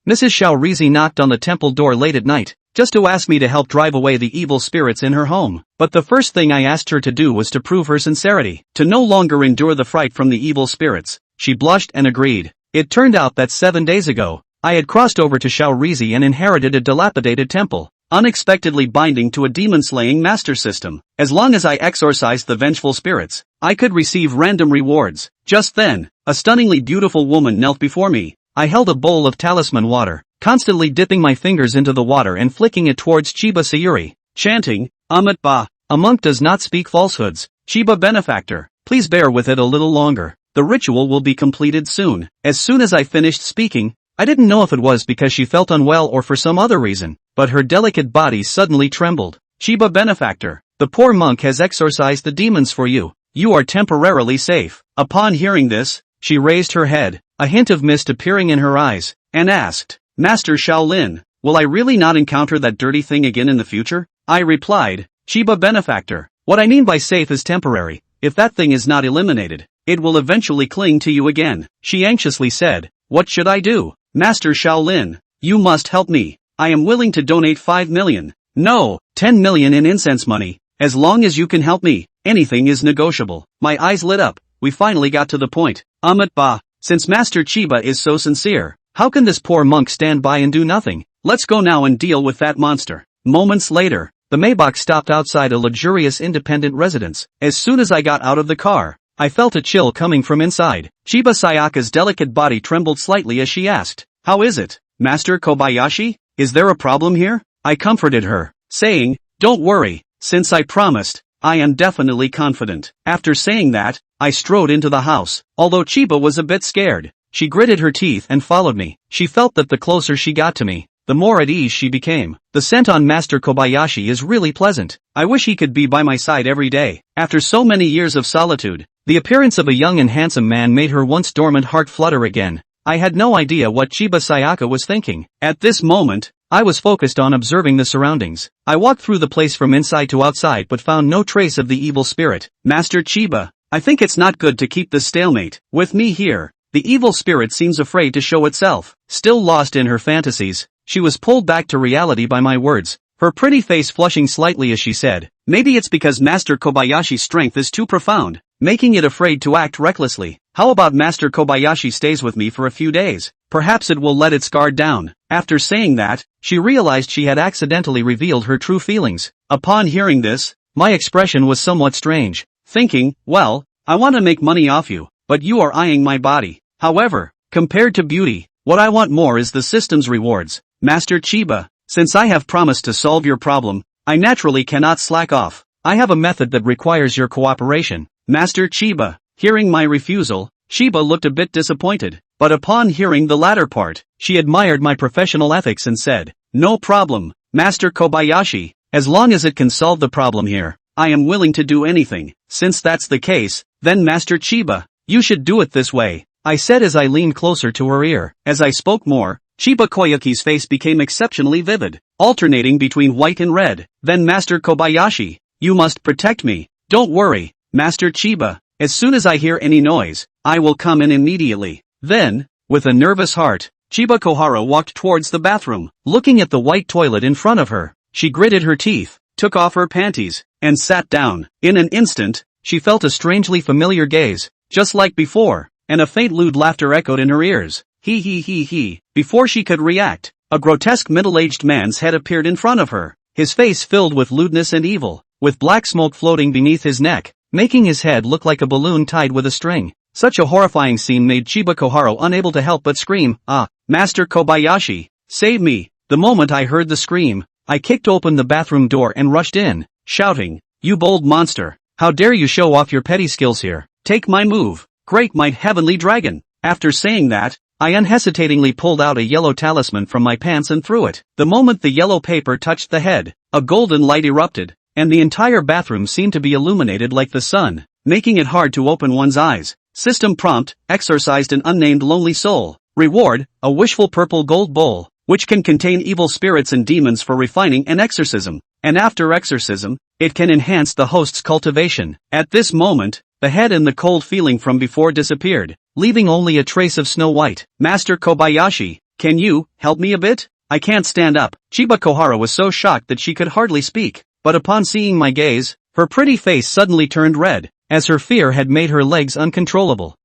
Mrs. Shaorizi knocked on the temple door late at night, just to ask me to help drive away the evil spirits in her home. But the first thing I asked her to do was to prove her sincerity, to no longer endure the fright from the evil spirits. She blushed and agreed. It turned out that 7 days ago, I had crossed over to Shaorizi and inherited a dilapidated temple, unexpectedly binding to a demon-slaying master system. As long as I exorcised the vengeful spirits, I could receive random rewards. Just then, a stunningly beautiful woman knelt before me. I held a bowl of talisman water, constantly dipping my fingers into the water and flicking it towards Chiba Sayuri, chanting, Amat Ba, a monk does not speak falsehoods. Chiba benefactor, please bear with it a little longer. The ritual will be completed soon. As soon as I finished speaking, I didn't know if it was because she felt unwell or for some other reason, but her delicate body suddenly trembled. Chiba benefactor, the poor monk has exorcised the demons for you. You are temporarily safe. Upon hearing this, she raised her head, a hint of mist appearing in her eyes, and asked, Master Shaolin, will I really not encounter that dirty thing again in the future? I replied, Chiba benefactor, what I mean by safe is temporary. If that thing is not eliminated, it will eventually cling to you again. She anxiously said, what should I do? Master Shaolin, you must help me. I am willing to donate 5 million. No, 10 million in incense money. As long as you can help me, anything is negotiable. My eyes lit up. We finally got to the point. Amat Ba, since Master Chiba is so sincere, how can this poor monk stand by and do nothing? Let's go now and deal with that monster. Moments later, the Maybach stopped outside a luxurious independent residence. As soon as I got out of the car, I felt a chill coming from inside. Chiba Sayaka's delicate body trembled slightly as she asked, how is it, Master Kobayashi? Is there a problem here? I comforted her, saying, don't worry, since I promised, I am definitely confident. After saying that, I strode into the house. Although Chiba was a bit scared, she gritted her teeth and followed me. She felt that the closer she got to me, the more at ease she became. The scent on Master Kobayashi is really pleasant. I wish he could be by my side every day. After so many years of solitude, the appearance of a young and handsome man made her once dormant heart flutter again. I had no idea what Chiba Sayaka was thinking. At this moment, I was focused on observing the surroundings. I walked through the place from inside to outside but found no trace of the evil spirit. Master Chiba, I think it's not good to keep this stalemate. With me here, the evil spirit seems afraid to show itself. Still lost in her fantasies, she was pulled back to reality by my words, her pretty face flushing slightly as she said, maybe it's because Master Kobayashi's strength is too profound, making it afraid to act recklessly. How about Master Kobayashi stays with me for a few days? Perhaps it will let its guard down. After saying that, she realized she had accidentally revealed her true feelings. Upon hearing this, my expression was somewhat strange, thinking, well, I want to make money off you, but you are eyeing my body. However, compared to beauty, what I want more is the system's rewards. Master Chiba, since I have promised to solve your problem, I naturally cannot slack off. I have a method that requires your cooperation. Master Chiba, hearing my refusal, Chiba looked a bit disappointed, but upon hearing the latter part, she admired my professional ethics and said, no problem, Master Kobayashi, as long as it can solve the problem here, I am willing to do anything. Since that's the case, then Master Chiba, you should do it this way, I said as I leaned closer to her ear. As I spoke more, Chiba Koyuki's face became exceptionally vivid, alternating between white and red. Then Master Kobayashi, you must protect me. Don't worry, Master Chiba, as soon as I hear any noise, I will come in immediately. Then, with a nervous heart, Chiba Kohara walked towards the bathroom. Looking at the white toilet in front of her, she gritted her teeth, took off her panties, and sat down. In an instant, she felt a strangely familiar gaze, just like before, and a faint lewd laughter echoed in her ears. He he he he. Before she could react, a grotesque middle-aged man's head appeared in front of her, his face filled with lewdness and evil, with black smoke floating beneath his neck, making his head look like a balloon tied with a string. Such a horrifying scene made Chiba Kohara unable to help but scream, ah, Master Kobayashi, save me. The moment I heard the scream, I kicked open the bathroom door and rushed in, shouting, you bold monster, how dare you show off your petty skills here? Take my move, great might heavenly dragon. After saying that, I unhesitatingly pulled out a yellow talisman from my pants and threw it. The moment the yellow paper touched the head, a golden light erupted, and the entire bathroom seemed to be illuminated like the sun, making it hard to open one's eyes. System prompt, exorcised an unnamed lonely soul. Reward, a wishful purple gold bowl, which can contain evil spirits and demons for refining and exorcism. And after exorcism, it can enhance the host's cultivation. At this moment, the head and the cold feeling from before disappeared, leaving only a trace of Snow White. Master Kobayashi, can you help me a bit? I can't stand up. Chiba Kohara was so shocked that she could hardly speak, but upon seeing my gaze, her pretty face suddenly turned red, as her fear had made her legs uncontrollable.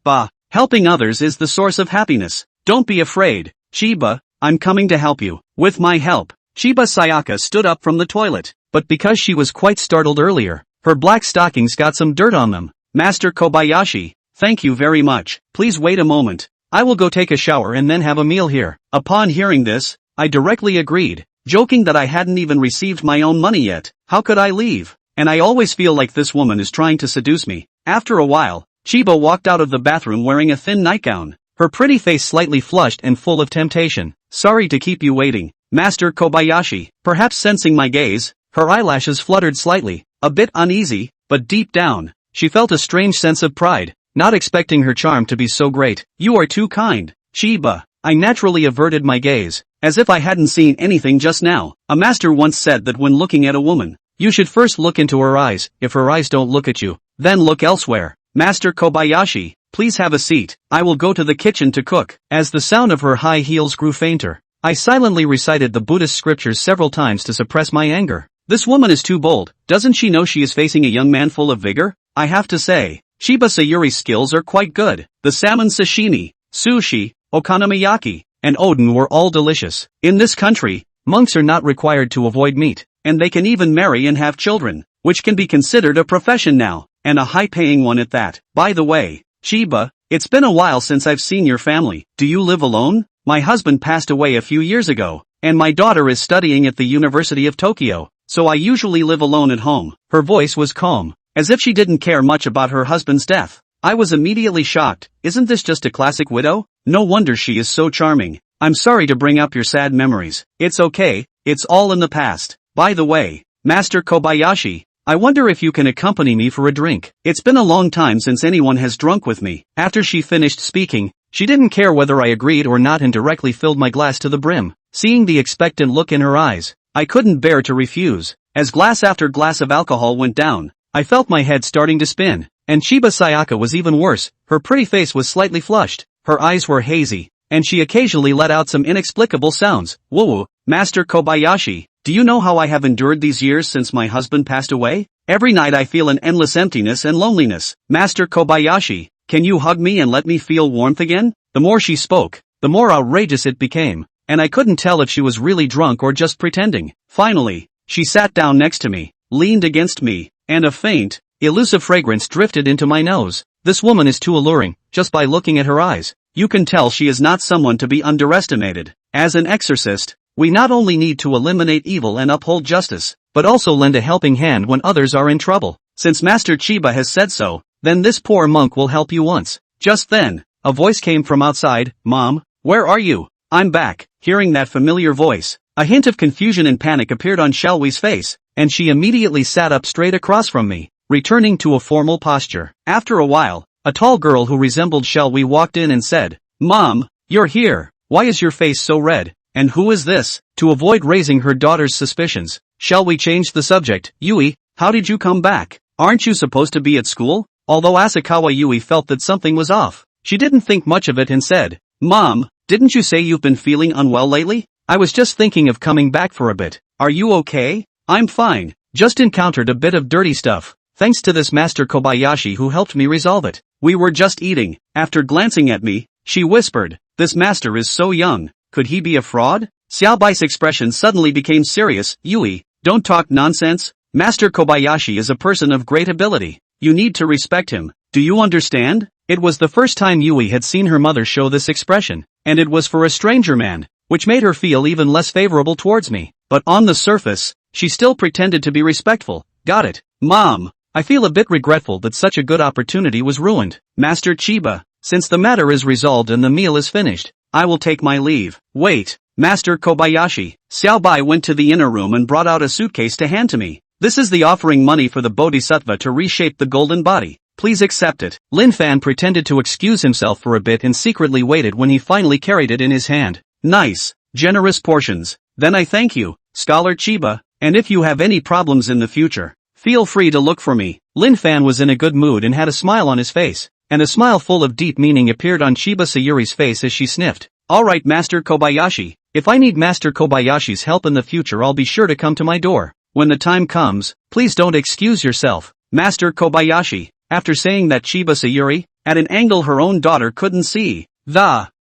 Bah, helping others is the source of happiness. Don't be afraid, Chiba, I'm coming to help you. With my help. Chiba Sayaka stood up from the toilet, but because she was quite startled earlier, her black stockings got some dirt on them. Master Kobayashi, thank you very much. Please wait a moment. I will go take a shower and then have a meal here. Upon hearing this, I directly agreed, joking that I hadn't even received my own money yet. How could I leave? And I always feel like this woman is trying to seduce me. After a while, Chiba walked out of the bathroom wearing a thin nightgown, her pretty face slightly flushed and full of temptation. Sorry to keep you waiting, Master Kobayashi. Perhaps sensing my gaze, her eyelashes fluttered slightly, a bit uneasy, but deep down, she felt a strange sense of pride, not expecting her charm to be so great. You are too kind, Chiba. I naturally averted my gaze, as if I hadn't seen anything just now. A master once said that when looking at a woman, you should first look into her eyes. If her eyes don't look at you, then look elsewhere. Master Kobayashi, please have a seat. I will go to the kitchen to cook. As the sound of her high heels grew fainter, I silently recited the Buddhist scriptures several times to suppress my anger. This woman is too bold. Doesn't she know she is facing a young man full of vigor? I have to say, Chiba Sayuri's skills are quite good. The salmon sashimi, sushi, okonomiyaki, and oden were all delicious. In this country, monks are not required to avoid meat, and they can even marry and have children, which can be considered a profession now, and a high-paying one at that. By the way, Chiba, it's been a while since I've seen your family. Do you live alone? My husband passed away a few years ago, and my daughter is studying at the University of Tokyo, so I usually live alone at home. Her voice was calm, as if she didn't care much about her husband's death. I was immediately shocked. Isn't this just a classic widow? No wonder she is so charming. I'm sorry to bring up your sad memories. It's okay, it's all in the past. By the way, Master Kobayashi, I wonder if you can accompany me for a drink. It's been a long time since anyone has drunk with me. After she finished speaking, she didn't care whether I agreed or not and directly filled my glass to the brim. Seeing the expectant look in her eyes, I couldn't bear to refuse. As glass after glass of alcohol went down, I felt my head starting to spin. And Chiba Sayaka was even worse. Her pretty face was slightly flushed, her eyes were hazy, and she occasionally let out some inexplicable sounds. Woo-woo, Master Kobayashi, do you know how I have endured these years since my husband passed away? Every night I feel an endless emptiness and loneliness. Master Kobayashi, can you hug me and let me feel warmth again? The more she spoke, the more outrageous it became, and I couldn't tell if she was really drunk or just pretending. Finally, she sat down next to me, leaned against me, and a faint, elusive fragrance drifted into my nose. This woman is too alluring. Just by looking at her eyes, you can tell she is not someone to be underestimated. As an exorcist, we not only need to eliminate evil and uphold justice, but also lend a helping hand when others are in trouble. Since Master Chiba has said so, then this poor monk will help you once. Just then, a voice came from outside. Mom, where are you? I'm back. Hearing that familiar voice, a hint of confusion and panic appeared on Shelby's face, and she immediately sat up straight across from me, returning to a formal posture. After a while, a tall girl who resembled Shelby walked in and said, Mom, you're here. Why is your face so red? And who is this? To avoid raising her daughter's suspicions, Shelby changed the subject. Yui, how did you come back? Aren't you supposed to be at school? Although Asakawa Yui felt that something was off, she didn't think much of it and said, Mom, didn't you say you've been feeling unwell lately? I was just thinking of coming back for a bit. Are you okay? I'm fine. Just encountered a bit of dirty stuff. Thanks to this Master Kobayashi who helped me resolve it. We were just eating. After glancing at me, she whispered, this master is so young. Could he be a fraud? Xiaobai's expression suddenly became serious. Yui, don't talk nonsense. Master Kobayashi is a person of great ability. You need to respect him. Do you understand? It was the first time Yui had seen her mother show this expression, and it was for a stranger man, which made her feel even less favorable towards me. But on the surface, she still pretended to be respectful. Got it. Mom, I feel a bit regretful that such a good opportunity was ruined. Master Chiba, since the matter is resolved and the meal is finished, I will take my leave. Wait, Master Kobayashi. Xiaobai went to the inner room and brought out a suitcase to hand to me. This is the offering money for the Bodhisattva to reshape the golden body. Please accept it. Lin Fan pretended to excuse himself for a bit and secretly waited when he finally carried it in his hand. Nice, generous portions. Then I thank you, Scholar Chiba, and if you have any problems in the future, feel free to look for me. Lin Fan was in a good mood and had a smile on his face, and a smile full of deep meaning appeared on Chiba Sayuri's face as she sniffed. Alright Master Kobayashi, if I need Master Kobayashi's help in the future I'll be sure to come to my door. When the time comes, please don't excuse yourself, Master Kobayashi. After saying that Chiba Sayuri, at an angle her own daughter couldn't see,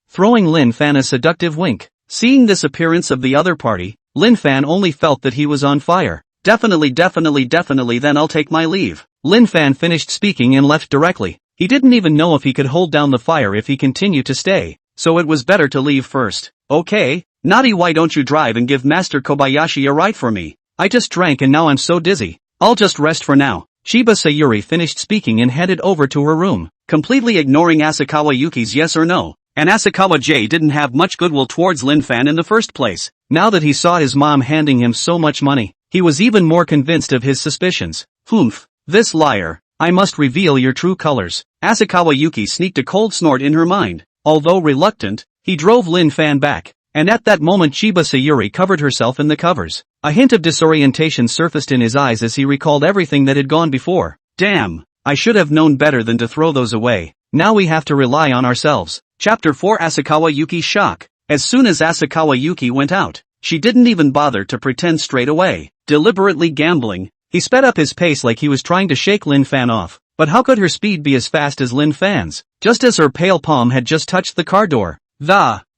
throwing Lin Fan a seductive wink. Seeing this appearance of the other party, Lin Fan only felt that he was on fire. Definitely then I'll take my leave. Lin Fan finished speaking and left directly. He didn't even know if he could hold down the fire if he continued to stay, so it was better to leave first. Okay, Naughty, why don't you drive and give Master Kobayashi a ride for me? I just drank and now I'm so dizzy. I'll just rest for now. Chiba Sayuri finished speaking and headed over to her room, completely ignoring Asakawa Yuki's yes or no. And Asakawa J didn't have much goodwill towards Lin Fan in the first place. Now that he saw his mom handing him so much money, he was even more convinced of his suspicions. Humph, this liar. I must reveal your true colors. Asakawa Yuki sneaked a cold snort in her mind. Although reluctant, he drove Lin Fan back. And at that moment Chiba Sayuri covered herself in the covers. A hint of disorientation surfaced in his eyes as he recalled everything that had gone before. Damn, I should have known better than to throw those away. Now we have to rely on ourselves. Chapter 4 Asakawa Yuki's shock. As soon as Asakawa Yuki went out, she didn't even bother to pretend straight away. Deliberately gambling, he sped up his pace like he was trying to shake Lin Fan off. But how could her speed be as fast as Lin Fan's? Just as her pale palm had just touched the car door,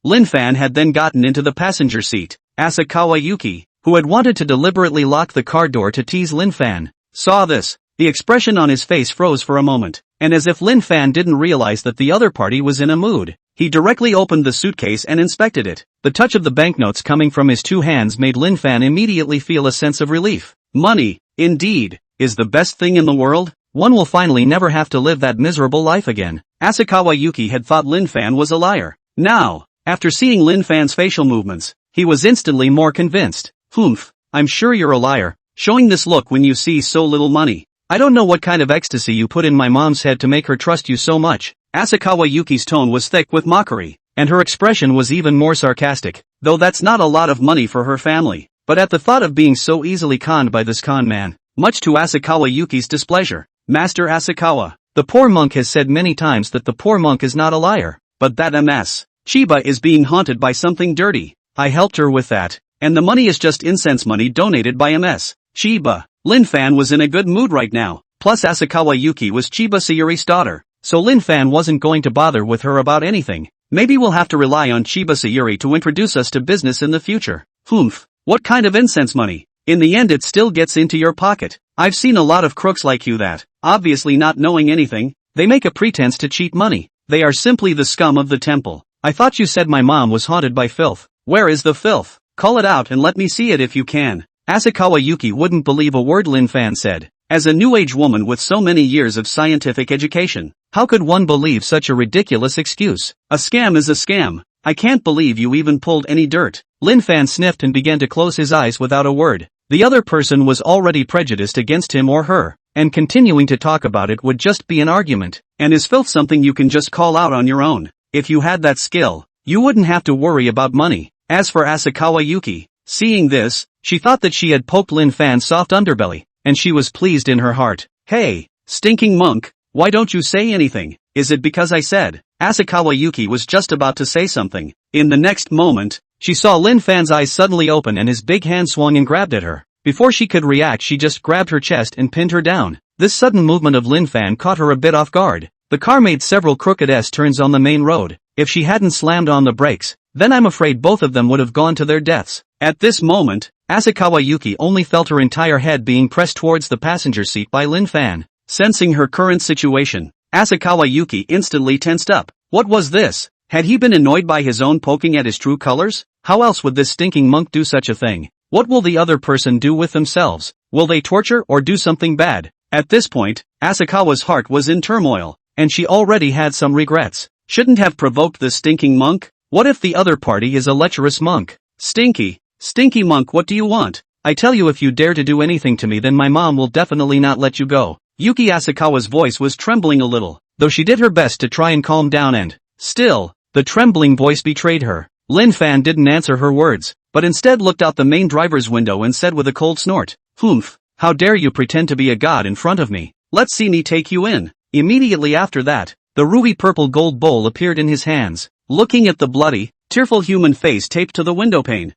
Lin Fan had then gotten into the passenger seat. Asakawa Yuki, who had wanted to deliberately lock the car door to tease Lin Fan, saw this. The expression on his face froze for a moment, and as if Lin Fan didn't realize that the other party was in a mood, he directly opened the suitcase and inspected it. The touch of the banknotes coming from his two hands made Lin Fan immediately feel a sense of relief. Money, indeed, is the best thing in the world. One will finally never have to live that miserable life again. Asakawa Yuki had thought Lin Fan was a liar. Now, after seeing Lin Fan's facial movements, he was instantly more convinced. Humph, I'm sure you're a liar, showing this look when you see so little money. I don't know what kind of ecstasy you put in my mom's head to make her trust you so much. Asakawa Yuki's tone was thick with mockery, and her expression was even more sarcastic. Though that's not a lot of money for her family, but at the thought of being so easily conned by this con man, much to Asakawa Yuki's displeasure, Master Asakawa, the poor monk has said many times that the poor monk is not a liar, but that MS. Chiba is being haunted by something dirty. I helped her with that, and the money is just incense money donated by MS. Chiba. Lin Fan was in a good mood right now, plus Asakawa Yuki was Chiba Sayuri's daughter, so Lin Fan wasn't going to bother with her about anything. Maybe we'll have to rely on Chiba Sayuri to introduce us to business in the future. Humph, what kind of incense money? In the end it still gets into your pocket. I've seen a lot of crooks like you that, obviously not knowing anything, they make a pretense to cheat money. They are simply the scum of the temple. I thought you said my mom was haunted by filth. Where is the filth? Call it out and let me see it if you can. Asakawa Yuki wouldn't believe a word Lin Fan said. As a new age woman with so many years of scientific education, how could one believe such a ridiculous excuse? A scam is a scam. I can't believe you even pulled any dirt. Lin Fan sniffed and began to close his eyes without a word. The other person was already prejudiced against him or her, and continuing to talk about it would just be an argument. And is filth something you can just call out on your own? If you had that skill, you wouldn't have to worry about money. As for Asakawa Yuki, seeing this, she thought that she had poked Lin Fan's soft underbelly, and she was pleased in her heart. Hey, stinking monk, why don't you say anything? Is it because I said? Asakawa Yuki was just about to say something. In the next moment, she saw Lin Fan's eyes suddenly open and his big hand swung and grabbed at her. Before she could react she just grabbed her chest and pinned her down. This sudden movement of Lin Fan caught her a bit off guard. The car made several crooked S-turns on the main road. If she hadn't slammed on the brakes, then I'm afraid both of them would have gone to their deaths. At this moment, Asakawa Yuki only felt her entire head being pressed towards the passenger seat by Lin Fan. Sensing her current situation, Asakawa Yuki instantly tensed up. What was this? Had he been annoyed by his own poking at his true colors? How else would this stinking monk do such a thing? What will the other person do with themselves? Will they torture or do something bad? At this point, Asakawa's heart was in turmoil, and she already had some regrets. Shouldn't have provoked this stinking monk? What if the other party is a lecherous monk? Stinky monk, what do you want? I tell you, if you dare to do anything to me then my mom will definitely not let you go. Yuki Asakawa's voice was trembling a little, though she did her best to try and calm down and, still, the trembling voice betrayed her. Lin Fan didn't answer her words, but instead looked out the main driver's window and said with a cold snort, Humph, how dare you pretend to be a god in front of me? Let's see me take you in. Immediately after that, the ruby purple gold bowl appeared in his hands. Looking at the bloody, tearful human face taped to the windowpane.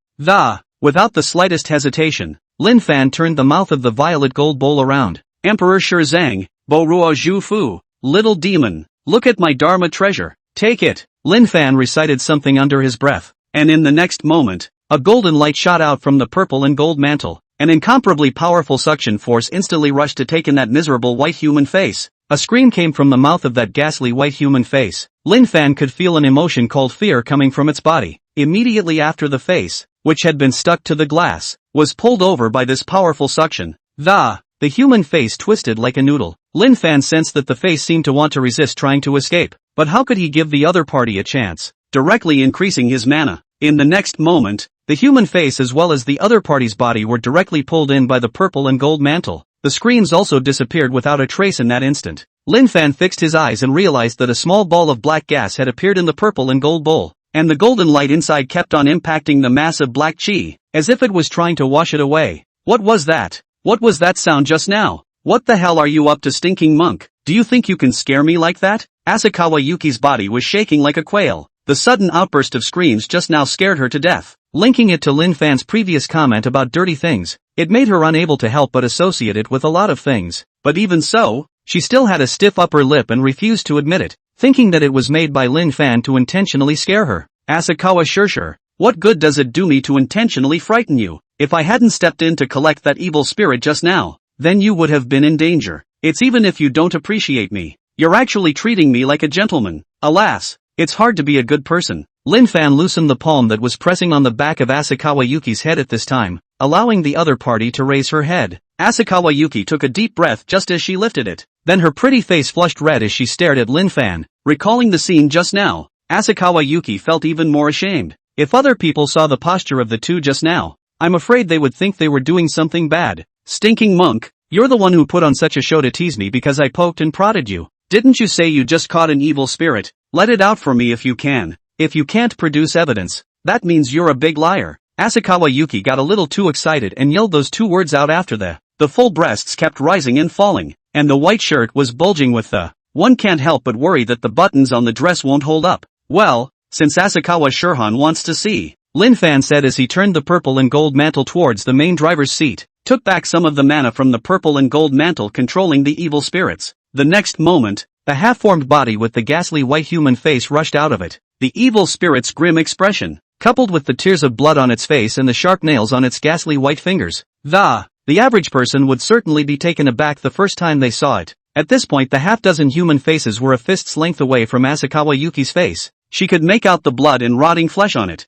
Without the slightest hesitation, Lin Fan turned the mouth of the violet gold bowl around. Emperor Shirzang, Bo Ruo Zhu Fu, little demon, look at my Dharma treasure, take it. Lin Fan recited something under his breath, and in the next moment, a golden light shot out from the purple and gold mantle. An incomparably powerful suction force instantly rushed to take in that miserable white human face. A scream came from the mouth of that ghastly white human face. Lin Fan could feel an emotion called fear coming from its body. Immediately after the face, which had been stuck to the glass, was pulled over by this powerful suction. The human face twisted like a noodle. Lin Fan sensed that the face seemed to want to resist trying to escape. But how could he give the other party a chance? Directly increasing his mana. In the next moment, the human face as well as the other party's body were directly pulled in by the purple and gold mantle. The screams also disappeared without a trace in that instant. Lin Fan fixed his eyes and realized that a small ball of black gas had appeared in the purple and gold bowl, and the golden light inside kept on impacting the massive black chi, as if it was trying to wash it away. What was that? What was that sound just now? What the hell are you up to, stinking monk? Do you think you can scare me like that? Asakawa Yuki's body was shaking like a quail. The sudden outburst of screams just now scared her to death. Linking it to Lin Fan's previous comment about dirty things, it made her unable to help but associate it with a lot of things. But even so, she still had a stiff upper lip and refused to admit it, thinking that it was made by Lin Fan to intentionally scare her. Asakawa Shirshir, what good does it do me to intentionally frighten you? If I hadn't stepped in to collect that evil spirit just now, then you would have been in danger. It's even if you don't appreciate me, you're actually treating me like a gentleman. Alas, it's hard to be a good person. Lin Fan loosened the palm that was pressing on the back of Asakawa Yuki's head at this time, allowing the other party to raise her head. Asakawa Yuki took a deep breath just as she lifted it. Then her pretty face flushed red as she stared at Lin Fan. Recalling the scene just now, Asakawa Yuki felt even more ashamed. If other people saw the posture of the two just now, I'm afraid they would think they were doing something bad. Stinking monk, you're the one who put on such a show to tease me because I poked and prodded you. Didn't you say you just caught an evil spirit? Let it out for me if you can. If you can't produce evidence, that means you're a big liar. Asakawa Yuki got a little too excited and yelled those two words out after the full breasts kept rising and falling, and the white shirt was bulging with the. One can't help but worry that the buttons on the dress won't hold up. Well, since Asakawa Shirhan wants to see, Lin Fan said as he turned the purple and gold mantle towards the main driver's seat, took back some of the mana from the purple and gold mantle controlling the evil spirits. The next moment, the half-formed body with the ghastly white human face rushed out of it. The evil spirit's grim expression, coupled with the tears of blood on its face and the sharp nails on its ghastly white fingers. The average person would certainly be taken aback the first time they saw it. At this point the half-dozen human faces were a fist's length away from Asakawa Yuki's face. She could make out the blood and rotting flesh on it.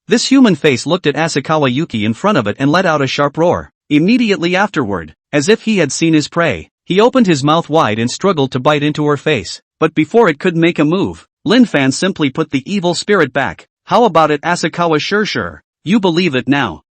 This human face looked at Asakawa Yuki in front of it and let out a sharp roar. Immediately afterward, as if he had seen his prey, he opened his mouth wide and struggled to bite into her face. But before it could make a move, Lin Fan simply put the evil spirit back. How about it, Asakawa Shirshir? You believe it now.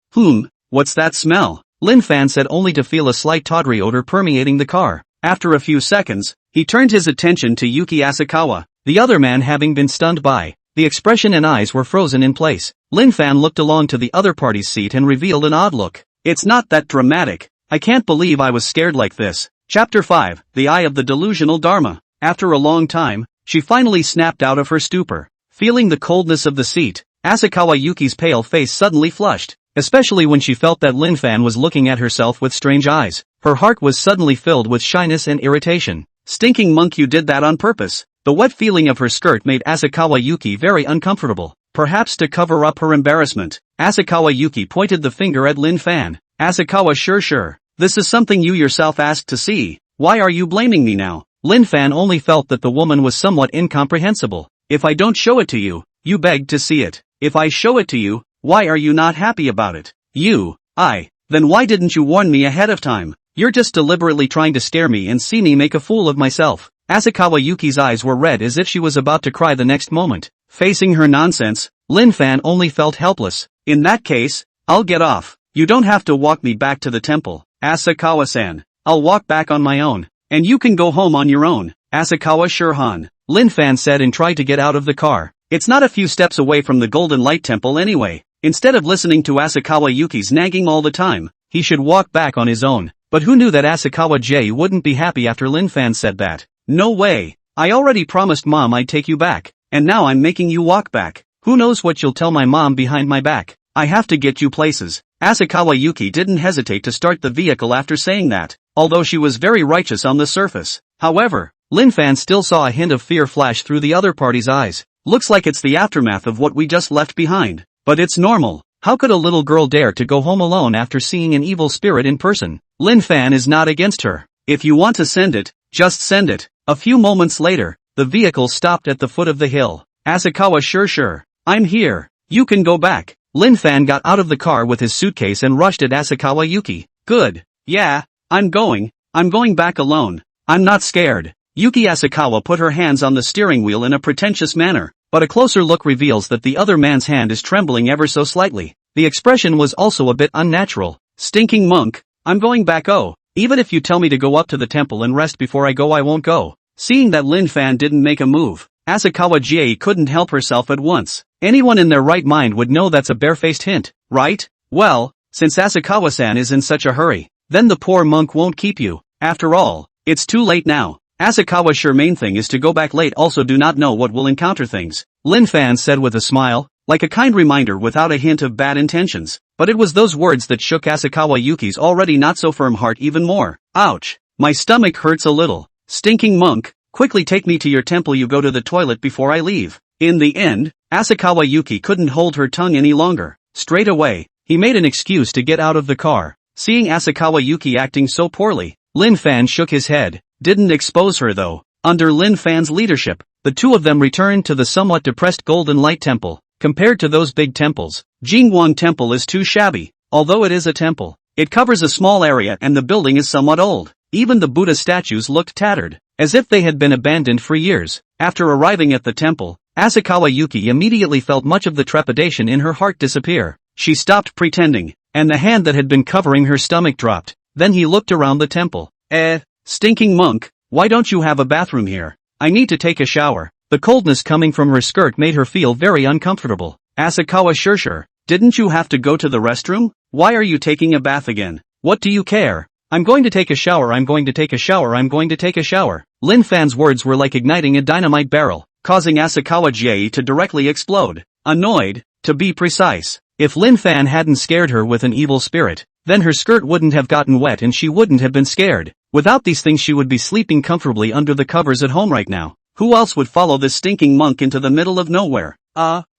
What's that smell? Lin Fan said only to feel a slight tawdry odor permeating the car. After a few seconds, he turned his attention to Yuki Asakawa, the other man having been stunned by. The expression and eyes were frozen in place. Lin Fan looked along to the other party's seat and revealed an odd look. It's not that dramatic. I can't believe I was scared like this. Chapter 5, The Eye of the Delusional Dharma. After a long time, she finally snapped out of her stupor. Feeling the coldness of the seat, Asakawa Yuki's pale face suddenly flushed, especially when she felt that Lin Fan was looking at herself with strange eyes. Her heart was suddenly filled with shyness and irritation. Stinking monk, you did that on purpose. The wet feeling of her skirt made Asakawa Yuki very uncomfortable. Perhaps to cover up her embarrassment, Asakawa Yuki pointed the finger at Lin Fan. Asakawa Shirshir, this is something you yourself asked to see. Why are you blaming me now? Lin Fan only felt that the woman was somewhat incomprehensible. If I don't show it to you, you begged to see it. If I show it to you, why are you not happy about it? Then why didn't you warn me ahead of time? You're just deliberately trying to scare me and see me make a fool of myself. Asakawa Yuki's eyes were red as if she was about to cry the next moment. Facing her nonsense, Lin Fan only felt helpless. In that case, I'll get off. You don't have to walk me back to the temple, Asakawa-san. I'll walk back on my own. And you can go home on your own, Asakawa Shirhan. Lin Fan said and tried to get out of the car. It's not a few steps away from the Golden Light Temple anyway. Instead of listening to Asakawa Yuki's nagging all the time, he should walk back on his own. But who knew that Asakawa J wouldn't be happy after Lin Fan said that? No way. I already promised Mom I'd take you back, and now I'm making you walk back. Who knows what you'll tell my mom behind my back. I have to get you places. Asakawa Yuki didn't hesitate to start the vehicle after saying that, although she was very righteous on the surface. However, Lin Fan still saw a hint of fear flash through the other party's eyes. Looks like it's the aftermath of what we just left behind. But it's normal. How could a little girl dare to go home alone after seeing an evil spirit in person? Lin Fan is not against her. If you want to send it, just send it. A few moments later, the vehicle stopped at the foot of the hill. Asakawa sure. I'm here. You can go back. Lin Fan got out of the car with his suitcase and rushed at Asakawa Yuki. Good. Yeah, I'm going back alone. I'm not scared. Yuki Asakawa put her hands on the steering wheel in a pretentious manner, but a closer look reveals that the other man's hand is trembling ever so slightly. The expression was also a bit unnatural. Stinking monk, I'm going back. Oh, even if you tell me to go up to the temple and rest before I go, I won't go. Seeing that Lin Fan didn't make a move, Asakawa Jie couldn't help herself at once. Anyone in their right mind would know that's a barefaced hint, right? Well, since Asakawa-san is in such a hurry, then the poor monk won't keep you. After all, it's too late now. Asakawa's sure main thing is to go back late, also do not know what will encounter things. Lin Fan said with a smile, like a kind reminder without a hint of bad intentions. But it was those words that shook Asakawa Yuki's already not so firm heart even more. Ouch. My stomach hurts a little. Stinking monk, quickly take me to your temple. You go to the toilet before I leave. In the end, Asakawa Yuki couldn't hold her tongue any longer. Straight away, he made an excuse to get out of the car. Seeing Asakawa Yuki acting so poorly, Lin Fan shook his head. Didn't expose her though. Under Lin Fan's leadership, the two of them returned to the somewhat depressed Golden Light Temple. Compared to those big temples, Jingwang Temple is too shabby. Although it is a temple, it covers a small area and the building is somewhat old. Even the Buddha statues looked tattered, as if they had been abandoned for years. After arriving at the temple, Asakawa Yuki immediately felt much of the trepidation in her heart disappear. She stopped pretending, and the hand that had been covering her stomach dropped. Then he looked around the temple. Stinking monk, why don't you have a bathroom here? I need to take a shower. The coldness coming from her skirt made her feel very uncomfortable. Asakawa sure. Didn't you have to go to the restroom? Why are you taking a bath again? What do you care? I'm going to take a shower. I'm going to take a shower. Lin Fan's words were like igniting a dynamite barrel, causing Asakawa Jie to directly explode. Annoyed, to be precise. If Lin Fan hadn't scared her with an evil spirit, then her skirt wouldn't have gotten wet and she wouldn't have been scared. Without these things she would be sleeping comfortably under the covers at home right now. Who else would follow this stinking monk into the middle of nowhere?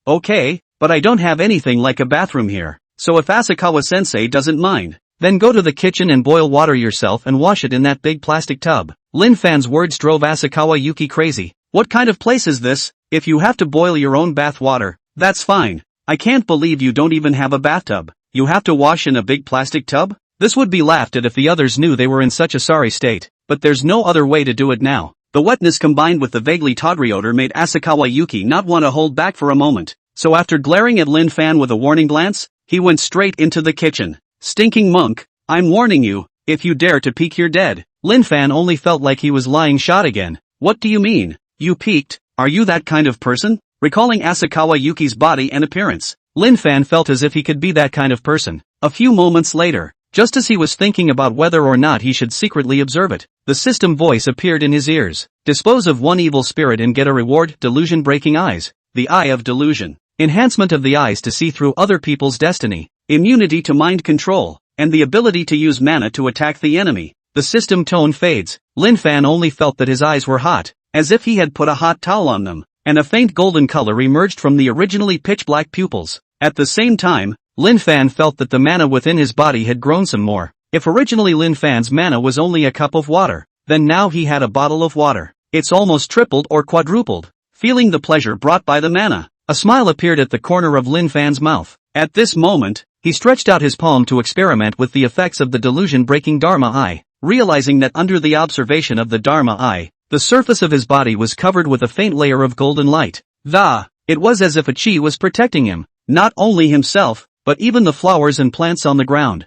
Okay, but I don't have anything like a bathroom here. So if Asakawa-sensei doesn't mind, then go to the kitchen and boil water yourself and wash it in that big plastic tub. Lin Fan's words drove Asakawa Yuki crazy. What kind of place is this? If you have to boil your own bath water, that's fine. I can't believe you don't even have a bathtub. You have to wash in a big plastic tub? This would be laughed at if the others knew they were in such a sorry state, but there's no other way to do it now. The wetness combined with the vaguely tawdry odor made Asakawa Yuki not want to hold back for a moment. So after glaring at Lin Fan with a warning glance, he went straight into the kitchen. Stinking monk, I'm warning you, if you dare to peek you're dead. Lin Fan only felt like he was lying shot again. What do you mean? You peeked? Are you that kind of person? Recalling Asakawa Yuki's body and appearance, Lin Fan felt as if he could be that kind of person. A few moments later, just as he was thinking about whether or not he should secretly observe it, the system voice appeared in his ears. Dispose of one evil spirit and get a reward. Delusion-breaking eyes. The eye of delusion. Enhancement of the eyes to see through other people's destiny. Immunity to mind control, and the ability to use mana to attack the enemy. The system tone fades. Lin Fan only felt that his eyes were hot, as if he had put a hot towel on them, and a faint golden color emerged from the originally pitch-black pupils. At the same time, Lin Fan felt that the mana within his body had grown some more. If originally Lin Fan's mana was only a cup of water, then now he had a bottle of water. It's almost tripled or quadrupled. Feeling the pleasure brought by the mana, a smile appeared at the corner of Lin Fan's mouth. At this moment, he stretched out his palm to experiment with the effects of the delusion-breaking Dharma eye. Realizing that under the observation of the Dharma eye, the surface of his body was covered with a faint layer of golden light. It was as if a chi was protecting him, not only himself, but even the flowers and plants on the ground.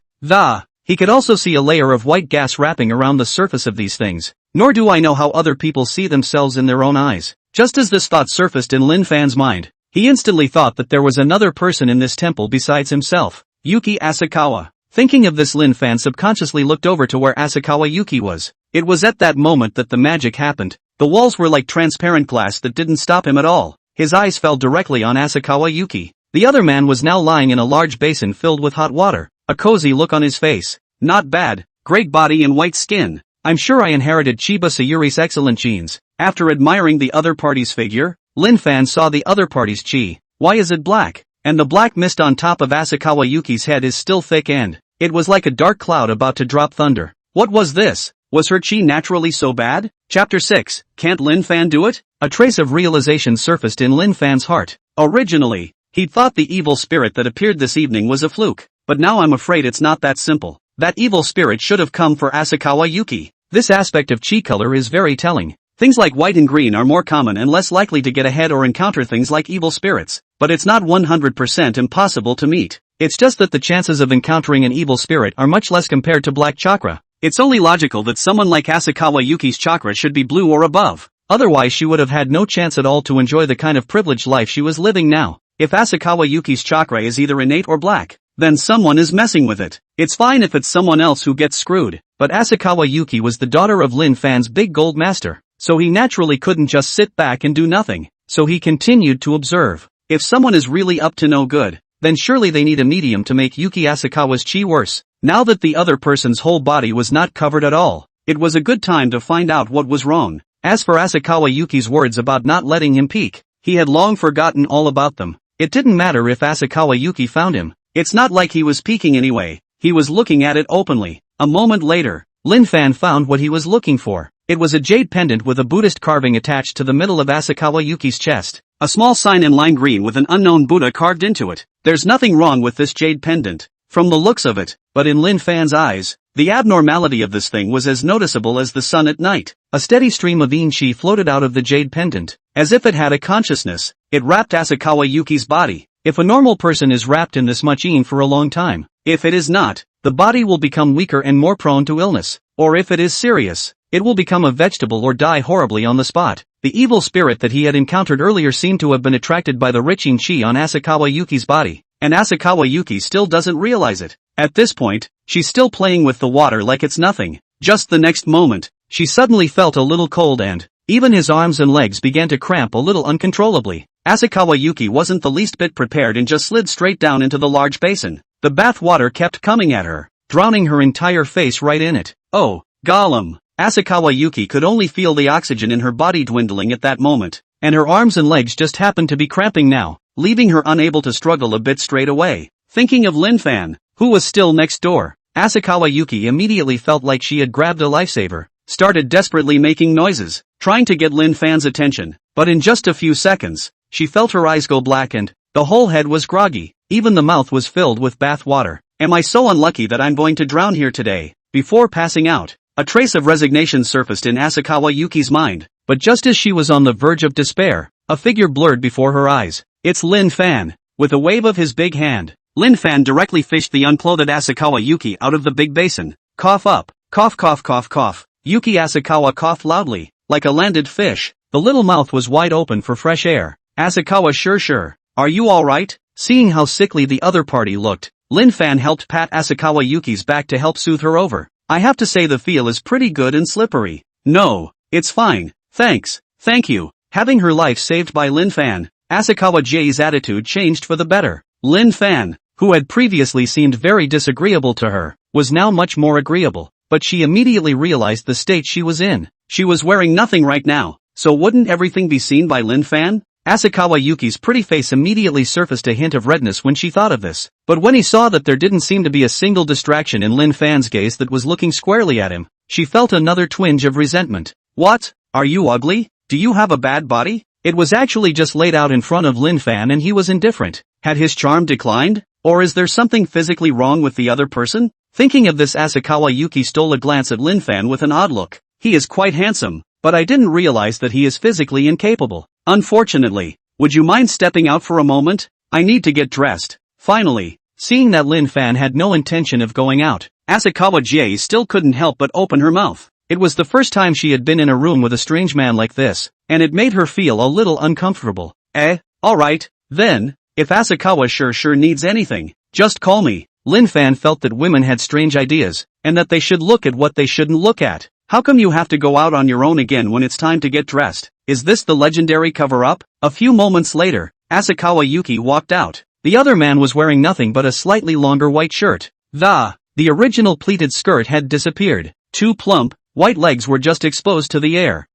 He could also see a layer of white gas wrapping around the surface of these things. Nor do I know how other people see themselves in their own eyes. Just as this thought surfaced in Lin Fan's mind, he instantly thought that there was another person in this temple besides himself. Yuki Asakawa. Thinking of this, Lin Fan subconsciously looked over to where Asakawa Yuki was. It was at that moment that the magic happened. The walls were like transparent glass that didn't stop him at all. his eyes fell directly on Asakawa Yuki. The other man was now lying in a large basin filled with hot water, a cozy look on his face. Not bad, great body and white skin. I'm sure I inherited Chiba Sayuri's excellent genes. After admiring the other party's figure, Lin Fan saw the other party's chi. Why is it black? And the black mist on top of Asakawa Yuki's head is still thick and it was like a dark cloud about to drop thunder. What was this? Was her chi naturally so bad? Chapter 6, Can't Lin Fan do it? A trace of realization surfaced in Lin Fan's heart. Originally, he'd thought the evil spirit that appeared this evening was a fluke, but now I'm afraid it's not that simple. That evil spirit should have come for Asakawa Yuki. This aspect of chi color is very telling. Things like white and green are more common and less likely to get ahead or encounter things like evil spirits, but it's not 100% impossible to meet. It's just that the chances of encountering an evil spirit are much less compared to black chakra. It's only logical that someone like Asakawa Yuki's chakra should be blue or above. Otherwise she would have had no chance at all to enjoy the kind of privileged life she was living now. If Asakawa Yuki's chakra is either innate or black, then someone is messing with it. It's fine if it's someone else who gets screwed, but Asakawa Yuki was the daughter of Lin Fan's big gold master, so he naturally couldn't just sit back and do nothing. So he continued to observe. If someone is really up to no good, then surely they need a medium to make Yuki Asakawa's chi worse. Now that the other person's whole body was not covered at all, it was a good time to find out what was wrong. As for Asakawa Yuki's words about not letting him peek, he had long forgotten all about them. It didn't matter if Asakawa Yuki found him. It's not like he was peeking anyway, he was looking at it openly. A moment later, Lin Fan found what he was looking for. It was a jade pendant with a Buddhist carving attached to the middle of Asakawa Yuki's chest. A small sign in lime green with an unknown Buddha carved into it. There's nothing wrong with this jade pendant, from the looks of it, but in Lin Fan's eyes, the abnormality of this thing was as noticeable as the sun at night. A steady stream of yin chi floated out of the jade pendant, as if it had a consciousness. It wrapped Asakawa Yuki's body. If a normal person is wrapped in this much yin for a long time, if it is not, the body will become weaker and more prone to illness, or if it is serious, it will become a vegetable or die horribly on the spot. The evil spirit that he had encountered earlier seemed to have been attracted by the rich yin chi on Asakawa Yuki's body, and Asakawa Yuki still doesn't realize it. At this point, she's still playing with the water like it's nothing. Just the next moment, she suddenly felt a little cold and even his arms and legs began to cramp a little uncontrollably. Asakawa Yuki wasn't the least bit prepared and just slid straight down into the large basin. The bath water kept coming at her, drowning her entire face right in it. Oh, Gollum! Asakawa Yuki could only feel the oxygen in her body dwindling at that moment, and her arms and legs just happened to be cramping now, leaving her unable to struggle a bit straight away. Thinking of Lin Fan, who was still next door, Asakawa Yuki immediately felt like she had grabbed a lifesaver, started desperately making noises, trying to get Lin Fan's attention, but in just a few seconds, she felt her eyes go black and the whole head was groggy, even the mouth was filled with bath water. Am I so unlucky that I'm going to drown here today? Before passing out, a trace of resignation surfaced in Asakawa Yuki's mind, but just as she was on the verge of despair, a figure blurred before her eyes. It's Lin Fan. With a wave of his big hand, Lin Fan directly fished the unclothed Asakawa Yuki out of the big basin. Cough up, cough cough cough cough. Yuki Asakawa coughed loudly, like a landed fish. The little mouth was wide open for fresh air. Asakawa sure. Are you alright? Seeing how sickly the other party looked, Lin Fan helped pat Asakawa Yuki's back to help soothe her over. I have to say the feel is pretty good and slippery. No, it's fine, thanks, thank you. Having her life saved by Lin Fan, Asakawa J's attitude changed for the better. Lin Fan, who had previously seemed very disagreeable to her, was now much more agreeable, but she immediately realized the state she was in. She was wearing nothing right now, so wouldn't everything be seen by Lin Fan? Asakawa Yuki's pretty face immediately surfaced a hint of redness when she thought of this, but when he saw that there didn't seem to be a single distraction in Lin Fan's gaze that was looking squarely at him, she felt another twinge of resentment. What? Are you ugly? Do you have a bad body? It was actually just laid out in front of Lin Fan and he was indifferent. Had his charm declined? Or is there something physically wrong with the other person? Thinking of this, Asakawa Yuki stole a glance at Lin Fan with an odd look. He is quite handsome, but I didn't realize that he is physically incapable. Unfortunately, would you mind stepping out for a moment? I need to get dressed. Finally, seeing that Lin Fan had no intention of going out, Asakawa J still couldn't help but open her mouth. It was the first time she had been in a room with a strange man like this, and it made her feel a little uncomfortable. Alright, then, if Asakawa sure needs anything, just call me. Lin Fan felt that women had strange ideas, and that they should look at what they shouldn't look at. How come you have to go out on your own again when it's time to get dressed? Is this the legendary cover-up? A few moments later, Asakawa Yuki walked out. The other man was wearing nothing but a slightly longer white shirt. The original pleated skirt had disappeared. Two plump, white legs were just exposed to the air.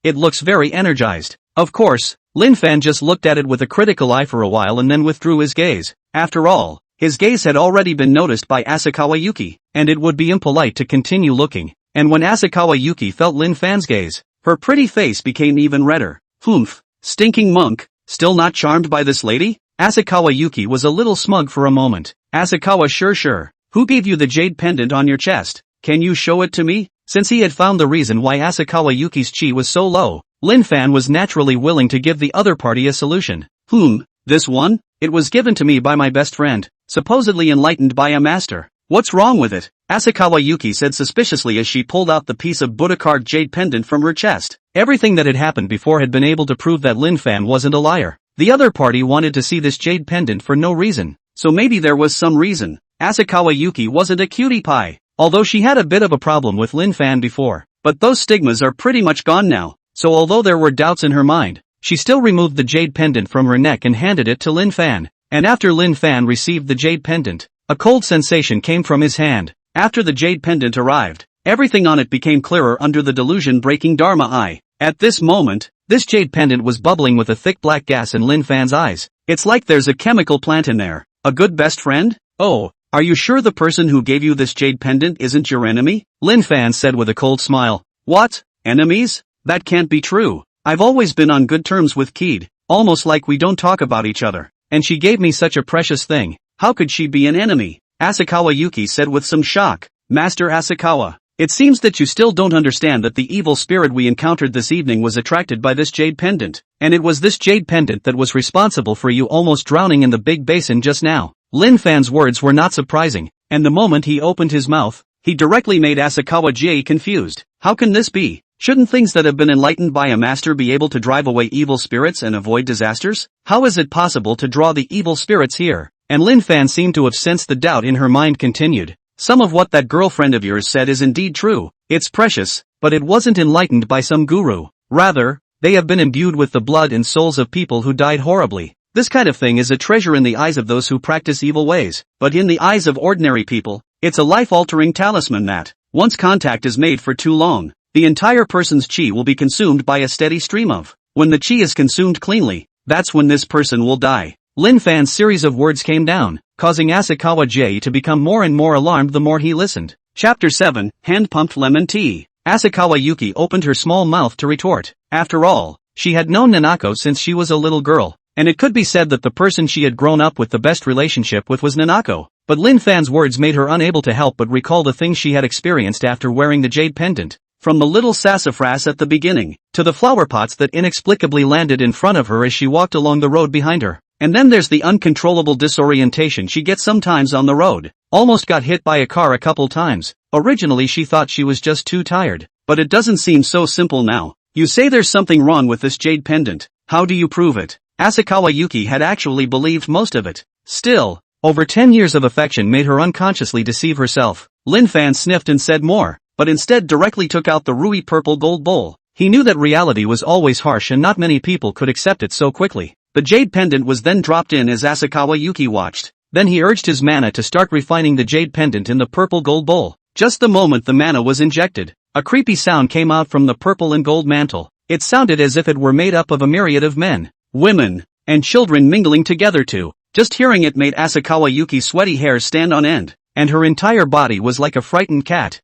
It looks very energized. Of course, Lin Fan just looked at it with a critical eye for a while and then withdrew his gaze. After all, his gaze had already been noticed by Asakawa Yuki, and it would be impolite to continue looking. And when Asakawa Yuki felt Lin Fan's gaze, her pretty face became even redder. Stinking monk, still not charmed by this lady? Asakawa Yuki was a little smug for a moment. Asakawa sure. Who gave you the jade pendant on your chest? Can you show it to me? Since he had found the reason why Asakawa Yuki's chi was so low, Lin Fan was naturally willing to give the other party a solution. This one? It was given to me by my best friend, supposedly enlightened by a master. What's wrong with it? Asakawa Yuki said suspiciously as she pulled out the piece of Buddha-carved jade pendant from her chest. Everything that had happened before had been able to prove that Lin Fan wasn't a liar. The other party wanted to see this jade pendant for no reason, so maybe there was some reason. Asakawa Yuki wasn't a cutie pie, although she had a bit of a problem with Lin Fan before, but those stigmas are pretty much gone now, so although there were doubts in her mind, she still removed the jade pendant from her neck and handed it to Lin Fan. And after Lin Fan received the jade pendant, a cold sensation came from his hand. After the jade pendant arrived, everything on it became clearer under the delusion-breaking Dharma eye. At this moment, this jade pendant was bubbling with a thick black gas in Lin Fan's eyes. It's like there's a chemical plant in there. A good best friend? Oh, are you sure the person who gave you this jade pendant isn't your enemy? Lin Fan said with a cold smile. What? Enemies? That can't be true. I've always been on good terms with Keed, almost like we don't talk about each other. And she gave me such a precious thing. How could she be an enemy? Asakawa Yuki said with some shock. Master Asakawa, it seems that you still don't understand that the evil spirit we encountered this evening was attracted by this jade pendant, and it was this jade pendant that was responsible for you almost drowning in the big basin just now. Lin Fan's words were not surprising, and the moment he opened his mouth, he directly made Asakawa Jie confused. How can this be? Shouldn't things that have been enlightened by a master be able to drive away evil spirits and avoid disasters? How is it possible to draw the evil spirits here? And Lin Fan seemed to have sensed the doubt in her mind continued. Some of what that girlfriend of yours said is indeed true. It's precious, but it wasn't enlightened by some guru. Rather, they have been imbued with the blood and souls of people who died horribly. This kind of thing is a treasure in the eyes of those who practice evil ways, but in the eyes of ordinary people, it's a life-altering talisman that, once contact is made for too long, the entire person's chi will be consumed by a steady stream of. When the chi is consumed cleanly, that's when this person will die. Lin Fan's series of words came down, causing Asakawa Jie to become more and more alarmed the more he listened. Chapter 7, Hand-Pumped Lemon Tea. Asakawa Yuki opened her small mouth to retort. After all, she had known Nanako since she was a little girl, and it could be said that the person she had grown up with the best relationship with was Nanako. But Lin Fan's words made her unable to help but recall the things she had experienced after wearing the jade pendant. From the little sassafras at the beginning, to the flower pots that inexplicably landed in front of her as she walked along the road behind her. And then there's the uncontrollable disorientation she gets sometimes on the road. Almost got hit by a car a couple times. Originally she thought she was just too tired. But it doesn't seem so simple now. You say there's something wrong with this jade pendant. How do you prove it? Asakawa Yuki had actually believed most of it. Still, over 10 years of affection made her unconsciously deceive herself. Lin Fan sniffed and said more, but instead directly took out the Rui purple gold bowl. He knew that reality was always harsh and not many people could accept it so quickly. The jade pendant was then dropped in as Asakawa Yuki watched. Then he urged his mana to start refining the jade pendant in the purple gold bowl. Just the moment the mana was injected, a creepy sound came out from the purple and gold mantle. It sounded as if it were made up of a myriad of men, women, and children mingling together too. Just hearing it made Asakawa Yuki's sweaty hair stand on end, and her entire body was like a frightened cat.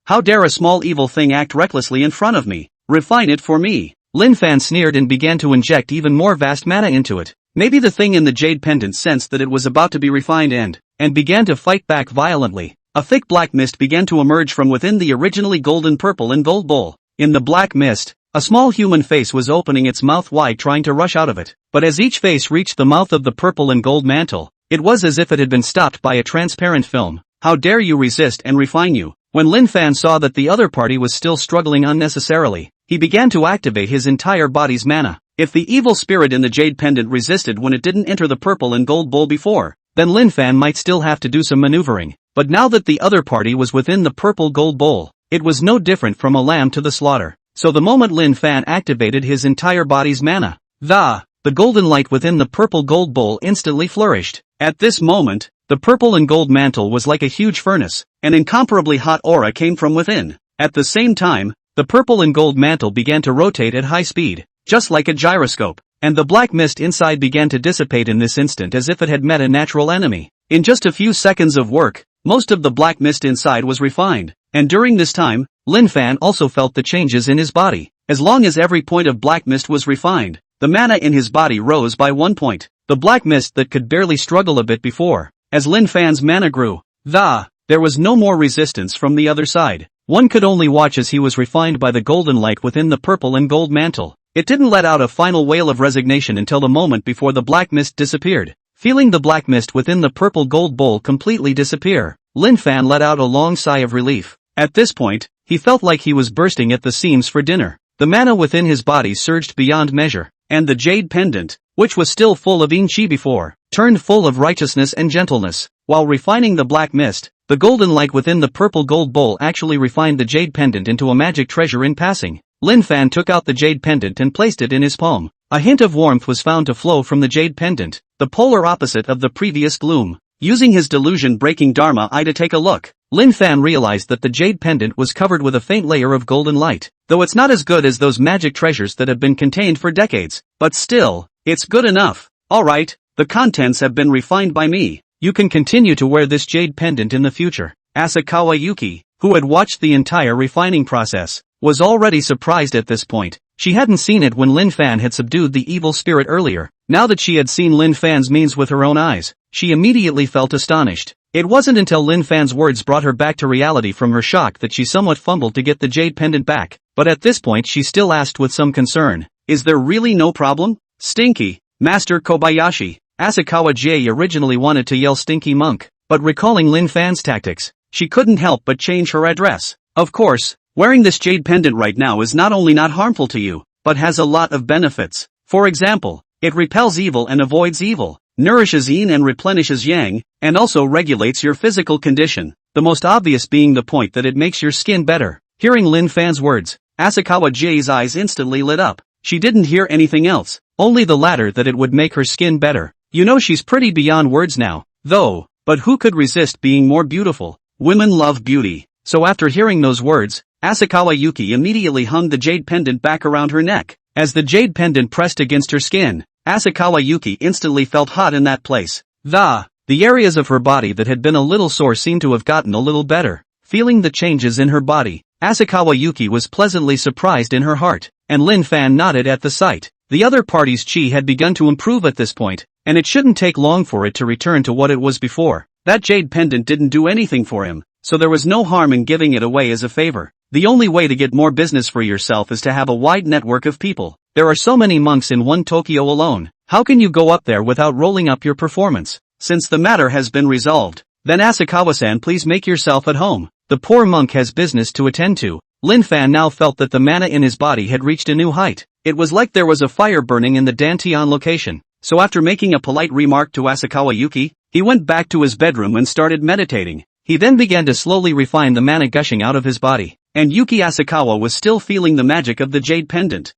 How dare a small evil thing act recklessly in front of me? Refine it for me. Lin Fan sneered and began to inject even more vast mana into it. Maybe the thing in the jade pendant sensed that it was about to be refined and began to fight back violently. A thick black mist began to emerge from within the originally golden purple and gold bowl. In the black mist, a small human face was opening its mouth wide trying to rush out of it. But as each face reached the mouth of the purple and gold mantle, it was as if it had been stopped by a transparent film. How dare you resist and refine you? When Lin Fan saw that the other party was still struggling unnecessarily, he began to activate his entire body's mana. If the evil spirit in the jade pendant resisted when it didn't enter the purple and gold bowl before, then Lin Fan might still have to do some maneuvering. But now that the other party was within the purple gold bowl, It was no different from a lamb to the slaughter. So the moment Lin Fan activated his entire body's mana, the golden light within the purple gold bowl instantly flourished. At this moment, the purple and gold mantle was like a huge furnace. An incomparably hot aura came from within. At the same time, the purple and gold mantle began to rotate at high speed, just like a gyroscope, and the black mist inside began to dissipate in this instant as if it had met a natural enemy. In just a few seconds of work, most of the black mist inside was refined, and during this time, Lin Fan also felt the changes in his body. As long as every point of black mist was refined, the mana in his body rose by 1 point. The black mist that could barely struggle a bit before. As Lin Fan's mana grew, there was no more resistance from the other side. One could only watch as he was refined by the golden light within the purple and gold mantle. It didn't let out a final wail of resignation until the moment before the black mist disappeared. Feeling the black mist within the purple gold bowl completely disappear, Lin Fan let out a long sigh of relief. At this point, he felt like he was bursting at the seams for dinner. The mana within his body surged beyond measure, and the jade pendant, which was still full of yin qi before, turned full of righteousness and gentleness. While refining the black mist, the golden light within the purple gold bowl actually refined the jade pendant into a magic treasure in passing. Lin Fan took out the jade pendant and placed it in his palm. A hint of warmth was found to flow from the jade pendant, the polar opposite of the previous gloom. Using his delusion-breaking dharma eye to take a look, Lin Fan realized that the jade pendant was covered with a faint layer of golden light. Though it's not as good as those magic treasures that have been contained for decades, but still, it's good enough. Alright, the contents have been refined by me. You can continue to wear this jade pendant in the future. Asakawa Yuki, who had watched the entire refining process, was already surprised at this point. She hadn't seen it when Lin Fan had subdued the evil spirit earlier. Now that she had seen Lin Fan's means with her own eyes, she immediately felt astonished. It wasn't until Lin Fan's words brought her back to reality from her shock that she somewhat fumbled to get the jade pendant back. But at this point she still asked with some concern, "Is there really no problem? Stinky, Master Kobayashi." Asakawa J originally wanted to yell "Stinky Monk," but recalling Lin Fan's tactics, she couldn't help but change her address. Of course, wearing this jade pendant right now is not only not harmful to you, but has a lot of benefits. For example, it repels evil and avoids evil, nourishes yin and replenishes yang, and also regulates your physical condition. The most obvious being the point that it makes your skin better. Hearing Lin Fan's words, Asakawa J's eyes instantly lit up. She didn't hear anything else, only the latter, that it would make her skin better. You know, she's pretty beyond words now, though, but who could resist being more beautiful? Women love beauty. So after hearing those words, Asakawa Yuki immediately hung the jade pendant back around her neck. As the jade pendant pressed against her skin, Asakawa Yuki instantly felt hot in that place. The areas of her body that had been a little sore seemed to have gotten a little better. Feeling the changes in her body, Asakawa Yuki was pleasantly surprised in her heart, and Lin Fan nodded at the sight. The other party's chi had begun to improve at this point, and it shouldn't take long for it to return to what it was before. That jade pendant didn't do anything for him, so there was no harm in giving it away as a favor. The only way to get more business for yourself is to have a wide network of people. There are so many monks in one Tokyo alone. How can you go up there without rolling up your performance? Since the matter has been resolved, then Asakawa-san, please make yourself at home. The poor monk has business to attend to. Lin Fan now felt that the mana in his body had reached a new height. It was like there was a fire burning in the Dantian location. So after making a polite remark to Asakawa Yuki, he went back to his bedroom and started meditating. He then began to slowly refine the mana gushing out of his body. And Yuki Asakawa was still feeling the magic of the jade pendant.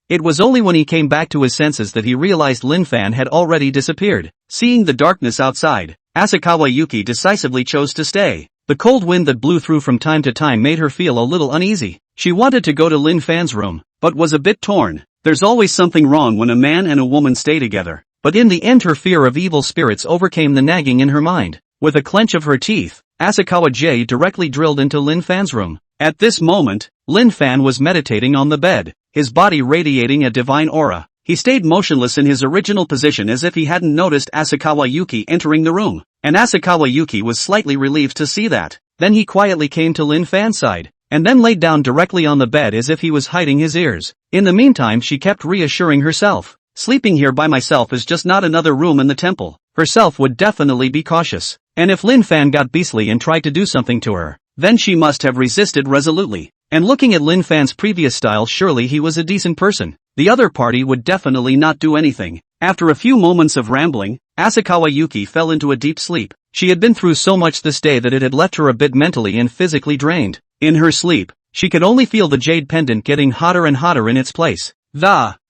It was only when he came back to his senses that he realized Lin Fan had already disappeared. Seeing the darkness outside, Asakawa Yuki decisively chose to stay. The cold wind that blew through from time to time made her feel a little uneasy. She wanted to go to Lin Fan's room, but was a bit torn. There's always something wrong when a man and a woman stay together. But in the end her fear of evil spirits overcame the nagging in her mind. With a clench of her teeth, Asakawa J directly drilled into Lin Fan's room. At this moment, Lin Fan was meditating on the bed, his body radiating a divine aura. He stayed motionless in his original position as if he hadn't noticed Asakawa Yuki entering the room, and Asakawa Yuki was slightly relieved to see that. Then he quietly came to Lin Fan's side, and then laid down directly on the bed as if he was hiding his ears. In the meantime she kept reassuring herself, sleeping here by myself is just not another room in the temple. Herself would definitely be cautious, and if Lin Fan got beastly and tried to do something to her, then she must have resisted resolutely. And looking at Lin Fan's previous style, surely he was a decent person. The other party would definitely not do anything. After a few moments of rambling, Asakawa Yuki fell into a deep sleep. She had been through so much this day that it had left her a bit mentally and physically drained. In her sleep, she could only feel the jade pendant getting hotter and hotter in its place.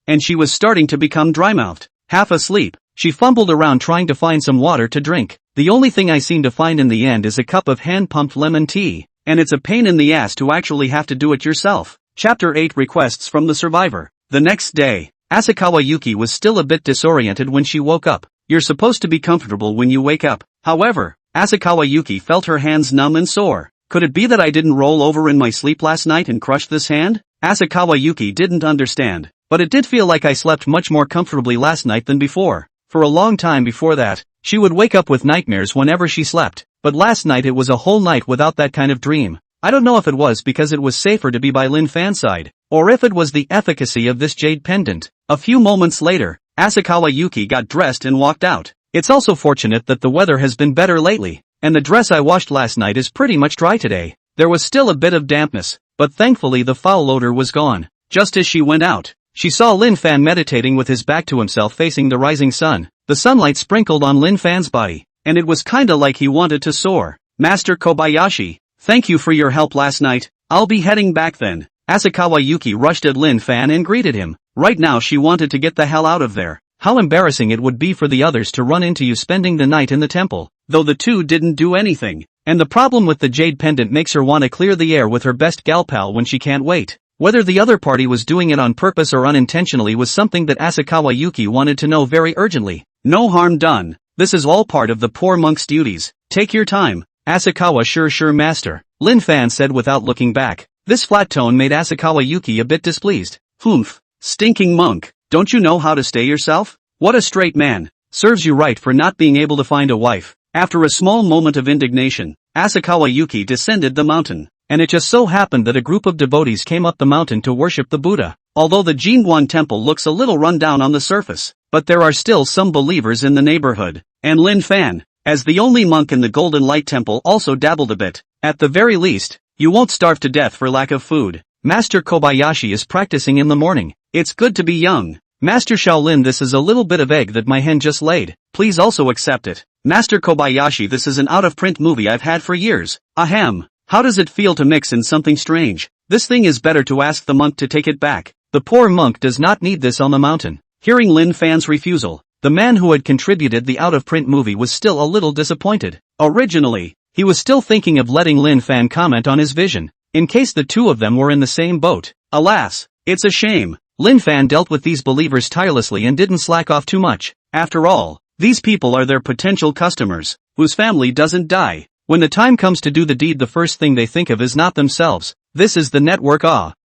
And she was starting to become dry-mouthed. Half asleep, she fumbled around trying to find some water to drink. The only thing I seem to find in the end is a cup of hand-pumped lemon tea, and it's a pain in the ass to actually have to do it yourself. Chapter 8 Requests from the Survivor. The next day, Asakawa Yuki was still a bit disoriented when she woke up. You're supposed to be comfortable when you wake up. However, Asakawa Yuki felt her hands numb and sore. Could it be that I didn't roll over in my sleep last night and crush this hand? Asakawa Yuki didn't understand, but it did feel like I slept much more comfortably last night than before. For a long time before that, she would wake up with nightmares whenever she slept, but last night it was a whole night without that kind of dream. I don't know if it was because it was safer to be by Lin Fan's side, or if it was the efficacy of this jade pendant. A few moments later, Asakawa Yuki got dressed and walked out. It's also fortunate that the weather has been better lately, and the dress I washed last night is pretty much dry today. There was still a bit of dampness, but thankfully the foul odor was gone. Just as she went out, she saw Lin Fan meditating with his back to himself facing the rising sun. The sunlight sprinkled on Lin Fan's body, and it was kinda like he wanted to soar. Master Kobayashi, thank you for your help last night. I'll be heading back then. Asakawa Yuki rushed at Lin Fan and greeted him. Right now she wanted to get the hell out of there. How embarrassing it would be for the others to run into you spending the night in the temple, though the two didn't do anything. And the problem with the jade pendant makes her want to clear the air with her best gal pal when she can't wait. Whether the other party was doing it on purpose or unintentionally was something that Asakawa Yuki wanted to know very urgently. No harm done. This is all part of the poor monk's duties. Take your time. Asakawa sure master, Lin Fan said without looking back. This flat tone made Asakawa Yuki a bit displeased. Humph. Stinking monk. Don't you know how to stay yourself? What a straight man. Serves you right for not being able to find a wife. After a small moment of indignation, Asakawa Yuki descended the mountain, and it just so happened that a group of devotees came up the mountain to worship the Buddha. Although the Jingguan temple looks a little run down on the surface, but there are still some believers in the neighborhood, and Lin Fan, as the only monk in the Golden Light Temple, also dabbled a bit. At the very least, you won't starve to death for lack of food. Master Kobayashi is practicing in the morning. It's good to be young. Master Shaolin, this is a little bit of egg that my hen just laid. Please also accept it. Master Kobayashi, this is an out-of-print movie I've had for years. Ahem. How does it feel to mix in something strange? This thing is better to ask the monk to take it back. The poor monk does not need this on the mountain. Hearing Lin Fan's refusal, the man who had contributed the out-of-print movie was still a little disappointed. Originally, he was still thinking of letting Lin Fan comment on his vision, in case the two of them were in the same boat. Alas, it's a shame. Lin Fan dealt with these believers tirelessly and didn't slack off too much. After all, these people are their potential customers, whose family doesn't die. When the time comes to do the deed, the first thing they think of is not themselves. This is the network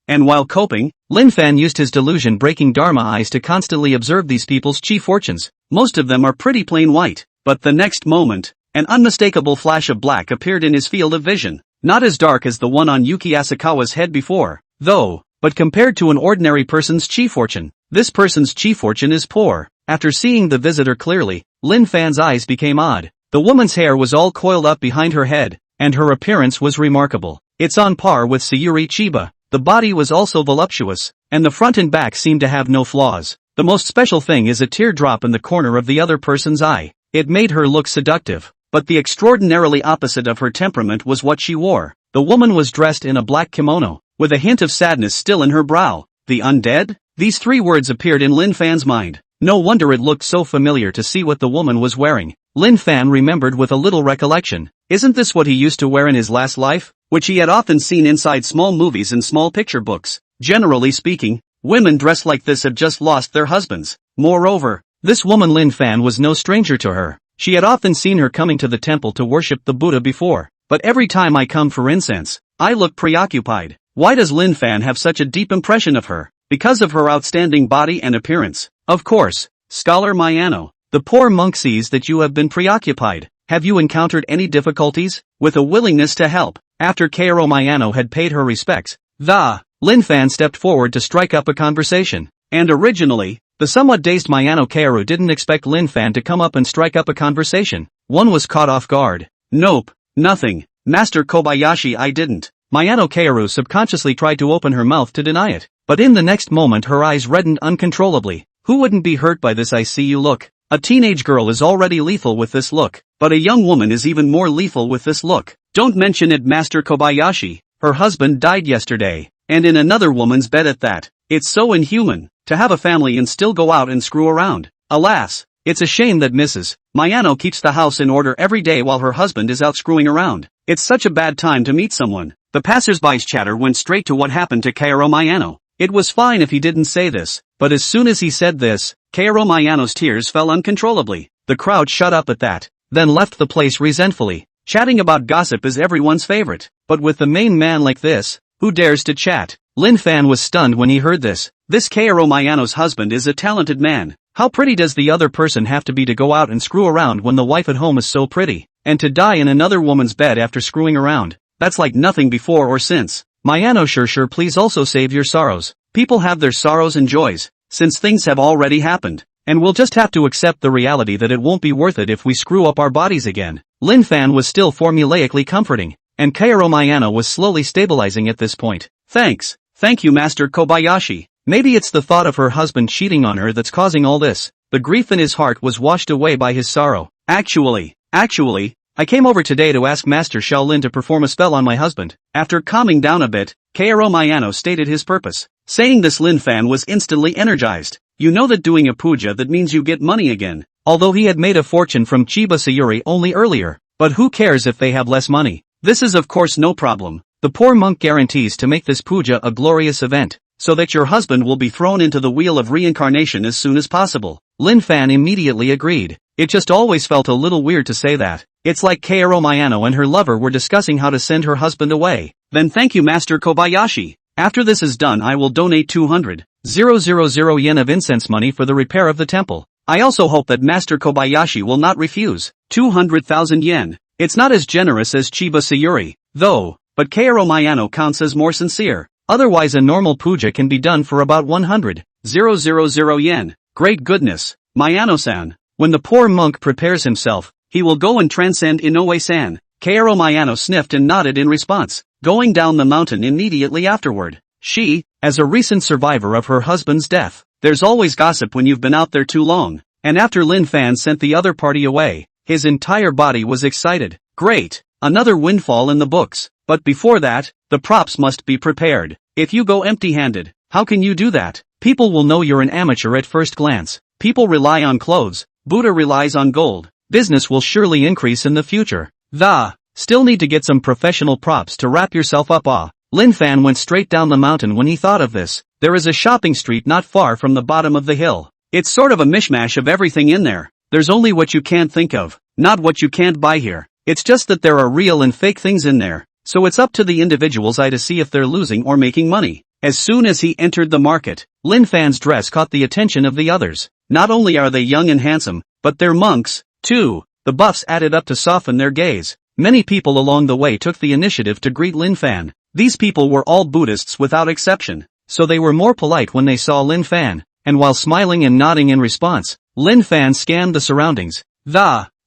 And while coping, Lin Fan used his delusion-breaking Dharma eyes to constantly observe these people's chi fortunes. Most of them are pretty plain white, but the next moment, an unmistakable flash of black appeared in his field of vision. Not as dark as the one on Yuki Asakawa's head before, though, but compared to an ordinary person's chi fortune, this person's chi fortune is poor. After seeing the visitor clearly, Lin Fan's eyes became odd. The woman's hair was all coiled up behind her head, and her appearance was remarkable. It's on par with Sayuri Chiba. The body was also voluptuous, and the front and back seemed to have no flaws. The most special thing is a teardrop in the corner of the other person's eye. It made her look seductive, but the extraordinarily opposite of her temperament was what she wore. The woman was dressed in a black kimono, with a hint of sadness still in her brow. The undead? These three words appeared in Lin Fan's mind. No wonder it looked so familiar to see what the woman was wearing. Lin Fan remembered with a little recollection. Isn't this what he used to wear in his last life? Which he had often seen inside small movies and small picture books. Generally speaking, women dressed like this have just lost their husbands. Moreover, this woman Lin Fan was no stranger to her. She had often seen her coming to the temple to worship the Buddha before. But every time I come for incense, I look preoccupied. Why does Lin Fan have such a deep impression of her? Because of her outstanding body and appearance. Of course, Scholar Mayano. The poor monk sees that you have been preoccupied. Have you encountered any difficulties? With a willingness to help. After Kaoru Mayano had paid her respects, Lin Fan stepped forward to strike up a conversation. And originally, the somewhat dazed Mayano Kaoru didn't expect Lin Fan to come up and strike up a conversation. One was caught off guard. Nope, nothing. Master Kobayashi, I didn't. Mayano Kaoru subconsciously tried to open her mouth to deny it, but in the next moment her eyes reddened uncontrollably. Who wouldn't be hurt by this I see you look? A teenage girl is already lethal with this look, but a young woman is even more lethal with this look. Don't mention it, Master Kobayashi. Her husband died yesterday. And in another woman's bed at that. It's so inhuman, to have a family and still go out and screw around. Alas, it's a shame that Mrs. Mayano keeps the house in order every day while her husband is out screwing around. It's such a bad time to meet someone. The passersby's chatter went straight to what happened to Kaoru Mayano. It was fine if he didn't say this, but as soon as he said this, Kaoru Mayano's tears fell uncontrollably. The crowd shut up at that, then left the place resentfully. Chatting about gossip is everyone's favorite, but with the main man like this, who dares to chat? Lin Fan was stunned when he heard this. This Kaoru Mayano's husband is a talented man. How pretty does the other person have to be to go out and screw around when the wife at home is so pretty? And to die in another woman's bed after screwing around? That's like nothing before or since. Mayano sure please also save your sorrows. People have their sorrows and joys, since things have already happened. And we'll just have to accept the reality that it won't be worth it if we screw up our bodies again. Lin Fan was still formulaically comforting, and Kaoru Mayano was slowly stabilizing at this point. Thank you Master Kobayashi. Maybe it's the thought of her husband cheating on her that's causing all this. The grief in his heart was washed away by his sorrow. Actually, I came over today to ask Master Shaolin to perform a spell on my husband. After calming down a bit, Kaoru Mayano stated his purpose. Saying this, Lin Fan was instantly energized. You know that doing a puja that means you get money again. Although he had made a fortune from Chiba Sayuri only earlier. But who cares if they have less money? This is of course no problem. The poor monk guarantees to make this puja a glorious event, so that your husband will be thrown into the wheel of reincarnation as soon as possible. Lin Fan immediately agreed. It just always felt a little weird to say that. It's like Kaoru Mayano and her lover were discussing how to send her husband away. Then thank you Master Kobayashi. After this is done I will donate 200,000 yen of incense money for the repair of the temple. I also hope that Master Kobayashi will not refuse. 200,000 yen. It's not as generous as Chiba Sayuri, though, but Kaoru Mayano counts as more sincere. Otherwise a normal puja can be done for about 100,000 yen. Great goodness, Mayano-san. When the poor monk prepares himself, he will go and transcend Inoue-san. Kaoru Mayano sniffed and nodded in response, going down the mountain immediately afterward. She, as a recent survivor of her husband's death, there's always gossip when you've been out there too long. And after Lin Fan sent the other party away, his entire body was excited. Great, another windfall in the books. But before that, the props must be prepared. If you go empty-handed, how can you do that? People will know you're an amateur at first glance. People rely on clothes. Buddha relies on gold. Business will surely increase in the future. Still need to get some professional props to wrap yourself up. Lin Fan went straight down the mountain when he thought of this. There is a shopping street not far from the bottom of the hill. It's sort of a mishmash of everything in there. There's only what you can't think of, not what you can't buy here. It's just that there are real and fake things in there. So it's up to the individual's eye to see if they're losing or making money. As soon as he entered the market, Lin Fan's dress caught the attention of the others. Not only are they young and handsome, but they're monks, too. The buffs added up to soften their gaze. Many people along the way took the initiative to greet Lin Fan. These people were all Buddhists without exception, so they were more polite when they saw Lin Fan, and while smiling and nodding in response, Lin Fan scanned the surroundings.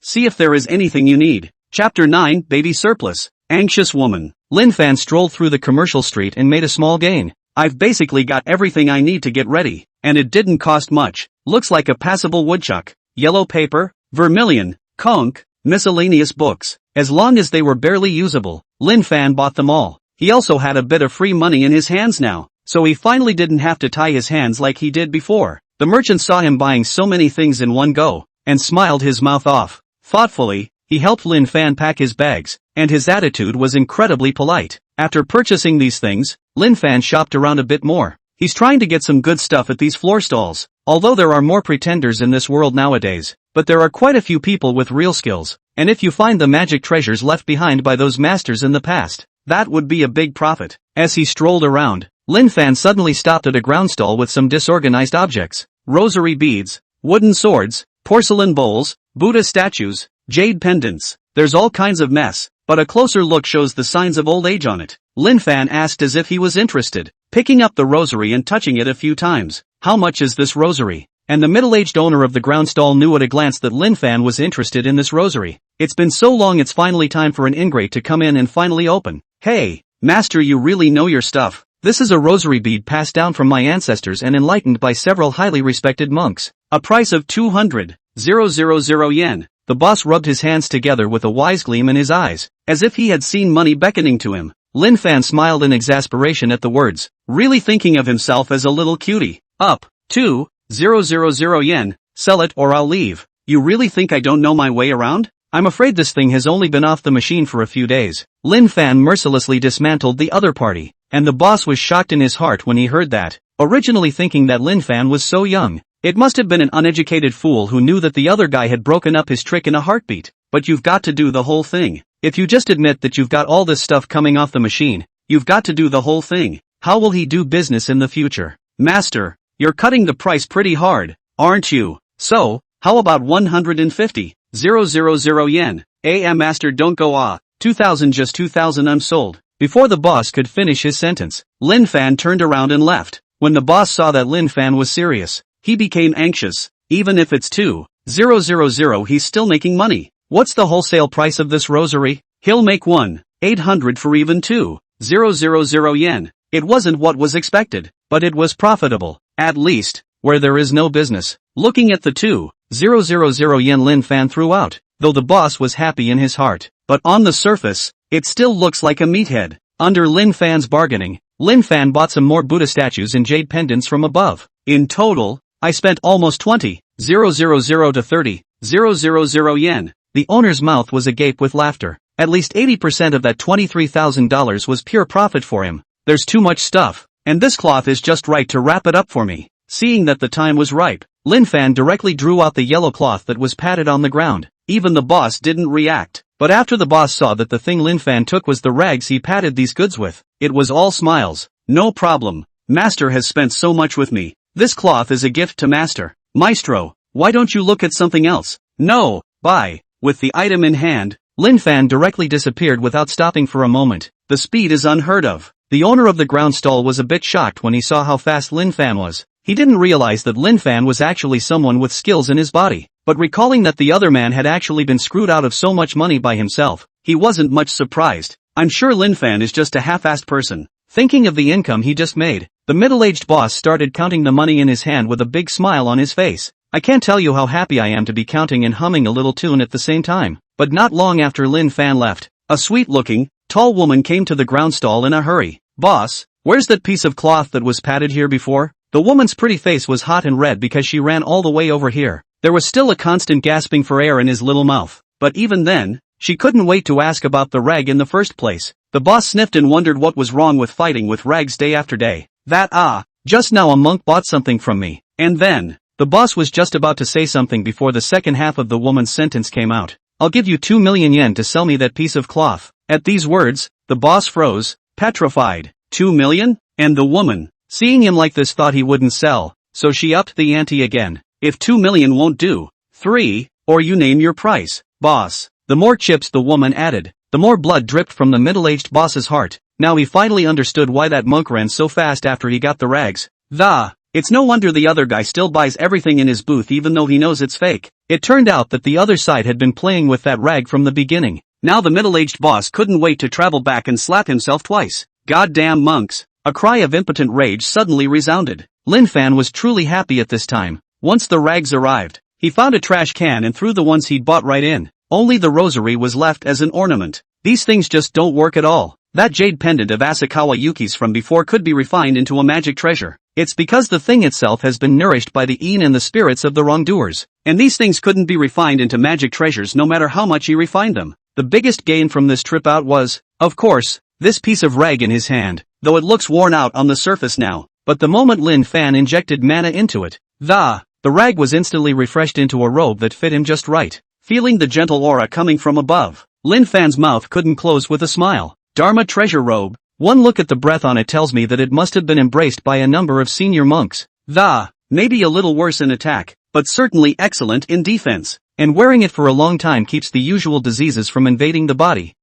See if there is anything you need. Chapter 9, Baby Surplus. Anxious woman. Lin Fan strolled through the commercial street and made a small gain. I've basically got everything I need to get ready, and it didn't cost much. Looks like a passable woodchuck. Yellow paper, vermilion, conch, miscellaneous books. As long as they were barely usable, Lin Fan bought them all. He also had a bit of free money in his hands now, so he finally didn't have to tie his hands like he did before. The merchant saw him buying so many things in one go, and smiled his mouth off. Thoughtfully, he helped Lin Fan pack his bags, and his attitude was incredibly polite. After purchasing these things, Lin Fan shopped around a bit more. He's trying to get some good stuff at these floor stalls, although there are more pretenders in this world nowadays, but there are quite a few people with real skills, and if you find the magic treasures left behind by those masters in the past, that would be a big profit. As he strolled around, Lin Fan suddenly stopped at a ground stall with some disorganized objects. Rosary beads, wooden swords, porcelain bowls, Buddha statues, jade pendants. There's all kinds of mess, but a closer look shows the signs of old age on it. Lin Fan asked as if he was interested, picking up the rosary and touching it a few times. How much is this rosary? And the middle-aged owner of the ground stall knew at a glance that Lin Fan was interested in this rosary. It's been so long, it's finally time for an ingrate to come in and finally open. Hey, master, you really know your stuff. This is a rosary bead passed down from my ancestors and enlightened by several highly respected monks. A price of 200,000 yen. The boss rubbed his hands together with a wise gleam in his eyes, as if he had seen money beckoning to him. Lin Fan smiled in exasperation at the words, really thinking of himself as a little cutie. Up. 2,000 yen, sell it or I'll leave. You really think I don't know my way around? I'm afraid this thing has only been off the machine for a few days. Lin Fan mercilessly dismantled the other party, and the boss was shocked in his heart when he heard that, originally thinking that Lin Fan was so young. It must have been an uneducated fool who knew that the other guy had broken up his trick in a heartbeat. But you've got to do the whole thing. If you just admit that you've got all this stuff coming off the machine, you've got to do the whole thing. How will he do business in the future? Master, you're cutting the price pretty hard, aren't you? So, how about 150,000 yen? Master, don't go 2,000, just 2,000, I'm sold. Before the boss could finish his sentence, Lin Fan turned around and left. When the boss saw that Lin Fan was serious, he became anxious. Even if it's 2,000, he's still making money. What's the wholesale price of this rosary? He'll make 1,800 for even 2,000 yen. It wasn't what was expected, but it was profitable, at least, where there is no business. Looking at the 2,000 yen Lin Fan threw out, though the boss was happy in his heart, but on the surface, it still looks like a meathead. Under Lin Fan's bargaining, Lin Fan bought some more Buddha statues and jade pendants from above. In total, I spent almost 20,000 to 30,000 yen. The owner's mouth was agape with laughter. At least 80% of that $23,000 was pure profit for him. There's too much stuff, and this cloth is just right to wrap it up for me. Seeing that the time was ripe, Lin Fan directly drew out the yellow cloth that was patted on the ground. Even the boss didn't react. But after the boss saw that the thing Lin Fan took was the rags he patted these goods with, it was all smiles. No problem. Master has spent so much with me. This cloth is a gift to Master. Maestro, why don't you look at something else? No, bye. With the item in hand, Lin Fan directly disappeared without stopping for a moment. The speed is unheard of. The owner of the ground stall was a bit shocked when he saw how fast Lin Fan was. He didn't realize that Lin Fan was actually someone with skills in his body, but recalling that the other man had actually been screwed out of so much money by himself, he wasn't much surprised. I'm sure Lin Fan is just a half-assed person. Thinking of the income he just made, the middle-aged boss started counting the money in his hand with a big smile on his face. I can't tell you how happy I am to be counting and humming a little tune at the same time. But not long after Lin Fan left, a sweet-looking, tall woman came to the ground stall in a hurry. Boss, where's that piece of cloth that was patted here before? The woman's pretty face was hot and red because she ran all the way over here. There was still a constant gasping for air in his little mouth. But even then, she couldn't wait to ask about the rag in the first place. The boss sniffed and wondered what was wrong with fighting with rags day after day. Just now a monk bought something from me. And then, the boss was just about to say something before the second half of the woman's sentence came out. I'll give you 2 million yen to sell me that piece of cloth. At these words, the boss froze, petrified. 2 million? And the woman, seeing him like this, thought he wouldn't sell, so she upped the ante again. If 2 million won't do, 3, or you name your price, boss. The more chips the woman added, the more blood dripped from the middle-aged boss's heart. Now he finally understood why that monk ran so fast after he got the rags. It's no wonder the other guy still buys everything in his booth even though he knows it's fake. It turned out that the other side had been playing with that rag from the beginning. Now the middle-aged boss couldn't wait to travel back and slap himself twice. Goddamn monks. A cry of impotent rage suddenly resounded. Lin Fan was truly happy at this time. Once the rags arrived, he found a trash can and threw the ones he'd bought right in. Only the rosary was left as an ornament. These things just don't work at all. That jade pendant of Asakawa Yuki's from before could be refined into a magic treasure. It's because the thing itself has been nourished by the een and the spirits of the wrongdoers. And these things couldn't be refined into magic treasures no matter how much he refined them. The biggest gain from this trip out was, of course, this piece of rag in his hand, though it looks worn out on the surface now. But the moment Lin Fan injected mana into it, the rag was instantly refreshed into a robe that fit him just right. Feeling the gentle aura coming from above, Lin Fan's mouth couldn't close with a smile. Dharma treasure robe. One look at the breath on it tells me that it must have been embraced by a number of senior monks. Maybe a little worse in attack, but certainly excellent in defense. And wearing it for a long time keeps the usual diseases from invading the body.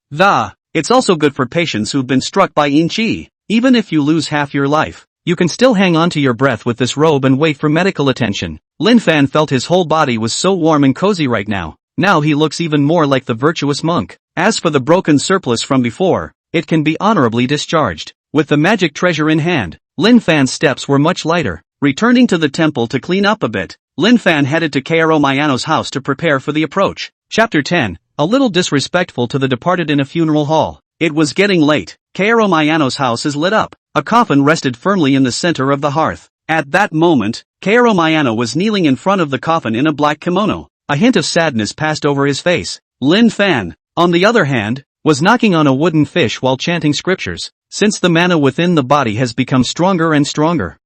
It's also good for patients who've been struck by yin chi. Even if you lose half your life, you can still hang on to your breath with this robe and wait for medical attention. Lin Fan felt his whole body was so warm and cozy right now. Now he looks even more like the virtuous monk. As for the broken surplus from before, it can be honorably discharged. With the magic treasure in hand, Lin Fan's steps were much lighter. Returning to the temple to clean up a bit, Lin Fan headed to Kaoru Mayano's house to prepare for the approach. Chapter 10, a little disrespectful to the departed in a funeral hall. It was getting late. Kaoru Mayano's house is lit up. A coffin rested firmly in the center of the hearth. At that moment, Kaoru Mayano was kneeling in front of the coffin in a black kimono. A hint of sadness passed over his face. Lin Fan, on the other hand, was knocking on a wooden fish while chanting scriptures. Since the mana within the body has become stronger and stronger,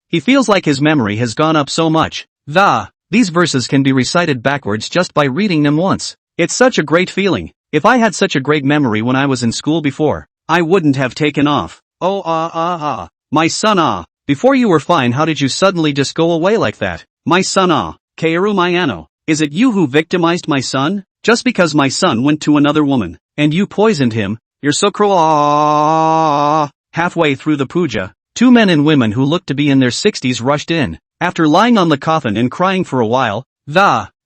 he feels like his memory has gone up so much. These verses can be recited backwards just by reading them once. It's such a great feeling. If I had such a great memory when I was in school before, I wouldn't have taken off. My son Before you were fine, how did you suddenly just go away like that? My son Kaoru Mayano, is it you who victimized my son? Just because my son went to another woman, and you poisoned him, you're so cruel. Halfway through the puja, two men and women who looked to be in their 60s rushed in. After lying on the coffin and crying for a while,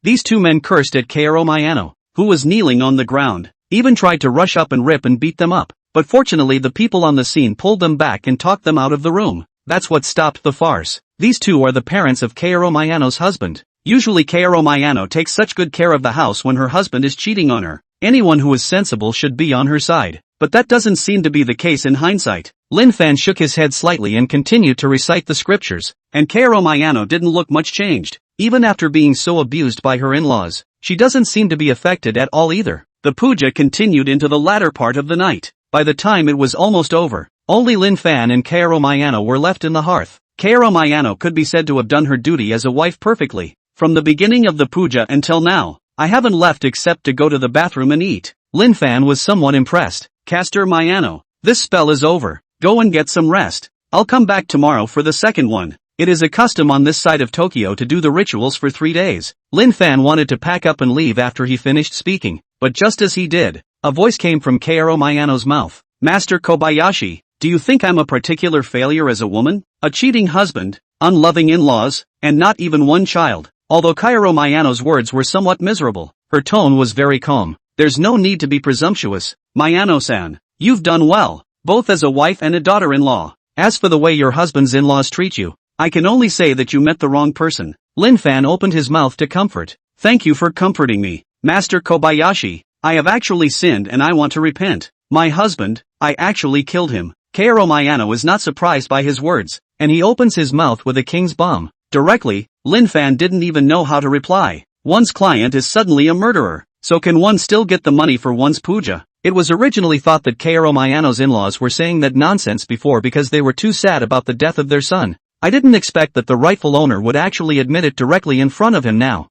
these two men cursed at Kaoru Mayano, who was kneeling on the ground, even tried to rush up and rip and beat them up. But fortunately the people on the scene pulled them back and talked them out of the room. That's what stopped the farce. These two are the parents of Kaoru Mayano's husband. Usually Kaoru Mayano takes such good care of the house when her husband is cheating on her. Anyone who is sensible should be on her side. But that doesn't seem to be the case in hindsight. Lin Fan shook his head slightly and continued to recite the scriptures, and Kaoru Mayano didn't look much changed. Even after being so abused by her in-laws, she doesn't seem to be affected at all either. The puja continued into the latter part of the night. By the time it was almost over, only Lin Fan and Kaoru Mayano were left in the hearth. Kaoru Mayano could be said to have done her duty as a wife perfectly. From the beginning of the puja until now, I haven't left except to go to the bathroom and eat. Lin Fan was somewhat impressed. Caster Mayano, this spell is over. Go and get some rest. I'll come back tomorrow for the second one. It is a custom on this side of Tokyo to do the rituals for 3 days. Lin Fan wanted to pack up and leave after he finished speaking, but just as he did, a voice came from Kaoru Mayano's mouth. Master Kobayashi, do you think I'm a particular failure as a woman? A cheating husband, unloving in-laws, and not even one child? Although Kaoru Mayano's words were somewhat miserable, her tone was very calm. There's no need to be presumptuous, Mayano-san. You've done well, both as a wife and a daughter-in-law. As for the way your husband's in-laws treat you, I can only say that you met the wrong person. Lin Fan opened his mouth to comfort. Thank you for comforting me, Master Kobayashi. I have actually sinned and I want to repent. My husband, I actually killed him. Kaoru Mayano is not surprised by his words, and he opens his mouth with a king's bomb. Directly, Lin Fan didn't even know how to reply. One's client is suddenly a murderer, so can one still get the money for one's puja? It was originally thought that Kaoru Mayano's in-laws were saying that nonsense before because they were too sad about the death of their son. I didn't expect that the rightful owner would actually admit it directly in front of him now.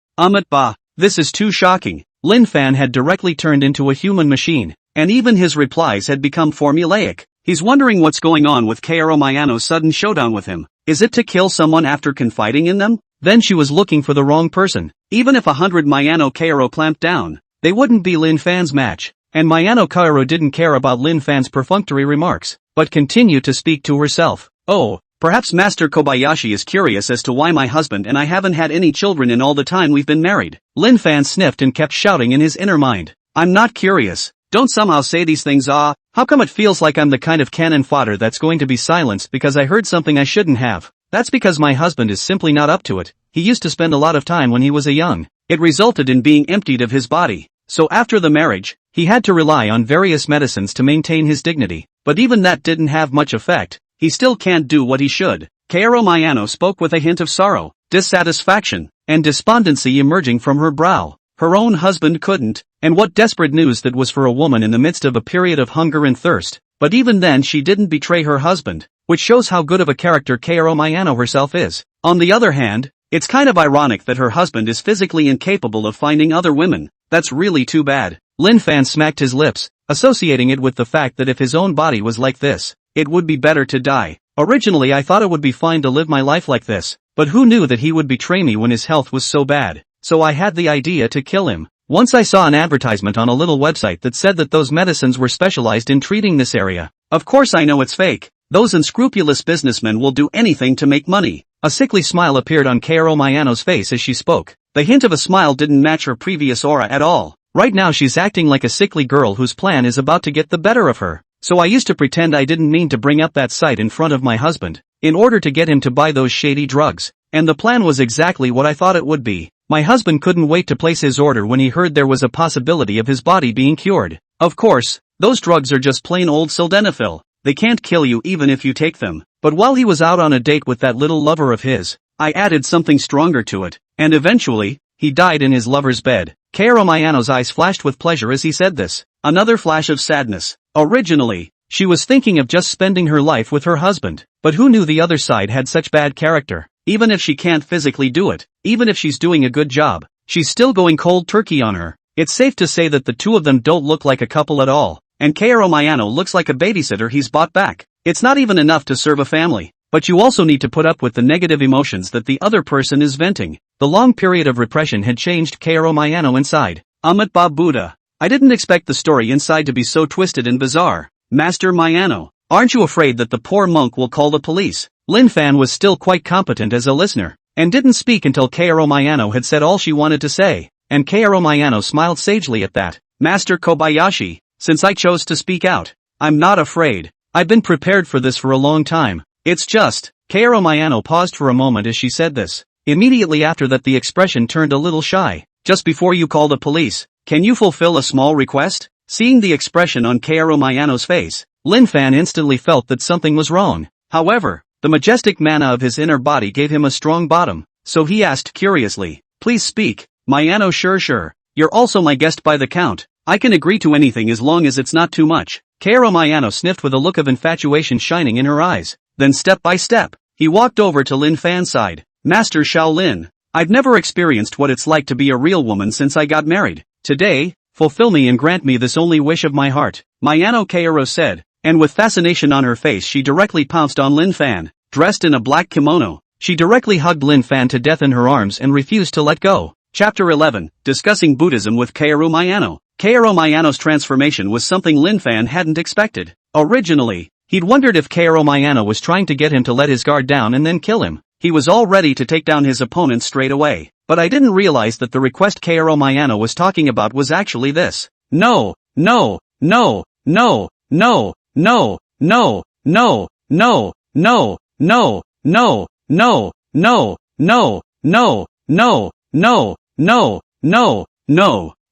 This is too shocking. Lin Fan had directly turned into a human machine, and even his replies had become formulaic. He's wondering what's going on with Kaoru Mayano's sudden showdown with him. Is it to kill someone after confiding in them? Then she was looking for the wrong person. Even if 100 Mayano Kaoru clamped down, they wouldn't be Lin Fan's match. And Mayano Kaoru didn't care about Lin Fan's perfunctory remarks, but continued to speak to herself. Oh, perhaps Master Kobayashi is curious as to why my husband and I haven't had any children in all the time we've been married. Lin Fan sniffed and kept shouting in his inner mind. I'm not curious. Don't somehow say these things. How come it feels like I'm the kind of cannon fodder that's going to be silenced because I heard something I shouldn't have? That's because my husband is simply not up to it. He used to spend a lot of time when he was a young. It resulted in being emptied of his body. So after the marriage, he had to rely on various medicines to maintain his dignity. But even that didn't have much effect. He still can't do what he should. Kaoru Mayano spoke with a hint of sorrow, dissatisfaction, and despondency emerging from her brow. Her own husband couldn't, and what desperate news that was for a woman in the midst of a period of hunger and thirst. But even then she didn't betray her husband, which shows how good of a character Kaoru Mayano herself is. On the other hand, it's kind of ironic that her husband is physically incapable of finding other women. That's really too bad. Lin Fan smacked his lips, associating it with the fact that if his own body was like this, it would be better to die. Originally I thought it would be fine to live my life like this, but who knew that he would betray me when his health was so bad? So I had the idea to kill him. Once I saw an advertisement on a little website that said that those medicines were specialized in treating this area. Of course I know it's fake. Those unscrupulous businessmen will do anything to make money. A sickly smile appeared on Kaoru Mayano's face as she spoke. The hint of a smile didn't match her previous aura at all. Right now she's acting like a sickly girl whose plan is about to get the better of her. So I used to pretend I didn't mean to bring up that sight in front of my husband, in order to get him to buy those shady drugs. And the plan was exactly what I thought it would be. My husband couldn't wait to place his order when he heard there was a possibility of his body being cured. Of course, Those drugs are just plain old sildenafil. They can't kill you even if you take them. But while he was out on a date with that little lover of his, I added something stronger to it, and eventually, he died in his lover's bed. Kaoru Mayano's eyes flashed with pleasure as he said this. Another flash of sadness. Originally, she was thinking of just spending her life with her husband, but who knew the other side had such bad character? Even if she can't physically do it, even if she's doing a good job, she's still going cold turkey on her. It's safe to say that the two of them don't look like a couple at all, and Kaoru Mayano looks like a babysitter he's bought back. It's not even enough to serve a family, but you also need to put up with the negative emotions that the other person is venting. The long period of repression had changed Kaoru Mayano inside. Amit Ba Buddha. I didn't expect the story inside to be so twisted and bizarre. Master Mayano, aren't you afraid that the poor monk will call the police? Lin Fan was still quite competent as a listener, and didn't speak until Kaoru Mayano had said all she wanted to say, and Kaoru Mayano smiled sagely at that. Master Kobayashi, since I chose to speak out, I'm not afraid. I've been prepared for this for a long time. It's just, Kaoru Mayano paused for a moment as she said this. Immediately after that the expression turned a little shy. Just before you call the police, can you fulfill a small request? Seeing the expression on Kaoru Mayano's face, Lin Fan instantly felt that something was wrong. However, the majestic mana of his inner body gave him a strong bottom, so he asked curiously, please speak. Mayano sure. You're also my guest by the count. I can agree to anything as long as it's not too much. Kaoru Mayano sniffed with a look of infatuation shining in her eyes. Then step by step, he walked over to Lin Fan's side. Master Shaolin, I've never experienced what it's like to be a real woman since I got married. Today, fulfill me and grant me this only wish of my heart. Mayano Kaoru said, and with fascination on her face she directly pounced on Lin Fan. Dressed in a black kimono, she directly hugged Lin Fan to death in her arms and refused to let go. Chapter 11, Discussing Buddhism with Kaoru Mayano. Kaoru Mayano's transformation was something Lin Fan hadn't expected. Originally, he'd wondered if Kaoru Mayano was trying to get him to let his guard down and then kill him. He was all ready to take down his opponent straight away. But I didn't realize that the request Kaoru Mayano was talking about was actually this. No.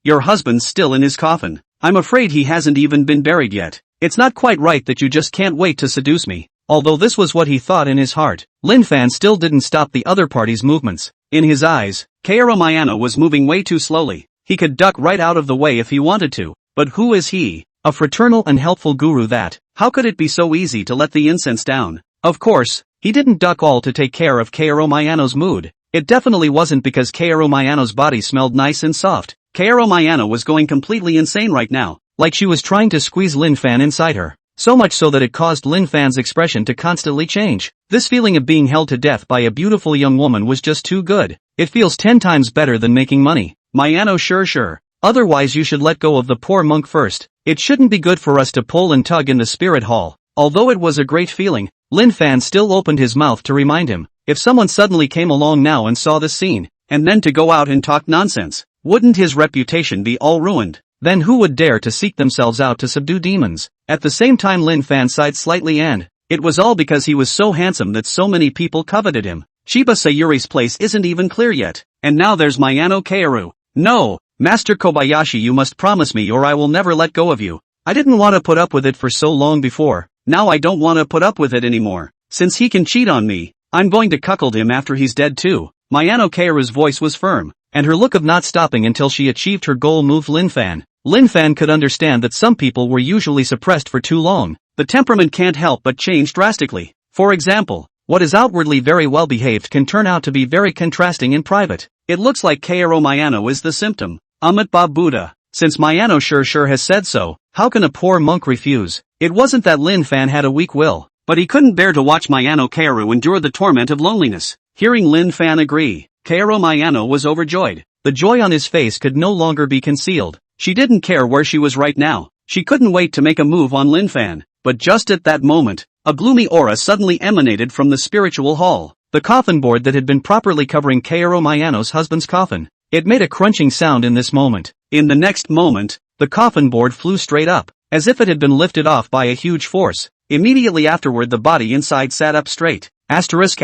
Your husband's still in his coffin. I'm afraid he hasn't even been buried yet. It's not quite right that you just can't wait to seduce me. Although this was what he thought in his heart, Lin Fan still didn't stop the other party's movements. In his eyes, Kaoru Mayano was moving way too slowly. He could duck right out of the way if he wanted to. But who is he? A fraternal and helpful guru that. How could it be so easy to let the incense down? Of course, he didn't duck all to take care of Kaoru Mayano's mood. It definitely wasn't because Kaoru Mayano's body smelled nice and soft. Kaoru Mayano was going completely insane right now, like she was trying to squeeze Lin Fan inside her. So much so that it caused Lin Fan's expression to constantly change. This feeling of being held to death by a beautiful young woman was just too good. It feels 10 times better than making money. Mayano sure. Otherwise you should let go of the poor monk first. It shouldn't be good for us to pull and tug in the spirit hall. Although it was a great feeling, Lin Fan still opened his mouth to remind him. If someone suddenly came along now and saw this scene, and then to go out and talk nonsense, wouldn't his reputation be all ruined? Then who would dare to seek themselves out to subdue demons? At the same time Lin Fan sighed slightly and, it was all because he was so handsome that so many people coveted him. Shiba Sayuri's place isn't even clear yet, and now there's Mayano Kaoru. No, Master Kobayashi, you must promise me or I will never let go of you. I didn't want to put up with it for so long before, now I don't want to put up with it anymore. Since he can cheat on me, I'm going to cuckold him after he's dead too. Mayano Kaoru's voice was firm, and her look of not stopping until she achieved her goal moved Lin Fan. Lin Fan could understand that some people were usually suppressed for too long. The temperament can't help but change drastically. For example, what is outwardly very well behaved can turn out to be very contrasting in private. It looks like Kaoru Mayano is the symptom. Amit Ba Buddha. Since Mayano sure has said so, how can a poor monk refuse? It wasn't that Lin Fan had a weak will, but he couldn't bear to watch Mayano Kaoru endure the torment of loneliness. Hearing Lin Fan agree, Kaoru Mayano was overjoyed. The joy on his face could no longer be concealed. She didn't care where she was right now. She couldn't wait to make a move on Lin Fan. But just at that moment, a gloomy aura suddenly emanated from the spiritual hall. The coffin board that had been properly covering Kaoru Mayano's husband's coffin. It made a crunching sound in this moment. In the next moment, the coffin board flew straight up, as if it had been lifted off by a huge force. Immediately afterward the body inside sat up straight. Asterisk.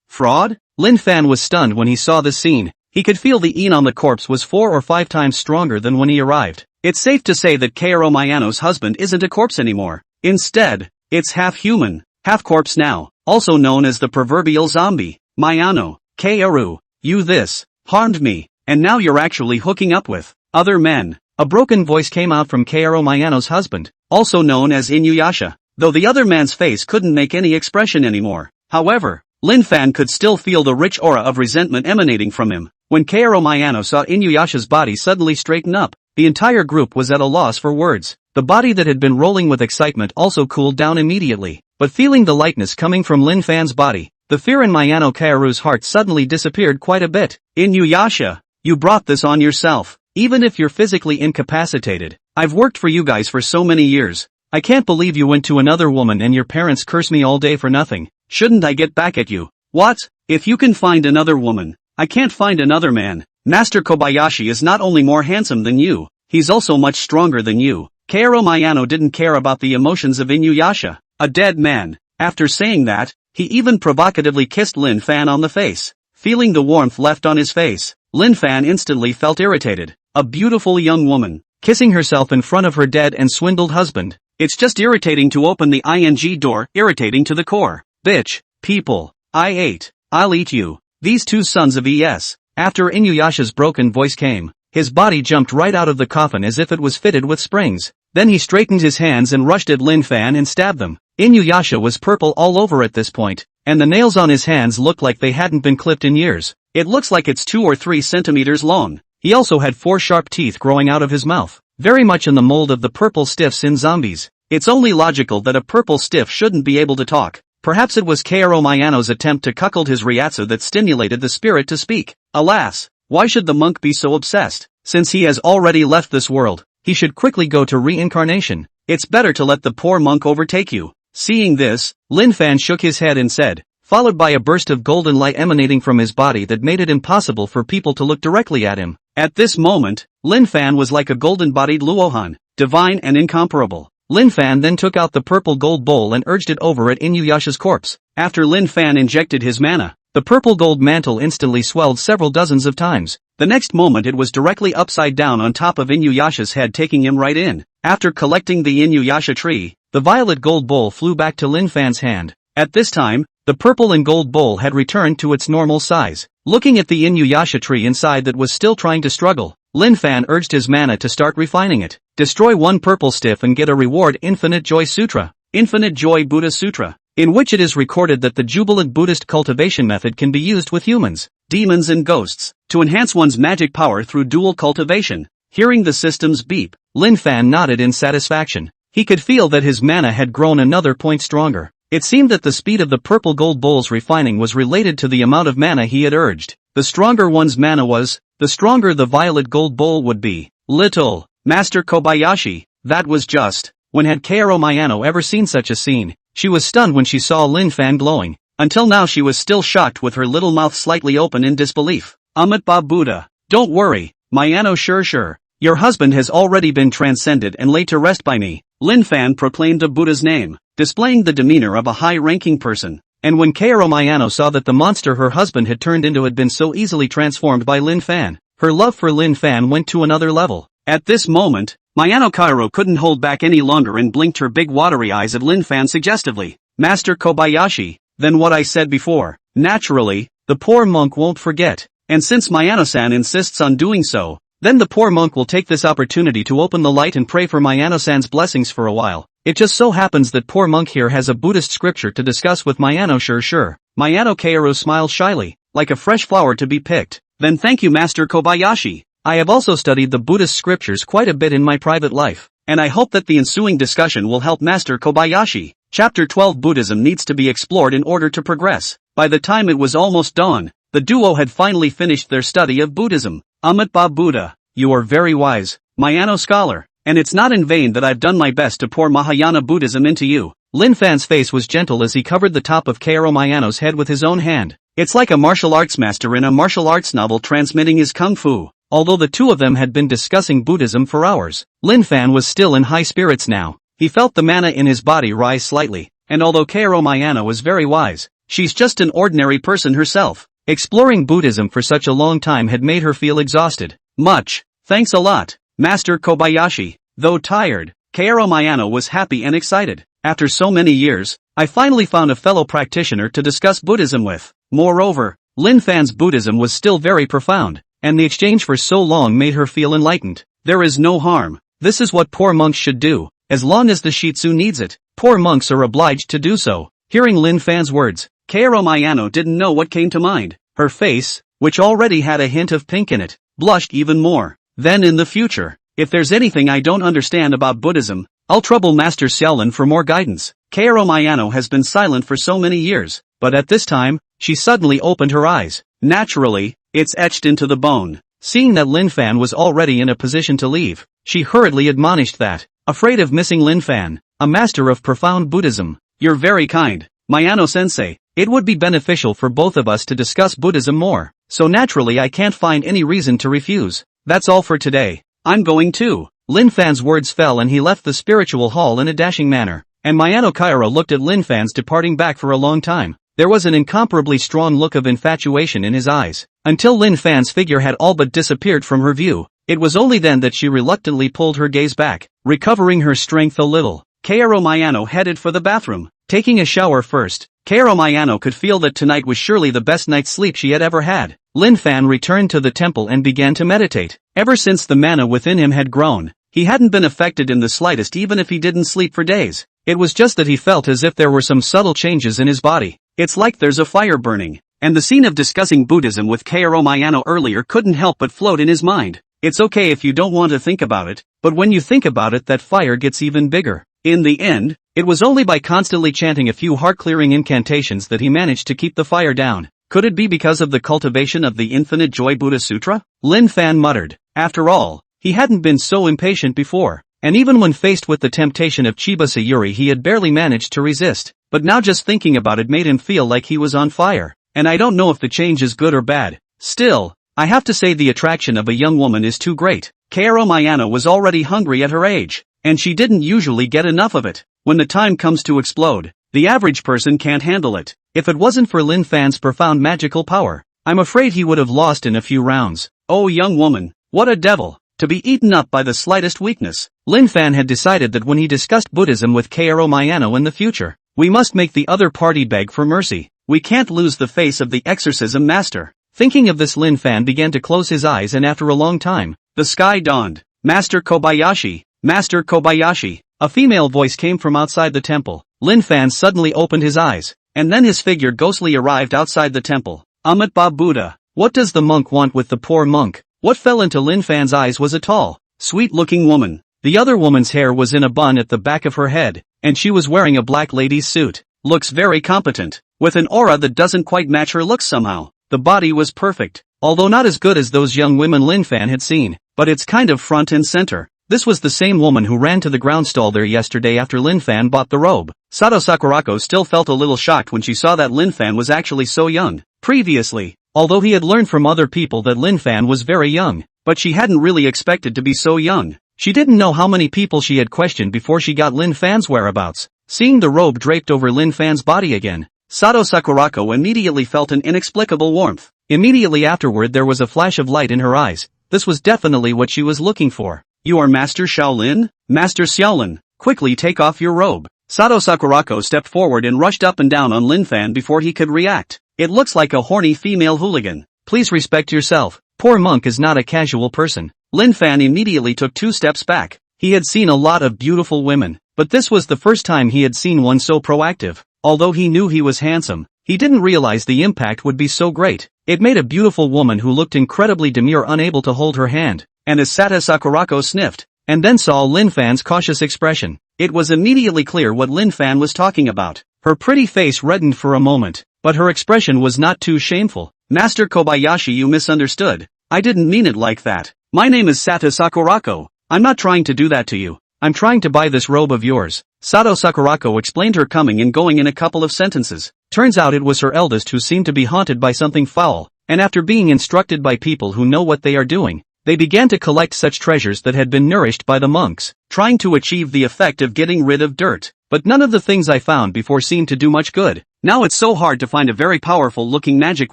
Fraud? Lin Fan was stunned when he saw this scene. He could feel the Een on the corpse was 4 or 5 times stronger than when he arrived. It's safe to say that Kaoru Mayano's husband isn't a corpse anymore. Instead, it's half human, half corpse now, also known as the proverbial zombie. Mayano, Kaoru, you harmed me, and now you're actually hooking up with other men. A broken voice came out from Kaoru Mayano's husband, also known as Inuyasha, though the other man's face couldn't make any expression anymore. However, Lin Fan could still feel the rich aura of resentment emanating from him. When Kaoru Mayano saw Inuyasha's body suddenly straighten up, the entire group was at a loss for words. The body that had been rolling with excitement also cooled down immediately, but feeling the lightness coming from Lin Fan's body, the fear in Mayano Kaoru's heart suddenly disappeared quite a bit. Inuyasha, you brought this on yourself. Even if you're physically incapacitated, I've worked for you guys for so many years. I can't believe you went to another woman and your parents curse me all day for nothing. Shouldn't I get back at you? What? If you can find another woman, I can't find another man. Master Kobayashi is not only more handsome than you, he's also much stronger than you. Kaoru Mayano didn't care about the emotions of Inuyasha, a dead man. After saying that, he even provocatively kissed Lin Fan on the face. Feeling the warmth left on his face, Lin Fan instantly felt irritated. A beautiful young woman, kissing herself in front of her dead and swindled husband. It's just irritating to open the ing door, irritating to the core. Bitch, people, I'll eat you. These two sons of ES. After Inuyasha's broken voice came, his body jumped right out of the coffin as if it was fitted with springs. Then he straightened his hands and rushed at Lin Fan and stabbed them. Inuyasha was purple all over at this point, and the nails on his hands looked like they hadn't been clipped in years. It looks like it's 2 or 3 centimeters long. He also had 4 sharp teeth growing out of his mouth, very much in the mold of the purple stiffs in zombies. It's only logical that a purple stiff shouldn't be able to talk. Perhaps it was Kaoru Mayano's attempt to cuckold his Ryatsu that stimulated the spirit to speak. Alas, why should the monk be so obsessed? Since he has already left this world, he should quickly go to reincarnation. It's better to let the poor monk overtake you. Seeing this, Lin Fan shook his head and said, followed by a burst of golden light emanating from his body that made it impossible for people to look directly at him. At this moment, Lin Fan was like a golden-bodied Luohan, divine and incomparable. Lin Fan then took out the purple gold bowl and urged it over at Inuyasha's corpse. After Lin Fan injected his mana, the purple gold mantle instantly swelled several dozens of times. The next moment it was directly upside down on top of Inuyasha's head, taking him right in. After collecting the Inuyasha tree, the violet gold bowl flew back to Lin Fan's hand. At this time, the purple and gold bowl had returned to its normal size. Looking at the Inuyasha tree inside that was still trying to struggle, Lin Fan urged his mana to start refining it. Destroy 1 purple stiff and get a reward. Infinite Joy Sutra, Infinite Joy Buddha Sutra, in which it is recorded that the jubilant Buddhist cultivation method can be used with humans, demons and ghosts, to enhance one's magic power through dual cultivation. Hearing the system's beep, Lin Fan nodded in satisfaction. He could feel that his mana had grown another point stronger. It seemed that the speed of the purple gold bowl's refining was related to the amount of mana he had urged. The stronger one's mana was, the stronger the violet gold bowl would be. Little Master Kobayashi, that was just. When had Kaoru Mayano ever seen such a scene? She was stunned when she saw Lin Fan glowing. Until now she was still shocked, with her little mouth slightly open in disbelief. Ba Buddha. Don't worry, Mayano, sure. Your husband has already been transcended and laid to rest by me. Lin Fan proclaimed the Buddha's name, displaying the demeanor of a high-ranking person. And when Kaoru Mayano saw that the monster her husband had turned into had been so easily transformed by Lin Fan, her love for Lin Fan went to another level. At this moment, Mayano Kaoru couldn't hold back any longer and blinked her big watery eyes at Lin Fan suggestively. Master Kobayashi, then what I said before. Naturally, the poor monk won't forget. And since Mayano-san insists on doing so, then the poor monk will take this opportunity to open the light and pray for Mayano-san's blessings for a while. It just so happens that poor monk here has a Buddhist scripture to discuss with Mayano. Sure. Mayano Kaoru smiled shyly, like a fresh flower to be picked. Then thank you, Master Kobayashi. I have also studied the Buddhist scriptures quite a bit in my private life, and I hope that the ensuing discussion will help Master Kobayashi. Chapter 12 Buddhism needs to be explored in order to progress. By the time it was almost dawn, the duo had finally finished their study of Buddhism. Ba Buddha, you are very wise, Mayano scholar, and it's not in vain that I've done my best to pour Mahayana Buddhism into you. Lin Fan's face was gentle as he covered the top of Kaoru Mayano's head with his own hand. It's like a martial arts master in a martial arts novel transmitting his kung fu. Although the two of them had been discussing Buddhism for hours, Lin Fan was still in high spirits now. He felt the mana in his body rise slightly, and although Kaoru Mayano was very wise, she's just an ordinary person herself. Exploring Buddhism for such a long time had made her feel exhausted. Much. Thanks a lot, Master Kobayashi. Though tired, Kaoru Mayano was happy and excited. After so many years, I finally found a fellow practitioner to discuss Buddhism with. Moreover, Lin Fan's Buddhism was still very profound, and the exchange for so long made her feel enlightened. There is no harm. This is what poor monks should do. As long as the Shitsu needs it, poor monks are obliged to do so. Hearing Lin Fan's words, Kaoru Mayano didn't know what came to mind. Her face, which already had a hint of pink in it, blushed even more. Then in the future, if there's anything I don't understand about Buddhism, I'll trouble Master Xiaolin for more guidance. Kaoru Mayano has been silent for so many years, but at this time, she suddenly opened her eyes. Naturally, it's etched into the bone. Seeing that Lin Fan was already in a position to leave, she hurriedly admonished that, afraid of missing Lin Fan, a master of profound Buddhism. You're very kind, Mayano-sensei. It would be beneficial for both of us to discuss Buddhism more, so naturally I can't find any reason to refuse. That's all for today. I'm going too. Lin Fan's words fell and he left the spiritual hall in a dashing manner, and Mayano Kaoru looked at Lin Fan's departing back for a long time. There was an incomparably strong look of infatuation in his eyes, until Lin Fan's figure had all but disappeared from her view. It was only then that she reluctantly pulled her gaze back, recovering her strength a little. Kaoru Mayano headed for the bathroom. Taking a shower first, Kaoru Mayano could feel that tonight was surely the best night's sleep she had ever had. Lin Fan returned to the temple and began to meditate. Ever since the mana within him had grown, he hadn't been affected in the slightest even if he didn't sleep for days. It was just that he felt as if there were some subtle changes in his body. It's like there's a fire burning. And the scene of discussing Buddhism with Kaoru Mayano earlier couldn't help but float in his mind. It's okay if you don't want to think about it, but when you think about it that fire gets even bigger. In the end, it was only by constantly chanting a few heart-clearing incantations that he managed to keep the fire down. Could it be because of the cultivation of the Infinite Joy Buddha Sutra? Lin Fan muttered. After all, he hadn't been so impatient before, and even when faced with the temptation of Chiba Sayuri he had barely managed to resist. But now just thinking about it made him feel like he was on fire, and I don't know if the change is good or bad. Still, I have to say the attraction of a young woman is too great. Kaoru Mayano was already hungry at her age, and she didn't usually get enough of it. When the time comes to explode, the average person can't handle it. If it wasn't for Lin Fan's profound magical power, I'm afraid he would have lost in a few rounds. Oh young woman, what a devil, to be eaten up by the slightest weakness. Lin Fan had decided that when he discussed Buddhism with Kaoru Mayano in the future, we must make the other party beg for mercy. We can't lose the face of the exorcism master. Thinking of this, Lin Fan began to close his eyes, and after a long time, the sky dawned. Master Kobayashi, Master Kobayashi. A female voice came from outside the temple. Lin Fan suddenly opened his eyes, and then his figure ghostly arrived outside the temple. Amitabha Buddha. What does the monk want with the poor monk? What fell into Lin Fan's eyes was a tall, sweet-looking woman. The other woman's hair was in a bun at the back of her head, and she was wearing a black lady's suit. Looks very competent, with an aura that doesn't quite match her looks somehow. The body was perfect, although not as good as those young women Lin Fan had seen, but it's kind of front and center. This was the same woman who ran to the ground stall there yesterday after Lin Fan bought the robe. Sato Sakurako still felt a little shocked when she saw that Lin Fan was actually so young. Previously, although he had learned from other people that Lin Fan was very young, but she hadn't really expected to be so young. She didn't know how many people she had questioned before she got Lin Fan's whereabouts. Seeing the robe draped over Lin Fan's body again, Sato Sakurako immediately felt an inexplicable warmth. Immediately afterward there was a flash of light in her eyes. This was definitely what she was looking for. You are Master Shaolin? Master Xiaolin, quickly take off your robe. Sato Sakurako stepped forward and rushed up and down on Lin Fan before he could react. It looks like a horny female hooligan. Please respect yourself. Poor monk is not a casual person. Lin Fan immediately took 2 steps back. He had seen a lot of beautiful women, but this was the first time he had seen one so proactive. Although he knew he was handsome, he didn't realize the impact would be so great. It made a beautiful woman who looked incredibly demure unable to hold her hand, and as Sato Sakurako sniffed, and then saw Lin Fan's cautious expression, it was immediately clear what Lin Fan was talking about. Her pretty face reddened for a moment, but her expression was not too shameful. Master Kobayashi, you misunderstood. I didn't mean it like that. My name is Sato Sakurako. I'm not trying to do that to you. I'm trying to buy this robe of yours. Sato Sakurako explained her coming and going in a couple of sentences. Turns out it was her eldest who seemed to be haunted by something foul, and after being instructed by people who know what they are doing, they began to collect such treasures that had been nourished by the monks, trying to achieve the effect of getting rid of dirt. But none of the things I found before seemed to do much good. Now it's so hard to find a very powerful looking magic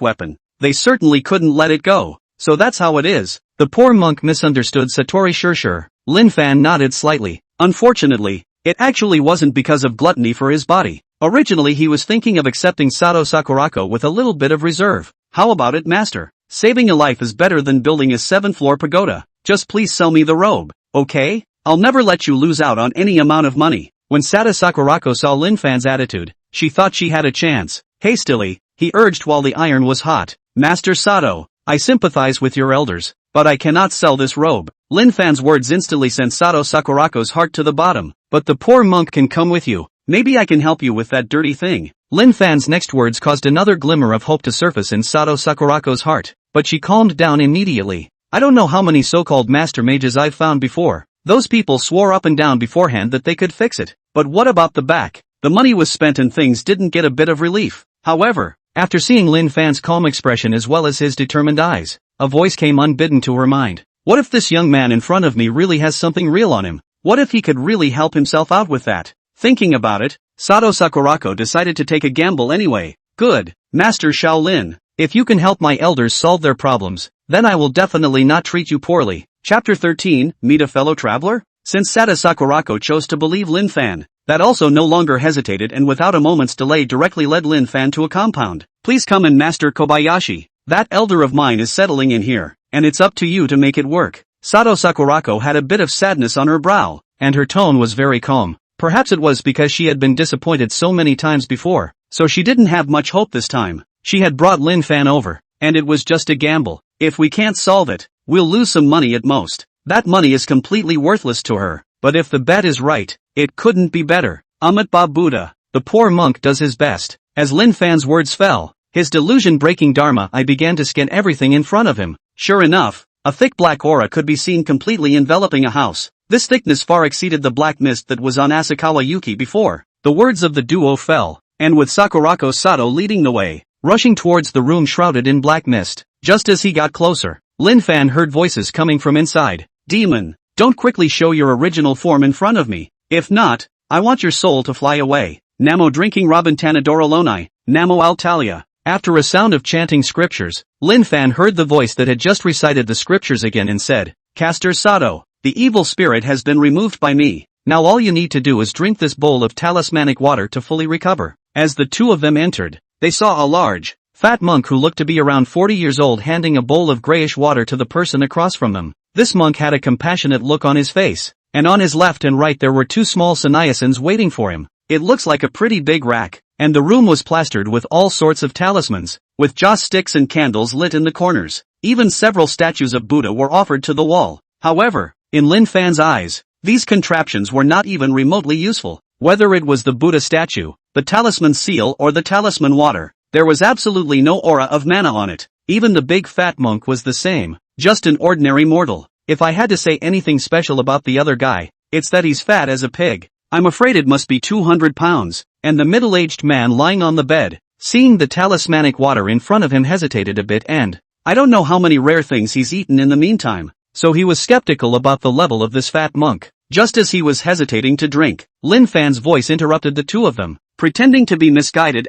weapon. they certainly couldn't let it go. So that's how it is. The poor monk misunderstood Satori. Sure. Lin Fan nodded slightly. Unfortunately, it actually wasn't because of gluttony for his body. Originally he was thinking of accepting Sato Sakurako with a little bit of reserve. How about it, master? Saving a life is better than building a 7th-floor pagoda. Just please sell me the robe, okay? I'll never let you lose out on any amount of money. When Sato Sakurako saw Lin Fan's attitude, she thought she had a chance. Hastily, he urged while the iron was hot. Master Sato, I sympathize with your elders, but I cannot sell this robe. Lin Fan's words instantly sent Sato Sakurako's heart to the bottom. But the poor monk can come with you. Maybe I can help you with that dirty thing. Lin Fan's next words caused another glimmer of hope to surface in Sato Sakurako's heart, but she calmed down immediately. I don't know how many so-called master mages I've found before. Those people swore up and down beforehand that they could fix it. But what about the back? The money was spent and things didn't get a bit of relief. However, after seeing Lin Fan's calm expression as well as his determined eyes, a voice came unbidden to her mind. What if this young man in front of me really has something real on him? What if he could really help himself out with that? Thinking about it, Sato Sakurako decided to take a gamble anyway. Good, Master Shaolin. If you can help my elders solve their problems, then I will definitely not treat you poorly. Chapter 13, Meet a Fellow Traveler? Since Sato Sakurako chose to believe Lin Fan, that also no longer hesitated and without a moment's delay directly led Lin Fan to a compound. Please come in, Master Kobayashi. That elder of mine is settling in here, and it's up to you to make it work. Sato Sakurako had a bit of sadness on her brow, and her tone was very calm. Perhaps it was because she had been disappointed so many times before, so she didn't have much hope this time. She had brought Lin Fan over, and it was just a gamble. If we can't solve it, we'll lose some money at most. That money is completely worthless to her, but if the bet is right, it couldn't be better. Amit Ba Buddha, the poor monk does his best. As Lin Fan's words fell, his delusion-breaking dharma I began to scan everything in front of him. Sure enough, a thick black aura could be seen completely enveloping a house. This thickness far exceeded the black mist that was on Asakawa Yuki before. The words of the duo fell, and with Sakurako Sato leading the way, rushing towards the room shrouded in black mist. Just as he got closer, Lin Fan heard voices coming from inside. Demon, don't quickly show your original form in front of me. If not, I want your soul to fly away. Namo drinking Robin Tanadorolonai, Namo Altalia. After a sound of chanting scriptures, Lin Fan heard the voice that had just recited the scriptures again and said, Caster Sato, the evil spirit has been removed by me. Now all you need to do is drink this bowl of talismanic water to fully recover. As the two of them entered, they saw a large, fat monk who looked to be around 40 years old handing a bowl of grayish water to the person across from them. This monk had a compassionate look on his face, and on his left and right there were two small sannyasins waiting for him. It looks like a pretty big rack, and the room was plastered with all sorts of talismans, with joss sticks and candles lit in the corners. Even several statues of Buddha were offered to the wall. However, in Lin Fan's eyes, these contraptions were not even remotely useful. Whether it was the Buddha statue, the talisman seal or the talisman water, there was absolutely no aura of mana on it. Even the big fat monk was the same, just an ordinary mortal. If I had to say anything special about the other guy, it's that he's fat as a pig. I'm afraid it must be 200 pounds, and the middle-aged man lying on the bed, seeing the talismanic water in front of him hesitated a bit and, I don't know how many rare things he's eaten in the meantime, so he was skeptical about the level of this fat monk. Just as he was hesitating to drink, Lin Fan's voice interrupted the two of them, pretending to be misguided.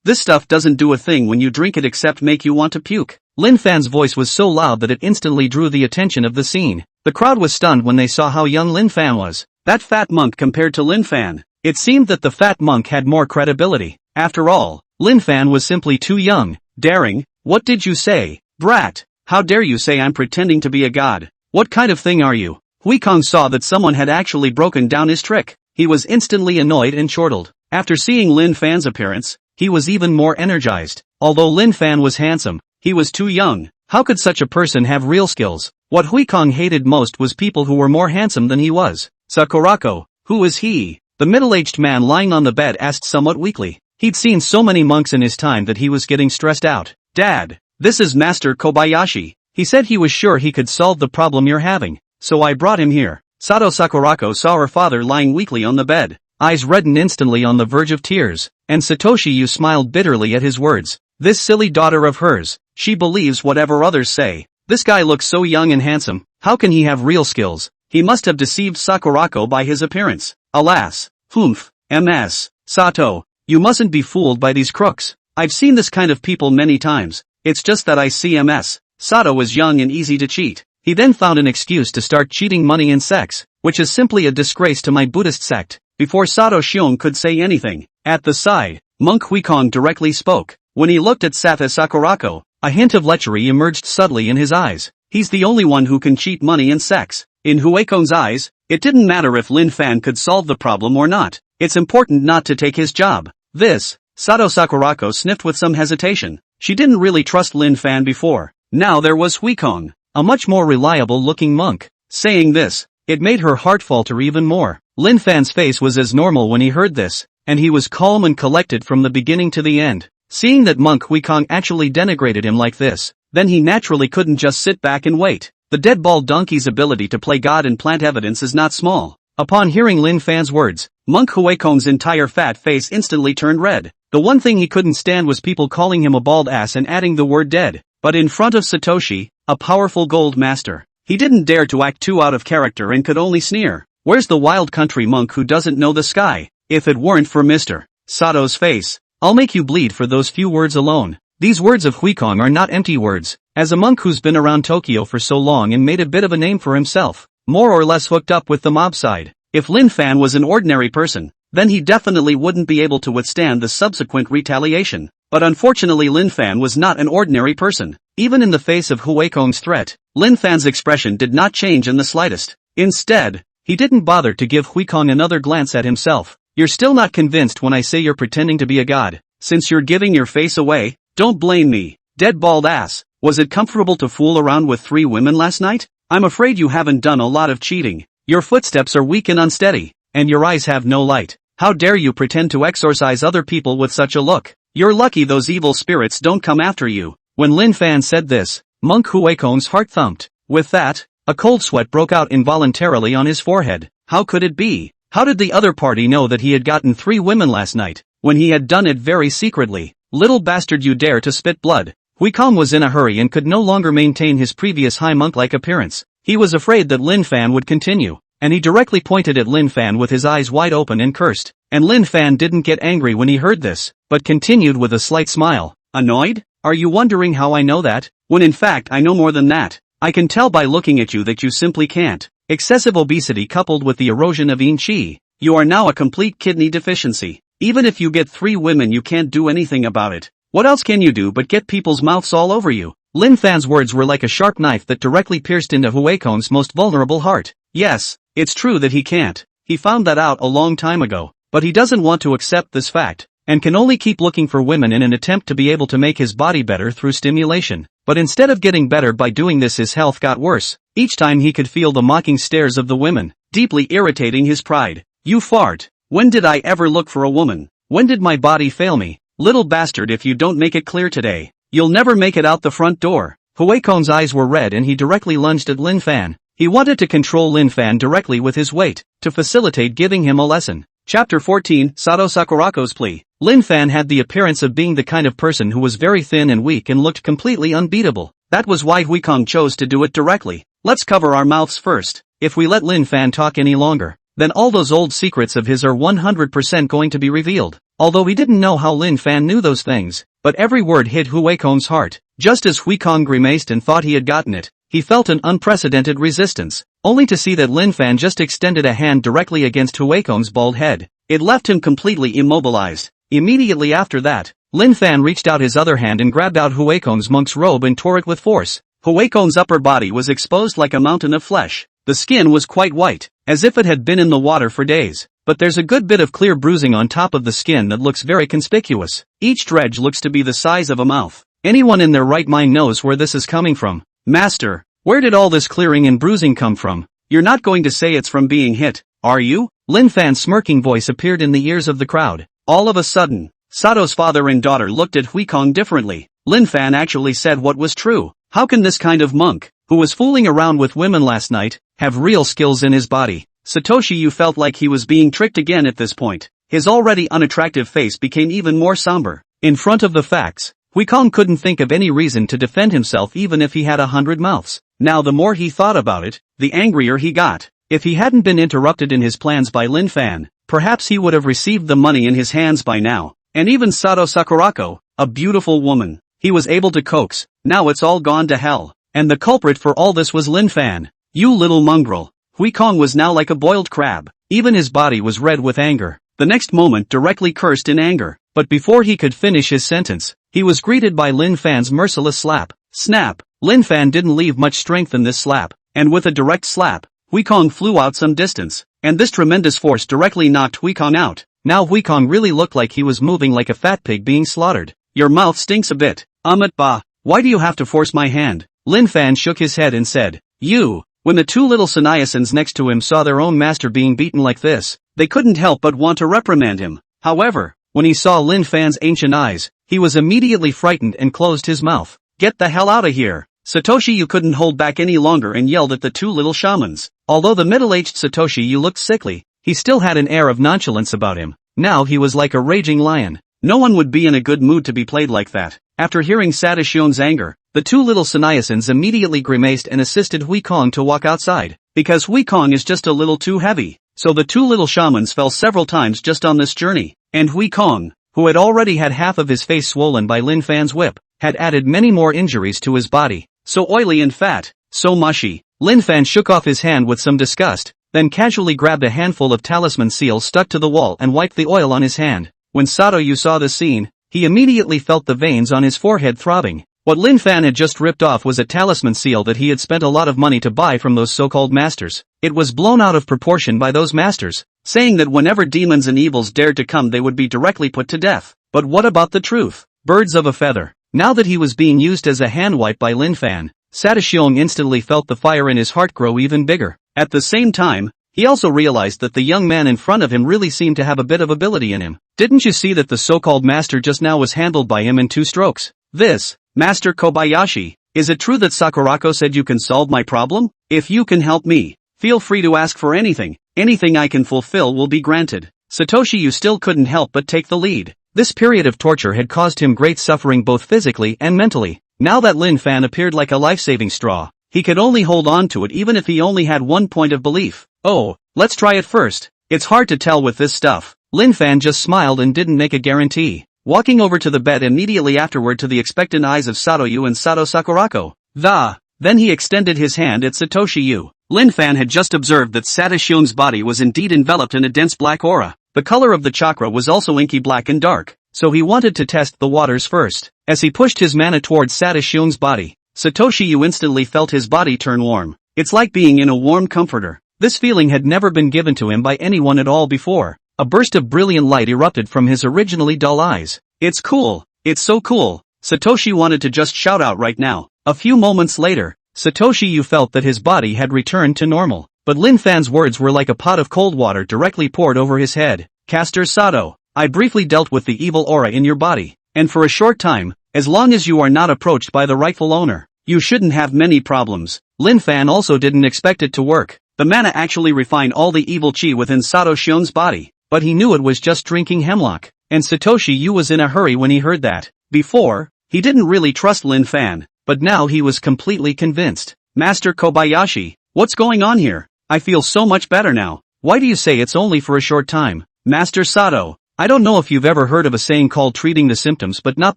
This stuff doesn't do a thing when you drink it except make you want to puke. Lin Fan's voice was so loud that it instantly drew the attention of the scene. The crowd was stunned when they saw how young Lin Fan was. That fat monk compared to Lin Fan. It seemed that the fat monk had more credibility. After all, Lin Fan was simply too young. Daring? What did you say, brat? How dare you say I'm pretending to be a god? What kind of thing are you? Hui Kong saw that someone had actually broken down his trick. He was instantly annoyed and chortled. After seeing Lin Fan's appearance, he was even more energized. Although Lin Fan was handsome, he was too young. How could such a person have real skills? What Hui Kong hated most was people who were more handsome than he was. Sakurako, who is he? The middle-aged man lying on the bed asked somewhat weakly. He'd seen so many monks in his time that he was getting stressed out. Dad, this is Master Kobayashi. He said he was sure he could solve the problem you're having. So I brought him here. Sato Sakurako saw her father lying weakly on the bed, eyes reddened instantly on the verge of tears, and Satoshi Yu smiled bitterly at his words. This silly daughter of hers, she believes whatever others say. This guy looks so young and handsome, how can he have real skills? He must have deceived Sakurako by his appearance. Alas, humph, Ms. Sato, you mustn't be fooled by these crooks. I've seen this kind of people many times. it's just that I CMS. Sato was young and easy to cheat. He then found an excuse to start cheating money and sex, which is simply a disgrace to my Buddhist sect. Before Sato Shion could say anything, at the side, Monk Huikong directly spoke. When he looked at Sata Sakurako, a hint of lechery emerged subtly in his eyes. He's the only one who can cheat money and sex. In Huikong's eyes, it didn't matter if Lin Fan could solve the problem or not. It's important not to take his job. Sato Sakurako sniffed with some hesitation. She didn't really trust Lin Fan before. Now there was Huikong, a much more reliable-looking monk. Saying this, it made her heart falter even more. Lin Fan's face was as normal when he heard this, and he was calm and collected from the beginning to the end. Seeing that Monk Huikong actually denigrated him like this, then he naturally couldn't just sit back and wait. The dead bald donkey's ability to play God and plant evidence is not small. Upon hearing Lin Fan's words, Monk Huikong's entire fat face instantly turned red. The one thing he couldn't stand was people calling him a bald ass and adding the word dead. But in front of Satoshi, a powerful gold master, he didn't dare to act too out of character and could only sneer. Where's the wild country monk who doesn't know the sky? If it weren't for Mr. Sato's face, I'll make you bleed for those few words alone. These words of Huikong are not empty words. As a monk who's been around Tokyo for so long and made a bit of a name for himself, more or less hooked up with the mob side, if Lin Fan was an ordinary person, then he definitely wouldn't be able to withstand the subsequent retaliation. But unfortunately Lin Fan was not an ordinary person. Even in the face of Huikong's threat, Lin Fan's expression did not change in the slightest. Instead, he didn't bother to give Huikong another glance at himself. You're still not convinced when I say you're pretending to be a god. Since you're giving your face away, don't blame me. Dead bald ass. Was it comfortable to fool around with 3 women last night? I'm afraid you haven't done a lot of cheating. Your footsteps are weak and unsteady, and your eyes have no light. How dare you pretend to exorcise other people with such a look? You're lucky those evil spirits don't come after you. When Lin Fan said this, Monk Huikong's heart thumped. With that, a cold sweat broke out involuntarily on his forehead. How could it be? How did the other party know that he had gotten 3 women last night, when he had done it very secretly? Little bastard, you dare to spit blood. Huikong was in a hurry and could no longer maintain his previous high monk-like appearance. He was afraid that Lin Fan would continue, and he directly pointed at Lin Fan with his eyes wide open and cursed. And Lin Fan didn't get angry when he heard this, but continued with a slight smile. Annoyed? Are you wondering how I know that? When in fact I know more than that. I can tell by looking at you that you simply can't. Excessive obesity coupled with the erosion of yin qi. You are now a complete kidney deficiency. Even if you get 3 women you can't do anything about it. What else can you do but get people's mouths all over you? Lin Fan's words were like a sharp knife that directly pierced into Huikong's most vulnerable heart. Yes, it's true that he can't. He found that out a long time ago. But he doesn't want to accept this fact, and can only keep looking for women in an attempt to be able to make his body better through stimulation. But instead of getting better by doing this, his health got worse. Each time he could feel the mocking stares of the women, deeply irritating his pride. You fart. When did I ever look for a woman? When did my body fail me? Little bastard, if you don't make it clear today, you'll never make it out the front door. Huikong's eyes were red and he directly lunged at Lin Fan. He wanted to control Lin Fan directly with his weight, to facilitate giving him a lesson. Chapter 14, Sato Sakurako's plea. Lin Fan had the appearance of being the kind of person who was very thin and weak and looked completely unbeatable. That was why Huikong chose to do it directly. Let's cover our mouths first. If we let Lin Fan talk any longer, then all those old secrets of his are 100% going to be revealed. Although he didn't know how Lin Fan knew those things, but every word hit Huikong's heart. Just as Huikong grimaced and thought he had gotten it, he felt an unprecedented resistance, only to see that Lin Fan just extended a hand directly against Huikong's bald head. It left him completely immobilized. Immediately after that, Lin Fan reached out his other hand and grabbed out Huikong's monk's robe and tore it with force. Huikong's upper body was exposed like a mountain of flesh. The skin was quite white, as if it had been in the water for days. But there's a good bit of clear bruising on top of the skin that looks very conspicuous. Each dredge looks to be the size of a mouth. Anyone in their right mind knows where this is coming from. Master, where did all this clearing and bruising come from? You're not going to say it's from being hit, are you? Lin Fan's smirking voice appeared in the ears of the crowd. All of a sudden, Sato's father and daughter looked at Huikong differently. Lin Fan actually said what was true. How can this kind of monk, who was fooling around with women last night, have real skills in his body? Satoshi Yu felt like he was being tricked again at this point. His already unattractive face became even more somber. In front of the facts, Huikong couldn't think of any reason to defend himself even if he had 100 mouths. Now the more he thought about it, the angrier he got. If he hadn't been interrupted in his plans by Lin Fan, perhaps he would have received the money in his hands by now. And even Sato Sakurako, a beautiful woman, he was able to coax. Now it's all gone to hell. And the culprit for all this was Lin Fan. You little mongrel. Hui Kong was now like a boiled crab. Even his body was red with anger. The next moment directly cursed in anger. But before he could finish his sentence, he was greeted by Lin Fan's merciless slap. Snap! Lin Fan didn't leave much strength in this slap. And with a direct slap, Hui Kong flew out some distance. And this tremendous force directly knocked Hui Kong out. Now Hui Kong really looked like he was moving like a fat pig being slaughtered. Your mouth stinks a bit. Bah. Why do you have to force my hand? Lin Fan shook his head and said, You. When the two little sannyasins next to him saw their own master being beaten like this, they couldn't help but want to reprimand him. However, when he saw Lin Fan's ancient eyes, he was immediately frightened and closed his mouth. Get the hell out of here. Satoshi Yu couldn't hold back any longer and yelled at the two little shamans. Although the middle-aged Satoshi Yu looked sickly, he still had an air of nonchalance about him. Now he was like a raging lion. No one would be in a good mood to be played like that. After hearing Sadashion's anger, the two little sannyasins immediately grimaced and assisted Hui Kong to walk outside, because Hui Kong is just a little too heavy. So the two little shamans fell several times just on this journey, and Hui Kong, who had already had half of his face swollen by Lin Fan's whip, had added many more injuries to his body. So oily and fat, so mushy. Lin Fan shook off his hand with some disgust, then casually grabbed a handful of talisman seals stuck to the wall and wiped the oil on his hand. When Satoyu saw the scene, he immediately felt the veins on his forehead throbbing. What Lin Fan had just ripped off was a talisman seal that he had spent a lot of money to buy from those so-called masters. It was blown out of proportion by those masters, saying that whenever demons and evils dared to come they would be directly put to death. But what about the truth? Birds of a feather. Now that he was being used as a hand wipe by Lin Fan, Sadashiong instantly felt the fire in his heart grow even bigger. At the same time, he also realized that the young man in front of him really seemed to have a bit of ability in him. Didn't you see that the so-called master just now was handled by him in 2 strokes? This, Master Kobayashi, is it true that Sakurako said you can solve my problem? If you can help me, feel free to ask for anything. Anything I can fulfill will be granted. Satoshi Yu still couldn't help but take the lead. This period of torture had caused him great suffering both physically and mentally. Now that Lin Fan appeared like a life-saving straw, he could only hold on to it even if he only had one point of belief. Oh, let's try it first. It's hard to tell with this stuff. Lin Fan just smiled and didn't make a guarantee. Walking over to the bed immediately afterward to the expectant eyes of Satoyu and Sato Sakurako. Then he extended his hand at Satoshi Yu. Lin Fan had just observed that Sadashiong's body was indeed enveloped in a dense black aura. The color of the chakra was also inky black and dark, so he wanted to test the waters first. As he pushed his mana towards Sadashiong's body, Satoshi Yu instantly felt his body turn warm. It's like being in a warm comforter. This feeling had never been given to him by anyone at all before. A burst of brilliant light erupted from his originally dull eyes. It's cool. It's so cool. Satoshi wanted to just shout out right now. A few moments later, Satoshi Yu felt that his body had returned to normal. But Lin Fan's words were like a pot of cold water directly poured over his head. Caster Sato, I briefly dealt with the evil aura in your body, and for a short time, as long as you are not approached by the rightful owner, you shouldn't have many problems. Lin Fan also didn't expect it to work. The mana actually refined all the evil chi within Sato Shion's body, but he knew it was just drinking hemlock, and Satoshi Yu was in a hurry when he heard that. Before, he didn't really trust Lin Fan, but now he was completely convinced. Master Kobayashi, what's going on here? I feel so much better now. Why do you say it's only for a short time? Master Sato, I don't know if you've ever heard of a saying called treating the symptoms but not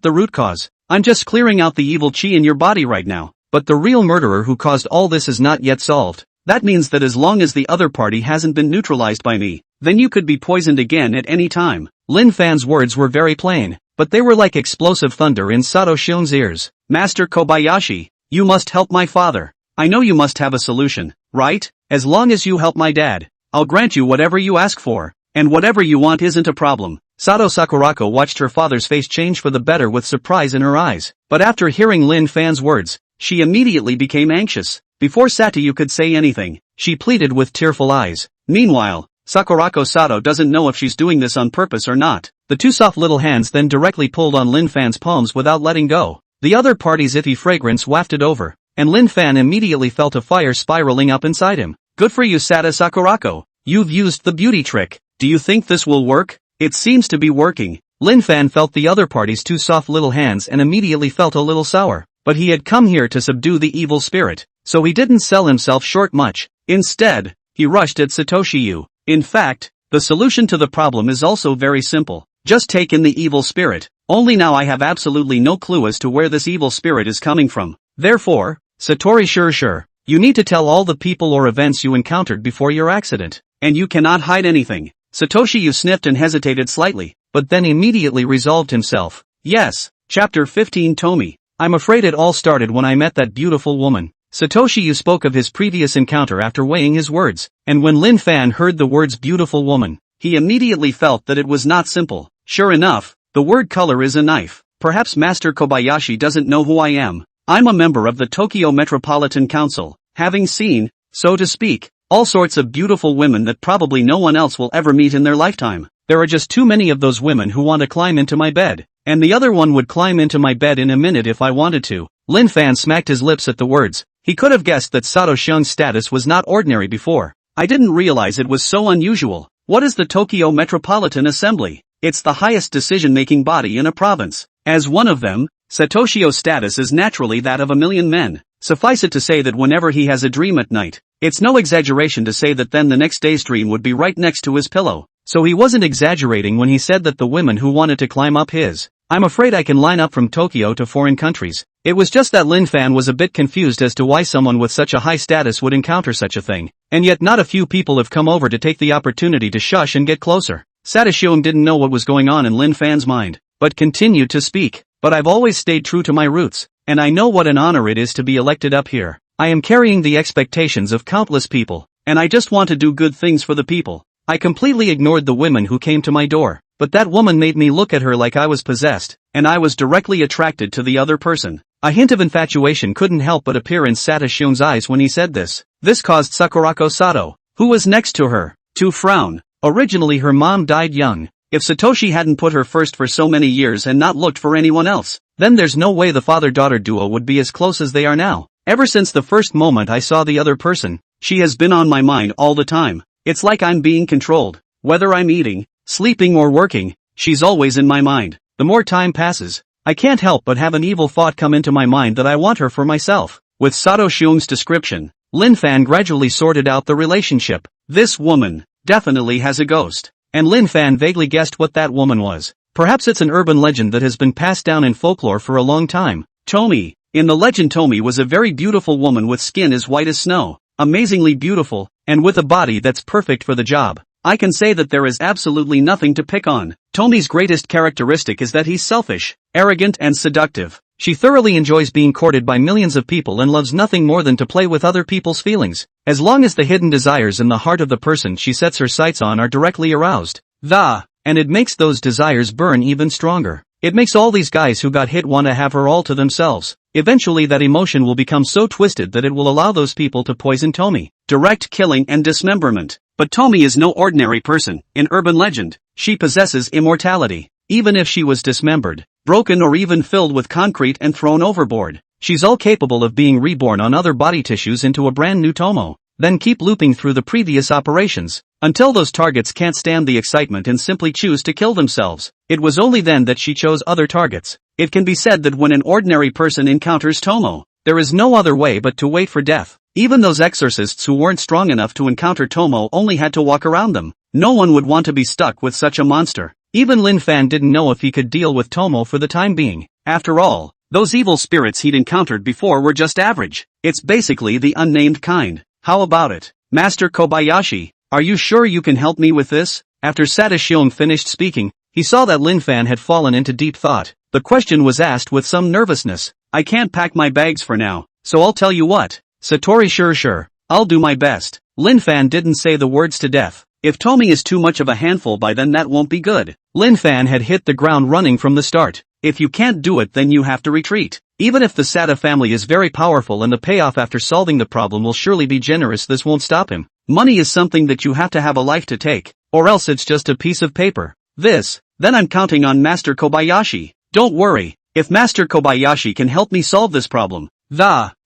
the root cause. I'm just clearing out the evil chi in your body right now. But the real murderer who caused all this is not yet solved. That means that as long as the other party hasn't been neutralized by me, then you could be poisoned again at any time. Lin Fan's words were very plain, but they were like explosive thunder in Sato Shion's ears. Master Kobayashi, you must help my father. I know you must have a solution, right? As long as you help my dad, I'll grant you whatever you ask for, and whatever you want isn't a problem. Sato Sakurako watched her father's face change for the better with surprise in her eyes, but after hearing Lin Fan's words, she immediately became anxious. Before Satoyu could say anything, she pleaded with tearful eyes. Meanwhile, Sakurako Sato doesn't know if she's doing this on purpose or not. The two soft little hands then directly pulled on Lin Fan's palms without letting go. The other party's iffy fragrance wafted over, and Lin Fan immediately felt a fire spiraling up inside him. Good for you, Sato Sakurako. You've used the beauty trick. Do you think this will work? It seems to be working. Lin Fan felt the other party's two soft little hands and immediately felt a little sour. But he had come here to subdue the evil spirit, so he didn't sell himself short much. Instead, he rushed at Satoshi Yu. In fact, the solution to the problem is also very simple. Just take in the evil spirit. Only now I have absolutely no clue as to where this evil spirit is coming from. Therefore, Satori sure. You need to tell all the people or events you encountered before your accident. And you cannot hide anything. Satoshi Yu sniffed and hesitated slightly, but then immediately resolved himself. Yes. Chapter 15 Tomi. I'm afraid it all started when I met that beautiful woman. Satoshi Yu spoke of his previous encounter after weighing his words, and when Lin Fan heard the words beautiful woman, he immediately felt that it was not simple. Sure enough, the word color is a knife. Perhaps Master Kobayashi doesn't know who I am. I'm a member of the Tokyo Metropolitan Council, having seen, so to speak, all sorts of beautiful women that probably no one else will ever meet in their lifetime. There are just too many of those women who want to climb into my bed, and the other one would climb into my bed in a minute if I wanted to. Lin Fan smacked his lips at the words. He could have guessed that Sato Shung's status was not ordinary before. I didn't realize it was so unusual. What is the Tokyo Metropolitan Assembly? It's the highest decision-making body in a province. As one of them, Satoshio's status is naturally that of a million men. Suffice it to say that whenever he has a dream at night, it's no exaggeration to say that then the next day's dream would be right next to his pillow. So he wasn't exaggerating when he said that the women who wanted to climb up his. I'm afraid I can line up from Tokyo to foreign countries. It was just that Lin Fan was a bit confused as to why someone with such a high status would encounter such a thing, and yet not a few people have come over to take the opportunity to shush and get closer. Satoshi didn't know what was going on in Lin Fan's mind, but continued to speak. But I've always stayed true to my roots, and I know what an honor it is to be elected up here. I am carrying the expectations of countless people, and I just want to do good things for the people. I completely ignored the women who came to my door, but that woman made me look at her like I was possessed, and I was directly attracted to the other person. A hint of infatuation couldn't help but appear in Satoshi's eyes when he said this. This caused Sakurako Sato, who was next to her, to frown. Originally her mom died young. If Satoshi hadn't put her first for so many years and not looked for anyone else, then there's no way the father-daughter duo would be as close as they are now. Ever since the first moment I saw the other person, she has been on my mind all the time. It's like I'm being controlled. Whether I'm eating, sleeping or working, she's always in my mind. The more time passes, I can't help but have an evil thought come into my mind that I want her for myself. With Sato Shung's description, Lin Fan gradually sorted out the relationship. This woman definitely has a ghost. And Lin Fan vaguely guessed what that woman was. Perhaps it's an urban legend that has been passed down in folklore for a long time. Tomi. In the legend, Tomi was a very beautiful woman with skin as white as snow. Amazingly beautiful, and with a body that's perfect for the job. I can say that there is absolutely nothing to pick on. Tomi's greatest characteristic is that he's selfish, arrogant and seductive. She thoroughly enjoys being courted by millions of people and loves nothing more than to play with other people's feelings. As long as the hidden desires in the heart of the person she sets her sights on are directly aroused, and it makes those desires burn even stronger. It makes all these guys who got hit want to have her all to themselves. Eventually that emotion will become so twisted that it will allow those people to poison Tomi. Direct killing and dismemberment. But Tomi is no ordinary person. In urban legend, she possesses immortality. Even if she was dismembered, broken or even filled with concrete and thrown overboard, she's all capable of being reborn on other body tissues into a brand new Tomo. Then keep looping through the previous operations, until those targets can't stand the excitement and simply choose to kill themselves. It was only then that she chose other targets. It can be said that when an ordinary person encounters Tomo, there is no other way but to wait for death. Even those exorcists who weren't strong enough to encounter Tomo only had to walk around them. No one would want to be stuck with such a monster. Even Lin Fan didn't know if he could deal with Tomo for the time being. After all, those evil spirits he'd encountered before were just average. It's basically the unnamed kind. How about it, Master Kobayashi? Are you sure you can help me with this? After Satoshi finished speaking, he saw that Lin Fan had fallen into deep thought. The question was asked with some nervousness. I can't pack my bags for now, so I'll tell you what. Satori sure. I'll do my best. Lin Fan didn't say the words to death. If Tomi is too much of a handful by then that won't be good. Lin Fan had hit the ground running from the start. If you can't do it then you have to retreat. Even if the Sata family is very powerful and the payoff after solving the problem will surely be generous, this won't stop him. Money is something that you have to have a life to take, or else it's just a piece of paper. Then I'm counting on Master Kobayashi. Don't worry, if Master Kobayashi can help me solve this problem,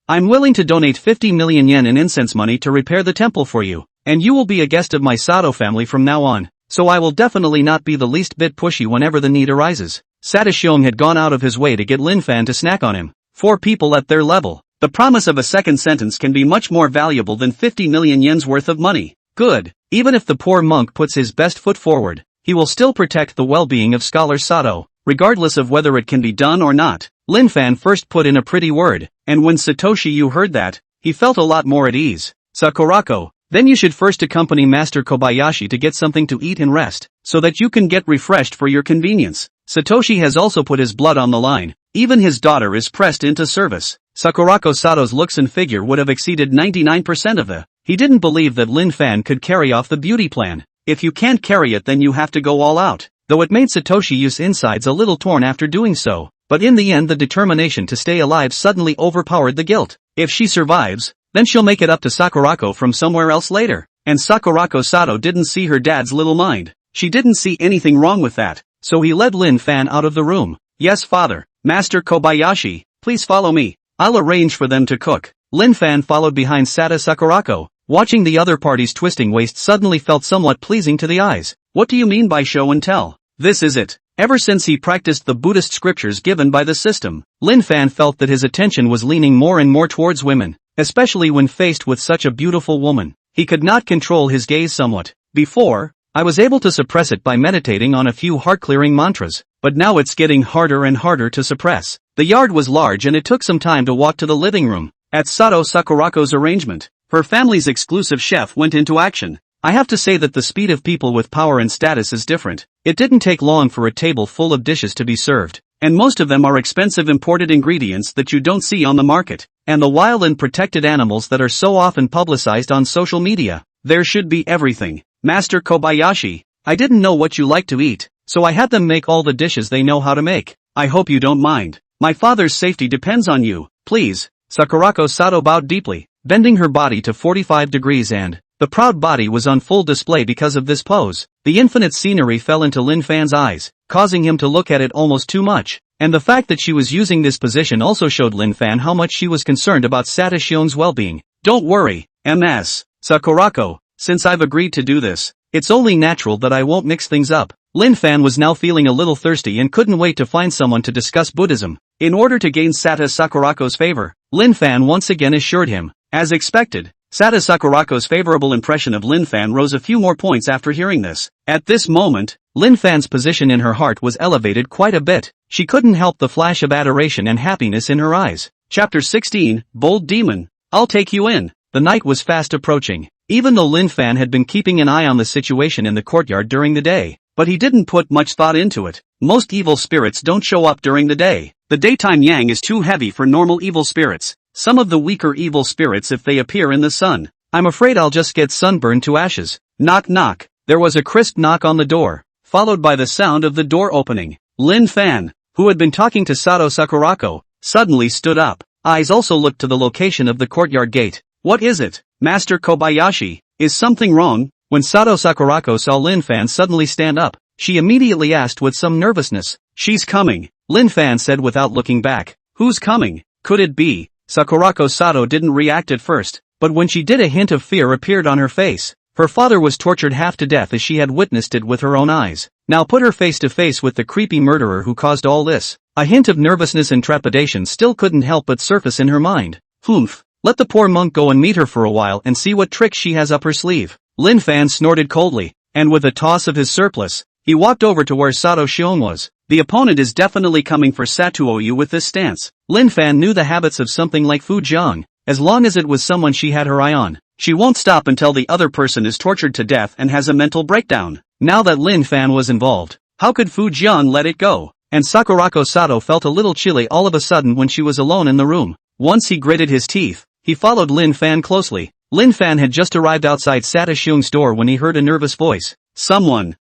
I'm willing to donate 50 million yen in incense money to repair the temple for you, and you will be a guest of my Sato family from now on, so I will definitely not be the least bit pushy whenever the need arises. Satoshi had gone out of his way to get Lin Fan to snack on him. 4 people at their level. The promise of a second sentence can be much more valuable than 50 million yen's worth of money. Good. Even if the poor monk puts his best foot forward, he will still protect the well-being of Scholar Sato, regardless of whether it can be done or not. Lin Fan first put in a pretty word, and when Satoshi Yu heard that, he felt a lot more at ease. Sakurako, then you should first accompany Master Kobayashi to get something to eat and rest, so that you can get refreshed for your convenience. Satoshi has also put his blood on the line. Even his daughter is pressed into service. Sakurako Sato's looks and figure would have exceeded 99% of the. He didn't believe that Lin Fan could carry off the beauty plan. If you can't carry it, then you have to go all out. Though it made Satoshi Yu's insides a little torn after doing so, but in the end the determination to stay alive suddenly overpowered the guilt. If she survives, then she'll make it up to Sakurako from somewhere else later. And Sakurako Sato didn't see her dad's little mind. She didn't see anything wrong with that, so he led Lin Fan out of the room. Yes, father. Master Kobayashi, please follow me. I'll arrange for them to cook. Lin Fan followed behind Sata Sakurako. Watching the other party's twisting waist suddenly felt somewhat pleasing to the eyes. What do you mean by show and tell? This is it. Ever since he practiced the Buddhist scriptures given by the system, Lin Fan felt that his attention was leaning more and more towards women, especially when faced with such a beautiful woman. He could not control his gaze somewhat. Before, I was able to suppress it by meditating on a few heart-clearing mantras, but now it's getting harder and harder to suppress. The yard was large and it took some time to walk to the living room. At Sato Sakurako's arrangement, her family's exclusive chef went into action. I have to say that the speed of people with power and status is different. It didn't take long for a table full of dishes to be served, and most of them are expensive imported ingredients that you don't see on the market, and the wild and protected animals that are so often publicized on social media. There should be everything. Master Kobayashi, I didn't know what you like to eat, so I had them make all the dishes they know how to make. I hope you don't mind. My father's safety depends on you, please. Sakurako Sato bowed deeply, bending her body to 45 degrees, and the proud body was on full display because of this pose. The infinite scenery fell into Lin Fan's eyes, causing him to look at it almost too much, and the fact that she was using this position also showed Lin Fan how much she was concerned about Satashion's well-being. Don't worry, Ms. Sakurako, since I've agreed to do this, it's only natural that I won't mix things up. Lin Fan was now feeling a little thirsty and couldn't wait to find someone to discuss Buddhism. In order to gain Sata Sakurako's favor, Lin Fan once again assured him. As expected, Sata Sakurako's favorable impression of Lin Fan rose a few more points after hearing this. At this moment, Lin Fan's position in her heart was elevated quite a bit. She couldn't help the flash of adoration and happiness in her eyes. Chapter 16, Bold Demon. I'll take you in. The night was fast approaching. Even though Lin Fan had been keeping an eye on the situation in the courtyard during the day, but he didn't put much thought into it. Most evil spirits don't show up during the day. The daytime yang is too heavy for normal evil spirits. Some of the weaker evil spirits if they appear in the sun. I'm afraid I'll just get sunburned to ashes. Knock knock. There was a crisp knock on the door, followed by the sound of the door opening. Lin Fan, who had been talking to Sato Sakurako, suddenly stood up. Eyes also looked to the location of the courtyard gate. What is it, Master Kobayashi? Is something wrong? When Sato Sakurako saw Lin Fan suddenly stand up, she immediately asked with some nervousness. She's coming, Lin Fan said without looking back. Who's coming? Could it be? Sakurako Sato didn't react at first, but when she did, a hint of fear appeared on her face. Her father was tortured half to death as she had witnessed it with her own eyes. Now put her face to face with the creepy murderer who caused all this. A hint of nervousness and trepidation still couldn't help but surface in her mind. Humph. Let the poor monk go and meet her for a while and see what tricks she has up her sleeve. Lin Fan snorted coldly, and with a toss of his surplice, he walked over to where Sato Shion was. The opponent is definitely coming for Satuoyu with this stance. Lin Fan knew the habits of something like Fu Jiang. As long as it was someone she had her eye on, she won't stop until the other person is tortured to death and has a mental breakdown. Now that Lin Fan was involved, how could Fu Jiang let it go? And Sakurako Sato felt a little chilly all of a sudden when she was alone in the room. Once he gritted his teeth, he followed Lin Fan closely. Lin Fan had just arrived outside Sata Xiong's door when he heard a nervous voice. Someone,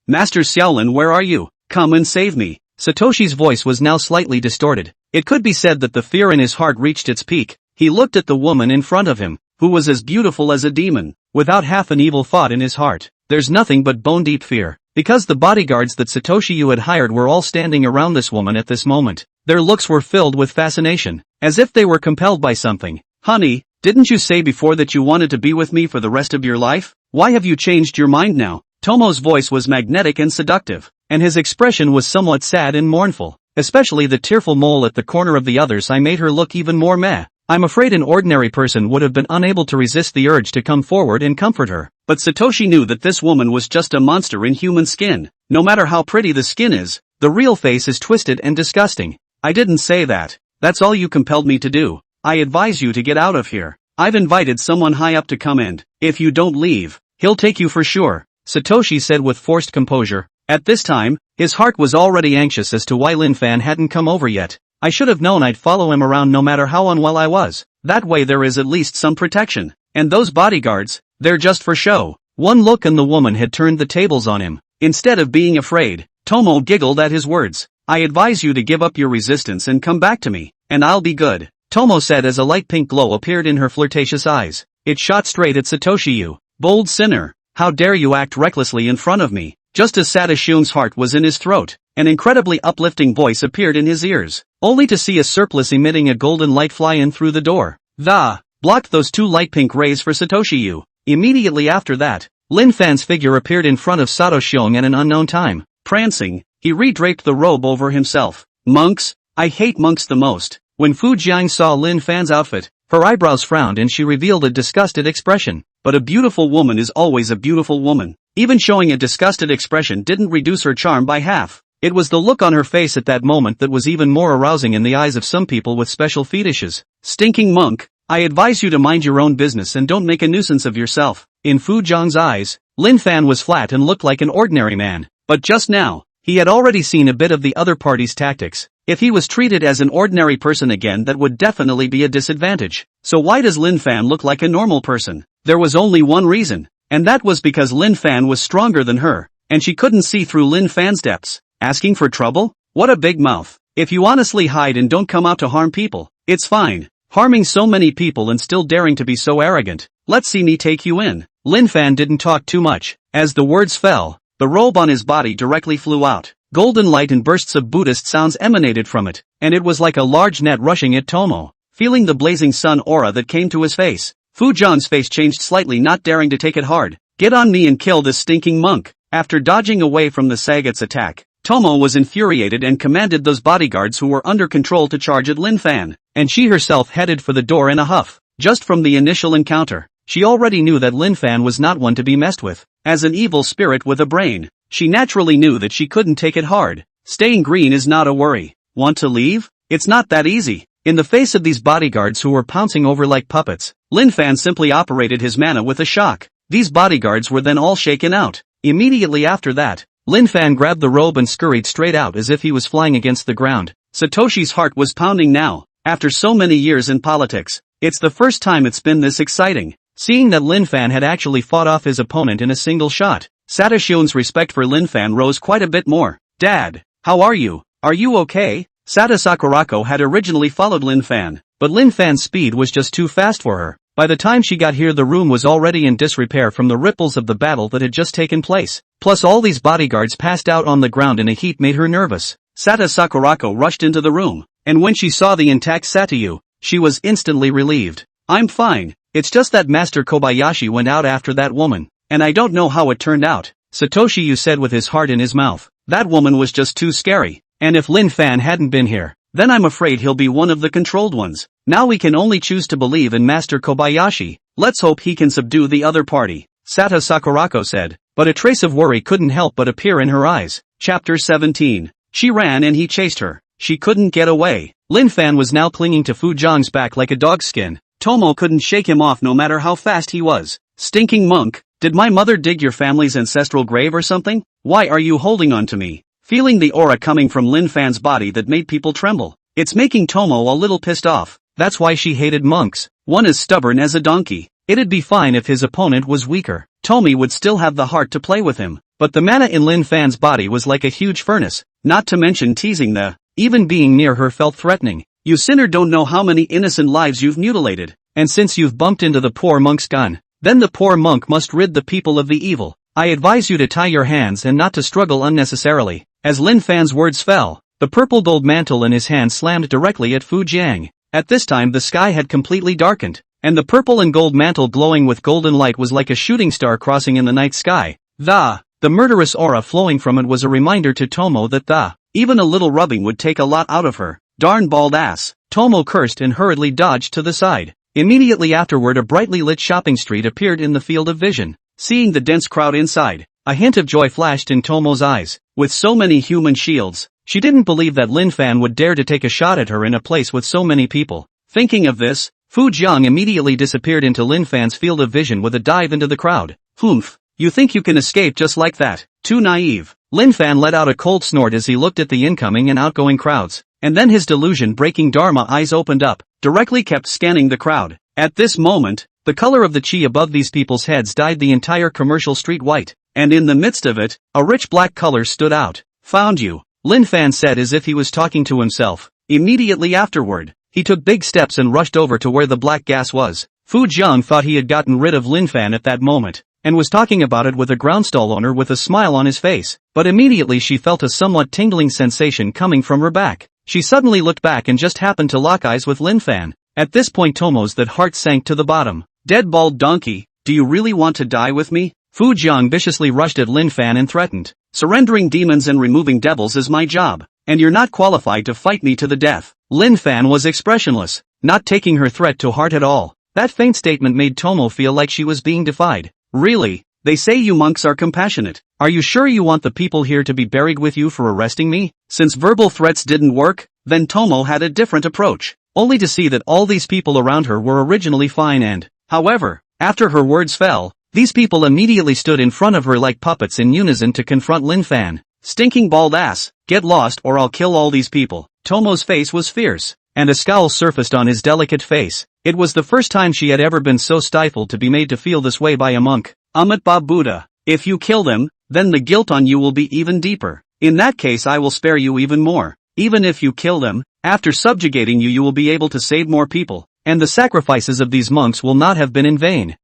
Master Xiaolin, where are you? Come and save me. Satoshi's voice was now slightly distorted. It could be said that the fear in his heart reached its peak. He looked at the woman in front of him, who was as beautiful as a demon, without half an evil thought in his heart. There's nothing but bone-deep fear, because the bodyguards that Satoshi Yu had hired were all standing around this woman at this moment. Their looks were filled with fascination, as if they were compelled by something. Honey, didn't you say before that you wanted to be with me for the rest of your life? Why have you changed your mind now? Tomo's voice was magnetic and seductive, and his expression was somewhat sad and mournful. Especially the tearful mole at the corner of the other's eye made her look even more meh. I'm afraid an ordinary person would have been unable to resist the urge to come forward and comfort her. But Satoshi knew that this woman was just a monster in human skin. No matter how pretty the skin is, the real face is twisted and disgusting. I didn't say that. That's all you compelled me to do. I advise you to get out of here. I've invited someone high up to come and, if you don't leave, he'll take you for sure, Satoshi said with forced composure. At this time, his heart was already anxious as to why Lin Fan hadn't come over yet. I should have known I'd follow him around no matter how unwell I was. That way there is at least some protection. And those bodyguards, they're just for show. One look and the woman had turned the tables on him. Instead of being afraid, Tomo giggled at his words. I advise you to give up your resistance and come back to me, and I'll be good, Tomo said as a light pink glow appeared in her flirtatious eyes. It shot straight at Satoshi. You bold sinner, how dare you act recklessly in front of me? Just as Sadashun's heart was in his throat, an incredibly uplifting voice appeared in his ears, only to see a surplice emitting a golden light fly in through the door. Blocked those two light pink rays for Satoshi. You. Immediately after that, Lin Fan's figure appeared in front of Satoshi at an unknown time. Prancing, he redraped the robe over himself. Monks? I hate monks the most. When Fu Jiang saw Lin Fan's outfit, her eyebrows frowned and she revealed a disgusted expression. But a beautiful woman is always a beautiful woman. Even showing a disgusted expression didn't reduce her charm by half. It was the look on her face at that moment that was even more arousing in the eyes of some people with special fetishes. Stinking monk, I advise you to mind your own business and don't make a nuisance of yourself. In Fu Jiang's eyes, Lin Fan was flat and looked like an ordinary man. But just now, he had already seen a bit of the other party's tactics. If he was treated as an ordinary person again, that would definitely be a disadvantage. So why does Lin Fan look like a normal person? There was only one reason, and that was because Lin Fan was stronger than her, and she couldn't see through Lin Fan's depths. Asking for trouble? What a big mouth. If you honestly hide and don't come out to harm people, it's fine. Harming so many people and still daring to be so arrogant. Let's see me take you in. Lin Fan didn't talk too much. As the words fell, the robe on his body directly flew out. Golden light and bursts of Buddhist sounds emanated from it, and it was like a large net rushing at Tomo. Feeling the blazing sun aura that came to his face, Fu Jiang's face changed slightly, not daring to take it hard. Get on me and kill this stinking monk. After dodging away from the Sagat's attack, Tomo was infuriated and commanded those bodyguards who were under control to charge at Lin Fan, and she herself headed for the door in a huff. Just from the initial encounter, she already knew that Lin Fan was not one to be messed with. As an evil spirit with a brain, she naturally knew that she couldn't take it hard. Staying green is not a worry. Want to leave? It's not that easy. In the face of these bodyguards who were pouncing over like puppets, Lin Fan simply operated his mana with a shock. These bodyguards were then all shaken out. Immediately after that, Lin Fan grabbed the robe and scurried straight out as if he was flying against the ground. Satoshi's heart was pounding now. After so many years in politics, it's the first time it's been this exciting. Seeing that Lin Fan had actually fought off his opponent in a single shot, Satashun's respect for Lin Fan rose quite a bit more. Dad, how are you? Are you okay? Sata Sakurako had originally followed Lin Fan, but Lin Fan's speed was just too fast for her. By the time she got here, the room was already in disrepair from the ripples of the battle that had just taken place. Plus all these bodyguards passed out on the ground in a heap made her nervous. Sata Sakurako rushed into the room, and when she saw the intact Satayu, she was instantly relieved. I'm fine, it's just that Master Kobayashi went out after that woman, and I don't know how it turned out, Satoshi Yu said with his heart in his mouth. That woman was just too scary, and if Lin Fan hadn't been here, then I'm afraid he'll be one of the controlled ones. Now we can only choose to believe in Master Kobayashi. Let's hope he can subdue the other party, Sata Sakurako said, but a trace of worry couldn't help but appear in her eyes. Chapter 17. She ran and he chased her. She couldn't get away. Lin Fan was now clinging to Fu Jiang's back like a dog's skin. Tomo couldn't shake him off no matter how fast he was. Stinking monk, did my mother dig your family's ancestral grave or something? Why are you holding on to me? Feeling the aura coming from Lin Fan's body that made people tremble. It's making Tomo a little pissed off. That's why she hated monks. One as stubborn as a donkey. It'd be fine if his opponent was weaker. Tomi would still have the heart to play with him. But the mana in Lin Fan's body was like a huge furnace, not to mention teasing the. Even being near her felt threatening. You sinner don't know how many innocent lives you've mutilated. And since you've bumped into the poor monk's gun, then the poor monk must rid the people of the evil. I advise you to tie your hands and not to struggle unnecessarily. As Lin Fan's words fell, the purple gold mantle in his hand slammed directly at Fu Jiang. At this time the sky had completely darkened, and the purple and gold mantle glowing with golden light was like a shooting star crossing in the night sky. The murderous aura flowing from it was a reminder to Tomo that even a little rubbing would take a lot out of her. Darn bald ass. Tomo cursed and hurriedly dodged to the side. Immediately afterward a brightly lit shopping street appeared in the field of vision. Seeing the dense crowd inside, a hint of joy flashed in Tomo's eyes. With so many human shields, she didn't believe that Lin Fan would dare to take a shot at her in a place with so many people. Thinking of this, Fu Jiang immediately disappeared into Lin Fan's field of vision with a dive into the crowd. Humph, you think you can escape just like that? Too naive. Lin Fan let out a cold snort as he looked at the incoming and outgoing crowds, and then his delusion-breaking Dharma eyes opened up, directly kept scanning the crowd. At this moment, the color of the chi above these people's heads dyed the entire commercial street white, and in the midst of it, a rich black color stood out. Found you, Lin Fan said as if he was talking to himself. Immediately afterward, he took big steps and rushed over to where the black gas was. Fu Jiang thought he had gotten rid of Lin Fan at that moment, and was talking about it with a groundstall owner with a smile on his face, but immediately she felt a somewhat tingling sensation coming from her back. She suddenly looked back and just happened to lock eyes with Lin Fan. At this point Tomo's that heart sank to the bottom. Dead bald donkey, do you really want to die with me? Fu Jiang viciously rushed at Lin Fan and threatened. Surrendering demons and removing devils is my job, and you're not qualified to fight me to the death. Lin Fan was expressionless, not taking her threat to heart at all. That faint statement made Tomo feel like she was being defied. Really? They say you monks are compassionate. Are you sure you want the people here to be buried with you for arresting me? Since verbal threats didn't work, then Tomo had a different approach, only to see that all these people around her were originally fine and, however, after her words fell, these people immediately stood in front of her like puppets in unison to confront Lin Fan. Stinking bald ass, get lost or I'll kill all these people. Tomo's face was fierce, and a scowl surfaced on his delicate face. It was the first time she had ever been so stifled to be made to feel this way by a monk. Amitabha Buddha, if you kill them, then the guilt on you will be even deeper. In that case I will spare you even more. Even if you kill them, after subjugating you will be able to save more people, and the sacrifices of these monks will not have been in vain.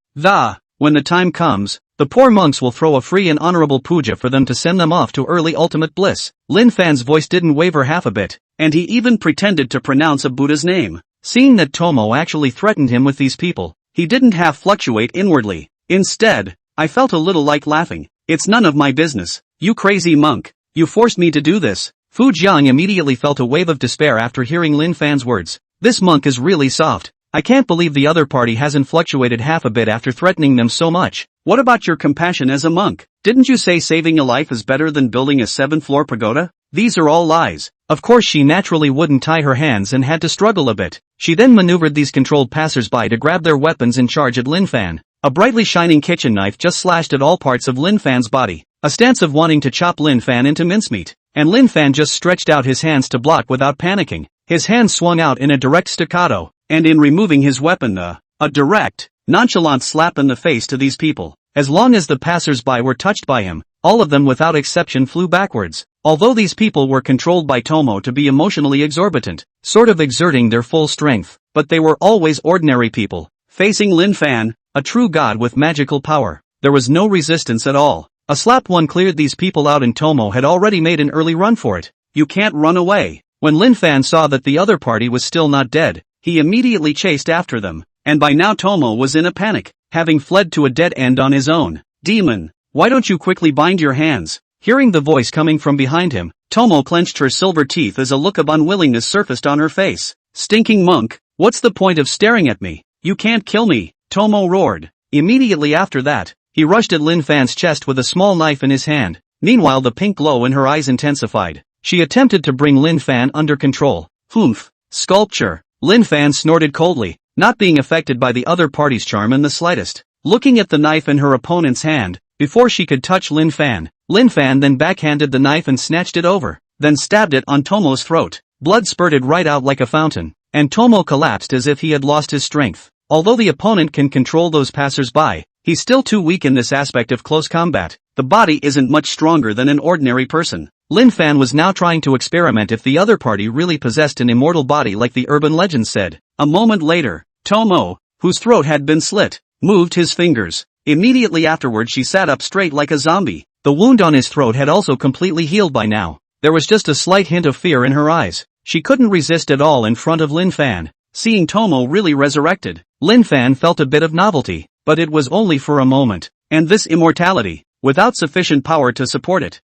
When the time comes, the poor monks will throw a free and honorable puja for them to send them off to early ultimate bliss. Lin Fan's voice didn't waver half a bit, and he even pretended to pronounce a Buddha's name. Seeing that Tomo actually threatened him with these people, he didn't half fluctuate inwardly. Instead, I felt a little like laughing. It's none of my business. You crazy monk. You forced me to do this. Fu Jiang immediately felt a wave of despair after hearing Lin Fan's words. This monk is really soft. I can't believe the other party hasn't fluctuated half a bit after threatening them so much. What about your compassion as a monk? Didn't you say saving a life is better than building a 7th-floor pagoda? These are all lies. Of course she naturally wouldn't tie her hands and had to struggle a bit. She then maneuvered these controlled passersby to grab their weapons and charge at Lin Fan. A brightly shining kitchen knife just slashed at all parts of Lin Fan's body, a stance of wanting to chop Lin Fan into mincemeat, and Lin Fan just stretched out his hands to block without panicking. His hands swung out in a direct staccato, and in removing his weapon a direct, nonchalant slap in the face to these people. As long as the passers-by were touched by him, all of them without exception flew backwards. Although these people were controlled by Tomo to be emotionally exorbitant, sort of exerting their full strength, but they were always ordinary people. Facing Lin Fan, a true god with magical power, there was no resistance at all. A slap one cleared these people out and Tomo had already made an early run for it. You can't run away. When Lin Fan saw that the other party was still not dead, he immediately chased after them, and by now Tomo was in a panic, having fled to a dead end on his own. Demon, why don't you quickly bind your hands? Hearing the voice coming from behind him, Tomo clenched her silver teeth as a look of unwillingness surfaced on her face. Stinking monk, what's the point of staring at me? You can't kill me, Tomo roared. Immediately after that, he rushed at Lin Fan's chest with a small knife in his hand. Meanwhile the pink glow in her eyes intensified. She attempted to bring Lin Fan under control. Humph, sculpture. Lin Fan snorted coldly, not being affected by the other party's charm in the slightest. Looking at the knife in her opponent's hand, before she could touch Lin Fan then backhanded the knife and snatched it over, then stabbed it on Tomo's throat. Blood spurted right out like a fountain, and Tomo collapsed as if he had lost his strength. Although the opponent can control those passers-by, he's still too weak in this aspect of close combat. The body isn't much stronger than an ordinary person. Lin Fan was now trying to experiment if the other party really possessed an immortal body like the urban legend said. A moment later, Tomo, whose throat had been slit, moved his fingers. Immediately afterward she sat up straight like a zombie. The wound on his throat had also completely healed by now. There was just a slight hint of fear in her eyes. She couldn't resist at all in front of Lin Fan. Seeing Tomo really resurrected, Lin Fan felt a bit of novelty, but it was only for a moment. And this immortality, without sufficient power to support it.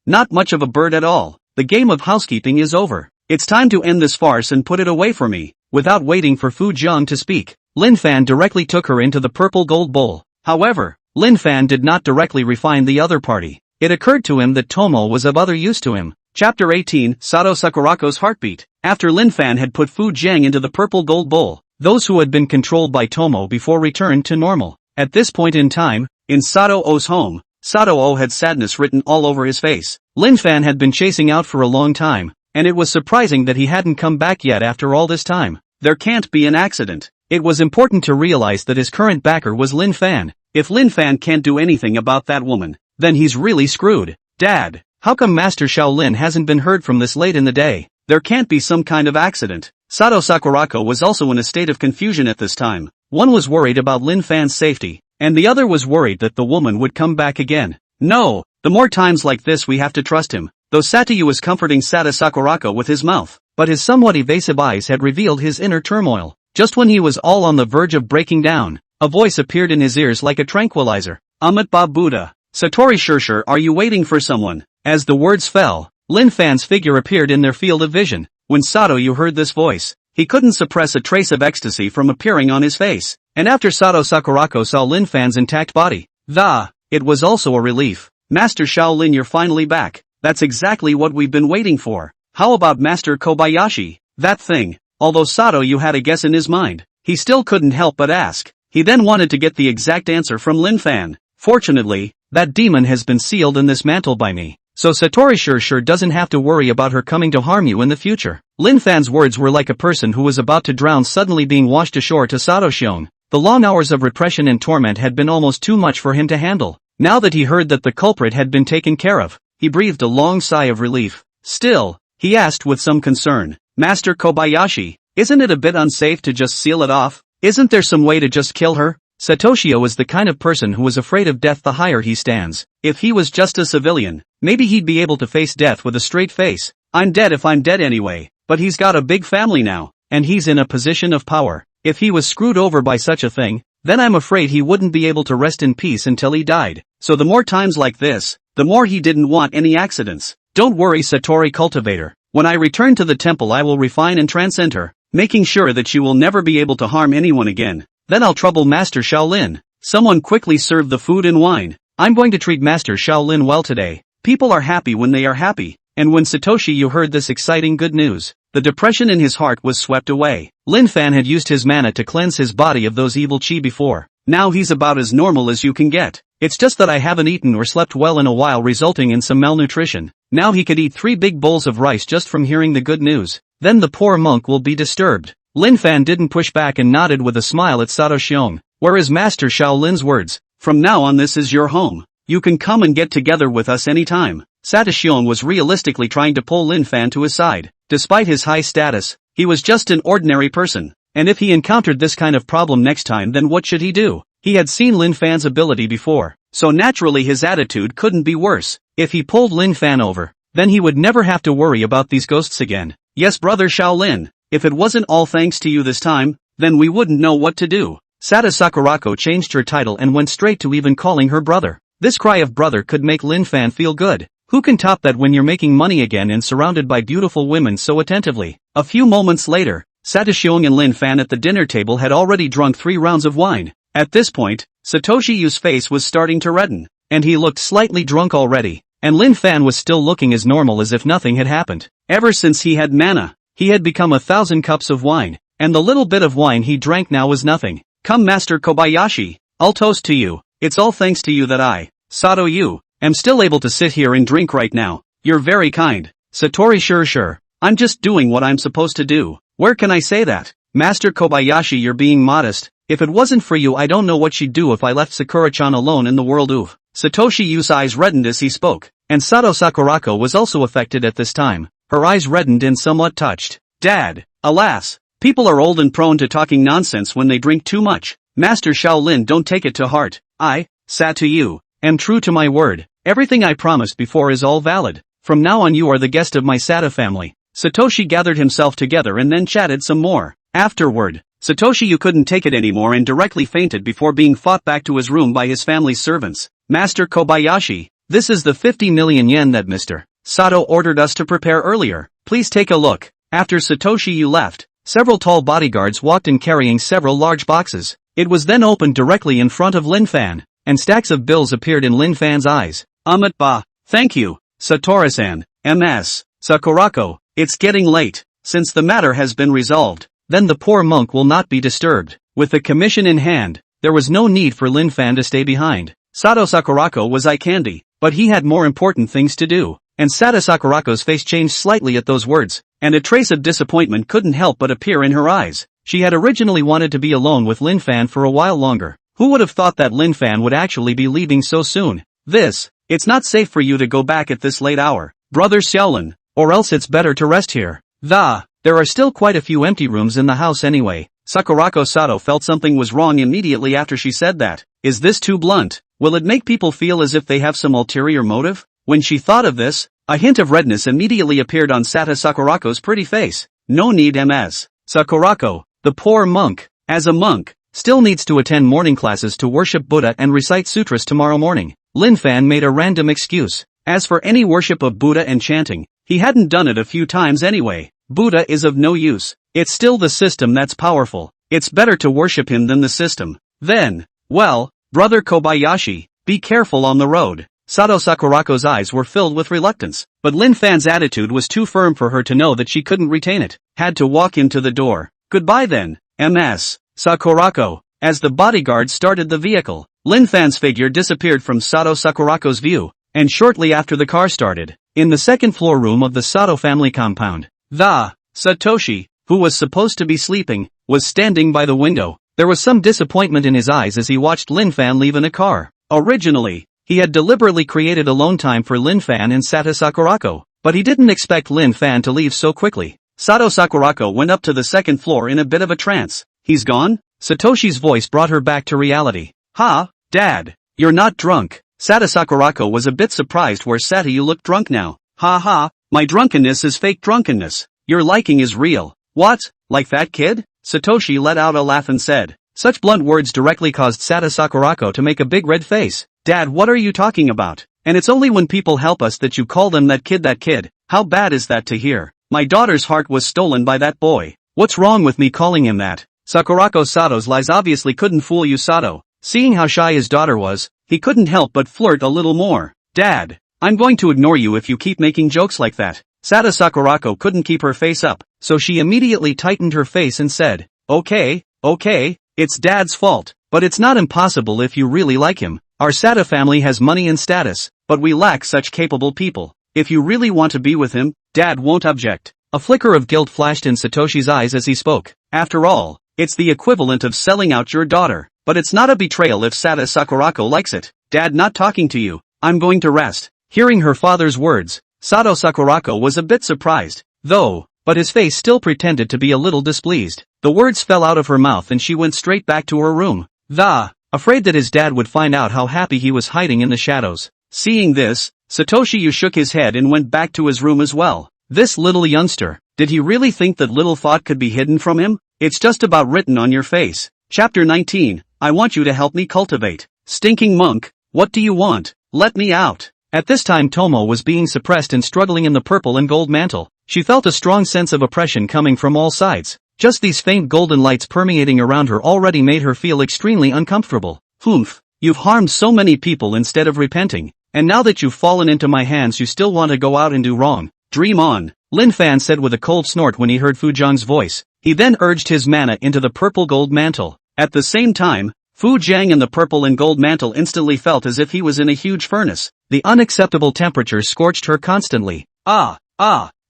Not much of a bird at all. The game of housekeeping is over. It's time to end this farce and put it away for me. Without waiting for Fu Jiang to speak, Lin Fan directly took her into the purple gold bowl. However, Lin Fan did not directly refine the other party. It occurred to him that Tomo was of other use to him. Chapter 18, Sato Sakurako's Heartbeat. After Lin Fan had put Fu Jiang into the purple gold bowl, those who had been controlled by Tomo before returned to normal. At this point in time, in Sato O's home, Sato O had sadness written all over his face. Lin Fan had been chasing out for a long time, and it was surprising that he hadn't come back yet after all this time. There can't be an accident. It was important to realize that his current backer was Lin Fan. If Lin Fan can't do anything about that woman, then he's really screwed. Dad, how come Master Shaolin hasn't been heard from this late in the day? There can't be some kind of accident. Sato Sakurako was also in a state of confusion at this time. One was worried about Lin Fan's safety, and the other was worried that the woman would come back again. No, the more times like this we have to trust him. Though Satayu was comforting Sato Sakurako with his mouth, but his somewhat evasive eyes had revealed his inner turmoil. Just when he was all on the verge of breaking down, a voice appeared in his ears like a tranquilizer. Amitabha Buddha. Satori Shirshir, are you waiting for someone? As the words fell, Lin Fan's figure appeared in their field of vision. When Satoyu heard this voice, he couldn't suppress a trace of ecstasy from appearing on his face. And after Sato Sakurako saw Lin Fan's intact body, it was also a relief. Master Shaolin, you're finally back. That's exactly what we've been waiting for. How about Master Kobayashi? That thing. Although Satoyu had a guess in his mind, he still couldn't help but ask. He then wanted to get the exact answer from Lin Fan. Fortunately, that demon has been sealed in this mantle by me, so Satori Shirshir doesn't have to worry about her coming to harm you in the future. Lin Fan's words were like a person who was about to drown suddenly being washed ashore to Sato Shion. The long hours of repression and torment had been almost too much for him to handle. Now that he heard that the culprit had been taken care of, he breathed a long sigh of relief. Still, he asked with some concern, Master Kobayashi, isn't it a bit unsafe to just seal it off? Isn't there some way to just kill her? Satoshio was the kind of person who was afraid of death the higher he stands. If he was just a civilian, maybe he'd be able to face death with a straight face. I'm dead if I'm dead anyway, but he's got a big family now, and he's in a position of power. If he was screwed over by such a thing, then I'm afraid he wouldn't be able to rest in peace until he died. So the more times like this, the more he didn't want any accidents. Don't worry, Satori Cultivator. When I return to the temple I will refine and transcend her, making sure that she will never be able to harm anyone again. Then I'll trouble Master Shaolin. Someone quickly serve the food and wine. I'm going to treat Master Shaolin well today. People are happy when they are happy. And when Satoshi Yu heard this exciting good news, the depression in his heart was swept away. Lin Fan had used his mana to cleanse his body of those evil chi before. Now he's about as normal as you can get. It's just that I haven't eaten or slept well in a while, resulting in some malnutrition. Now he could eat 3 big bowls of rice just from hearing the good news. Then the poor monk will be disturbed. Lin Fan didn't push back and nodded with a smile at Sato Shion. Where is Master Shaolin's words? From now on this is your home. You can come and get together with us anytime. Sato Shion was realistically trying to pull Lin Fan to his side. Despite his high status, he was just an ordinary person. And if he encountered this kind of problem next time, then what should he do? He had seen Lin Fan's ability before, so naturally his attitude couldn't be worse. If he pulled Lin Fan over, then he would never have to worry about these ghosts again. Yes, brother Shaolin, if it wasn't all thanks to you this time, then we wouldn't know what to do. Sato Sakurako changed her title and went straight to even calling her brother. This cry of brother could make Lin Fan feel good. Who can top that when you're making money again and surrounded by beautiful women so attentively? A few moments later, Sato Shion and Lin Fan at the dinner table had already drunk 3 rounds of wine. At this point, Satoshi Yu's face was starting to redden, and he looked slightly drunk already, and Lin Fan was still looking as normal as if nothing had happened. Ever since he had mana, he had become 1,000 cups of wine, and the little bit of wine he drank now was nothing. Come Master Kobayashi, I'll toast to you. It's all thanks to you that I, Sato Yu, am still able to sit here and drink right now. You're very kind. Satori Shirshir, I'm just doing what I'm supposed to do. Where can I say that? Master Kobayashi, you're being modest. If it wasn't for you I don't know what she'd do if I left Sakura-chan alone in the world of. Satoshi Yu's eyes reddened as he spoke, and Sato Sakurako was also affected at this time. Her eyes reddened and somewhat touched. Dad, alas, people are old and prone to talking nonsense when they drink too much. Master Shaolin, don't take it to heart. I, Sato Yu, am true to my word. Everything I promised before is all valid. From now on you are the guest of my Sato family. Satoshi gathered himself together and then chatted some more. Afterward, Satoshi Yu couldn't take it anymore and directly fainted before being fought back to his room by his family's servants. Master Kobayashi, this is the 50 million yen that Mr. Sato ordered us to prepare earlier. Please take a look. After Satoshi Yu left, several tall bodyguards walked in carrying several large boxes. It was then opened directly in front of Lin Fan. and stacks of bills appeared in Lin Fan's eyes. Ba. Thank you, Satoru-san. Ms. Sakurako, it's getting late. Since the matter has been resolved, then the poor monk will not be disturbed. With the commission in hand, there was no need for Lin Fan to stay behind. Sato Sakurako was eye candy, but he had more important things to do. And Sato Sakurako's face changed slightly at those words, and a trace of disappointment couldn't help but appear in her eyes. She had originally wanted to be alone with Lin Fan for a while longer. Who would have thought that Lin Fan would actually be leaving so soon? It's not safe for you to go back at this late hour, Brother Xiaolin, or else it's better to rest here. There are still quite a few empty rooms in the house anyway. Sakurako Sato felt something was wrong immediately after she said that. Is this too blunt? Will it make people feel as if they have some ulterior motive? When she thought of this, a hint of redness immediately appeared on Sato Sakurako's pretty face. No need, Ms. Sakurako, the poor monk, as a monk, still needs to attend morning classes to worship Buddha and recite sutras tomorrow morning. Lin Fan made a random excuse. As for any worship of Buddha and chanting, he hadn't done it a few times anyway. Buddha is of no use. It's still the system that's powerful. It's better to worship him than the system. Brother Kobayashi, be careful on the road. Sato Sakurako's eyes were filled with reluctance, but Lin Fan's attitude was too firm for her to know that she couldn't retain it. Had to walk him to the door. Goodbye then, Ms. Sakurako. As the bodyguard started the vehicle, Lin Fan's figure disappeared from Sato Sakurako's view, and shortly after the car started, in the second floor room of the Sato family compound, Satoshi, who was supposed to be sleeping, was standing by the window. There was some disappointment in his eyes as he watched Lin Fan leave in a car. Originally, he had deliberately created alone time for Lin Fan and Sato Sakurako, but he didn't expect Lin Fan to leave so quickly. Sato Sakurako went up to the second floor in a bit of a trance. He's gone? Satoshi's voice brought her back to reality. Dad, you're not drunk. Sato Sakurako was a bit surprised. Where Sato, you look drunk now. My drunkenness is fake drunkenness. Your liking is real. What? Like that kid? Satoshi let out a laugh and said. Such blunt words directly caused Sato Sakurako to make a big red face. Dad, what are you talking about? And it's only when people help us that you call them that kid. How bad is that to hear? My daughter's heart was stolen by that boy. What's wrong with me calling him that? Sakurako Sato's lies obviously couldn't fool you, Sato. Seeing how shy his daughter was, he couldn't help but flirt a little more. Dad, I'm going to ignore you if you keep making jokes like that. Sato Sakurako couldn't keep her face up, so she immediately tightened her face and said, Okay, it's Dad's fault, but it's not impossible if you really like him. Our Sato family has money and status, but we lack such capable people. If you really want to be with him, Dad won't object. A flicker of guilt flashed in Satoshi's eyes as he spoke. After all, it's the equivalent of selling out your daughter, but it's not a betrayal if Sato Sakurako likes it. Dad, not talking to you. I'm going to rest. Hearing her father's words, Sato Sakurako was a bit surprised, but his face still pretended to be a little displeased. The words fell out of her mouth and she went straight back to her room. Afraid that his dad would find out how happy he was hiding in the shadows. Seeing this, Satoshi shook his head and went back to his room as well. This little youngster, did he really think that little thought could be hidden from him? It's just about written on your face. Chapter 19, I want you to help me cultivate. Stinking monk, what do you want? Let me out. At this time Tomo was being suppressed and struggling in the purple and gold mantle. She felt a strong sense of oppression coming from all sides. Just these faint golden lights permeating around her already made her feel extremely uncomfortable. You've harmed so many people instead of repenting, and now that you've fallen into my hands you still want to go out and do wrong. Dream on, Lin Fan said with a cold snort when he heard Fu Zhang's voice. He then urged his mana into the purple gold mantle. At the same time, Fu Zhang in the purple and gold mantle instantly felt as if he was in a huge furnace. The unacceptable temperature scorched her constantly.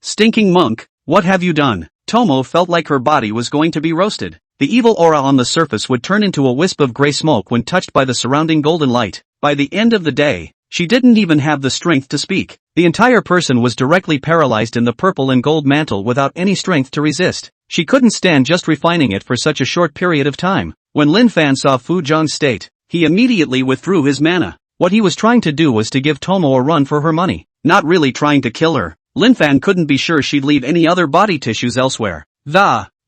Stinking monk, what have you done? Tomo felt like her body was going to be roasted. The evil aura on the surface would turn into a wisp of gray smoke when touched by the surrounding golden light. By the end of the day, she didn't even have the strength to speak. The entire person was directly paralyzed in the purple and gold mantle without any strength to resist. She couldn't stand just refining it for such a short period of time. When Lin Fan saw Fu Zhang's state, he immediately withdrew his mana. What he was trying to do was to give Tomo a run for her money, not really trying to kill her. Lin Fan couldn't be sure she'd leave any other body tissues elsewhere.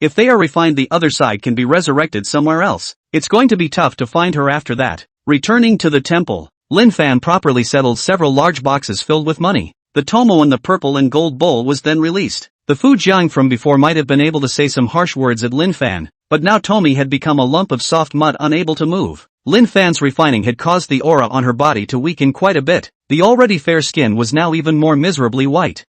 If they are refined, the other side can be resurrected somewhere else. It's going to be tough to find her after that. Returning to the temple, Lin Fan properly settled several large boxes filled with money. The Tomo in the purple and gold bowl was then released. The Fu Jiang from before might have been able to say some harsh words at Lin Fan, but now Tomi had become a lump of soft mud unable to move. Lin Fan's refining had caused the aura on her body to weaken quite a bit. The already fair skin was now even more miserably white.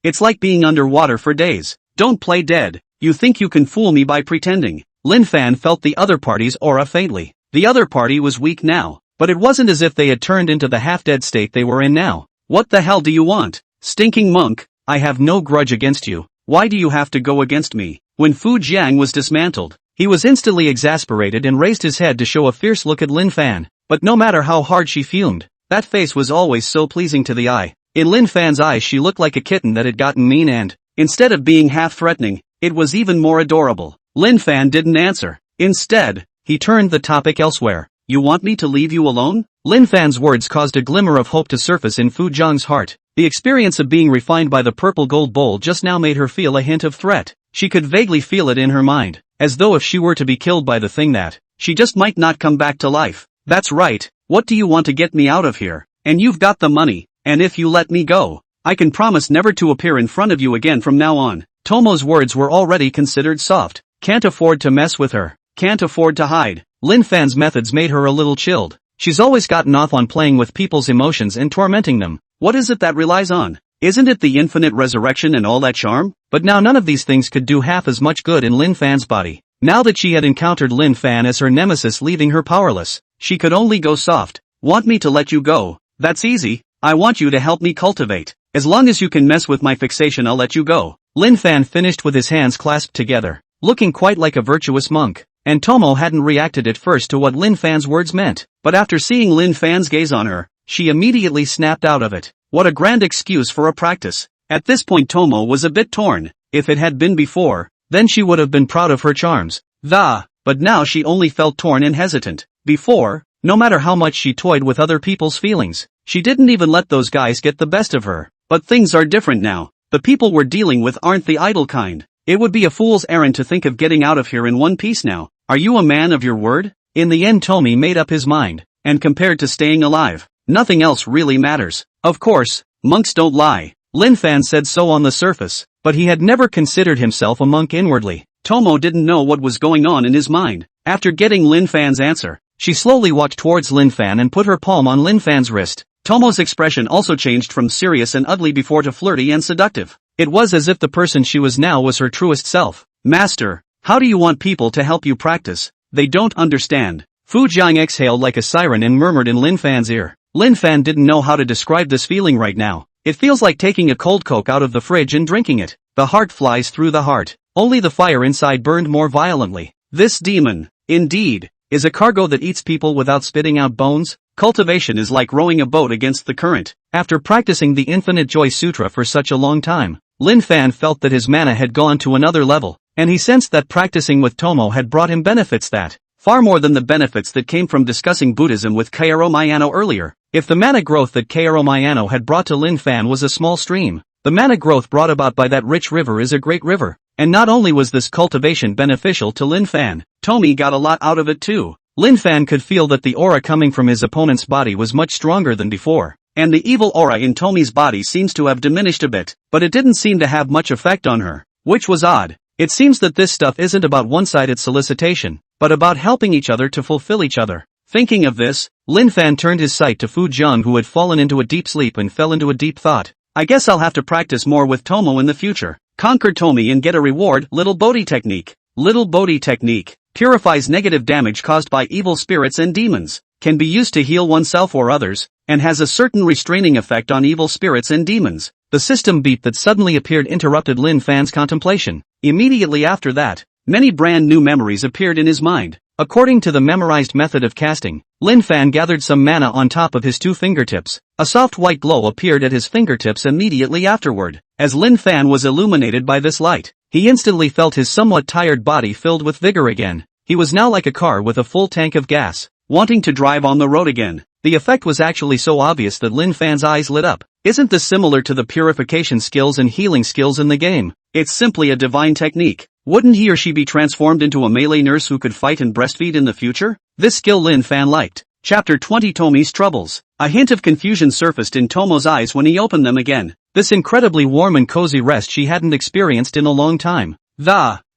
It's like being underwater for days. Don't play dead. You think you can fool me by pretending. Lin Fan felt the other party's aura faintly. The other party was weak now, but it wasn't as if they had turned into the half-dead state they were in now. What the hell do you want? Stinking monk, I have no grudge against you. Why do you have to go against me? When Fu Jiang was dismantled, he was instantly exasperated and raised his head to show a fierce look at Lin Fan. But no matter how hard she fumed, that face was always so pleasing to the eye. In Lin Fan's eyes she looked like a kitten that had gotten mean and, instead of being half-threatening, it was even more adorable. Lin Fan didn't answer. Instead, he turned the topic elsewhere. You want me to leave you alone? Lin Fan's words caused a glimmer of hope to surface in Fu Jiang's heart. The experience of being refined by the purple gold bowl just now made her feel a hint of threat. She could vaguely feel it in her mind, as though if she were to be killed by the thing that, she just might not come back to life. That's right, what do you want to get me out of here? And you've got the money, and if you let me go, I can promise never to appear in front of you again from now on. Tomo's words were already considered soft. Can't afford to mess with her. Can't afford to hide. Lin Fan's methods made her a little chilled. She's always gotten off on playing with people's emotions and tormenting them. What is it that relies on? Isn't it the infinite resurrection and all that charm? But now none of these things could do half as much good in Lin Fan's body. Now that she had encountered Lin Fan as her nemesis leaving her powerless, she could only go soft. Want me to let you go? That's easy. I want you to help me cultivate. As long as you can mess with my fixation I'll let you go. Lin Fan finished with his hands clasped together, looking quite like a virtuous monk. And Tomo hadn't reacted at first to what Lin Fan's words meant, but after seeing Lin Fan's gaze on her, she immediately snapped out of it. What a grand excuse for a practice. At this point Tomo was a bit torn. If it had been before, then she would have been proud of her charms. But now she only felt torn and hesitant. Before, no matter how much she toyed with other people's feelings, she didn't even let those guys get the best of her. But things are different now. The people we're dealing with aren't the idle kind. It would be a fool's errand to think of getting out of here in one piece now. Are you a man of your word? In the end Tomi made up his mind, and compared to staying alive, nothing else really matters. Of course, monks don't lie. Lin Fan said so on the surface, but he had never considered himself a monk inwardly. Tomo didn't know what was going on in his mind. After getting Lin Fan's answer, she slowly walked towards Lin Fan and put her palm on Lin Fan's wrist. Tomo's expression also changed from serious and ugly before to flirty and seductive. It was as if the person she was now was her truest self. Master, how do you want people to help you practice? They don't understand. Fu Jiang exhaled like a siren and murmured in Lin Fan's ear. Lin Fan didn't know how to describe this feeling right now. It feels like taking a cold Coke out of the fridge and drinking it. The heart flies through the heart. Only the fire inside burned more violently. This demon, indeed, is a cargo that eats people without spitting out bones. Cultivation is like rowing a boat against the current. After practicing the Infinite Joy Sutra for such a long time, Lin Fan felt that his mana had gone to another level, and he sensed that practicing with Tomo had brought him benefits that, far more than the benefits that came from discussing Buddhism with Kaoru Mayano earlier. If the mana growth that Kaoru Mayano had brought to Lin Fan was a small stream, the mana growth brought about by that rich river is a great river. And not only was this cultivation beneficial to Lin Fan, Tomi got a lot out of it too. Lin Fan could feel that the aura coming from his opponent's body was much stronger than before. And the evil aura in Tomi's body seems to have diminished a bit, but it didn't seem to have much effect on her, which was odd. It seems that this stuff isn't about one-sided solicitation, but about helping each other to fulfill each other. Thinking of this, Lin Fan turned his sight to Fu Jiang who had fallen into a deep sleep and fell into a deep thought. I guess I'll have to practice more with Tomo in the future. Conquer Tomi and get a reward. Little Bodhi Technique. Little Bodhi Technique purifies negative damage caused by evil spirits and demons, can be used to heal oneself or others, and has a certain restraining effect on evil spirits and demons. The system beep that suddenly appeared interrupted Lin Fan's contemplation. Immediately after that, many brand new memories appeared in his mind. According to the memorized method of casting, Lin Fan gathered some mana on top of his two fingertips. A soft white glow appeared at his fingertips immediately afterward. As Lin Fan was illuminated by this light, he instantly felt his somewhat tired body filled with vigor again. He was now like a car with a full tank of gas, wanting to drive on the road again. The effect was actually so obvious that Lin Fan's eyes lit up. Isn't this similar to the purification skills and healing skills in the game? It's simply a divine technique. Wouldn't he or she be transformed into a melee nurse who could fight and breastfeed in the future? This skill Lin Fan liked. Chapter 20 Tomi's Troubles. A hint of confusion surfaced in Tomo's eyes when he opened them again. This incredibly warm and cozy rest she hadn't experienced in a long time.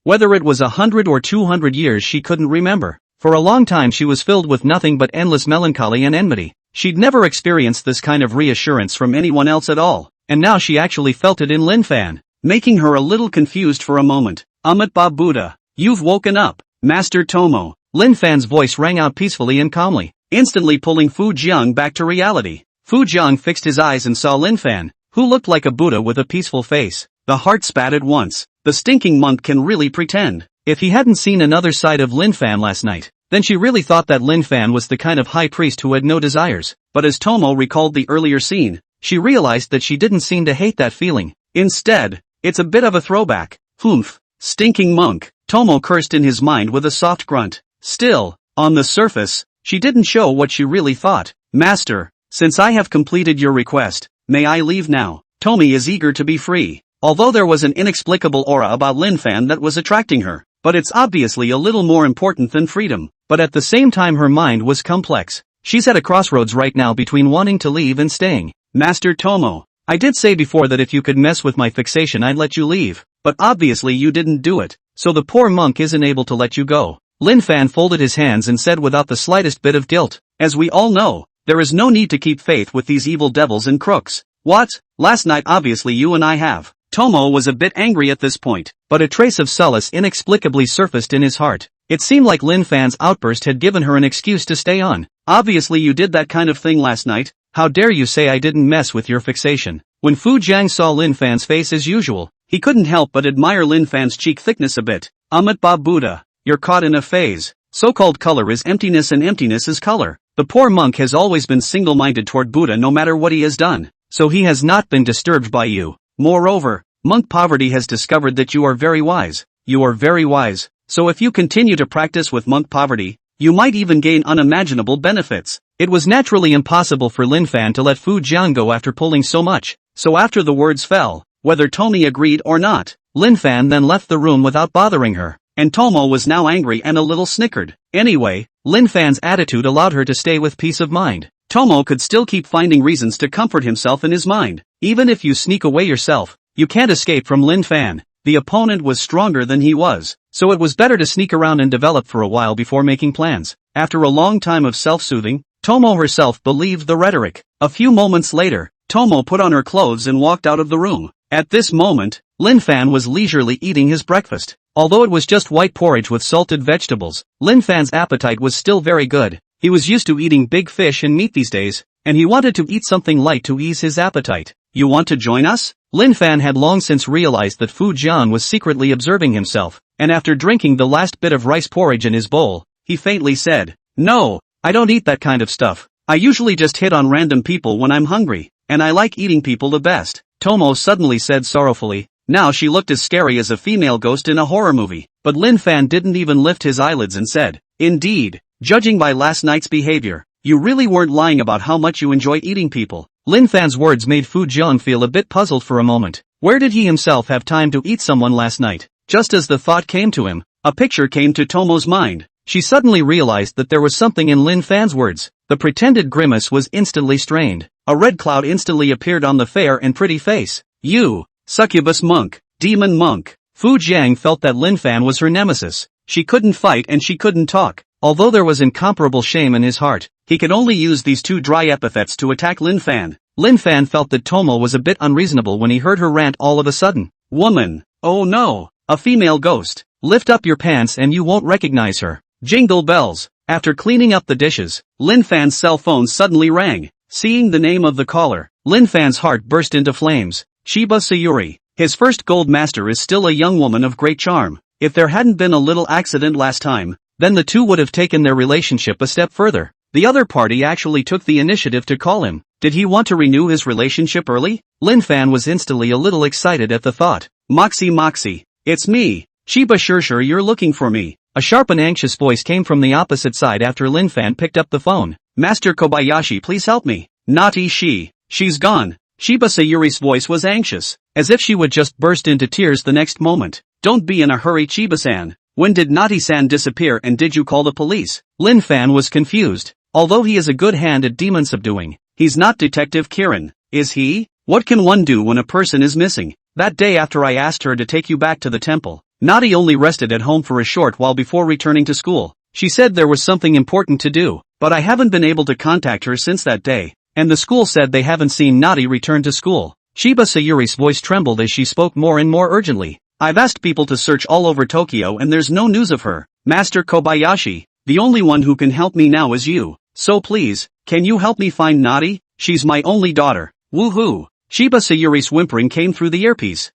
Whether it was 100 or 200 years she couldn't remember. For a long time she was filled with nothing but endless melancholy and enmity. She'd never experienced this kind of reassurance from anyone else at all, and now she actually felt it in Lin Fan, making her a little confused for a moment. Ba Buddha, you've woken up, Master Tomo. Lin Fan's voice rang out peacefully and calmly, instantly pulling Fu Jiang back to reality. Fu Jiang fixed his eyes and saw Lin Fan, who looked like a Buddha with a peaceful face. The heart spat at once. The stinking monk can really pretend. If he hadn't seen another side of Lin Fan last night, then she really thought that Lin Fan was the kind of high priest who had no desires. But as Tomo recalled the earlier scene, she realized that she didn't seem to hate that feeling. Instead, it's a bit of a throwback. Humph, stinking monk, Tomo cursed in his mind with a soft grunt. Still, on the surface, she didn't show what she really thought. Master, since I have completed your request, may I leave now? Tomi is eager to be free. Although there was an inexplicable aura about Lin Fan that was attracting her, but it's obviously a little more important than freedom. But at the same time her mind was complex. She's at a crossroads right now between wanting to leave and staying. Master Tomo, I did say before that if you could mess with my fixation I'd let you leave, but obviously you didn't do it, so the poor monk isn't able to let you go. Lin Fan folded his hands and said without the slightest bit of guilt, as we all know, there is no need to keep faith with these evil devils and crooks. What? Last night obviously you and I have. Tomo was a bit angry at this point, but a trace of solace inexplicably surfaced in his heart. It seemed like Lin Fan's outburst had given her an excuse to stay on. Obviously you did that kind of thing last night. How dare you say I didn't mess with your fixation? When Fu Jiang saw Lin Fan's face as usual, he couldn't help but admire Lin Fan's cheek thickness a bit. Ba Buddha, you're caught in a phase. So-called color is emptiness and emptiness is color. The poor monk has always been single-minded toward Buddha no matter what he has done, so he has not been disturbed by you. Moreover, monk poverty has discovered that you are very wise. You are very wise, so if you continue to practice with monk poverty, you might even gain unimaginable benefits. It was naturally impossible for Lin Fan to let Fu Jiang go after pulling so much, so after the words fell, whether Tomi agreed or not, Lin Fan then left the room without bothering her, and Tomo was now angry and a little snickered. Anyway, Lin Fan's attitude allowed her to stay with peace of mind. Tomo could still keep finding reasons to comfort himself in his mind. Even if you sneak away yourself, you can't escape from Lin Fan. The opponent was stronger than he was, so it was better to sneak around and develop for a while before making plans. After a long time of self-soothing, Tomo herself believed the rhetoric. A few moments later, Tomo put on her clothes and walked out of the room. At this moment, Lin Fan was leisurely eating his breakfast. Although it was just white porridge with salted vegetables, Lin Fan's appetite was still very good. He was used to eating big fish and meat these days, and he wanted to eat something light to ease his appetite. You want to join us? Lin Fan had long since realized that Fu Jiang was secretly observing himself, and after drinking the last bit of rice porridge in his bowl, he faintly said, "No, I don't eat that kind of stuff. I usually just hit on random people when I'm hungry, and I like eating people the best," Tomo suddenly said sorrowfully. Now she looked as scary as a female ghost in a horror movie, but Lin Fan didn't even lift his eyelids and said, "Indeed, judging by last night's behavior, you really weren't lying about how much you enjoy eating people." Lin Fan's words made Fu Jiang feel a bit puzzled for a moment. Where did he himself have time to eat someone last night? Just as the thought came to him, a picture came to Tomo's mind. She suddenly realized that there was something in Lin Fan's words. The pretended grimace was instantly strained. A red cloud instantly appeared on the fair and pretty face. You, succubus monk, demon monk. Fu Jiang felt that Lin Fan was her nemesis. She couldn't fight and she couldn't talk. Although there was incomparable shame in his heart, he could only use these two dry epithets to attack Lin Fan. Lin Fan felt that Tomo was a bit unreasonable when he heard her rant all of a sudden. Woman, oh no, a female ghost. Lift up your pants and you won't recognize her. Jingle bells. After cleaning up the dishes, Lin Fan's cell phone suddenly rang. Seeing the name of the caller, Lin Fan's heart burst into flames. Shiba Sayuri, his first gold master, is still a young woman of great charm. If there hadn't been a little accident last time, then the two would have taken their relationship a step further. The other party actually took the initiative to call him. Did he want to renew his relationship early? Lin Fan was instantly a little excited at the thought. Moxie, it's me. Shiba sure you're looking for me. A sharp and anxious voice came from the opposite side after Lin Fan picked up the phone. Master Kobayashi, please help me. Naughty she's gone. Shiba Sayuri's voice was anxious, as if she would just burst into tears the next moment. Don't be in a hurry, Chiba-san. When did Naughty-san disappear and did you call the police? Lin Fan was confused. Although he is a good hand at demon subduing, he's not Detective Kirin, is he? What can one do when a person is missing? That day after I asked her to take you back to the temple, Naughty only rested at home for a short while before returning to school. She said there was something important to do, but I haven't been able to contact her since that day, and the school said they haven't seen Nadi return to school. Shiba Sayuri's voice trembled as she spoke more and more urgently. I've asked people to search all over Tokyo and there's no news of her. Master Kobayashi, the only one who can help me now is you. So please, can you help me find Nadi? She's my only daughter. Woohoo! Shiba Sayuri's whimpering came through the earpiece.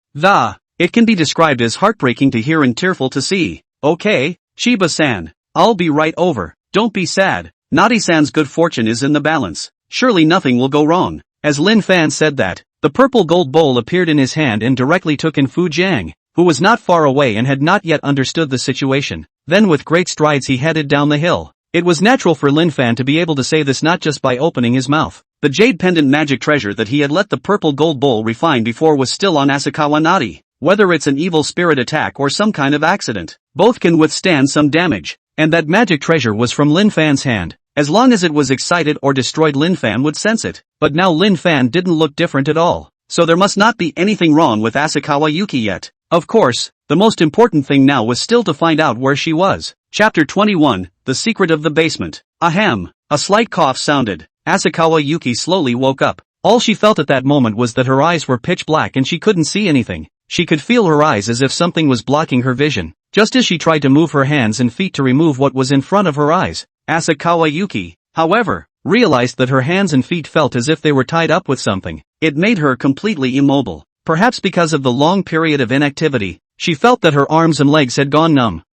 It can be described as heartbreaking to hear and tearful to see. Okay, Shiba-san. I'll be right over. Don't be sad. Nadi-san's good fortune is in the balance. Surely nothing will go wrong. As Lin Fan said that, the purple gold bowl appeared in his hand and directly took in Fu Jiang, who was not far away and had not yet understood the situation. Then with great strides he headed down the hill. It was natural for Lin Fan to be able to say this not just by opening his mouth. The jade pendant magic treasure that he had let the purple gold bowl refine before was still on Asakawa Nadi. Whether it's an evil spirit attack or some kind of accident, both can withstand some damage. And that magic treasure was from Lin Fan's hand. As long as it was excited or destroyed, Lin Fan would sense it. But now Lin Fan didn't look different at all. So there must not be anything wrong with Asakawa Yuki yet. Of course, the most important thing now was still to find out where she was. Chapter 21, The Secret of the Basement. Ahem. A slight cough sounded. Asakawa Yuki slowly woke up. All she felt at that moment was that her eyes were pitch black and she couldn't see anything. She could feel her eyes as if something was blocking her vision. Just as she tried to move her hands and feet to remove what was in front of her eyes, Asakawa Yuki, however, realized that her hands and feet felt as if they were tied up with something. It made her completely immobile. Perhaps because of the long period of inactivity, she felt that her arms and legs had gone numb.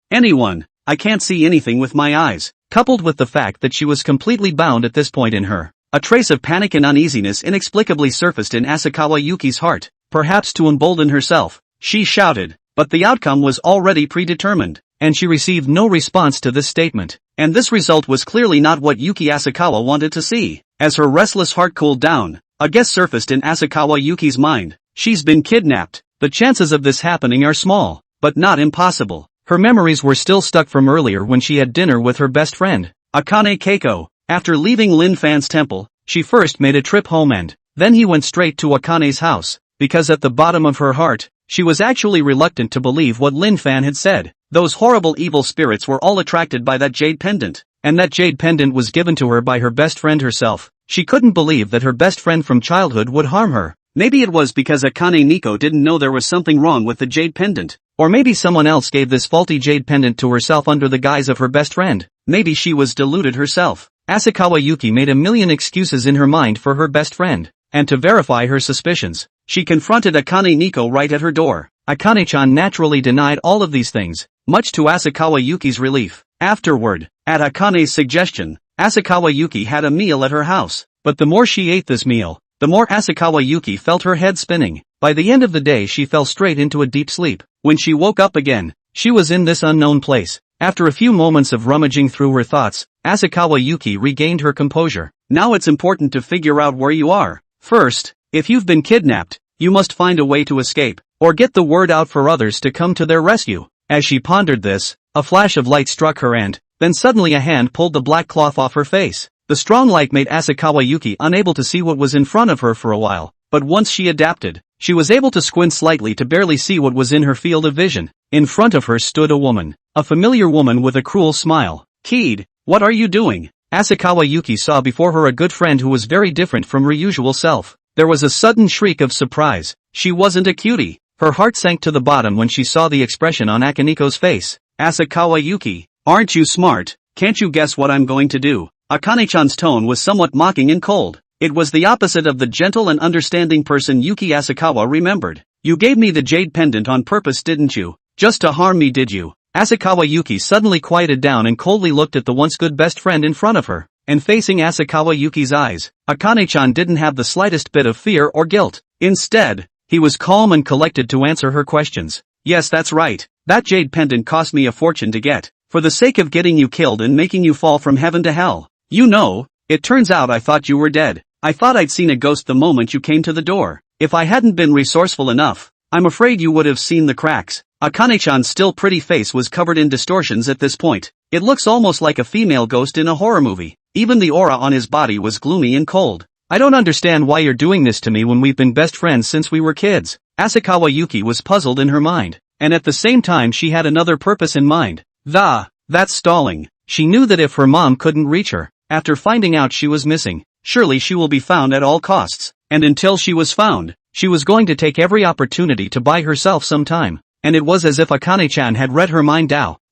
I can't see anything with my eyes. Coupled with the fact that she was completely bound at this point in her, a trace of panic and uneasiness inexplicably surfaced in Asakawa Yuki's heart. Perhaps to embolden herself, she shouted, but the outcome was already predetermined, and she received no response to this statement. And this result was clearly not what Yuki Asakawa wanted to see. As her restless heart cooled down, a guess surfaced in Asakawa Yuki's mind. She's been kidnapped. The chances of this happening are small, but not impossible. Her memories were still stuck from earlier when she had dinner with her best friend, Akane Keiko. After leaving Lin Fan's temple, she first made a trip home and then he went straight to Akane's house. Because at the bottom of her heart, she was actually reluctant to believe what Lin Fan had said. Those horrible evil spirits were all attracted by that jade pendant, and that jade pendant was given to her by her best friend herself. She couldn't believe that her best friend from childhood would harm her. Maybe it was because Akane Nico didn't know there was something wrong with the jade pendant. Or maybe someone else gave this faulty jade pendant to herself under the guise of her best friend. Maybe she was deluded herself. Asakawa Yuki made a million excuses in her mind for her best friend. And to verify her suspicions, she confronted Akane Nico right at her door. Akane-chan naturally denied all of these things, much to Asakawa Yuki's relief. Afterward, at Akane's suggestion, Asakawa Yuki had a meal at her house. But the more she ate this meal, the more Asakawa Yuki felt her head spinning. By the end of the day she fell straight into a deep sleep. When she woke up again, she was in this unknown place. After a few moments of rummaging through her thoughts, Asakawa Yuki regained her composure. Now it's important to figure out where you are. First, if you've been kidnapped, you must find a way to escape, or get the word out for others to come to their rescue. As she pondered this, a flash of light struck her and, then suddenly a hand pulled the black cloth off her face. The strong light made Asakawa Yuki unable to see what was in front of her for a while, but once she adapted, she was able to squint slightly to barely see what was in her field of vision. In front of her stood a woman, a familiar woman with a cruel smile. Kid, what are you doing? Asakawa Yuki saw before her a good friend who was very different from her usual self. There was a sudden shriek of surprise. She wasn't a cutie. Her heart sank to the bottom when she saw the expression on Akaniko's face. Asakawa Yuki, aren't you smart? Can't you guess what I'm going to do? Akane-chan's tone was somewhat mocking and cold. It was the opposite of the gentle and understanding person Yuki Asakawa remembered. You gave me the jade pendant on purpose, didn't you? Just to harm me, did you? Asakawa Yuki suddenly quieted down and coldly looked at the once good best friend in front of her. And facing Asakawa Yuki's eyes, Akane-chan didn't have the slightest bit of fear or guilt. Instead, he was calm and collected to answer her questions. Yes, that's right. That jade pendant cost me a fortune to get. For the sake of getting you killed and making you fall from heaven to hell. You know, it turns out I thought you were dead. I thought I'd seen a ghost the moment you came to the door. If I hadn't been resourceful enough, I'm afraid you would have seen the cracks. Akane-chan's still pretty face was covered in distortions at this point. It looks almost like a female ghost in a horror movie. Even the aura on his body was gloomy and cold. I don't understand why you're doing this to me when we've been best friends since we were kids. Asakawa Yuki was puzzled in her mind, and at the same time she had another purpose in mind. That's stalling. She knew that if her mom couldn't reach her, after finding out she was missing, surely she will be found at all costs, and until she was found, she was going to take every opportunity to buy herself some time. And it was as if Akane-chan had read her mind.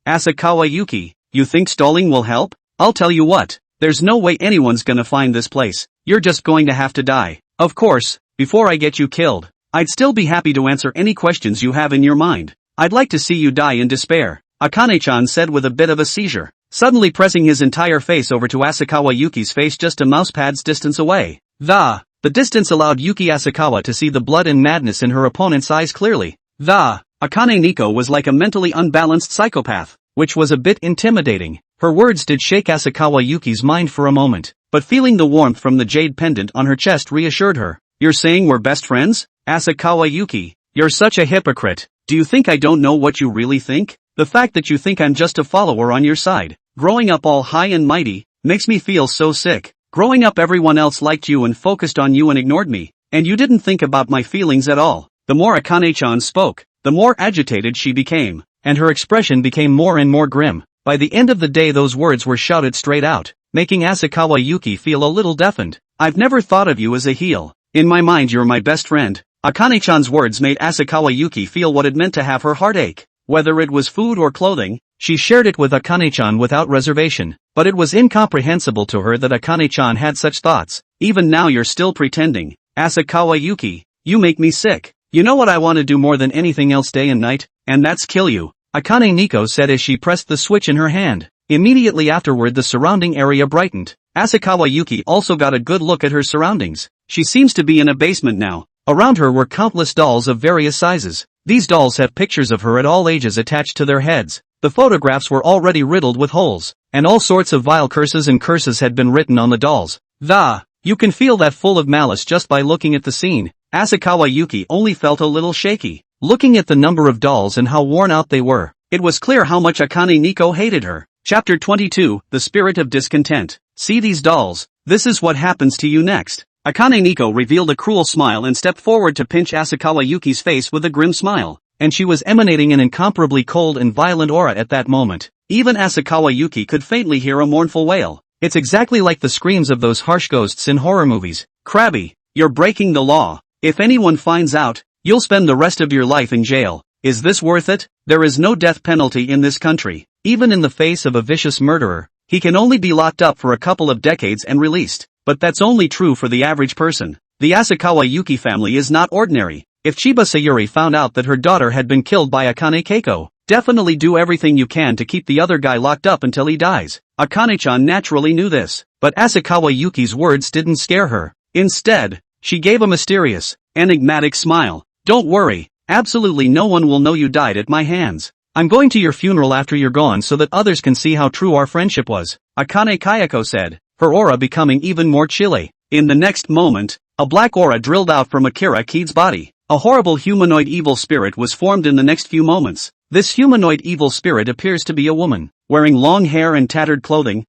Asakawa Yuki, you think stalling will help? I'll tell you what, there's no way anyone's gonna find this place, you're just going to have to die. Of course, before I get you killed, I'd still be happy to answer any questions you have in your mind. I'd like to see you die in despair, Akane-chan said with a bit of a seizure, suddenly pressing his entire face over to Asakawa Yuki's face just a mousepad's distance away. The distance allowed Yuki Asakawa to see the blood and madness in her opponent's eyes clearly. Akane Nico was like a mentally unbalanced psychopath, which was a bit intimidating. Her words did shake Asakawa Yuki's mind for a moment, but feeling the warmth from the jade pendant on her chest reassured her. You're saying we're best friends? Asakawa Yuki, you're such a hypocrite. Do you think I don't know what you really think? The fact that you think I'm just a follower on your side, growing up all high and mighty, makes me feel so sick. Growing up everyone else liked you and focused on you and ignored me, and you didn't think about my feelings at all. The more Akane-chan spoke, the more agitated she became, and her expression became more and more grim. By the end of the day those words were shouted straight out, making Asakawa Yuki feel a little deafened. I've never thought of you as a heel. In my mind you're my best friend. Akane-chan's words made Asakawa Yuki feel what it meant to have her heart ache. Whether it was food or clothing, she shared it with Akane-chan without reservation, but it was incomprehensible to her that Akane-chan had such thoughts. Even now you're still pretending. Asakawa Yuki, you make me sick. You know what I want to do more than anything else day and night, and that's kill you, Akane Nico said as she pressed the switch in her hand. Immediately afterward the surrounding area brightened. Asakawa Yuki also got a good look at her surroundings. She seems to be in a basement now. Around her were countless dolls of various sizes. These dolls have pictures of her at all ages attached to their heads. The photographs were already riddled with holes, and all sorts of vile curses had been written on the dolls. You can feel that full of malice just by looking at the scene. Asakawa Yuki only felt a little shaky. Looking at the number of dolls and how worn out they were, it was clear how much Akane Nico hated her. Chapter 22, The Spirit of Discontent. See these dolls, this is what happens to you next. Akane Nico revealed a cruel smile and stepped forward to pinch Asakawa Yuki's face with a grim smile, and she was emanating an incomparably cold and violent aura at that moment. Even Asakawa Yuki could faintly hear a mournful wail. It's exactly like the screams of those harsh ghosts in horror movies. Krabby, you're breaking the law. If anyone finds out, you'll spend the rest of your life in jail. Is this worth it? There is no death penalty in this country. Even in the face of a vicious murderer, he can only be locked up for a couple of decades and released. But that's only true for the average person. The Asakawa Yuki family is not ordinary. If Chiba Sayuri found out that her daughter had been killed by Akane Keiko, definitely do everything you can to keep the other guy locked up until he dies. Akane-chan naturally knew this, but Asakawa Yuki's words didn't scare her. Instead, she gave a mysterious, enigmatic smile. Don't worry, absolutely no one will know you died at my hands. I'm going to your funeral after you're gone so that others can see how true our friendship was, Akane Kayako said, her aura becoming even more chilly. In the next moment, a black aura drilled out from Akira Kied's body. A horrible humanoid evil spirit was formed in the next few moments. This humanoid evil spirit appears to be a woman, wearing long hair and tattered clothing.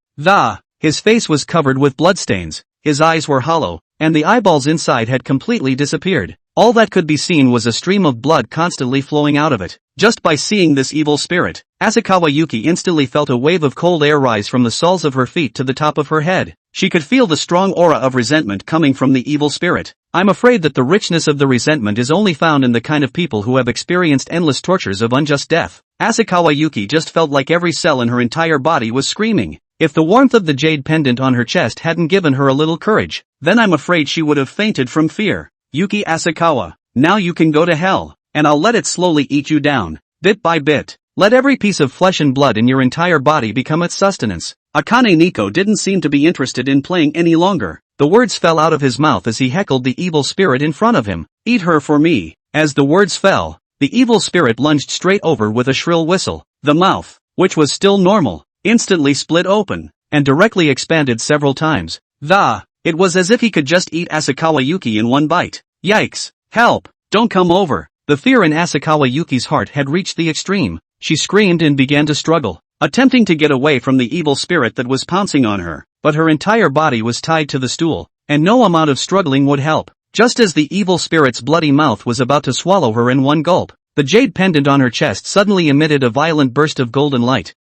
His face was covered with bloodstains, his eyes were hollow, and the eyeballs inside had completely disappeared. All that could be seen was a stream of blood constantly flowing out of it. Just by seeing this evil spirit, Asakawa Yuki instantly felt a wave of cold air rise from the soles of her feet to the top of her head. She could feel the strong aura of resentment coming from the evil spirit. I'm afraid that the richness of the resentment is only found in the kind of people who have experienced endless tortures of unjust death. Asakawa Yuki just felt like every cell in her entire body was screaming. If the warmth of the jade pendant on her chest hadn't given her a little courage, then I'm afraid she would have fainted from fear. Yuki Asakawa, now you can go to hell, and I'll let it slowly eat you down, bit by bit. Let every piece of flesh and blood in your entire body become its sustenance. Akane Nico didn't seem to be interested in playing any longer. The words fell out of his mouth as he heckled the evil spirit in front of him. Eat her for me. As the words fell, the evil spirit lunged straight over with a shrill whistle. The mouth, which was still normal, instantly split open, and directly expanded several times. It was as if he could just eat Asakawa Yuki in one bite. Yikes! Help! Don't come over! The fear in Asakawa Yuki's heart had reached the extreme. She screamed and began to struggle, attempting to get away from the evil spirit that was pouncing on her, but her entire body was tied to the stool, and no amount of struggling would help. Just as the evil spirit's bloody mouth was about to swallow her in one gulp, the jade pendant on her chest suddenly emitted a violent burst of golden light.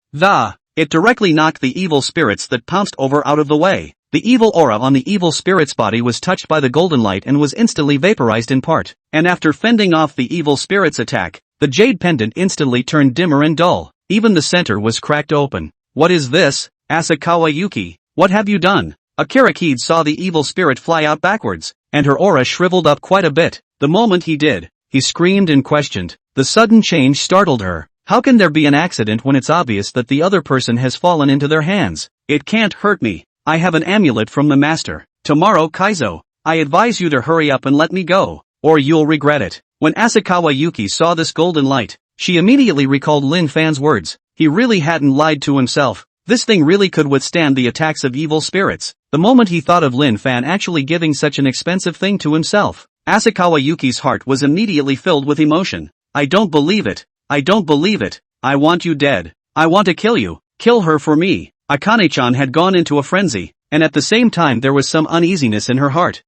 it directly knocked the evil spirits that pounced over out of the way. The evil aura on the evil spirit's body was touched by the golden light and was instantly vaporized in part. And after fending off the evil spirit's attack, the jade pendant instantly turned dimmer and dull. Even the center was cracked open. "What is this, Asakawa Yuki? What have you done?" Akira Kid saw the evil spirit fly out backwards, and her aura shriveled up quite a bit. The moment he did, he screamed and questioned. The sudden change startled her. How can there be an accident when it's obvious that the other person has fallen into their hands? "It can't hurt me. I have an amulet from the master. Tomorrow, Kaizo, I advise you to hurry up and let me go, or you'll regret it." When Asakawa Yuki saw this golden light, she immediately recalled Lin Fan's words. He really hadn't lied to himself. This thing really could withstand the attacks of evil spirits. The moment he thought of Lin Fan actually giving such an expensive thing to himself, Asakawa Yuki's heart was immediately filled with emotion. "I don't believe it. I don't believe it. I want you dead. I want to kill you. Kill her for me." Akane-chan had gone into a frenzy, and at the same time there was some uneasiness in her heart.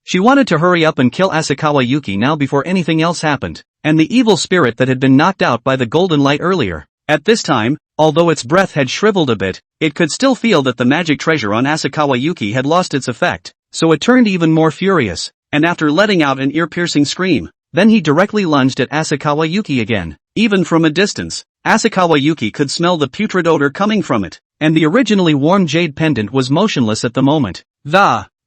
She wanted to hurry up and kill Asakawa Yuki now before anything else happened, and the evil spirit that had been knocked out by the golden light earlier. At this time, although its breath had shriveled a bit, it could still feel that the magic treasure on Asakawa Yuki had lost its effect, so it turned even more furious, and after letting out an ear-piercing scream, then he directly lunged at Asakawa Yuki again. Even from a distance, Asakawa Yuki could smell the putrid odor coming from it, and the originally warm jade pendant was motionless at the moment.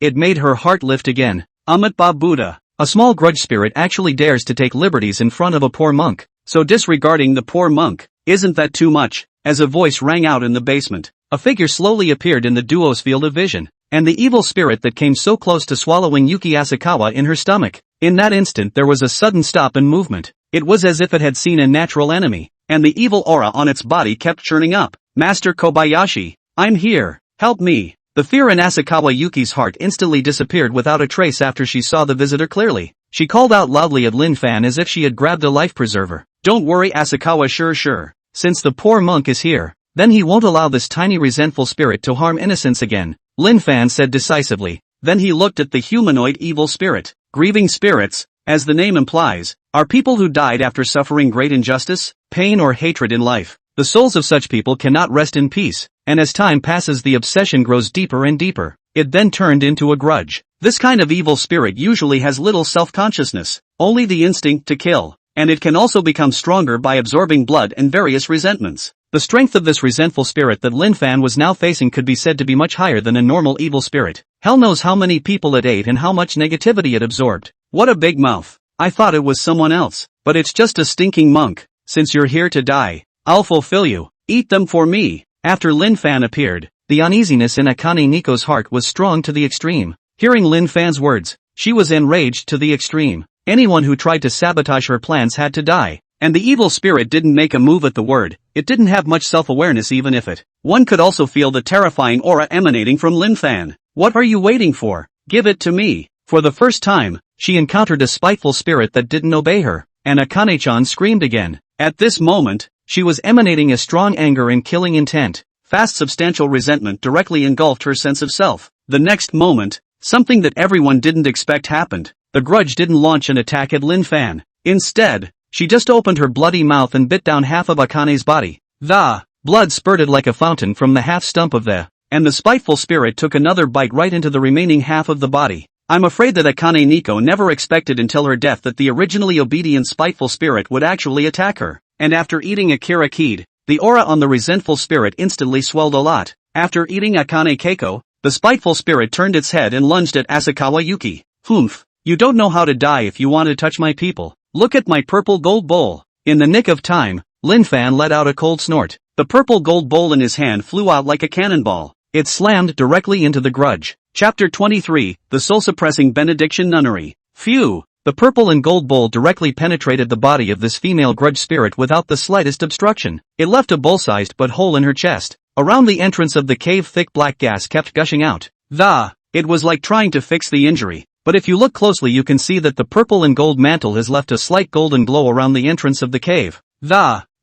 It made her heart lift again. Amitba Buddha. A small grudge spirit actually dares to take liberties in front of a poor monk, so disregarding the poor monk, isn't that too much? As a voice rang out in the basement, a figure slowly appeared in the duo's field of vision, and the evil spirit that came so close to swallowing Yuki Asakawa in her stomach. In that instant there was a sudden stop in movement. It was as if it had seen a natural enemy, and the evil aura on its body kept churning up. "Master Kobayashi, I'm here, help me." The fear in Asakawa Yuki's heart instantly disappeared without a trace after she saw the visitor clearly. She called out loudly at Lin Fan as if she had grabbed a life preserver. "Don't worry Asakawa, sure. Since the poor monk is here, then he won't allow this tiny resentful spirit to harm innocents again," Lin Fan said decisively. Then he looked at the humanoid evil spirit. Grieving spirits, as the name implies, are people who died after suffering great injustice, pain or hatred in life. The souls of such people cannot rest in peace, and as time passes the obsession grows deeper and deeper. It then turned into a grudge. This kind of evil spirit usually has little self-consciousness, only the instinct to kill, and it can also become stronger by absorbing blood and various resentments. The strength of this resentful spirit that Lin Fan was now facing could be said to be much higher than a normal evil spirit. Hell knows how many people it ate and how much negativity it absorbed. What a big mouth. I thought it was someone else, but it's just a stinking monk. Since you're here to die, I'll fulfill you. Eat them for me. After Lin Fan appeared, the uneasiness in Akane Nico's heart was strong to the extreme. Hearing Lin Fan's words, she was enraged to the extreme. Anyone who tried to sabotage her plans had to die. And the evil spirit didn't make a move at the word. It didn't have much self-awareness even if it. One could also feel the terrifying aura emanating from Lin Fan. What are you waiting for? Give it to me. For the first time, she encountered a spiteful spirit that didn't obey her, and Akane-chan screamed again. At this moment, she was emanating a strong anger and killing intent. Fast substantial resentment directly engulfed her sense of self. The next moment, something that everyone didn't expect happened. The grudge didn't launch an attack at Lin Fan. Instead, she just opened her bloody mouth and bit down half of Akane's body. The blood spurted like a fountain from the half stump of and the spiteful spirit took another bite right into the remaining half of the body. I'm afraid that Akane Nico never expected until her death that the originally obedient spiteful spirit would actually attack her. And after eating Akira Kid, the aura on the resentful spirit instantly swelled a lot. After eating Akane Keiko, the spiteful spirit turned its head and lunged at Asakawa Yuki. Humph, you don't know how to die if you want to touch my people. Look at my purple gold bowl. In the nick of time, Lin Fan let out a cold snort. The purple gold bowl in his hand flew out like a cannonball. It slammed directly into the grudge. Chapter 23, The Soul-Suppressing Benediction Nunnery. Phew! The purple and gold bowl directly penetrated the body of this female grudge spirit without the slightest obstruction. It left a bowl-sized but hole in her chest. Around the entrance of the cave thick black gas kept gushing out. It was like trying to fix the injury. But if you look closely you can see that the purple and gold mantle has left a slight golden glow around the entrance of the cave.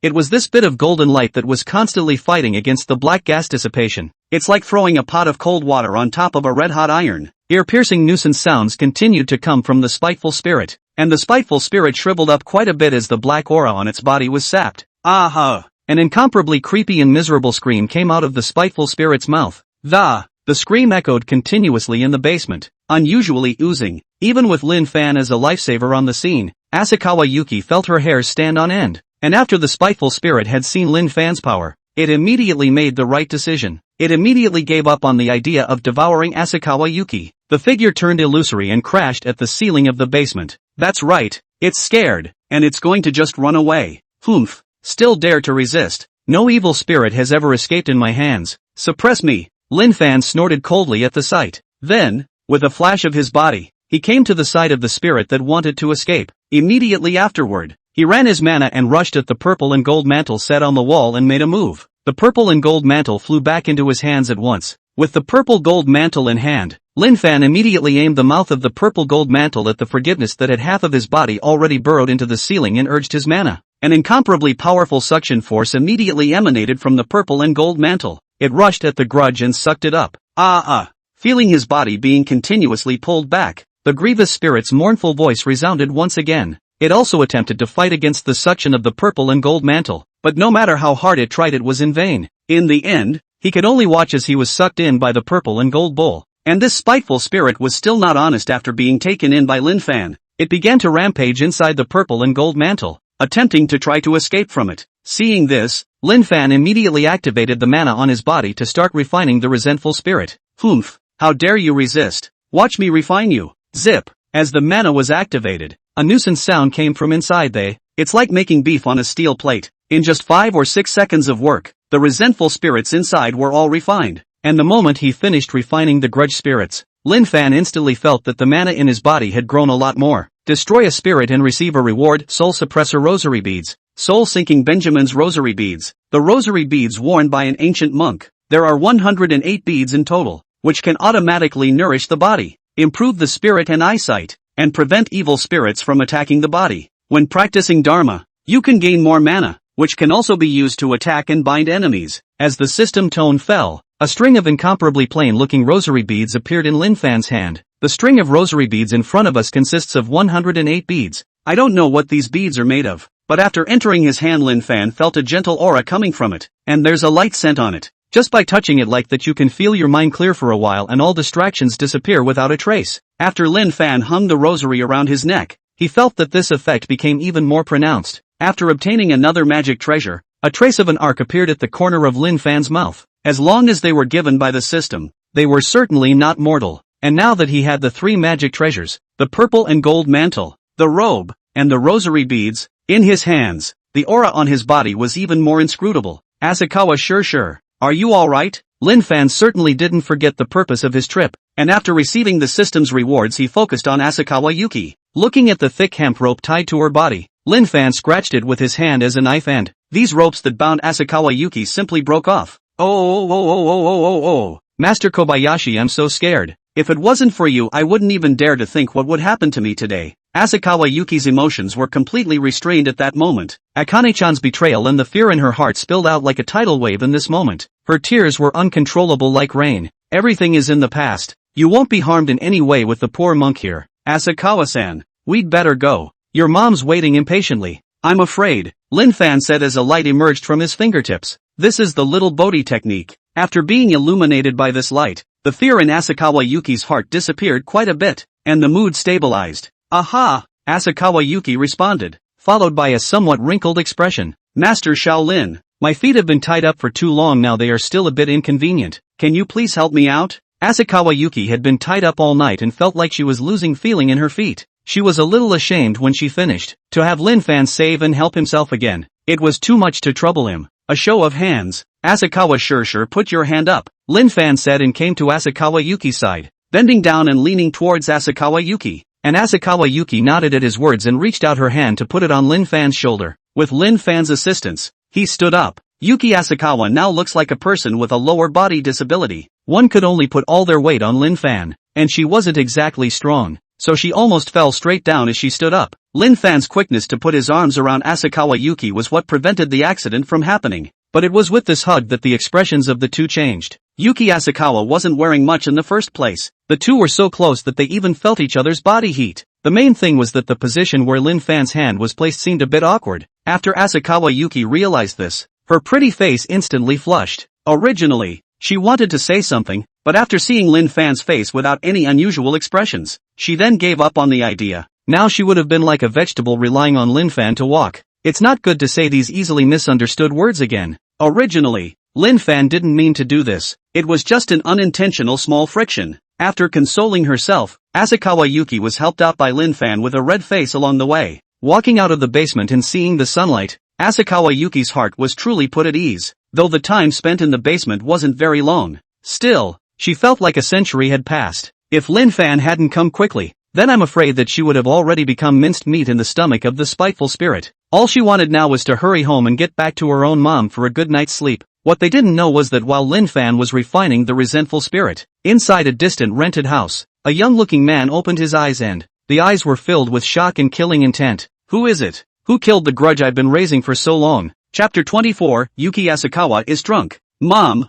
It was this bit of golden light that was constantly fighting against the black gas dissipation. It's like throwing a pot of cold water on top of a red-hot iron. Ear-piercing nuisance sounds continued to come from the spiteful spirit, and the spiteful spirit shriveled up quite a bit as the black aura on its body was sapped. Aha! An incomparably creepy and miserable scream came out of the spiteful spirit's mouth. The scream echoed continuously in the basement, unusually oozing. Even with Lin Fan as a lifesaver on the scene, Asakawa Yuki felt her hairs stand on end. And after the spiteful spirit had seen Lin Fan's power, it immediately made the right decision. It immediately gave up on the idea of devouring Asakawa Yuki. The figure turned illusory and crashed at the ceiling of the basement. That's right, it's scared, and it's going to just run away. Humph, still dare to resist. No evil spirit has ever escaped in my hands. Suppress me. Lin Fan snorted coldly at the sight. Then, with a flash of his body, he came to the side of the spirit that wanted to escape. Immediately afterward, he ran his mana and rushed at the purple and gold mantle set on the wall and made a move. The purple and gold mantle flew back into his hands at once. With the purple gold mantle in hand, Lin Fan immediately aimed the mouth of the purple gold mantle at the forgiveness that had half of his body already burrowed into the ceiling and urged his mana. An incomparably powerful suction force immediately emanated from the purple and gold mantle. It rushed at the grudge and sucked it up. Feeling his body being continuously pulled back, the grievous spirit's mournful voice resounded once again. It also attempted to fight against the suction of the purple and gold mantle, but no matter how hard it tried, it was in vain. In the end, he could only watch as he was sucked in by the purple and gold bowl. And this spiteful spirit was still not honest after being taken in by Lin Fan. It began to rampage inside the purple and gold mantle, attempting to try to escape from it. Seeing this, Lin Fan immediately activated the mana on his body to start refining the resentful spirit. Humph, how dare you resist? Watch me refine you. Zip. As the mana was activated, a nuisance sound came from inside. It's like making beef on a steel plate. In just 5 or 6 seconds of work, the resentful spirits inside were all refined. And the moment he finished refining the grudge spirits, Lin Fan instantly felt that the mana in his body had grown a lot more. Destroy a spirit and receive a reward. Soul Suppressor Rosary Beads. Soul Sinking Benjamin's Rosary Beads. The rosary beads worn by an ancient monk. There are 108 beads in total, which can automatically nourish the body, improve the spirit and eyesight, and prevent evil spirits from attacking the body. When practicing Dharma, you can gain more mana, which can also be used to attack and bind enemies. As the system tone fell, a string of incomparably plain-looking rosary beads appeared in Lin Fan's hand. The string of rosary beads in front of us consists of 108 beads. I don't know what these beads are made of, but after entering his hand, Lin Fan felt a gentle aura coming from it, and there's a light scent on it. Just by touching it like that, you can feel your mind clear for a while and all distractions disappear without a trace. After Lin Fan hung the rosary around his neck, he felt that this effect became even more pronounced. After obtaining another magic treasure, a trace of an arc appeared at the corner of Lin Fan's mouth. As long as they were given by the system, they were certainly not mortal. And now that he had the 3 magic treasures, the purple and gold mantle, the robe, and the rosary beads, in his hands, the aura on his body was even more inscrutable. Asakawa, sure. Are you alright? Lin Fan certainly didn't forget the purpose of his trip, and after receiving the system's rewards, he focused on Asakawa Yuki. Looking at the thick hemp rope tied to her body, Lin Fan scratched it with his hand as a knife, and these ropes that bound Asakawa Yuki simply broke off. Oh. Master Kobayashi, I'm so scared. If it wasn't for you, I wouldn't even dare to think what would happen to me today. Asakawa Yuki's emotions were completely restrained at that moment. Akane-chan's betrayal and the fear in her heart spilled out like a tidal wave in this moment. Her tears were uncontrollable like rain. Everything is in the past. You won't be harmed in any way with the poor monk here. Asakawa-san, we'd better go. Your mom's waiting impatiently. I'm afraid, Lin Fan said as a light emerged from his fingertips. This is the little Bodhi technique. After being illuminated by this light, the fear in Asakawa Yuki's heart disappeared quite a bit, and the mood stabilized. Aha! Asakawa Yuki responded, followed by a somewhat wrinkled expression. Master Shaolin, my feet have been tied up for too long now, they are still a bit inconvenient. Can you please help me out? Asakawa Yuki had been tied up all night and felt like she was losing feeling in her feet. She was a little ashamed when she finished. To have Lin Fan save and help himself again, it was too much to trouble him. A show of hands. Asakawa, sure, put your hand up, Lin Fan said and came to Asakawa Yuki's side, bending down and leaning towards Asakawa Yuki. And Asakawa Yuki nodded at his words and reached out her hand to put it on Lin Fan's shoulder. With Lin Fan's assistance, he stood up. Yuki Asakawa now looks like a person with a lower body disability. One could only put all their weight on Lin Fan, and she wasn't exactly strong, so she almost fell straight down as she stood up. Lin Fan's quickness to put his arms around Asakawa Yuki was what prevented the accident from happening. But it was with this hug that the expressions of the two changed. Yuki Asakawa wasn't wearing much in the first place. The two were so close that they even felt each other's body heat. The main thing was that the position where Lin Fan's hand was placed seemed a bit awkward. After Asakawa Yuki realized this, Her pretty face instantly flushed. Originally, she wanted to say something, but after seeing Lin Fan's face without any unusual expressions, she then gave up on the idea. Now she would have been like a vegetable relying on Lin Fan to walk. It's not good to say these easily misunderstood words again. Originally, Lin Fan didn't mean to do this. It was just an unintentional small friction. After consoling herself, Asakawa Yuki was helped out by Lin Fan with a red face along the way. Walking out of the basement and seeing the sunlight, Asakawa Yuki's heart was truly put at ease, though the time spent in the basement wasn't very long. Still, she felt like a century had passed. If Lin Fan hadn't come quickly, then I'm afraid that she would have already become minced meat in the stomach of the spiteful spirit. All she wanted now was to hurry home and get back to her own mom for a good night's sleep. What they didn't know was that while Lin Fan was refining the resentful spirit, inside a distant rented house, a young-looking man opened his eyes and, the eyes were filled with shock and killing intent. Who is it? Who killed the grudge I've been raising for so long? Chapter 24, Yuki Asakawa is drunk. Mom,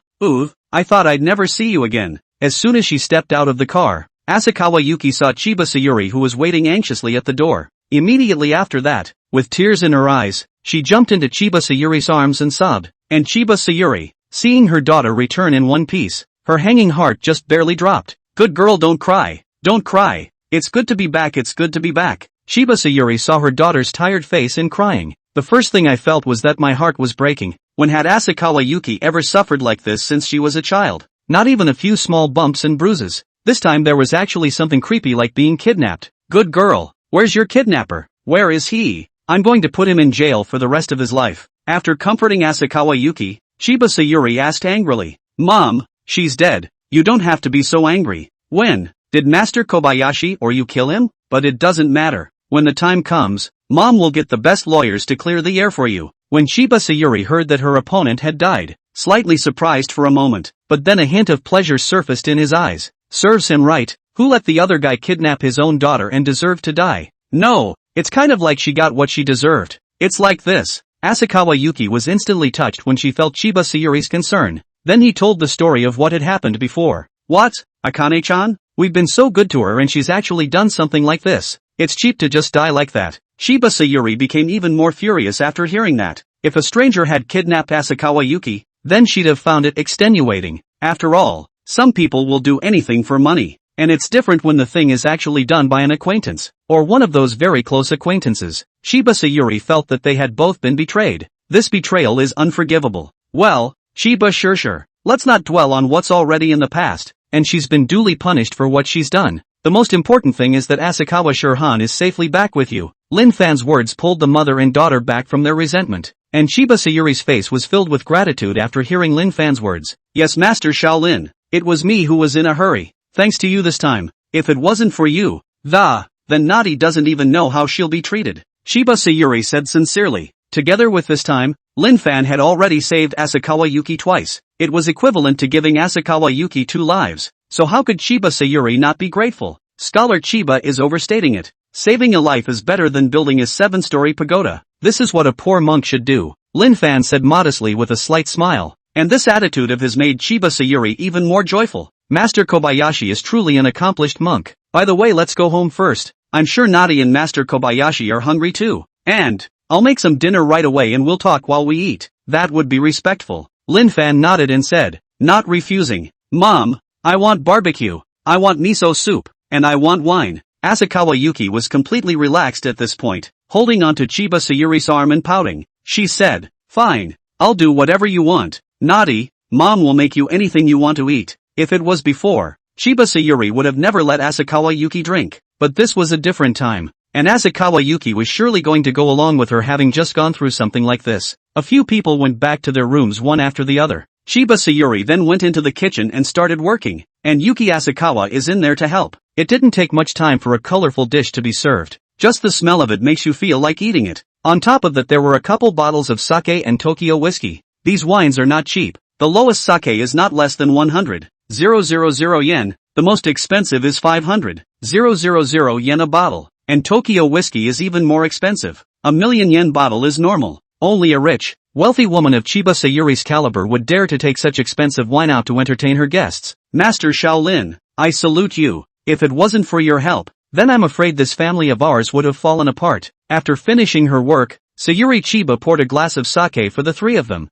I thought I'd never see you again. As soon as she stepped out of the car, Asakawa Yuki saw Chiba Sayuri who was waiting anxiously at the door. Immediately after that, with tears in her eyes, she jumped into Chiba Sayuri's arms and sobbed. And Chiba Sayuri, seeing her daughter return in one piece, her hanging heart just barely dropped. Good girl, don't cry. Don't cry. It's good to be back, it's good to be back. Chiba Sayuri saw her daughter's tired face and crying. The first thing I felt was that my heart was breaking. When had Asakawa Yuki ever suffered like this since she was a child? Not even a few small bumps and bruises. This time there was actually something creepy like being kidnapped. Good girl, where's your kidnapper? Where is he? I'm going to put him in jail for the rest of his life. After comforting Asakawa Yuki, Chiba Sayuri asked angrily, Mom, she's dead. You don't have to be so angry. When? Did Master Kobayashi or you kill him? But it doesn't matter. When the time comes, Mom will get the best lawyers to clear the air for you. When Chiba Sayuri heard that her opponent had died, slightly surprised for a moment, but then a hint of pleasure surfaced in his eyes. Serves him right. Who let the other guy kidnap his own daughter and deserve to die? No, it's kind of like she got what she deserved. It's like this. Asakawa Yuki was instantly touched when she felt Chiba Sayuri's concern. Then he told the story of what had happened before. What? Akane-chan? We've been so good to her and she's actually done something like this. It's cheap to just die like that. Chiba Sayuri became even more furious after hearing that. If a stranger had kidnapped Asakawa Yuki, then she'd have found it extenuating. After all, some people will do anything for money. And it's different when the thing is actually done by an acquaintance, or one of those very close acquaintances. Chiba Sayuri felt that they had both been betrayed. This betrayal is unforgivable. Well, Chiba sure. Let's not dwell on what's already in the past, and she's been duly punished for what she's done. The most important thing is that Asakawa Shurhan is safely back with you. Lin Fan's words pulled the mother and daughter back from their resentment, and Chiba Sayuri's face was filled with gratitude after hearing Lin Fan's words. Yes, Master Shaolin, it was me who was in a hurry. Thanks to you this time. If it wasn't for you, then Naughty doesn't even know how she'll be treated. Chiba Sayuri said sincerely. Together with this time, Lin Fan had already saved Asakawa Yuki twice. It was equivalent to giving Asakawa Yuki 2 lives. So how could Chiba Sayuri not be grateful? Scholar Chiba is overstating it. Saving a life is better than building a 7-story pagoda. This is what a poor monk should do, Lin Fan said modestly with a slight smile. And this attitude of his made Chiba Sayuri even more joyful. Master Kobayashi is truly an accomplished monk. By the way, let's go home first. I'm sure Naughty and Master Kobayashi are hungry too. And I'll make some dinner right away and we'll talk while we eat. That would be respectful. Lin Fan nodded and said, not refusing. Mom, I want barbecue. I want miso soup. And I want wine. Asakawa Yuki was completely relaxed at this point, holding onto Chiba Sayuri's arm and pouting. She said, fine. I'll do whatever you want. Naughty, Mom will make you anything you want to eat. If it was before, Chiba Sayuri would have never let Asakawa Yuki drink. But this was a different time, and Asakawa Yuki was surely going to go along with her having just gone through something like this. A few people went back to their rooms one after the other. Chiba Sayuri then went into the kitchen and started working, and Yuki Asakawa is in there to help. It didn't take much time for a colorful dish to be served. Just the smell of it makes you feel like eating it. On top of that there were a couple bottles of sake and Tokyo whiskey. These wines are not cheap. The lowest sake is not less than 100,000 yen, the most expensive is 500,000 yen a bottle, and Tokyo whiskey is even more expensive. 1,000,000 yen bottle is normal. Only a rich, wealthy woman of Chiba Sayuri's caliber would dare to take such expensive wine out to entertain her guests. Master Shaolin, I salute you. If it wasn't for your help, then I'm afraid this family of ours would have fallen apart. After finishing her work, Sayuri Chiba poured a glass of sake for the 3 of them.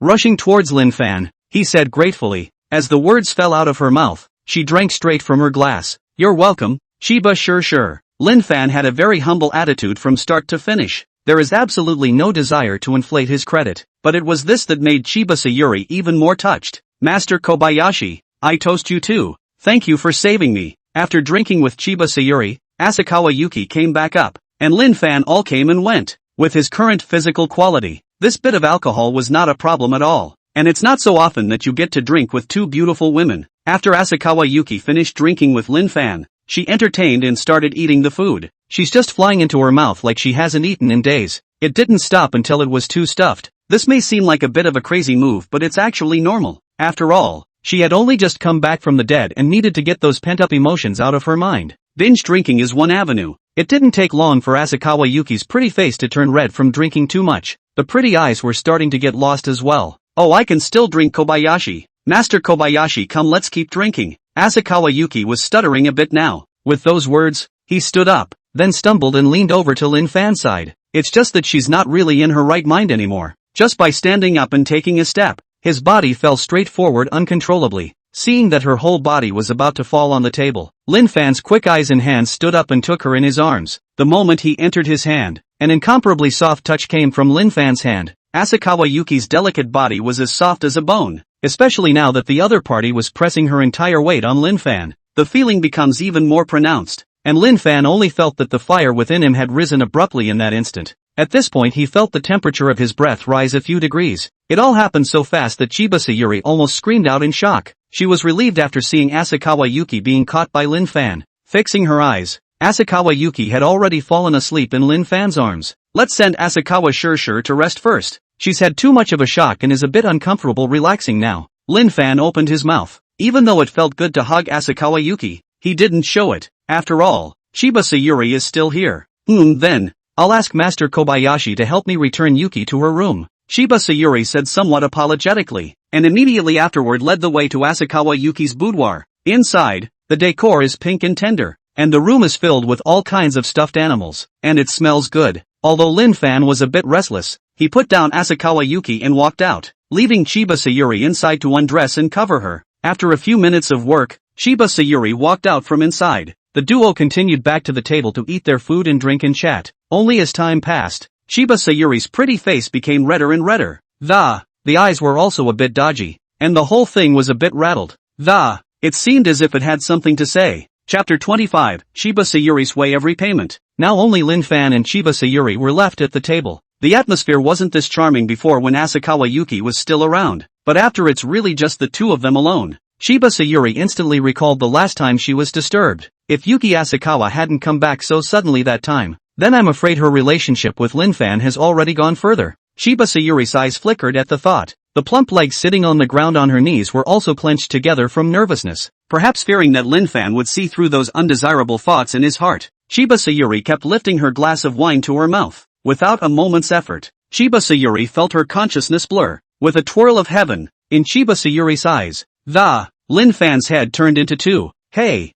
Rushing towards Lin Fan, he said gratefully. As the words fell out of her mouth, she drank straight from her glass. You're welcome, Chiba. Sure. Lin Fan had a very humble attitude from start to finish. There is absolutely no desire to inflate his credit, but it was this that made Chiba Sayuri even more touched. Master Kobayashi, I toast you too. Thank you for saving me. After drinking with Chiba Sayuri, Asakawa Yuki came back up, and Lin Fan all came and went. With his current physical quality, this bit of alcohol was not a problem at all. And it's not so often that you get to drink with two beautiful women. After Asakawa Yuki finished drinking with Lin Fan, she entertained and started eating the food. She's just flying into her mouth like she hasn't eaten in days. It didn't stop until it was too stuffed. This may seem like a bit of a crazy move, but it's actually normal. After all, she had only just come back from the dead and needed to get those pent-up emotions out of her mind. Binge drinking is one avenue. It didn't take long for Asakawa Yuki's pretty face to turn red from drinking too much. The pretty eyes were starting to get lost as well. Oh, I can still drink, Kobayashi. Master Kobayashi, come, let's keep drinking. Asakawa Yuki was stuttering a bit now. With those words, he stood up, then stumbled and leaned over to Lin Fan's side. It's just that she's not really in her right mind anymore. Just by standing up and taking a step, his body fell straight forward uncontrollably. Seeing that her whole body was about to fall on the table, Lin Fan's quick eyes and hands stood up and took her in his arms. The moment he entered his hand, an incomparably soft touch came from Lin Fan's hand. Asakawa Yuki's delicate body was as soft as a bone, especially now that the other party was pressing her entire weight on Lin Fan. The feeling becomes even more pronounced, and Lin Fan only felt that the fire within him had risen abruptly in that instant. At this point he felt the temperature of his breath rise a few degrees. It all happened so fast that Chiba Sayuri almost screamed out in shock. She was relieved after seeing Asakawa Yuki being caught by Lin Fan. Fixing her eyes, Asakawa Yuki had already fallen asleep in Lin Fan's arms. Let's send Asakawa sure to rest first. She's had too much of a shock and is a bit uncomfortable relaxing now. Lin Fan opened his mouth. Even though it felt good to hug Asakawa Yuki, he didn't show it. After all, Chiba Sayuri is still here. Then, I'll ask Master Kobayashi to help me return Yuki to her room. Chiba Sayuri said somewhat apologetically, and immediately afterward led the way to Asakawa Yuki's boudoir. Inside, the decor is pink and tender, and the room is filled with all kinds of stuffed animals, and it smells good. Although Lin Fan was a bit restless, he put down Asakawa Yuki and walked out, leaving Chiba Sayuri inside to undress and cover her. After a few minutes of work, Chiba Sayuri walked out from inside. The duo continued back to the table to eat their food and drink and chat. Only as time passed, Chiba Sayuri's pretty face became redder and redder. The eyes were also a bit dodgy, and the whole thing was a bit rattled. It seemed as if it had something to say. Chapter 25, Chiba Sayuri's Way of Repayment. Now only Lin Fan and Chiba Sayuri were left at the table. The atmosphere wasn't this charming before when Asakawa Yuki was still around, but after it's really just the two of them alone. Chiba Sayuri instantly recalled the last time she was disturbed. If Yuki Asakawa hadn't come back so suddenly that time, then I'm afraid her relationship with Lin Fan has already gone further. Chiba Sayuri's eyes flickered at the thought. The plump legs sitting on the ground on her knees were also clenched together from nervousness, perhaps fearing that Lin Fan would see through those undesirable thoughts in his heart. Chiba Sayuri kept lifting her glass of wine to her mouth. Without a moment's effort, Chiba Sayuri felt her consciousness blur. With a twirl of heaven in Chiba Sayuri's eyes, Lin Fan's head turned into two. Hey,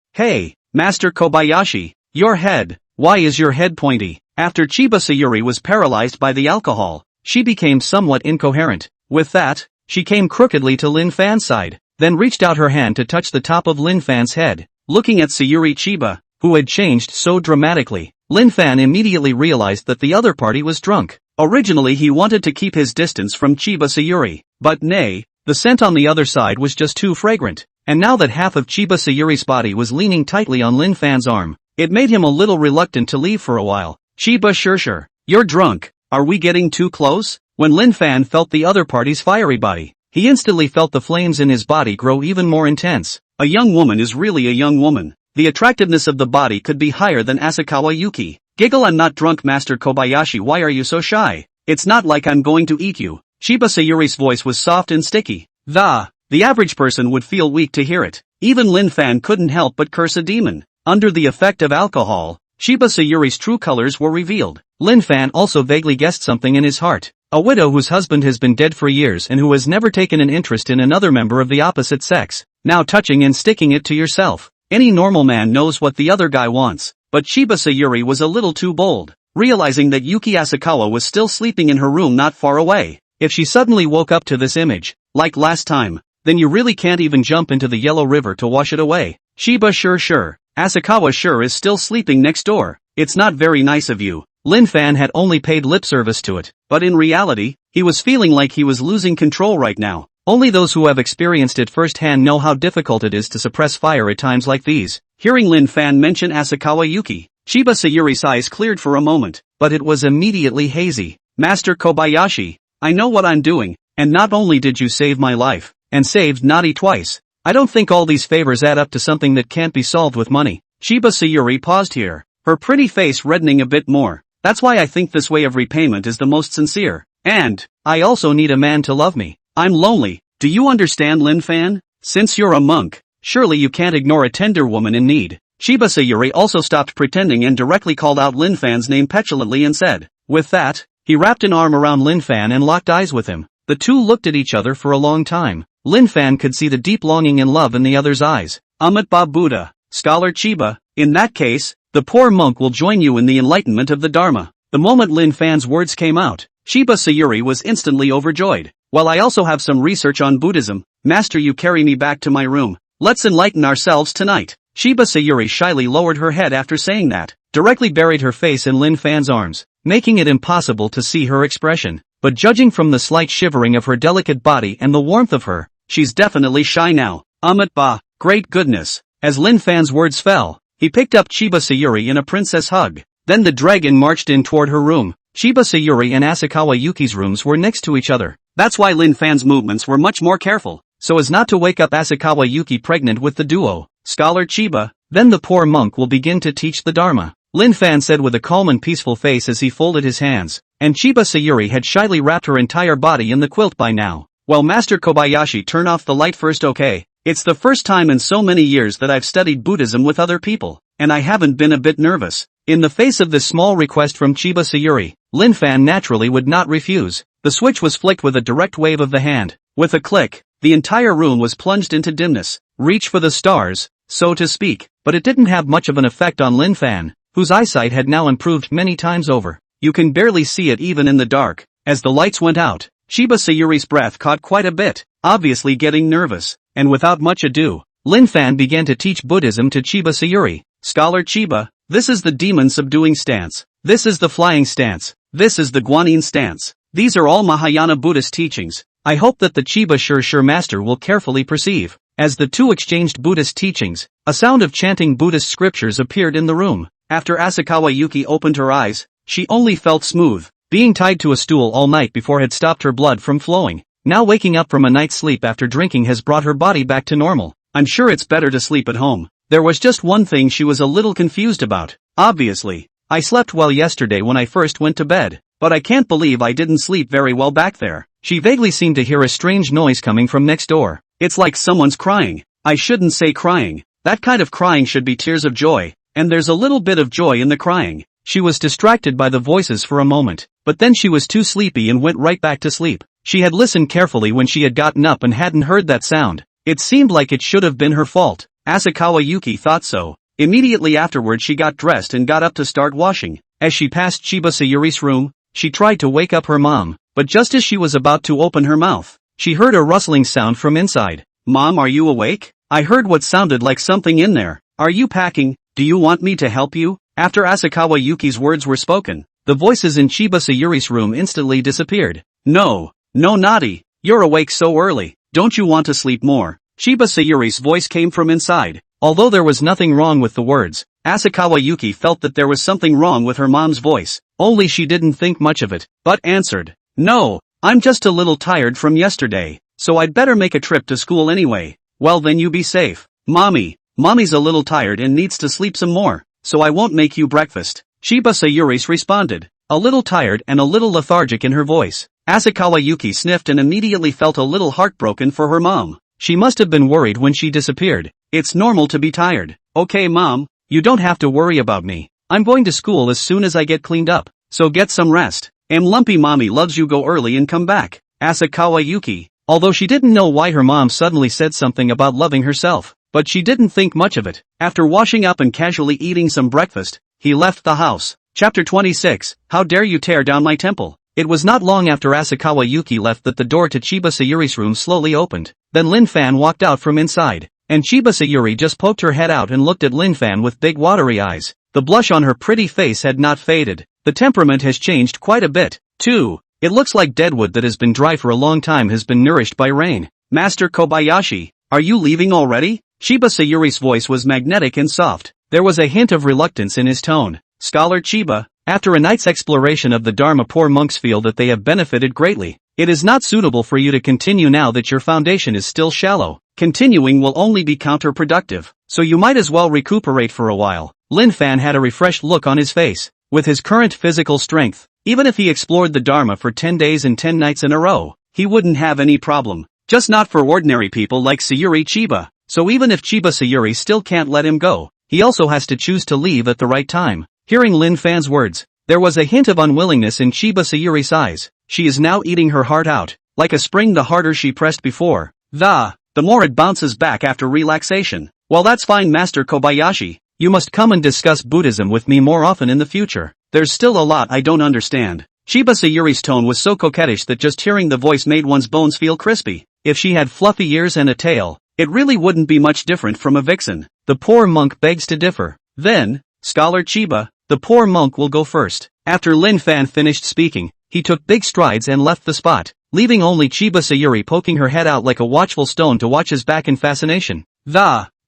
Master Kobayashi, your head. Why is your head pointy? After Chiba Sayuri was paralyzed by the alcohol, she became somewhat incoherent. With that, she came crookedly to Lin Fan's side, then reached out her hand to touch the top of Lin Fan's head. Looking at Sayuri Chiba, who had changed so dramatically, Lin Fan immediately realized that the other party was drunk. Originally he wanted to keep his distance from Chiba Sayuri, but nay, the scent on the other side was just too fragrant, and now that half of Chiba Sayuri's body was leaning tightly on Lin Fan's arm, it made him a little reluctant to leave for a while. Chiba sure, you're drunk. Are we getting too close? When Lin Fan felt the other party's fiery body, he instantly felt the flames in his body grow even more intense. A young woman is really a young woman. The attractiveness of the body could be higher than Asakawa Yuki. Giggle, I'm not drunk, Master Kobayashi, why are you so shy? It's not like I'm going to eat you. Chiba Sayuri's voice was soft and sticky. The average person would feel weak to hear it. Even Lin Fan couldn't help but curse a demon. Under the effect of alcohol, Chiba Sayuri's true colors were revealed. Lin Fan also vaguely guessed something in his heart. A widow whose husband has been dead for years and who has never taken an interest in another member of the opposite sex. Now touching and sticking it to yourself. Any normal man knows what the other guy wants, but Chiba Sayuri was a little too bold. Realizing that Yuki Asakawa was still sleeping in her room not far away, If she suddenly woke up to this image, like last time, then you really can't even jump into the yellow river to wash it away. Shiba sure. Asakawa sure is still sleeping next door. It's not very nice of you. Lin Fan had only paid lip service to it, but in reality, he was feeling like he was losing control right now. Only those who have experienced it firsthand know how difficult it is to suppress fire at times like these. Hearing Lin Fan mention Asakawa Yuki, Shiba Sayuri's eyes cleared for a moment, but it was immediately hazy. Master Kobayashi, I know what I'm doing, and not only did you save my life, and saved Naughty twice, I don't think all these favors add up to something that can't be solved with money. Shiba Sayuri paused here, her pretty face reddening a bit more. That's why I think this way of repayment is the most sincere. And, I also need a man to love me. I'm lonely, do you understand, Lin Fan? Since you're a monk, surely you can't ignore a tender woman in need. Shiba Sayuri also stopped pretending and directly called out Lin Fan's name petulantly and said. With that, he wrapped an arm around Lin Fan and locked eyes with him. The two looked at each other for a long time. Lin Fan could see the deep longing and love in the other's eyes. Amitba Buddha, Scholar Chiba, in that case, the poor monk will join you in the enlightenment of the Dharma. The moment Lin Fan's words came out, Shiba Sayuri was instantly overjoyed. Well, I also have some research on Buddhism. Master, you carry me back to my room. Let's enlighten ourselves tonight. Shiba Sayuri shyly lowered her head after saying that, directly buried her face in Lin Fan's arms, making it impossible to see her expression. But judging from the slight shivering of her delicate body and the warmth of her, she's definitely shy now. Amitba, great goodness. As Lin Fan's words fell, he picked up Shiba Sayuri in a princess hug. Then the dragon marched in toward her room. Shiba Sayuri and Asakawa Yuki's rooms were next to each other. That's why Lin Fan's movements were much more careful, so as not to wake up Asakawa Yuki pregnant with the duo. Scholar Chiba, then the poor monk will begin to teach the Dharma. Lin Fan said with a calm and peaceful face as he folded his hands, and Chiba Sayuri had shyly wrapped her entire body in the quilt by now. Well, Master Kobayashi, turn off the light first, okay? It's the first time in so many years that I've studied Buddhism with other people, and I haven't been a bit nervous. In the face of this small request from Chiba Sayuri, Lin Fan naturally would not refuse. The switch was flicked with a direct wave of the hand. With a click, the entire room was plunged into dimness. Reach for the stars, so to speak, but it didn't have much of an effect on Lin Fan, whose eyesight had now improved many times over. You can barely see it even in the dark. As the lights went out, Chiba Sayuri's breath caught quite a bit, obviously getting nervous, and without much ado, Lin Fan began to teach Buddhism to Chiba Sayuri. Scholar Chiba, this is the demon subduing stance. This is the flying stance. This is the Guanyin stance. These are all Mahayana Buddhist teachings. I hope that the Chiba Sure master will carefully perceive. As the two exchanged Buddhist teachings, a sound of chanting Buddhist scriptures appeared in the room. After Asakawa Yuki opened her eyes, she only felt smooth. Being tied to a stool all night before had stopped her blood from flowing. Now waking up from a night's sleep after drinking has brought her body back to normal. I'm sure it's better to sleep at home. There was just one thing she was a little confused about. Obviously, I slept well yesterday when I first went to bed, but I can't believe I didn't sleep very well back there. She vaguely seemed to hear a strange noise coming from next door. It's like someone's crying. I shouldn't say crying. That kind of crying should be tears of joy, and there's a little bit of joy in the crying. She was distracted by the voices for a moment, but then she was too sleepy and went right back to sleep. She had listened carefully when she had gotten up and hadn't heard that sound. It seemed like it should have been her fault. Asakawa Yuki thought so. Immediately afterward she got dressed and got up to start washing. As she passed Chiba Sayuri's room, she tried to wake up her mom, but just as she was about to open her mouth, she heard a rustling sound from inside. Mom, are you awake? I heard what sounded like something in there. Are you packing? Do you want me to help you? After Asakawa Yuki's words were spoken, the voices in Chiba Sayuri's room instantly disappeared. No, Naughty, you're awake so early. Don't you want to sleep more? Chiba Sayuri's voice came from inside. Although there was nothing wrong with the words, Asakawa Yuki felt that there was something wrong with her mom's voice, only she didn't think much of it, but answered, no, I'm just a little tired from yesterday, so I'd better make a trip to school anyway. Well then you be safe. Mommy's a little tired and needs to sleep some more, so I won't make you breakfast. Chiba Sayuri's responded, a little tired and a little lethargic in her voice. Asakawa Yuki sniffed and immediately felt a little heartbroken for her mom. She must have been worried when she disappeared. It's normal to be tired. Okay mom, you don't have to worry about me. I'm going to school as soon as I get cleaned up, so get some rest. Lumpy mommy loves you, go early and come back. Asakawa Yuki, although she didn't know why her mom suddenly said something about loving herself, but she didn't think much of it. After washing up and casually eating some breakfast, he left the house. Chapter 26, How dare you tear down my temple? It was not long after Asakawa Yuki left that the door to Chiba Sayuri's room slowly opened. Then Lin Fan walked out from inside, and Chiba Sayuri just poked her head out and looked at Lin Fan with big watery eyes. The blush on her pretty face had not faded. The temperament has changed quite a bit, too. It looks like deadwood that has been dry for a long time has been nourished by rain. Master Kobayashi, are you leaving already? Chiba Sayuri's voice was magnetic and soft. There was a hint of reluctance in his tone. Scholar Chiba, after a night's exploration of the Dharma, poor monks feel that they have benefited greatly. It is not suitable for you to continue now that your foundation is still shallow. Continuing will only be counterproductive, so you might as well recuperate for a while. Lin Fan had a refreshed look on his face. With his current physical strength, even if he explored the Dharma for 10 days and 10 nights in a row, he wouldn't have any problem. Just not for ordinary people like Sayuri Chiba. So even if Chiba Sayuri still can't let him go, he also has to choose to leave at the right time. Hearing Lin Fan's words, there was a hint of unwillingness in Chiba Sayuri's eyes. She is now eating her heart out. Like a spring, the harder she pressed before, the more it bounces back after relaxation. Well, that's fine, Master Kobayashi. You must come and discuss Buddhism with me more often in the future. There's still a lot I don't understand. Chiba Sayuri's tone was so coquettish that just hearing the voice made one's bones feel crispy. If she had fluffy ears and a tail, it really wouldn't be much different from a vixen. The poor monk begs to differ. Then, Scholar Chiba, the poor monk will go first. After Lin Fan finished speaking, he took big strides and left the spot, leaving only Chiba Sayuri poking her head out like a watchful stone to watch his back in fascination.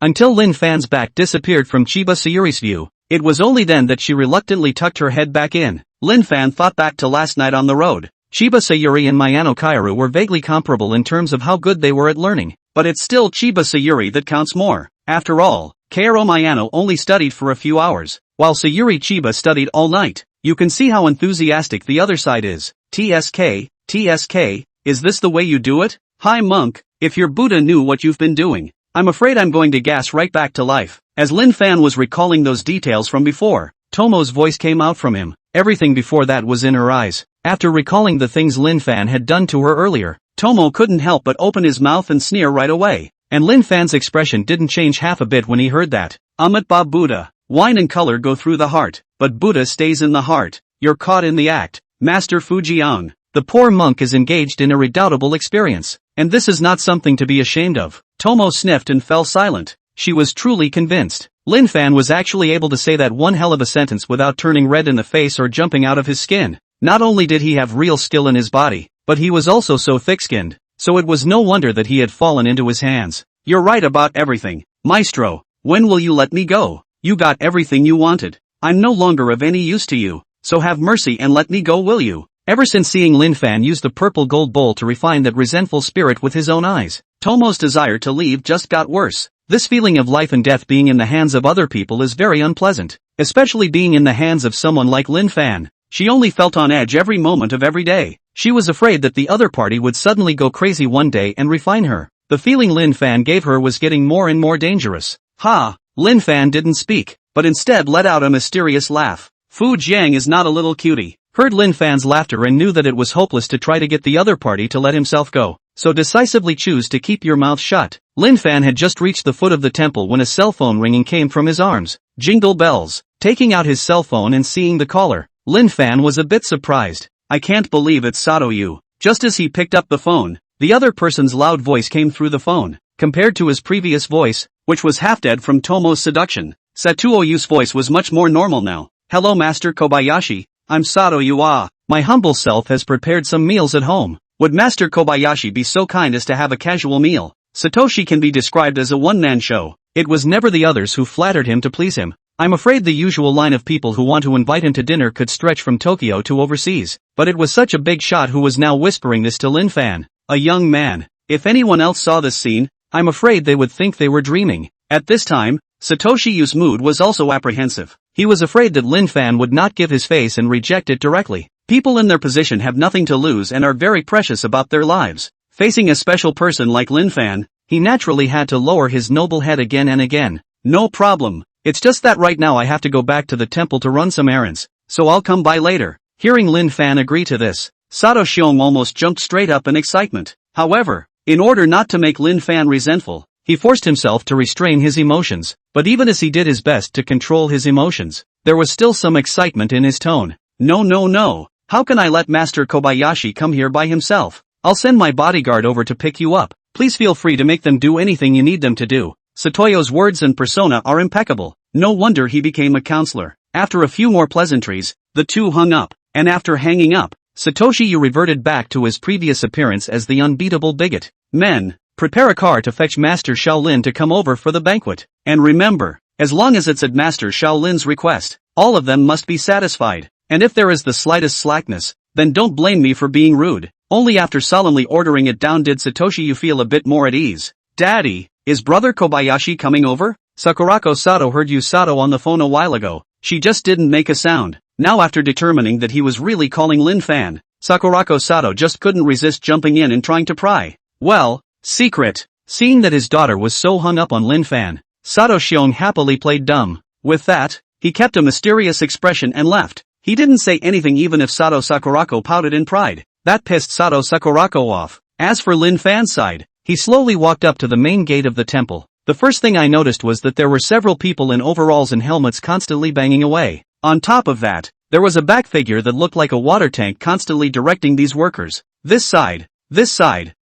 Until Lin Fan's back disappeared from Chiba Sayuri's view, it was only then that she reluctantly tucked her head back in. Lin Fan thought back to last night on the road. Chiba Sayuri and Mayano Kaoru were vaguely comparable in terms of how good they were at learning, but it's still Chiba Sayuri that counts more. After all, Kaoru Mayano only studied for a few hours, while Sayuri Chiba studied all night. You can see how enthusiastic the other side is. TSK, is this the way you do it? Hi monk, if your Buddha knew what you've been doing. I'm afraid I'm going to gas right back to life. As Lin Fan was recalling those details from before, Tomo's voice came out from him. Everything before that was in her eyes. After recalling the things Lin Fan had done to her earlier, Tomo couldn't help but open his mouth and sneer right away. And Lin Fan's expression didn't change half a bit when he heard that. Ba Buddha. Wine and color go through the heart, but Buddha stays in the heart. You're caught in the act, Master Fujian. The poor monk is engaged in a redoubtable experience, and this is not something to be ashamed of. Tomo sniffed and fell silent. She was truly convinced. Lin Fan was actually able to say that one hell of a sentence without turning red in the face or jumping out of his skin. Not only did he have real skill in his body, but he was also so thick-skinned, so it was no wonder that he had fallen into his hands. You're right about everything, Maestro. When will you let me go? You got everything you wanted. I'm no longer of any use to you, so have mercy and let me go, will you? Ever since seeing Lin Fan use the purple gold bowl to refine that resentful spirit with his own eyes, Tomo's desire to leave just got worse. This feeling of life and death being in the hands of other people is very unpleasant, especially being in the hands of someone like Lin Fan. She only felt on edge every moment of every day. She was afraid that the other party would suddenly go crazy one day and refine her. The feeling Lin Fan gave her was getting more and more dangerous. Lin Fan didn't speak, but instead let out a mysterious laugh. Fu Jiang is not a little cutie. Heard Lin Fan's laughter and knew that it was hopeless to try to get the other party to let himself go, so decisively choose to keep your mouth shut. Lin Fan had just reached the foot of the temple when a cell phone ringing came from his arms. Jingle bells. Taking out his cell phone and seeing the caller, Lin Fan was a bit surprised. I can't believe it's Sato Yu. Just as he picked up the phone, the other person's loud voice came through the phone. Compared to his previous voice, which was half dead from Tomo's seduction, Satuo Yu's voice was much more normal now. Hello Master Kobayashi, I'm Sato Yu. My humble self has prepared some meals at home. Would Master Kobayashi be so kind as to have a casual meal? Satoshi can be described as a one-man show. It was never the others who flattered him to please him. I'm afraid the usual line of people who want to invite him to dinner could stretch from Tokyo to overseas, but it was such a big shot who was now whispering this to Lin Fan, a young man. If anyone else saw this scene, I'm afraid they would think they were dreaming. At this time, Satoshi Yu's mood was also apprehensive. He was afraid that Lin Fan would not give his face and reject it directly. People in their position have nothing to lose and are very precious about their lives. Facing a special person like Lin Fan, he naturally had to lower his noble head again and again. No problem. It's just that right now I have to go back to the temple to run some errands, so I'll come by later. Hearing Lin Fan agree to this, Sato Shiong almost jumped straight up in excitement. However, in order not to make Lin Fan resentful, he forced himself to restrain his emotions, but even as he did his best to control his emotions, there was still some excitement in his tone. No, How can I let Master Kobayashi come here by himself? I'll send my bodyguard over to pick you up. Please feel free to make them do anything you need them to do. Satoyo's words and persona are impeccable. No wonder he became a counselor. After a few more pleasantries, the two hung up, and after hanging up, Satoshi Yu reverted back to his previous appearance as the unbeatable bigot. Men, prepare a car to fetch Master Shaolin to come over for the banquet. And remember, as long as it's at Master Shaolin's request, all of them must be satisfied. And if there is the slightest slackness, then don't blame me for being rude. Only after solemnly ordering it down did Satoshi Yu feel a bit more at ease. Daddy, is brother Kobayashi coming over? Sakurako Sato heard Sato on the phone a while ago. She just didn't make a sound. Now after determining that he was really calling Lin Fan, Sakurako Sato just couldn't resist jumping in and trying to pry. Well, secret. Seeing that his daughter was so hung up on Lin Fan, Sato Shiong happily played dumb. With that, he kept a mysterious expression and left. He didn't say anything even if Sato Sakurako pouted in pride. That pissed Sato Sakurako off. As for Lin Fan's side, he slowly walked up to the main gate of the temple. The first thing I noticed was that there were several people in overalls and helmets constantly banging away. On top of that, there was a back figure that looked like a water tank constantly directing these workers. This side,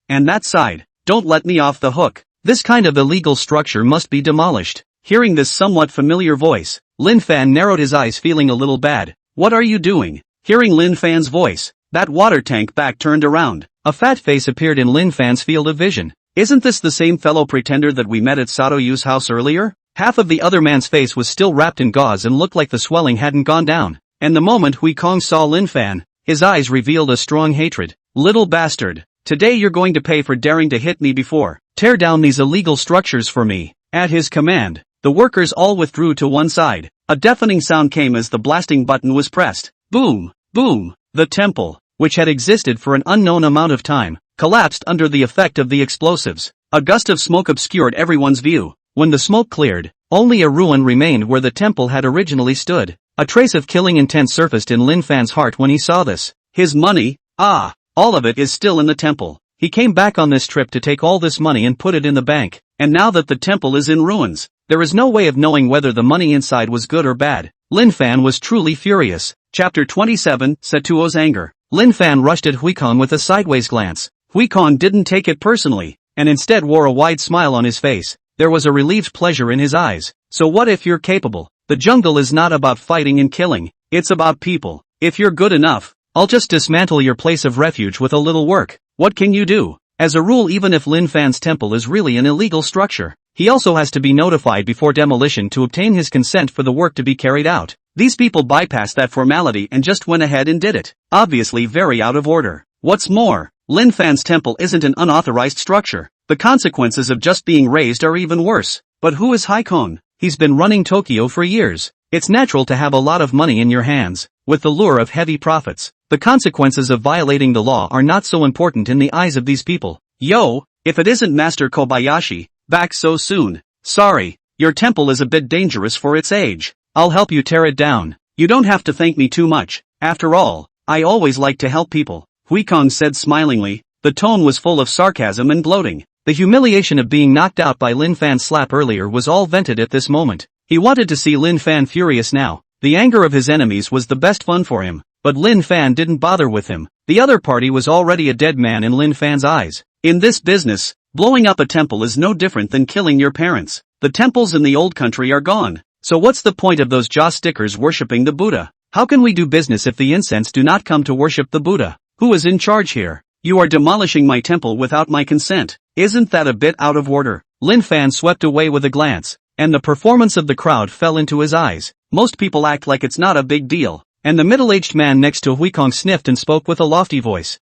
and that side. Don't let me off the hook. This kind of illegal structure must be demolished. Hearing this somewhat familiar voice, Lin Fan narrowed his eyes feeling a little bad. What are you doing? Hearing Lin Fan's voice, that water tank back turned around. A fat face appeared in Lin Fan's field of vision. Isn't this the same fellow pretender that we met at Sato Yu's house earlier? Half of the other man's face was still wrapped in gauze and looked like the swelling hadn't gone down. And the moment Hui Kong saw Lin Fan, his eyes revealed a strong hatred. Little bastard. Today you're going to pay for daring to hit me before. Tear down these illegal structures for me. At his command, the workers all withdrew to one side. A deafening sound came as the blasting button was pressed. Boom, boom. The temple, which had existed for an unknown amount of time, collapsed under the effect of the explosives. A gust of smoke obscured everyone's view. When the smoke cleared, only a ruin remained where the temple had originally stood. A trace of killing intent surfaced in Lin Fan's heart when he saw this. His money? Ah, all of it is still in the temple. He came back on this trip to take all this money and put it in the bank, and now that the temple is in ruins, there is no way of knowing whether the money inside was good or bad. Lin Fan was truly furious. Chapter 27, Satuo's Anger. Lin Fan rushed at Hui Kong with a sideways glance. Hui Kong didn't take it personally, and instead wore a wide smile on his face. There was a relieved pleasure in his eyes. So what if you're capable? The jungle is not about fighting and killing, it's about people. If you're good enough, I'll just dismantle your place of refuge with a little work. What can you do? As a rule, even if Lin Fan's temple is really an illegal structure, he also has to be notified before demolition to obtain his consent for the work to be carried out. These people bypassed that formality and just went ahead and did it. Obviously very out of order. What's more, Lin Fan's temple isn't an unauthorized structure. The consequences of just being raised are even worse. But who is Hui Kong? He's been running Tokyo for years. It's natural to have a lot of money in your hands, with the lure of heavy profits. The consequences of violating the law are not so important in the eyes of these people. Yo, if it isn't Master Kobayashi, back so soon. Sorry, your temple is a bit dangerous for its age. I'll help you tear it down. You don't have to thank me too much. After all, I always like to help people. Hui Kong said smilingly. The tone was full of sarcasm and gloating. The humiliation of being knocked out by Lin Fan's slap earlier was all vented at this moment. He wanted to see Lin Fan furious now. The anger of his enemies was the best fun for him, but Lin Fan didn't bother with him. The other party was already a dead man in Lin Fan's eyes. In this business, blowing up a temple is no different than killing your parents. The temples in the old country are gone. So what's the point of those jaw stickers worshipping the Buddha? How can we do business if the incense do not come to worship the Buddha? Who is in charge here? You are demolishing my temple without my consent. Isn't that a bit out of order? Lin Fan swept away with a glance, and the performance of the crowd fell into his eyes. Most people act like it's not a big deal, and the middle-aged man next to Hui Kong sniffed and spoke with a lofty voice.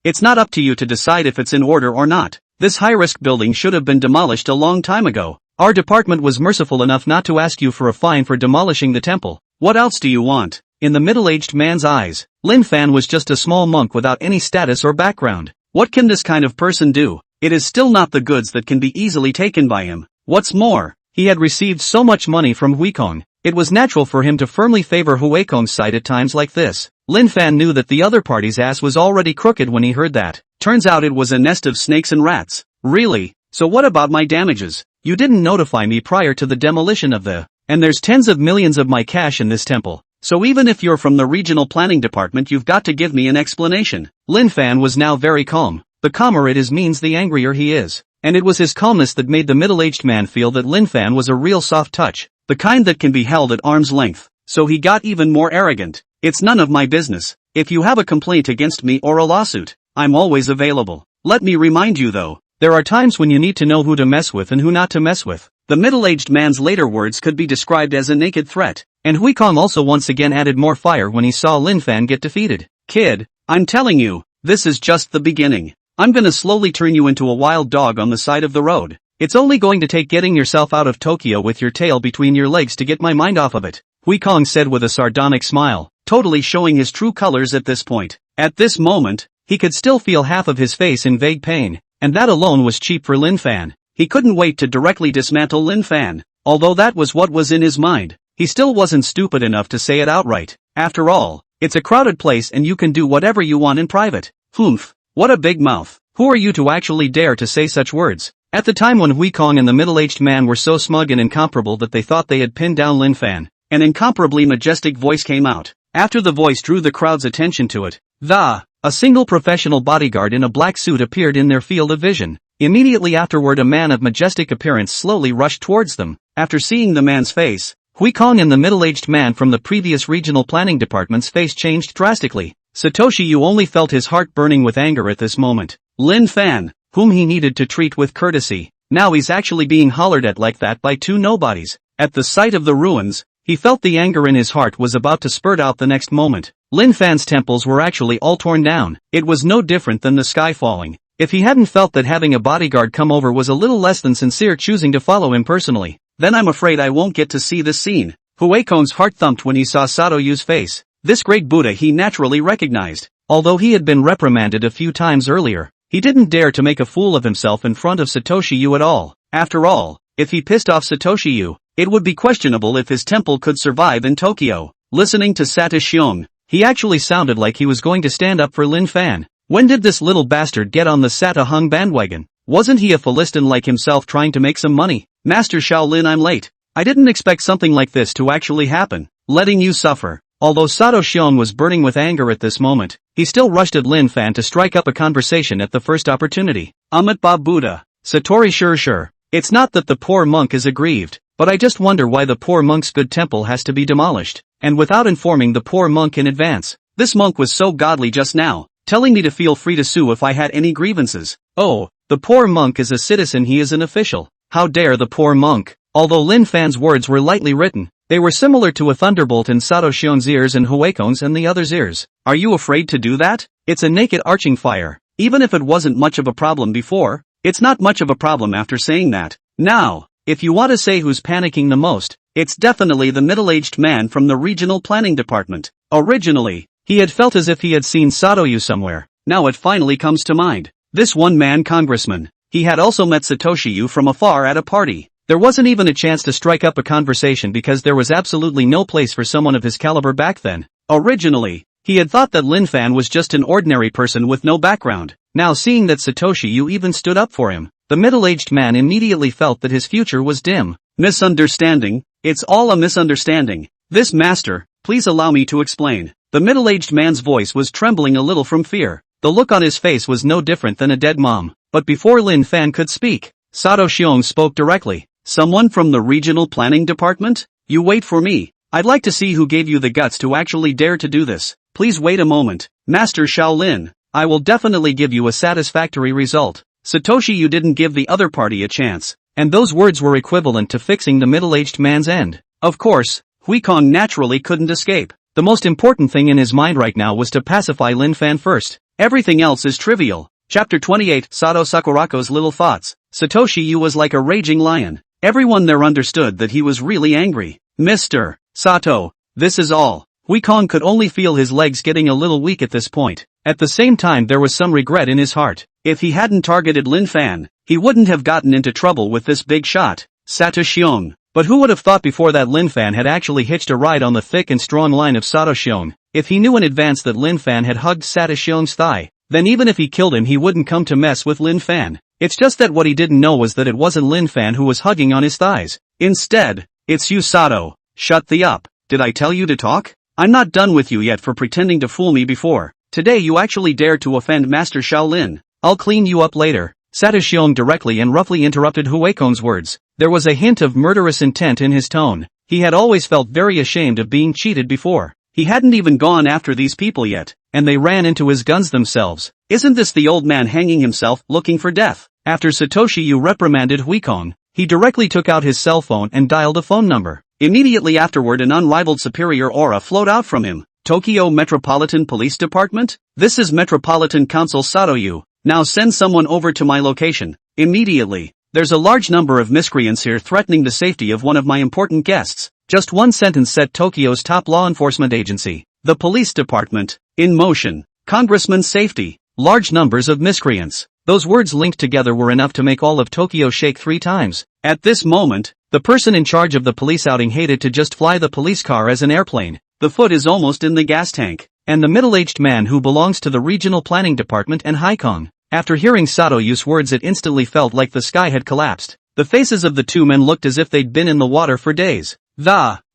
It's not up to you to decide if it's in order or not. This high-risk building should have been demolished a long time ago. Our department was merciful enough not to ask you for a fine for demolishing the temple. What else do you want? In the middle-aged man's eyes, Lin Fan was just a small monk without any status or background. What can this kind of person do? It is still not the goods that can be easily taken by him. What's more, he had received so much money from Hui Kong, it was natural for him to firmly favor Hui Kong's side at times like this. Lin Fan knew that the other party's ass was already crooked when he heard that. Turns out it was a nest of snakes and rats. Really? So what about my damages? You didn't notify me prior to the demolition of the... And there's tens of millions of my cash in this temple. so even if you're from the regional planning department you've got to give me an explanation. Lin Fan was now very calm. The calmer it is means the angrier he is. And it was his calmness that made the middle-aged man feel that Lin Fan was a real soft touch, the kind that can be held at arm's length. So he got even more arrogant. It's none of my business. If you have a complaint against me or a lawsuit, I'm always available. Let me remind you though, there are times when you need to know who to mess with and who not to mess with. The middle-aged man's later words could be described as a naked threat, and Hui Kong also once again added more fire when he saw Lin Fan get defeated. Kid, I'm telling you, this is just the beginning. I'm gonna slowly turn you into a wild dog on the side of the road. It's only going to take getting yourself out of Tokyo with your tail between your legs to get my mind off of it, Hui Kong said with a sardonic smile, totally showing his true colors at this point. At this moment, he could still feel half of his face in vague pain, and that alone was cheap for Lin Fan. He couldn't wait to directly dismantle Lin Fan. Although that was what was in his mind, he still wasn't stupid enough to say it outright. After all, it's a crowded place and you can do whatever you want in private. Humph, what a big mouth. Who are you to actually dare to say such words? At the time when Hui Kong and the middle-aged man were so smug and incomparable that they thought they had pinned down Lin Fan, an incomparably majestic voice came out. After the voice drew the crowd's attention to it, a single professional bodyguard in a black suit appeared in their field of vision. Immediately afterward a man of majestic appearance slowly rushed towards them. After seeing the man's face, Hui Kong and the middle-aged man from the previous regional planning department's face changed drastically. Satoshi Yu only felt his heart burning with anger at this moment. Lin Fan, whom he needed to treat with courtesy, now he's actually being hollered at like that by two nobodies. At the sight of the ruins, he felt the anger in his heart was about to spurt out the next moment. Lin Fan's temples were actually all torn down. It was no different than the sky falling. If he hadn't felt that having a bodyguard come over was a little less than sincere choosing to follow him personally, then I'm afraid I won't get to see this scene. Hui Kong's heart thumped when he saw Sato Yu's face. This great Buddha he naturally recognized. Although he had been reprimanded a few times earlier, he didn't dare to make a fool of himself in front of Satoshi Yu at all. After all, if he pissed off Satoshi Yu, it would be questionable if his temple could survive in Tokyo. Listening to Satoshi, he actually sounded like he was going to stand up for Lin Fan. When did this little bastard get on the Sata-hung bandwagon? Wasn't he a Philistine like himself trying to make some money? Master Shaolin, I'm late. I didn't expect something like this to actually happen. Letting you suffer. Although Sato Shion was burning with anger at this moment, he still rushed at Lin Fan to strike up a conversation at the first opportunity. Amit Ba Buddha. Satori sure. It's not that the poor monk is aggrieved, but I just wonder why the poor monk's good temple has to be demolished, and without informing the poor monk in advance. This monk was so godly just now, telling me to feel free to sue if I had any grievances. Oh, the poor monk is a citizen, he is an official. How dare the poor monk? Although Lin Fan's words were lightly written, they were similar to a thunderbolt in Sato Shion's ears and Huekong's and the others' ears. Are you afraid to do that? It's a naked arching fire. Even if it wasn't much of a problem before, it's not much of a problem after saying that. Now, if you want to say who's panicking the most, it's definitely the middle-aged man from the regional planning department. Originally, he had felt as if he had seen Satoyu somewhere. Now it finally comes to mind. This one-man congressman. He had also met Satoshi Yu from afar at a party. There wasn't even a chance to strike up a conversation because there was absolutely no place for someone of his caliber back then. Originally, he had thought that Lin Fan was just an ordinary person with no background. Now seeing that Satoshi Yu even stood up for him, the middle-aged man immediately felt that his future was dim. Misunderstanding? It's all a misunderstanding. This master, please allow me to explain. The middle-aged man's voice was trembling a little from fear. The look on his face was no different than a dead mom. But before Lin Fan could speak, Sato Shion spoke directly. Someone from the regional planning department? You wait for me. I'd like to see who gave you the guts to actually dare to do this. Please wait a moment. Master Shaolin, I will definitely give you a satisfactory result. Satoshi Yu didn't give the other party a chance, and those words were equivalent to fixing the middle-aged man's end. Of course, Hui Kong naturally couldn't escape. The most important thing in his mind right now was to pacify Lin Fan first. Everything else is trivial. Chapter 28, Sato Sakurako's Little Thoughts. Satoshi Yu was like a raging lion. Everyone there understood that he was really angry. Mr. Sato, this is all. Hui Kong could only feel his legs getting a little weak at this point. At the same time there was some regret in his heart. If he hadn't targeted Lin Fan, he wouldn't have gotten into trouble with this big shot, Sato Shion. But who would have thought before that Lin Fan had actually hitched a ride on the thick and strong line of Sato Shion? If he knew in advance that Lin Fan had hugged Sato Shion's thigh, then even if he killed him he wouldn't come to mess with Lin Fan. It's just that what he didn't know was that it wasn't Lin Fan who was hugging on his thighs. Instead, it's you, Sato. Shut the up. Did I tell you to talk? I'm not done with you yet for pretending to fool me before. Today you actually dare to offend Master Shaolin. I'll clean you up later. Satoshi directly and roughly interrupted Huikong's words. There was a hint of murderous intent in his tone. He had always felt very ashamed of being cheated before. He hadn't even gone after these people yet, and they ran into his guns themselves. Isn't this the old man hanging himself, looking for death? After Satoshi reprimanded Huikong, he directly took out his cell phone and dialed a phone number. Immediately afterward an unrivaled superior aura flowed out from him. Tokyo Metropolitan Police Department? This is Metropolitan Council Satoyu. Now send someone over to my location. Immediately. There's a large number of miscreants here threatening the safety of one of my important guests. Just one sentence set Tokyo's top law enforcement agency, the police department, in motion. Congressman's safety. Large numbers of miscreants. Those words linked together were enough to make all of Tokyo shake 3 times. At this moment, the person in charge of the police outing hated to just fly the police car as an airplane. The foot is almost in the gas tank. And the middle-aged man who belongs to the regional planning department and Haikong. After hearing Satoyu's words it instantly felt like the sky had collapsed. The faces of the 2 men looked as if they'd been in the water for days.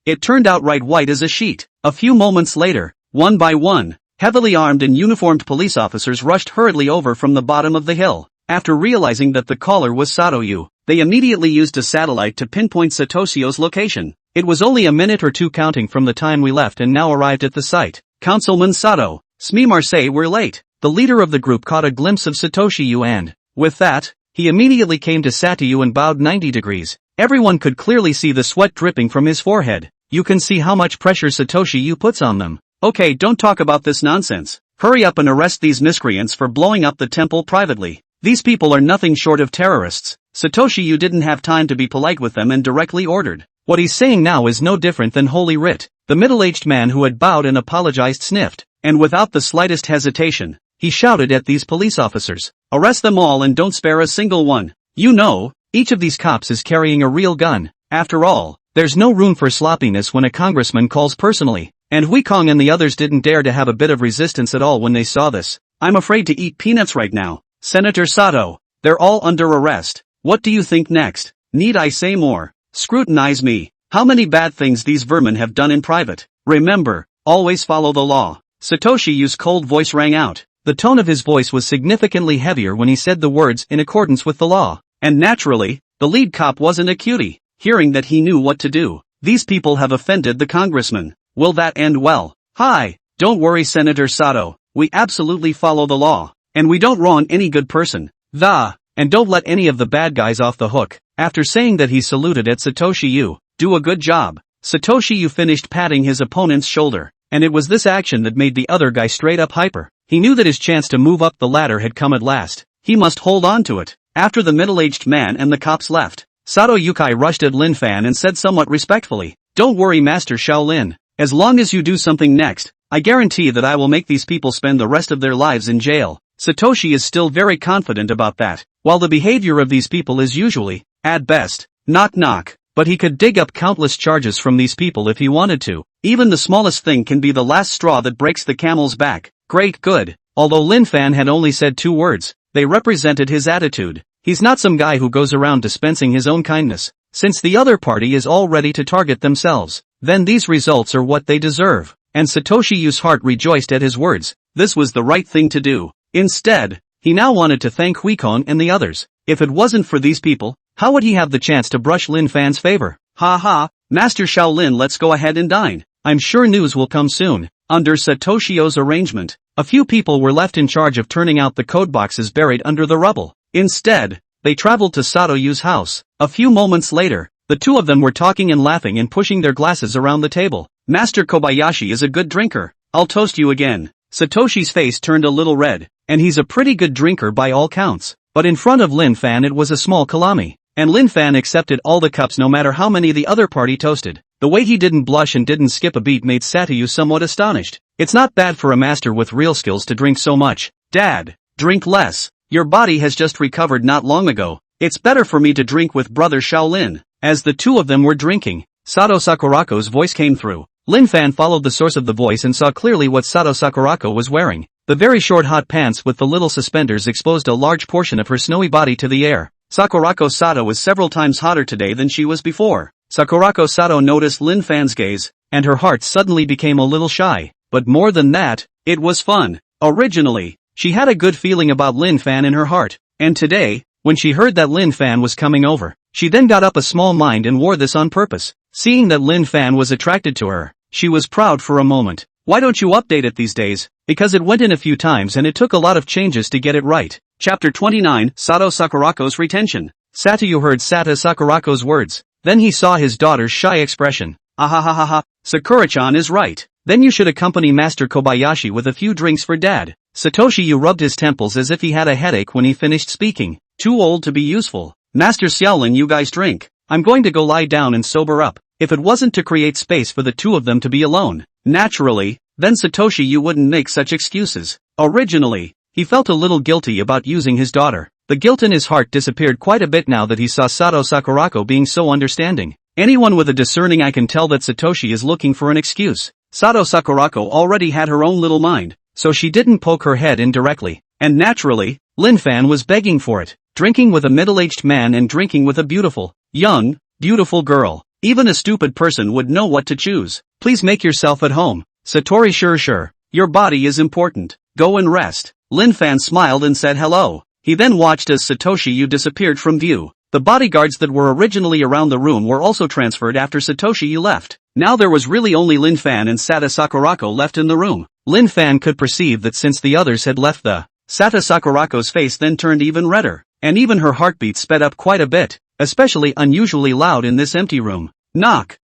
It turned out right white as a sheet. A few moments later, one by one, heavily armed and uniformed police officers rushed hurriedly over from the bottom of the hill. After realizing that the caller was Satoyu, they immediately used a satellite to pinpoint Satoshio's location. It was only a minute or two counting from the time we left and now arrived at the site. Councilman Sato, Sme Marseille, we're late. The leader of the group caught a glimpse of Satoshi and, with that, he immediately came to Satoyu and bowed 90 degrees. Everyone could clearly see the sweat dripping from his forehead. You can see how much pressure Satoshi puts on them. Okay, don't talk about this nonsense. Hurry up and arrest these miscreants for blowing up the temple privately. These people are nothing short of terrorists. Satoshi didn't have time to be polite with them and directly ordered. What he's saying now is no different than Holy Writ. The middle-aged man who had bowed and apologized sniffed, and without the slightest hesitation, he shouted at these police officers. Arrest them all and don't spare a single one. You know, each of these cops is carrying a real gun. After all, there's no room for sloppiness when a congressman calls personally. And Huikong and the others didn't dare to have a bit of resistance at all when they saw this. I'm afraid to eat peanuts right now. Senator Sato, they're all under arrest. What do you think next? Need I say more? Scrutinize me. How many bad things these vermin have done in private. Remember, always follow the law. Satoshi cold voice rang out. The tone of his voice was significantly heavier when he said the words in accordance with the law. And naturally, the lead cop wasn't a cutie. Hearing that he knew what to do. These people have offended the congressman. Will that end well? Hi, don't worry Senator Sato. We absolutely follow the law. And we don't wrong any good person. And don't let any of the bad guys off the hook. After saying that he saluted at Satoshi do a good job. Satoshi finished patting his opponent's shoulder. And it was this action that made the other guy straight up hyper. He knew that his chance to move up the ladder had come at last. He must hold on to it. After the middle-aged man and the cops left, Sato Yukai rushed at Lin Fan and said somewhat respectfully, "Don't worry Master Shaolin. As long as you do something next, I guarantee that I will make these people spend the rest of their lives in jail." Satoshi is still very confident about that, while the behavior of these people is usually, at best, knock-knock. But he could dig up countless charges from these people if he wanted to. Even the smallest thing can be the last straw that breaks the camel's back. Great good. Although Lin Fan had only said 2 words, they represented his attitude. He's not some guy who goes around dispensing his own kindness. Since the other party is all ready to target themselves, then these results are what they deserve. And Satoshi's heart rejoiced at his words. This was the right thing to do. Instead, he now wanted to thank Huikong and the others. If it wasn't for these people, how would he have the chance to brush Lin Fan's favor? Master Shaolin, let's go ahead and dine. I'm sure news will come soon. Under Satoshi's arrangement, a few people were left in charge of turning out the code boxes buried under the rubble. Instead, they traveled to Satoyu's house. A few moments later, the 2 of them were talking and laughing and pushing their glasses around the table. Master Kobayashi is a good drinker. I'll toast you again. Satoshi's face turned a little red, and he's a pretty good drinker by all counts. But in front of Lin Fan it was a small kalami. And Lin Fan accepted all the cups no matter how many the other party toasted. The way he didn't blush and didn't skip a beat made Satoyu somewhat astonished. It's not bad for a master with real skills to drink so much. Dad, drink less. Your body has just recovered not long ago. It's better for me to drink with brother Shaolin. As the 2 of them were drinking, Sato Sakurako's voice came through. Lin Fan followed the source of the voice and saw clearly what Sato Sakurako was wearing. The very short hot pants with the little suspenders exposed a large portion of her snowy body to the air. Sakurako Sato was several times hotter today than she was before. Sakurako Sato noticed Lin Fan's gaze, and her heart suddenly became a little shy. But more than that, it was fun. Originally, she had a good feeling about Lin Fan in her heart, and today, when she heard that Lin Fan was coming over, she then got up a small mind and wore this on purpose. Seeing that Lin Fan was attracted to her, she was proud for a moment. Why don't you update it these days? Because it went in a few times and it took a lot of changes to get it right. Chapter 29, Sato Sakurako's Retention. Satoru heard Sato Sakurako's words. Then he saw his daughter's shy expression. Ahahaha, Sakura-chan is right. Then you should accompany Master Kobayashi with a few drinks for dad. Satoshi rubbed his temples as if he had a headache when he finished speaking. Too old to be useful. Master Xiaolin, you guys drink. I'm going to go lie down and sober up. If it wasn't to create space for the two of them to be alone, naturally, then Satoshi wouldn't make such excuses. Originally, he felt a little guilty about using his daughter. The guilt in his heart disappeared quite a bit now that he saw Sato Sakurako being so understanding. Anyone with a discerning eye can tell that Satoshi is looking for an excuse. Sato Sakurako already had her own little mind, so she didn't poke her head in directly. And naturally, Lin Fan was begging for it. Drinking with a middle-aged man and drinking with a beautiful, young, beautiful girl. Even a stupid person would know what to choose. Please make yourself at home. Satori sure. Your body is important. Go and rest. Lin Fan smiled and said hello. He then watched as Satoshi disappeared from view. The bodyguards that were originally around the room were also transferred after Satoshi left. Now there was really only Lin Fan and Sato Sakurako left in the room. Lin Fan could perceive that since the others had left Sato Sakurako's face then turned even redder, and even her heartbeat sped up quite a bit, especially unusually loud in this empty room. Knock.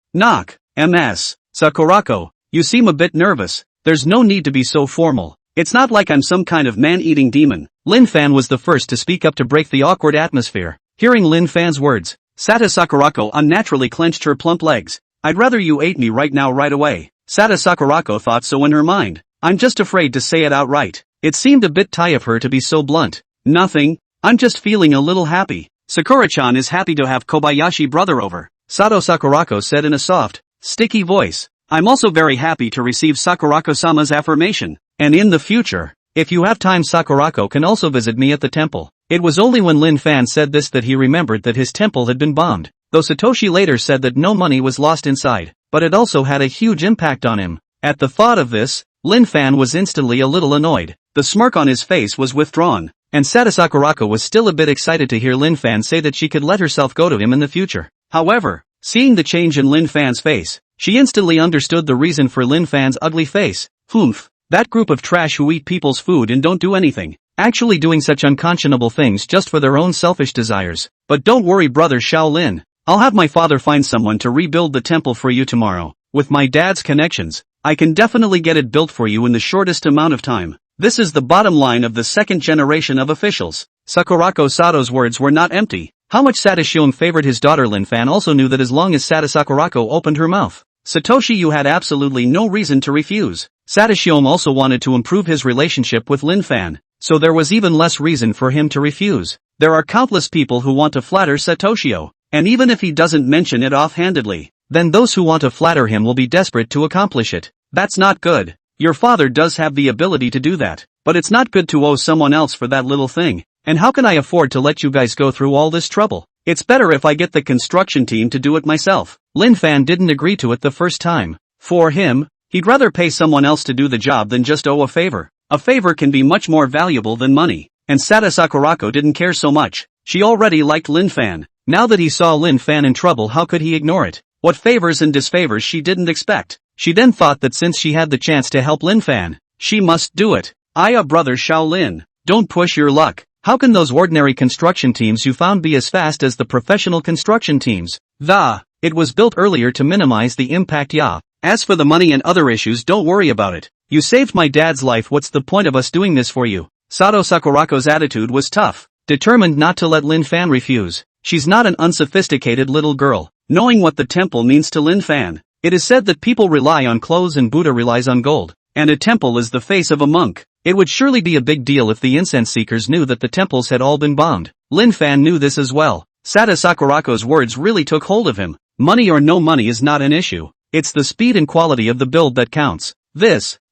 MS. Sakurako, you seem a bit nervous. There's no need to be so formal. It's not like I'm some kind of man-eating demon. Lin Fan was the first to speak up to break the awkward atmosphere. Hearing Lin Fan's words, Sato Sakurako unnaturally clenched her plump legs. I'd rather you ate me right now right away. Sato Sakurako thought so in her mind. I'm just afraid to say it outright. It seemed a bit tight of her to be so blunt. Nothing. I'm just feeling a little happy. Sakura-chan is happy to have Kobayashi brother over, Sato Sakurako said in a soft, sticky voice. I'm also very happy to receive Sakurako-sama's affirmation. And in the future, if you have time, Sakurako can also visit me at the temple. It was only when Lin Fan said this that he remembered that his temple had been bombed, though Satoshi later said that no money was lost inside, but it also had a huge impact on him. At the thought of this, Lin Fan was instantly a little annoyed. The smirk on his face was withdrawn, and Sato Sakurako was still a bit excited to hear Lin Fan say that she could let herself go to him in the future. However, seeing the change in Lin Fan's face, she instantly understood the reason for Lin Fan's ugly face. Humph. That group of trash who eat people's food and don't do anything, actually doing such unconscionable things just for their own selfish desires. But don't worry, brother Shaolin. I'll have my father find someone to rebuild the temple for you tomorrow. With my dad's connections, I can definitely get it built for you in the shortest amount of time. This is the bottom line of the second generation of officials. Sakurako Sato's words were not empty. How much Satoshi favored his daughter Lin Fan also knew that as long as Sato Sakurako opened her mouth, Satoshi had absolutely no reason to refuse. Satoshi also wanted to improve his relationship with Lin Fan, so there was even less reason for him to refuse. There are countless people who want to flatter Satoshi, and even if he doesn't mention it offhandedly, then those who want to flatter him will be desperate to accomplish it. That's not good. Your father does have the ability to do that, but it's not good to owe someone else for that little thing. And how can I afford to let you guys go through all this trouble? It's better if I get the construction team to do it myself. Lin Fan didn't agree to it the first time. For him, he'd rather pay someone else to do the job than just owe a favor. A favor can be much more valuable than money. And Sato Sakurako didn't care so much. She already liked Lin Fan. Now that he saw Lin Fan in trouble, how could he ignore it? What favors and disfavors she didn't expect. She then thought that since she had the chance to help Lin Fan, she must do it. Brother Shaolin, don't push your luck. How can those ordinary construction teams you found be as fast as the professional construction teams? It was built earlier to minimize the impact. As for the money and other issues, don't worry about it. You saved my dad's life, what's the point of us doing this for you? Sato Sakurako's attitude was tough, determined not to let Lin Fan refuse. She's not an unsophisticated little girl, knowing what the temple means to Lin Fan. It is said that people rely on clothes and Buddha relies on gold, and a temple is the face of a monk. It would surely be a big deal if the incense seekers knew that the temples had all been bombed. Lin Fan knew this as well. Sato Sakurako's words really took hold of him. Money or no money is not an issue. It's the speed and quality of the build that counts.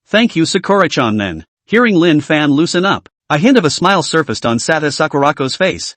Thank you Sakura-chan then. Hearing Lin Fan loosen up, a hint of a smile surfaced on Sato Sakurako's face.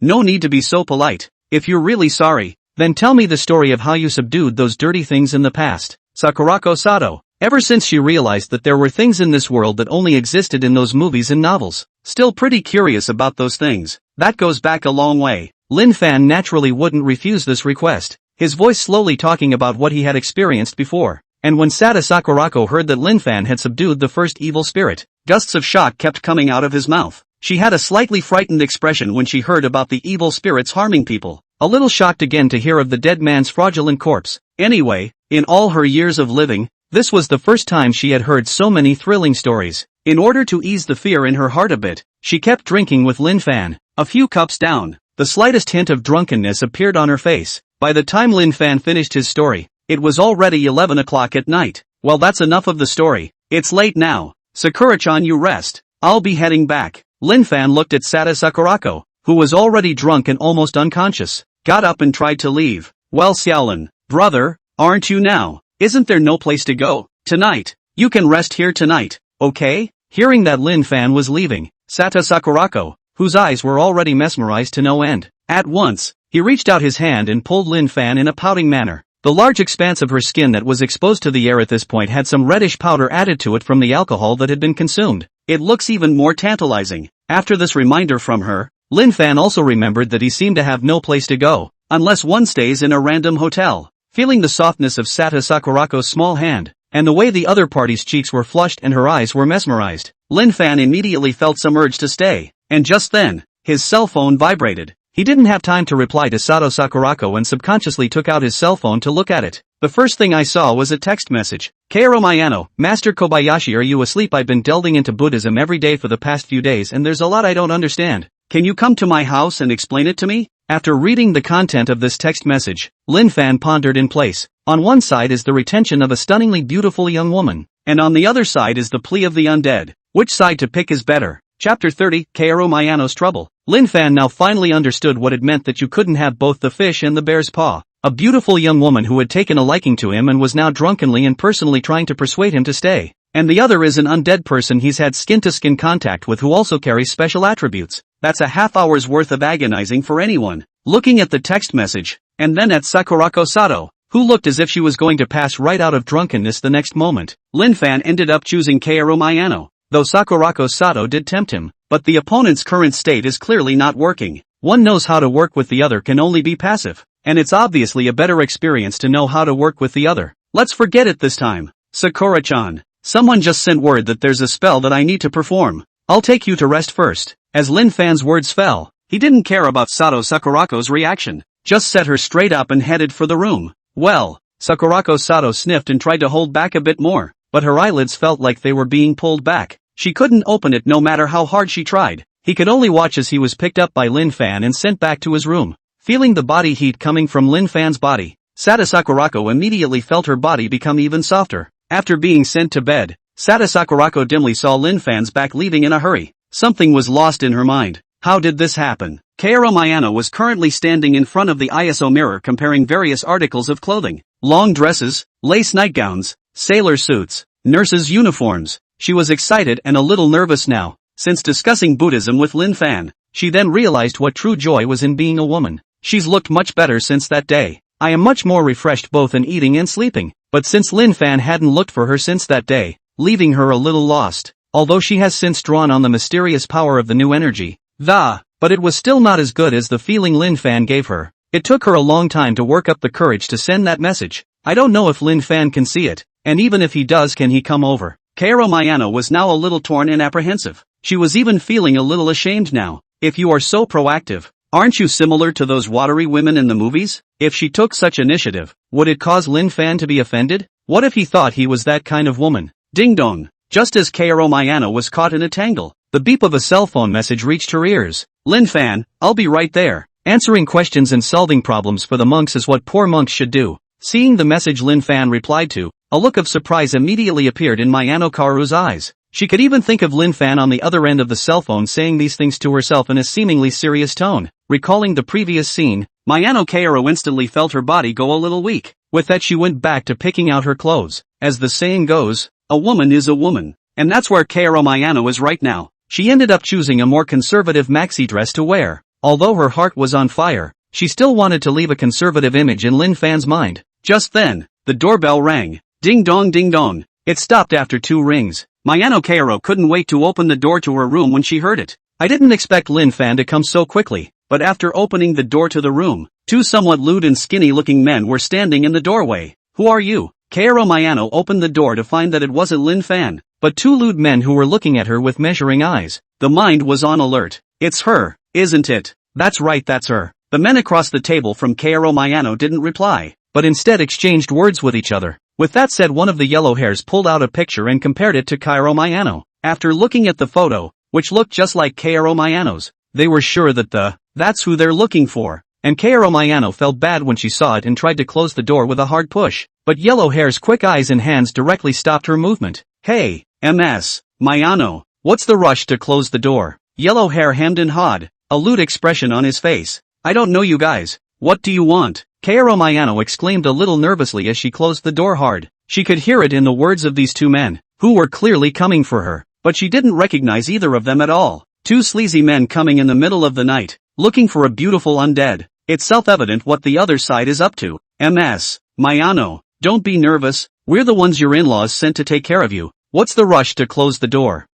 No need to be so polite. If you're really sorry, Then tell me the story of how you subdued those dirty things in the past. Sakurako Sato. Ever since she realized that there were things in this world that only existed in those movies and novels. Still pretty curious about those things. That goes back a long way. Lin Fan naturally wouldn't refuse this request, his voice slowly talking about what he had experienced before. And when Sata Sakurako heard that Lin Fan had subdued the first evil spirit, gusts of shock kept coming out of his mouth. She had a slightly frightened expression when she heard about the evil spirits harming people. A little shocked again to hear of the dead man's fraudulent corpse. Anyway, in all her years of living, this was the first time she had heard so many thrilling stories. In order to ease the fear in her heart a bit, she kept drinking with Lin Fan. A few cups down, the slightest hint of drunkenness appeared on her face. By the time Lin Fan finished his story, it was already 11 o'clock at night. Well, that's enough of the story. It's late now. Sakura-chan, you rest. I'll be heading back. Lin Fan looked at Sata Sakurako, who was already drunk and almost unconscious, got up and tried to leave. Well, Xiaolin, brother, aren't you now? Isn't there no place to go? Tonight. You can rest here tonight, okay? Hearing that Lin Fan was leaving, Sata Sakurako, whose eyes were already mesmerized to no end, at once, he reached out his hand and pulled Lin Fan in a pouting manner. The large expanse of her skin that was exposed to the air at this point had some reddish powder added to it from the alcohol that had been consumed. It looks even more tantalizing. After this reminder from her, Lin Fan also remembered that he seemed to have no place to go, unless one stays in a random hotel. Feeling the softness of Sata Sakurako's small hand, and the way the other party's cheeks were flushed and her eyes were mesmerized, Lin Fan immediately felt some urge to stay. And just then, his cell phone vibrated. He didn't have time to reply to Sato Sakurako and subconsciously took out his cell phone to look at it. The first thing I saw was a text message. Kaoru Mayano, Master Kobayashi, are you asleep? I've been delving into Buddhism every day for the past few days and there's a lot I don't understand. Can you come to my house and explain it to me? After reading the content of this text message, Lin Fan pondered in place. On one side is the retention of a stunningly beautiful young woman, and on the other side is the plea of the undead. Which side to pick is better? Chapter 30, Kaoru Mayano's Trouble. Lin Fan now finally understood what it meant that you couldn't have both the fish and the bear's paw. A beautiful young woman who had taken a liking to him and was now drunkenly and personally trying to persuade him to stay. And the other is an undead person he's had skin-to-skin contact with who also carries special attributes. That's a half hour's worth of agonizing for anyone. Looking at the text message, and then at Sakurako Sato, who looked as if she was going to pass right out of drunkenness the next moment, Lin Fan ended up choosing Kaoru Mayano. Though Sakurako Sato did tempt him, but the opponent's current state is clearly not working. One knows how to work with the other can only be passive, and it's obviously a better experience to know how to work with the other. Let's forget it this time. Sakura-chan, someone just sent word that there's a spell that I need to perform. I'll take you to rest first. As Lin Fan's words fell, he didn't care about Sato Sakurako's reaction, just set her straight up and headed for the room. Well, Sakurako Sato sniffed and tried to hold back a bit more, but her eyelids felt like they were being pulled back. She couldn't open it no matter how hard she tried. He could only watch as he was picked up by Lin Fan and sent back to his room. Feeling the body heat coming from Lin Fan's body, Sata Sakurako immediately felt her body become even softer. After being sent to bed, Sata Sakurako dimly saw Lin Fan's back leaving in a hurry. Something was lost in her mind. How did this happen? Kaoru Mayano was currently standing in front of the ISO mirror comparing various articles of clothing. Long dresses, lace nightgowns, sailor suits, nurses' uniforms. She was excited and a little nervous now. Since discussing Buddhism with Lin Fan, she then realized what true joy was in being a woman. She's looked much better since that day. I am much more refreshed both in eating and sleeping. But since Lin Fan hadn't looked for her since that day, leaving her a little lost. Although she has since drawn on the mysterious power of the new energy. But it was still not as good as the feeling Lin Fan gave her. It took her a long time to work up the courage to send that message. I don't know if Lin Fan can see it, and even if he does, can he come over? Kaoru Mayano was now a little torn and apprehensive. She was even feeling a little ashamed now. If you are so proactive, aren't you similar to those watery women in the movies? If she took such initiative, would it cause Lin Fan to be offended? What if he thought he was that kind of woman? Ding dong. Just as Kaoru Mayano was caught in a tangle, the beep of a cell phone message reached her ears. Lin Fan, I'll be right there. Answering questions and solving problems for the monks is what poor monks should do. Seeing the message Lin Fan replied to, a look of surprise immediately appeared in Mayano Kaoru's eyes. She could even think of Lin Fan on the other end of the cell phone saying these things to herself in a seemingly serious tone. Recalling the previous scene, Mayano Kaoru instantly felt her body go a little weak. With that she went back to picking out her clothes. As the saying goes, a woman is a woman. And that's where Kaoru Mayano is right now. She ended up choosing a more conservative maxi dress to wear. Although her heart was on fire, she still wanted to leave a conservative image in Lin Fan's mind. Just then, the doorbell rang. Ding dong ding dong. It stopped after 2 rings. Mayano Kaoru couldn't wait to open the door to her room when she heard it. I didn't expect Lin Fan to come so quickly, but after opening the door to the room, 2 somewhat lewd and skinny-looking men were standing in the doorway. Who are you? Kaoru Mayano opened the door to find that it wasn't Lin Fan, but 2 lewd men who were looking at her with measuring eyes. The mind was on alert. It's her, isn't it? That's right, that's her. The men across the table from Kaoru Mayano didn't reply, but instead exchanged words with each other. With that said, one of the yellow hairs pulled out a picture and compared it to Kaoru Mayano. After looking at the photo, which looked just like Kaoru Mayano's, they were sure that that's who they're looking for. And Kaoru Mayano felt bad when she saw it and tried to close the door with a hard push. But yellow hair's quick eyes and hands directly stopped her movement. Hey, Ms. Mayano, what's the rush to close the door? Yellow hair hemmed and hawed, a lewd expression on his face. I don't know you guys. What do you want? Kaoru Mayano exclaimed a little nervously as she closed the door hard. She could hear it in the words of these 2 men, who were clearly coming for her, but she didn't recognize either of them at all. 2 sleazy men coming in the middle of the night, looking for a beautiful undead. It's self-evident what the other side is up to. Ms. Mayano, don't be nervous, we're the ones your in-laws sent to take care of you. What's the rush to close the door?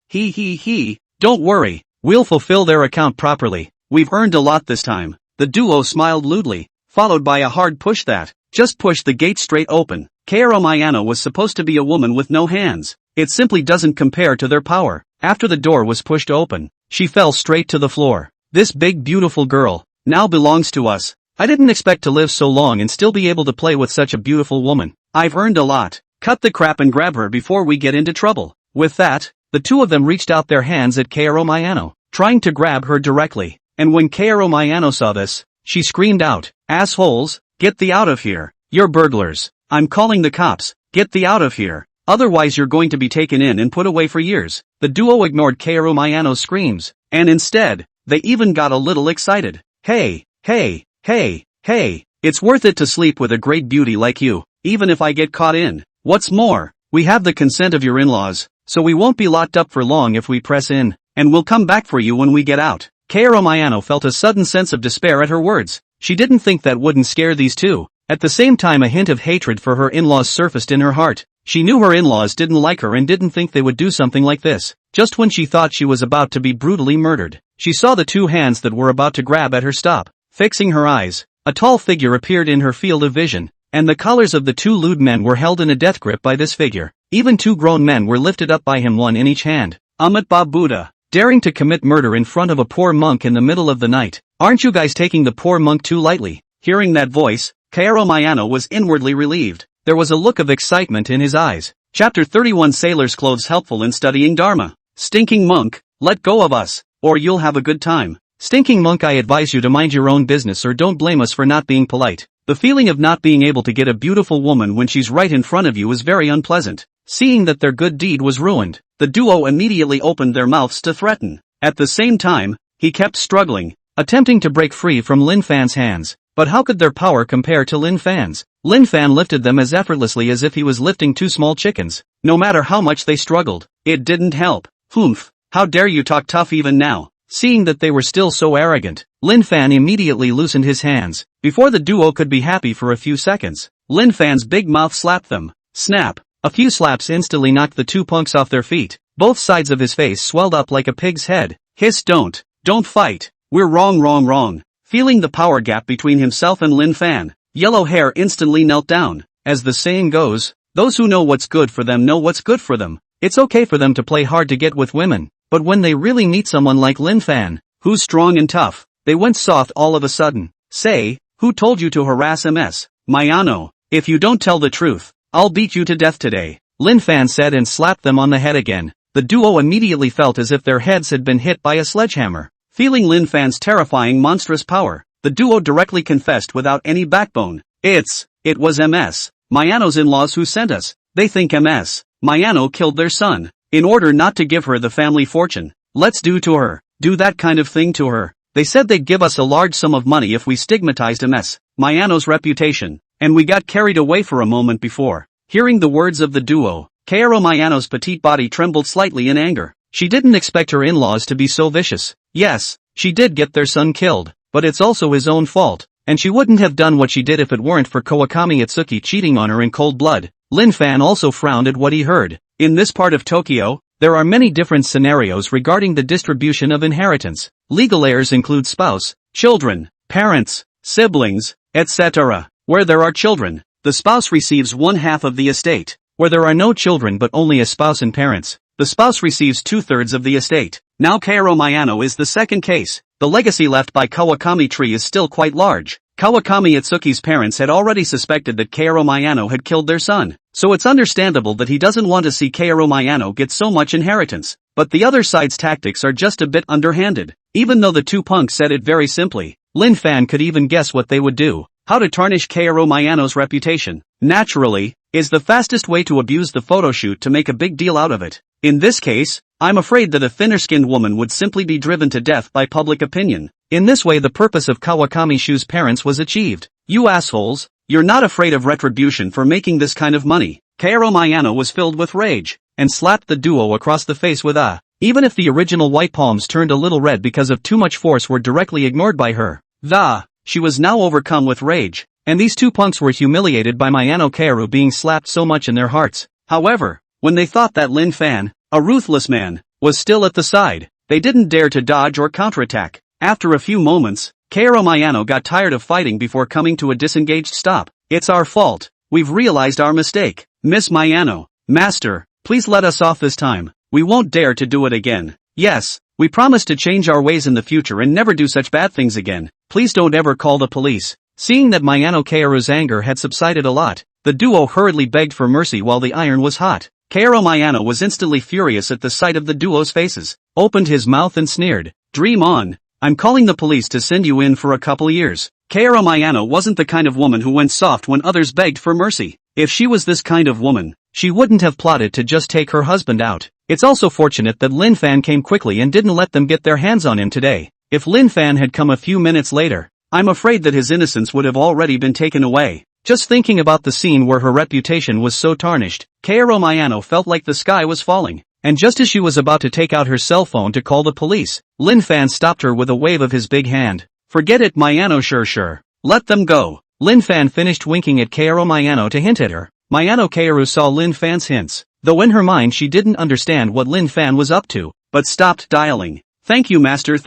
Don't worry, we'll fulfill their account properly. We've earned a lot this time. The duo smiled lewdly, followed by a hard push that just pushed the gate straight open. Kaoru Mayano was supposed to be a woman with no hands. It simply doesn't compare to their power. After the door was pushed open, she fell straight to the floor. This big beautiful girl now belongs to us. I didn't expect to live so long and still be able to play with such a beautiful woman. I've earned a lot. Cut the crap and grab her before we get into trouble. With that, the 2 of them reached out their hands at Kaoru Mayano, trying to grab her directly. And when Kaoru Mayano saw this, she screamed out, "Assholes, get the out of here. You're burglars. I'm calling the cops. Get the out of here. Otherwise you're going to be taken in and put away for years." The duo ignored Kaoru Mayano's screams, and instead, they even got a little excited. Hey, it's worth it to sleep with a great beauty like you, even if I get caught in. What's more, we have the consent of your in-laws, so we won't be locked up for long if we press in, and we'll come back for you when we get out. Kaoru Mayano felt a sudden sense of despair at her words. She didn't think that wouldn't scare these 2. At the same time, a hint of hatred for her in-laws surfaced in her heart. She knew her in-laws didn't like her and didn't think they would do something like this. Just when she thought she was about to be brutally murdered, she saw the 2 hands that were about to grab at her stop. Fixing her eyes, a tall figure appeared in her field of vision, and the collars of the 2 lewd men were held in a death grip by this figure. Even 2 grown men were lifted up by him, 1 in each hand. Amat Ba Buddha, daring to commit murder in front of a poor monk in the middle of the night. Aren't you guys taking the poor monk too lightly? Hearing that voice, Kaoru Mayano was inwardly relieved. There was a look of excitement in his eyes. Chapter 31 Sailor's Clothes helpful in studying Dharma. Stinking monk, let go of us, or you'll have a good time. Stinking monk, I advise you to mind your own business or don't blame us for not being polite. The feeling of not being able to get a beautiful woman when she's right in front of you is very unpleasant. Seeing that their good deed was ruined, the duo immediately opened their mouths to threaten. At the same time, he kept struggling, attempting to break free from Lin Fan's hands. But how could their power compare to Lin Fan's? Lin Fan lifted them as effortlessly as if he was lifting 2 small chickens. No matter how much they struggled, it didn't help. Humph, how dare you talk tough even now? Seeing that they were still so arrogant, Lin Fan immediately loosened his hands. Before the duo could be happy for a few seconds, Lin Fan's big mouth slapped them. Snap! A few slaps instantly knocked the 2 punks off their feet. Both sides of his face swelled up like a pig's head. Hiss, don't fight. We're wrong. Feeling the power gap between himself and Lin Fan, Yellow Hair instantly knelt down. As the saying goes, those who know what's good for them know what's good for them. It's okay for them to play hard to get with women, but when they really meet someone like Lin Fan, who's strong and tough, they went soft all of a sudden. Say, who told you to harass Ms. Mayano? If you don't tell the truth, I'll beat you to death today, Lin Fan said and slapped them on the head again. The duo immediately felt as if their heads had been hit by a sledgehammer. Feeling Lin Fan's terrifying monstrous power, the duo directly confessed without any backbone. It was Ms. Mayano's in-laws who sent us. They think Ms. Mayano killed their son, in order not to give her the family fortune. Let's do that kind of thing to her. They said they'd give us a large sum of money if we stigmatized Ms. Mayano's reputation, and we got carried away for a moment before. Hearing the words of the duo, Kaoru Mayano's petite body trembled slightly in anger. She didn't expect her in-laws to be so vicious. Yes, she did get their son killed, but it's also his own fault. and she wouldn't have done what she did if it weren't for Kawakami Itsuki cheating on her in cold blood. Lin Fan also frowned at what he heard. In this part of Tokyo, there are many different scenarios regarding the distribution of inheritance. Legal heirs include spouse, children, parents, siblings, etc. Where there are children, the spouse receives one half of the estate. Where there are no children but only a spouse and parents, the spouse receives 2/3 of the estate. Now Kaoru Mayano is the second case. The legacy left by Kawakami tree is still quite large. Kawakami Itsuki's parents had already suspected that Kaoru Mayano had killed their son, so it's understandable that he doesn't want to see Kaoru Mayano get so much inheritance. But the other side's tactics are just a bit underhanded. Even though the two punks said it very simply, Lin Fan could even guess what they would do. How to tarnish Kaoru Mayano's reputation, naturally, is the fastest way to abuse the photoshoot to make a big deal out of it. In this case, I'm afraid that a thinner-skinned woman would simply be driven to death by public opinion. In this way the purpose of Kawakami Shu's parents was achieved. You assholes, you're not afraid of retribution for making this kind of money. Kaoru Mayano was filled with rage, and slapped the duo across the face with a. Even if the original white palms turned a little red because of too much force were directly ignored by her. She was now overcome with rage, and these two punks were humiliated by Mayano Kaoru being slapped so much in their hearts. However, when they thought that Lin Fan, a ruthless man, was still at the side, they didn't dare to dodge or counterattack. After a few moments, Kaoru Mayano got tired of fighting before coming to a disengaged stop. It's our fault. We've realized our mistake. Miss Mayano, Master, please let us off this time. We won't dare to do it again. Yes, we promise to change our ways in the future and never do such bad things again. Please don't ever call the police. Seeing that Mayano Kaoru's anger had subsided a lot, the duo hurriedly begged for mercy while the iron was hot. Kaoru Mayano was instantly furious at the sight of the duo's faces, opened his mouth and sneered, "Dream on. I'm calling the police to send you in for a couple years." Kaoru Mayano wasn't the kind of woman who went soft when others begged for mercy. If she was this kind of woman, she wouldn't have plotted to just take her husband out. It's also fortunate that Lin Fan came quickly and didn't let them get their hands on him today. If Lin Fan had come a few minutes later, I'm afraid that his innocence would have already been taken away. Just thinking about the scene where her reputation was so tarnished, Kaoru Mayano felt like the sky was falling. And just as she was about to take out her cell phone to call the police, Lin Fan stopped her with a wave of his big hand. "Forget it, Mayano, sure. Let them go." Lin Fan finished winking at Kaoru Mayano to hint at her. Mayano Kaoru saw Lin Fan's hints, though in her mind she didn't understand what Lin Fan was up to, but stopped dialing. Thank you, Master.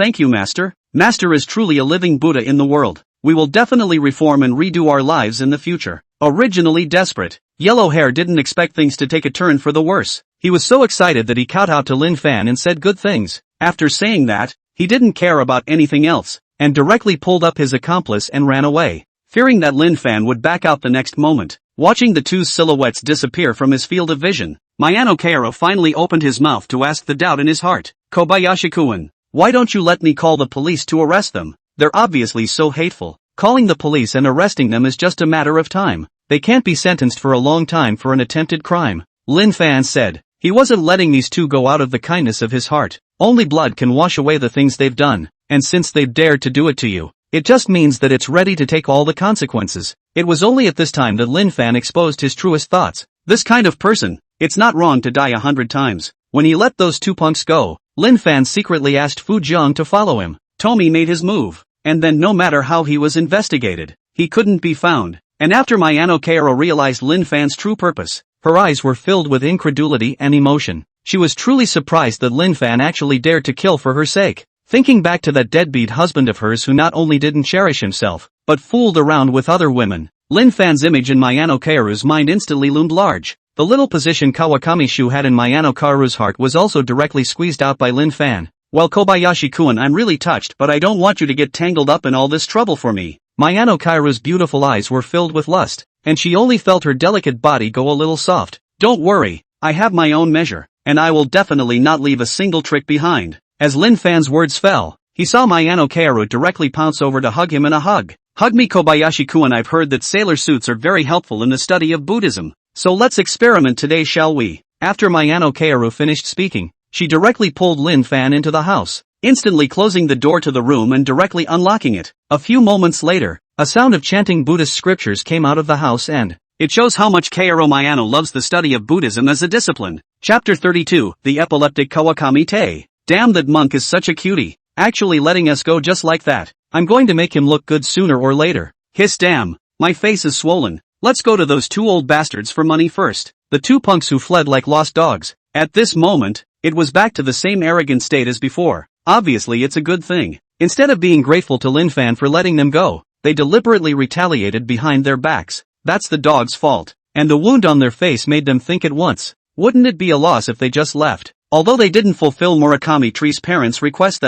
Master is truly a living Buddha in the world. We will definitely reform and redo our lives in the future." Originally desperate, Yellow Hair didn't expect things to take a turn for the worse. He was so excited that he kowtowed to Lin Fan and said good things. After saying that, he didn't care about anything else, and directly pulled up his accomplice and ran away, fearing that Lin Fan would back out the next moment. Watching the two silhouettes disappear from his field of vision, Mayano Kaoru finally opened his mouth to ask the doubt in his heart. "Kobayashi-kun, why don't you let me call the police to arrest them? They're obviously so hateful. Calling the police and arresting them is just a matter of time. They can't be sentenced for a long time for an attempted crime." Lin Fan said. He wasn't letting these two go out of the kindness of his heart. Only blood can wash away the things they've done, and since they've dared to do it to you, it just means that it's ready to take all the consequences. It was only at this time that Lin Fan exposed his truest thoughts. This kind of person, it's not wrong to die 100 times. When he let those two punks go, Lin Fan secretly asked Fu Jiang to follow him. Tomi made his move, and then no matter how he was investigated, he couldn't be found. And after Mayano Kaoru realized Lin Fan's true purpose, her eyes were filled with incredulity and emotion. She was truly surprised that Lin Fan actually dared to kill for her sake. Thinking back to that deadbeat husband of hers who not only didn't cherish himself, but fooled around with other women, Lin Fan's image in Mayano Kaoru's mind instantly loomed large. The little position Kawakami Shu had in Mayano Kaoru's heart was also directly squeezed out by Lin Fan. "Well, Kobayashi-kun, I'm really touched, but I don't want you to get tangled up in all this trouble for me." Mayano Kaoru's beautiful eyes were filled with lust, and she only felt her delicate body go a little soft. "Don't worry, I have my own measure, and I will definitely not leave a single trick behind." As Lin Fan's words fell, he saw Mayano Kaoru directly pounce over to hug him in a hug. "Hug me, Kobayashi-kun. I've heard that sailor suits are very helpful in the study of Buddhism, so let's experiment today, shall we?" After Mayano Kaoru finished speaking, she directly pulled Lin Fan into the house, instantly closing the door to the room and directly unlocking it. A few moments later, a sound of chanting Buddhist scriptures came out of the house and it shows how much Kaoru Mayano loves the study of Buddhism as a discipline. Chapter 32, The Epileptic Kawakami Te. Damn, that monk is such a cutie, actually letting us go just like that. I'm going to make him look good sooner or later. Hiss damn, my face is swollen. Let's go to those two old bastards for money first. The two punks who fled like lost dogs. At this moment, it was back to the same arrogant state as before. Obviously it's a good thing. Instead of being grateful to Lin Fan for letting them go, they deliberately retaliated behind their backs. That's the dog's fault. And the wound on their face made them think at once. Wouldn't it be a loss if they just left? Although they didn't fulfill Murakami Tree's parents' request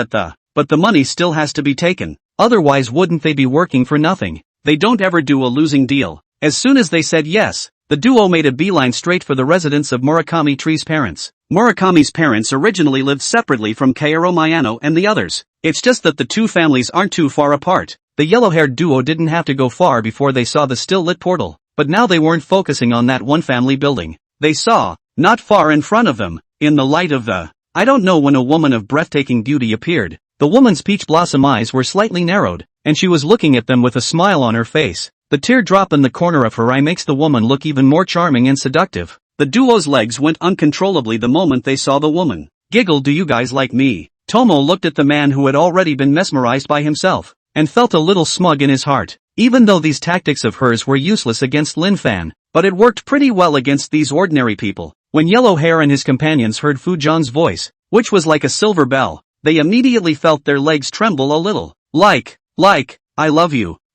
but the money still has to be taken. Otherwise wouldn't they be working for nothing? They don't ever do a losing deal. As soon as they said yes, the duo made a beeline straight for the residence of Murakami Tree's parents. Murakami's parents originally lived separately from Kaoru Mayano and the others. It's just that the two families aren't too far apart. The yellow-haired duo didn't have to go far before they saw the still-lit portal. But now they weren't focusing on that one family building. They saw, not far in front of them, in the light of the... I don't know when a woman of breathtaking beauty appeared. The woman's peach blossom eyes were slightly narrowed, and she was looking at them with a smile on her face. The teardrop in the corner of her eye makes the woman look even more charming and seductive. The duo's legs went uncontrollably the moment they saw the woman. Giggle, do you guys like me? Tomo looked at the man who had already been mesmerized by himself, and felt a little smug in his heart. Even though these tactics of hers were useless against Lin Fan, but it worked pretty well against these ordinary people. When Yellow Hair and his companions heard Fujon's voice, which was like a silver bell, they immediately felt their legs tremble a little. Like,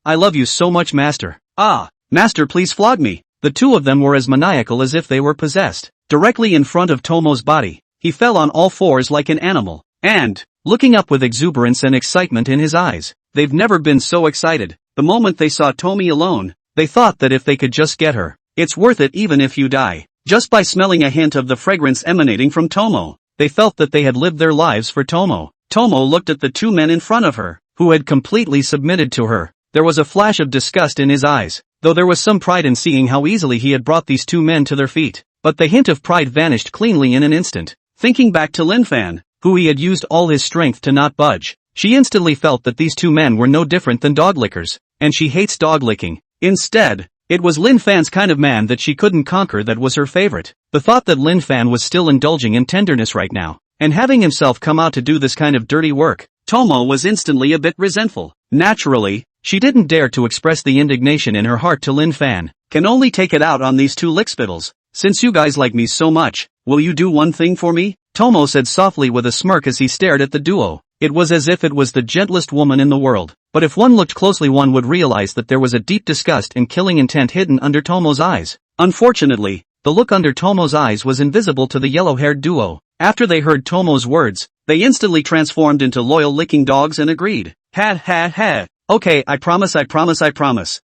I love you so much, master. Ah, master, please flog me. The two of them were as maniacal as if they were possessed. Directly in front of Tomo's body, he fell on all fours like an animal, and, looking up with exuberance and excitement in his eyes, they've never been so excited. The moment they saw Tomi alone, they thought that if they could just get her, it's worth it even if you die. Just by smelling a hint of the fragrance emanating from Tomo, they felt that they had lived their lives for Tomo. Tomo looked at the two men in front of her, who had completely submitted to her. There was a flash of disgust in his eyes, though there was some pride in seeing how easily he had brought these two men to their feet. But the hint of pride vanished cleanly in an instant. Thinking back to Lin Fan, who he had used all his strength to not budge, she instantly felt that these two men were no different than dog lickers, and she hates dog licking. Instead, it was Lin Fan's kind of man that she couldn't conquer that was her favorite. The thought that Lin Fan was still indulging in tenderness right now, and having himself come out to do this kind of dirty work, Tomo was instantly a bit resentful. Naturally, she didn't dare to express the indignation in her heart to Lin Fan, can only take it out on these two lickspittles. Since you guys like me so much, will you do one thing for me? Tomo said softly with a smirk as he stared at the duo. It was as if it was the gentlest woman in the world, but if one looked closely one would realize that there was a deep disgust and killing intent hidden under Tomo's eyes. Unfortunately, the look under Tomo's eyes was invisible to the yellow-haired duo. After they heard Tomo's words, they instantly transformed into loyal licking dogs and agreed. Ha. Okay, I promise.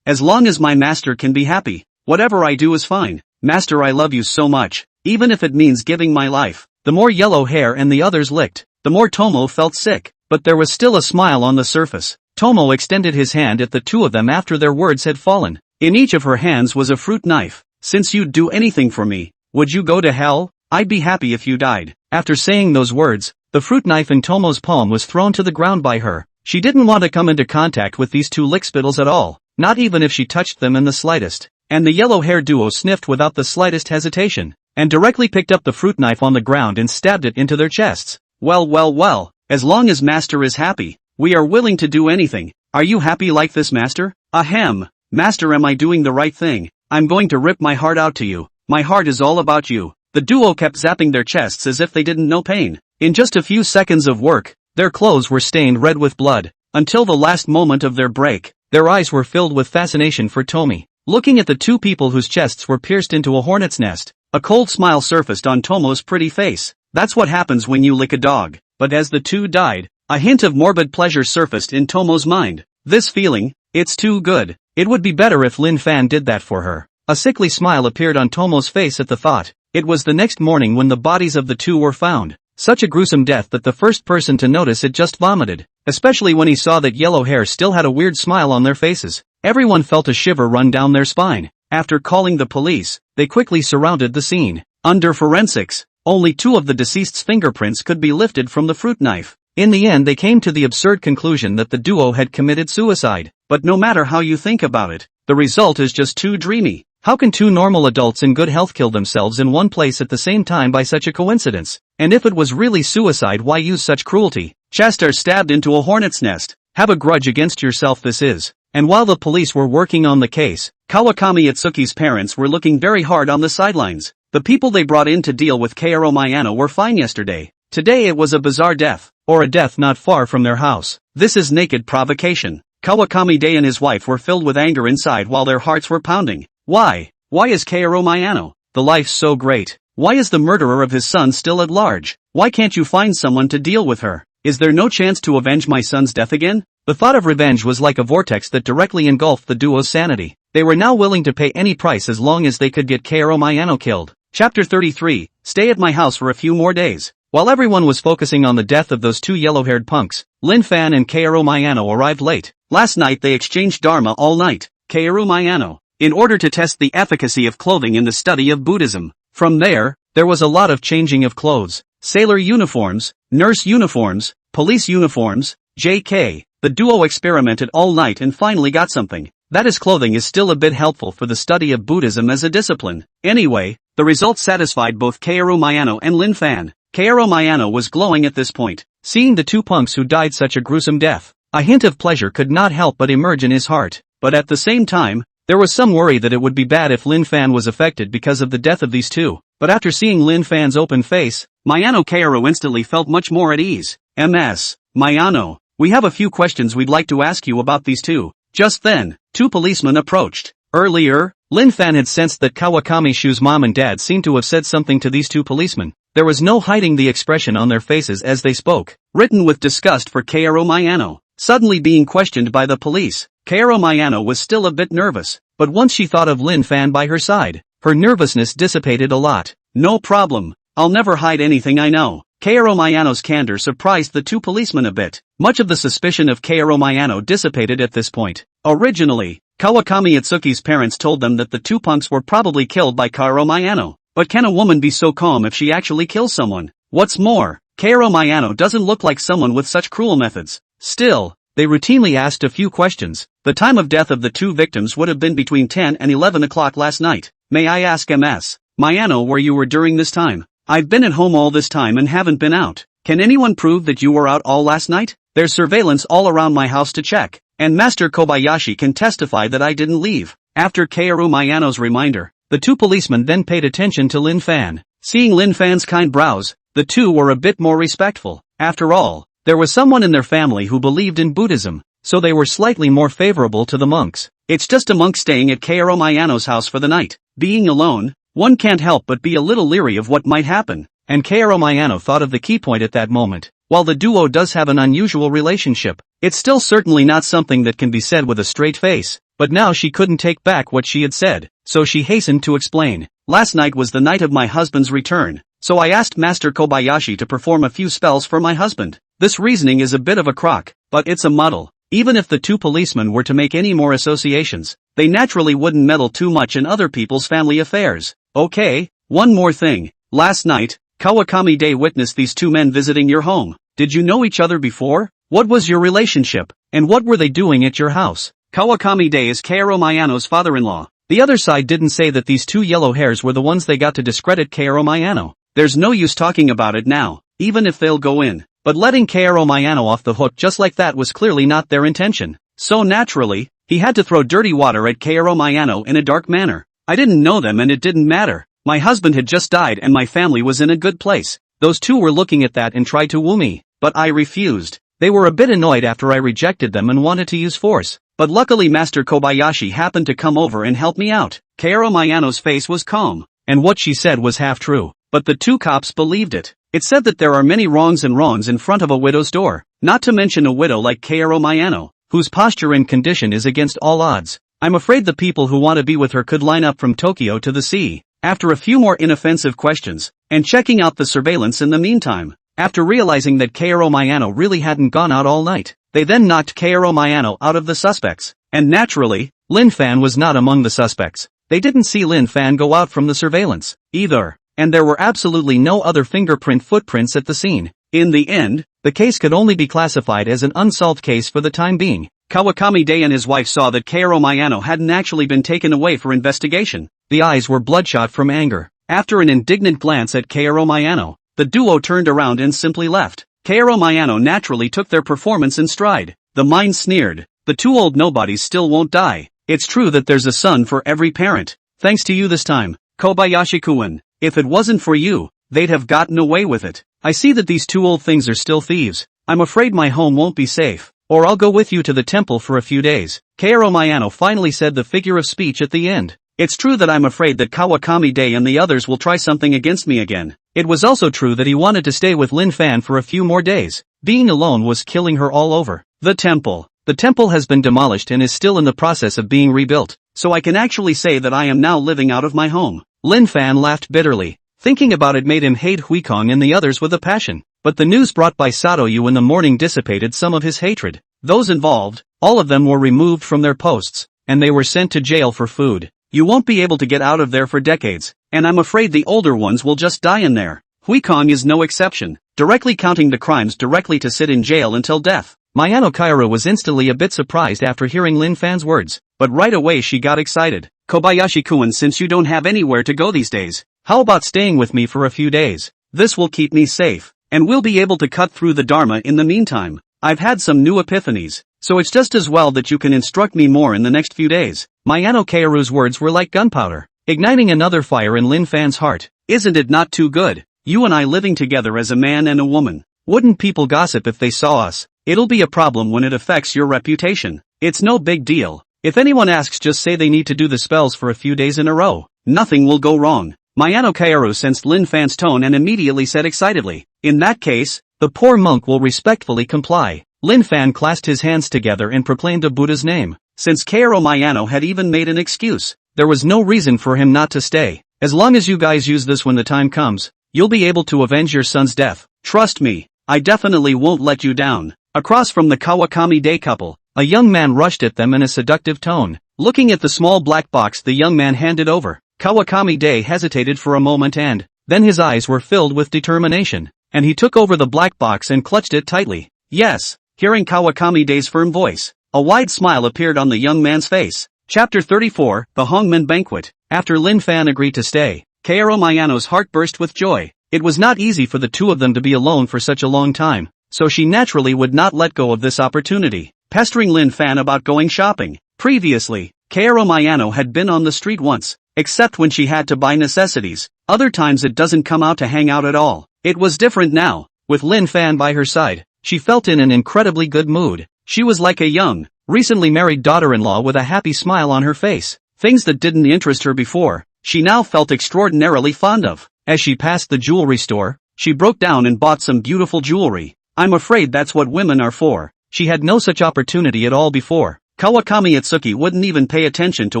As long as my master can be happy, whatever I do is fine. Master, I love you so much, even if it means giving my life. The more Yellow Hair and the others licked, the more Tomo felt sick, but there was still a smile on the surface. Tomo extended his hand at the two of them after their words had fallen. In each of her hands was a fruit knife. Since you'd do anything for me, would you go to hell? I'd be happy if you died. After saying those words, the fruit knife in Tomo's palm was thrown to the ground by her. She didn't want to come into contact with these two lickspittles at all, not even if she touched them in the slightest. And the yellow-haired duo sniffed without the slightest hesitation, and directly picked up the fruit knife on the ground and stabbed it into their chests. Well, as long as master is happy, we are willing to do anything. Are you happy like this, master? Ahem. Master, am I doing the right thing? I'm going to rip my heart out to you. My heart is all about you. The duo kept zapping their chests as if they didn't know pain. In just a few seconds of work, their clothes were stained red with blood. Until the last moment of their break, their eyes were filled with fascination for Tomi. Looking at the two people whose chests were pierced into a hornet's nest, a cold smile surfaced on Tomo's pretty face. That's what happens when you lick a dog. But as the two died, a hint of morbid pleasure surfaced in Tomo's mind. This feeling, it's too good. It would be better if Lin Fan did that for her. A sickly smile appeared on Tomo's face at the thought. It was the next morning when the bodies of the two were found. Such a gruesome death that the first person to notice it just vomited, especially when he saw that Yellow Hair still had a weird smile on their faces. Everyone felt a shiver run down their spine. After calling the police, they quickly surrounded the scene. Under forensics, only two of the deceased's fingerprints could be lifted from the fruit knife. In the end they came to the absurd conclusion that the duo had committed suicide. But no matter how you think about it, the result is just too dreamy. How can two normal adults in good health kill themselves in one place at the same time by such a coincidence? And if it was really suicide, why use such cruelty? Chastar stabbed into a hornet's nest. Have a grudge against yourself, this is. And while the police were working on the case, Kawakami Itsuki's parents were looking very hard on the sidelines. The people they brought in to deal with Kaoru Mayano were fine yesterday. Today it was a bizarre death, or a death not far from their house. This is naked provocation. Kawakami Day and his wife were filled with anger inside while their hearts were pounding. Why? Why is Kaoru Mayano? The life's so great. Why is the murderer of his son still at large? Why can't you find someone to deal with her? Is there no chance to avenge my son's death again? The thought of revenge was like a vortex that directly engulfed the duo's sanity. They were now willing to pay any price as long as they could get Kaoru Mayano killed. Chapter 33, Stay at my house for a few more days. While everyone was focusing on the death of those two yellow-haired punks, Lin Fan and Kaoru Mayano arrived late. Last night they exchanged dharma all night. Kaoru Mayano, in order to test the efficacy of clothing in the study of Buddhism. From there was a lot of changing of clothes. Sailor uniforms, nurse uniforms, police uniforms, JK. The duo experimented all night and finally got something. That is, clothing is still a bit helpful for the study of Buddhism as a discipline. Anyway, the results satisfied both Kaoru Mayano and Lin Fan. Kaoru Mayano was glowing at this point. Seeing the two punks who died such a gruesome death, a hint of pleasure could not help but emerge in his heart. But at the same time, there was some worry that it would be bad if Lin Fan was affected because of the death of these two. But after seeing Lin Fan's open face, Mayano Kaoru instantly felt much more at ease. Ms. Mayano, we have a few questions we'd like to ask you about these two. Just then, two policemen approached. Earlier, Lin Fan had sensed that Kawakami Shu's mom and dad seemed to have said something to these two policemen. There was no hiding the expression on their faces as they spoke, written with disgust for Kaoru Mayano. Suddenly being questioned by the police, Kaoru Mayano was still a bit nervous, but once she thought of Lin Fan by her side, her nervousness dissipated a lot. No problem, I'll never hide anything I know. Kaoru Mayano's candor surprised the two policemen a bit. Much of the suspicion of Kaoru Mayano dissipated at this point. Originally, Kawakami Itsuki's parents told them that the two punks were probably killed by Kaoru Mayano. But can a woman be so calm if she actually kills someone? What's more, Kaoru Mayano doesn't look like someone with such cruel methods. Still, they routinely asked a few questions. The time of death of the two victims would have been between 10 and 11 o'clock last night. May I ask Ms. Mayano where you were during this time? I've been at home all this time and haven't been out. Can anyone prove that you were out all last night? There's surveillance all around my house to check, and Master Kobayashi can testify that I didn't leave. After Kaoru Mayano's reminder, the two policemen then paid attention to Lin Fan. Seeing Lin Fan's kind brows, the two were a bit more respectful. After all, there was someone in their family who believed in Buddhism, so they were slightly more favorable to the monks. It's just a monk staying at Kaoru Mayano's house for the night. Being alone, one can't help but be a little leery of what might happen, and Kaoru Mayano thought of the key point at that moment. While the duo does have an unusual relationship, it's still certainly not something that can be said with a straight face. But now she couldn't take back what she had said, so she hastened to explain. Last night was the night of my husband's return, so I asked Master Kobayashi to perform a few spells for my husband. This reasoning is a bit of a crock, but it's a muddle. Even if the two policemen were to make any more associations, they naturally wouldn't meddle too much in other people's family affairs. Okay, one more thing. Last night, Kawakami Day witnessed these two men visiting your home. Did you know each other before? What was your relationship, and what were they doing at your house? Kawakami Day is Kaoru Mayano's father-in-law. The other side didn't say that these two yellow hairs were the ones they got to discredit Kaoru Mayano. There's no use talking about it now, even if they'll go in. But letting Kaoru Mayano off the hook just like that was clearly not their intention. So naturally, he had to throw dirty water at Kaoru Mayano in a dark manner. I didn't know them and it didn't matter. My husband had just died and my family was in a good place. Those two were looking at that and tried to woo me, but I refused. They were a bit annoyed after I rejected them and wanted to use force. But luckily Master Kobayashi happened to come over and help me out. Kaoru Mayano's face was calm, and what she said was half true. But the two cops believed it. It said that there are many wrongs and wrongs in front of a widow's door, not to mention a widow like Kaoru Mayano, whose posture and condition is against all odds. I'm afraid the people who want to be with her could line up from Tokyo to the sea. After a few more inoffensive questions, and checking out the surveillance in the meantime, after realizing that Kaoru Mayano really hadn't gone out all night, they then knocked Kaoru Mayano out of the suspects. And naturally, Lin Fan was not among the suspects. They didn't see Lin Fan go out from the surveillance, either. And there were absolutely no other fingerprint footprints at the scene. In the end, the case could only be classified as an unsolved case for the time being. Kawakami Day and his wife saw that Kaoru Mayano hadn't actually been taken away for investigation. The eyes were bloodshot from anger. After an indignant glance at Kaoru Mayano, the duo turned around and simply left. Kaoru Mayano naturally took their performance in stride. The mind sneered. The two old nobodies still won't die. It's true that there's a son for every parent. Thanks to you this time, Kobayashi-kun. If it wasn't for you, they'd have gotten away with it. I see that these two old things are still thieves. I'm afraid my home won't be safe. Or I'll go with you to the temple for a few days. Kaoru Mayano finally said the figure of speech at the end. It's true that I'm afraid that Kawakami-dai and the others will try something against me again. It was also true that he wanted to stay with Lin Fan for a few more days. Being alone was killing her all over. The temple. The temple has been demolished and is still in the process of being rebuilt, so I can actually say that I am now living out of my home. Lin Fan laughed bitterly. Thinking about it made him hate Huikong and the others with a passion. But the news brought by Satoyu in the morning dissipated some of his hatred. Those involved, all of them were removed from their posts, and they were sent to jail for food. You won't be able to get out of there for decades, and I'm afraid the older ones will just die in there. Huikong is no exception, directly counting the crimes directly to sit in jail until death. Mayano Kaoru was instantly a bit surprised after hearing Lin Fan's words, but right away she got excited. Kobayashi-kun, since you don't have anywhere to go these days, how about staying with me for a few days? This will keep me safe, and we'll be able to cut through the Dharma in the meantime. I've had some new epiphanies, so it's just as well that you can instruct me more in the next few days. Mayano Kaoru's words were like gunpowder, igniting another fire in Lin Fan's heart. Isn't it not too good? You and I living together as a man and a woman. Wouldn't people gossip if they saw us? It'll be a problem when it affects your reputation. It's no big deal. If anyone asks, just say they need to do the spells for a few days in a row. Nothing will go wrong. Mayano Kaoru sensed Lin Fan's tone and immediately said excitedly, in that case, the poor monk will respectfully comply. Lin Fan clasped his hands together and proclaimed a Buddha's name. Since Kaoru Mayano had even made an excuse, there was no reason for him not to stay. As long as you guys use this when the time comes, you'll be able to avenge your son's death. Trust me, I definitely won't let you down. Across from the Kawakami-dai couple, a young man rushed at them in a seductive tone. Looking at the small black box the young man handed over, Kawakami-dai hesitated for a moment and, then his eyes were filled with determination, and he took over the black box and clutched it tightly. Yes, hearing Kawakami-dai's firm voice, a wide smile appeared on the young man's face. Chapter 34, The Hongmen Banquet. After Lin Fan agreed to stay, Kaoru Mayano's heart burst with joy. It was not easy for the two of them to be alone for such a long time, so she naturally would not let go of this opportunity, pestering Lin Fan about going shopping. Previously, Kaoru Mayano had been on the street once, except when she had to buy necessities. Other times it doesn't come out to hang out at all. It was different now. With Lin Fan by her side, she felt in an incredibly good mood. She was like a young, recently married daughter-in-law with a happy smile on her face. Things that didn't interest her before, she now felt extraordinarily fond of. As she passed the jewelry store, she broke down and bought some beautiful jewelry. I'm afraid that's what women are for. She had no such opportunity at all before. Kawakami Itsuki wouldn't even pay attention to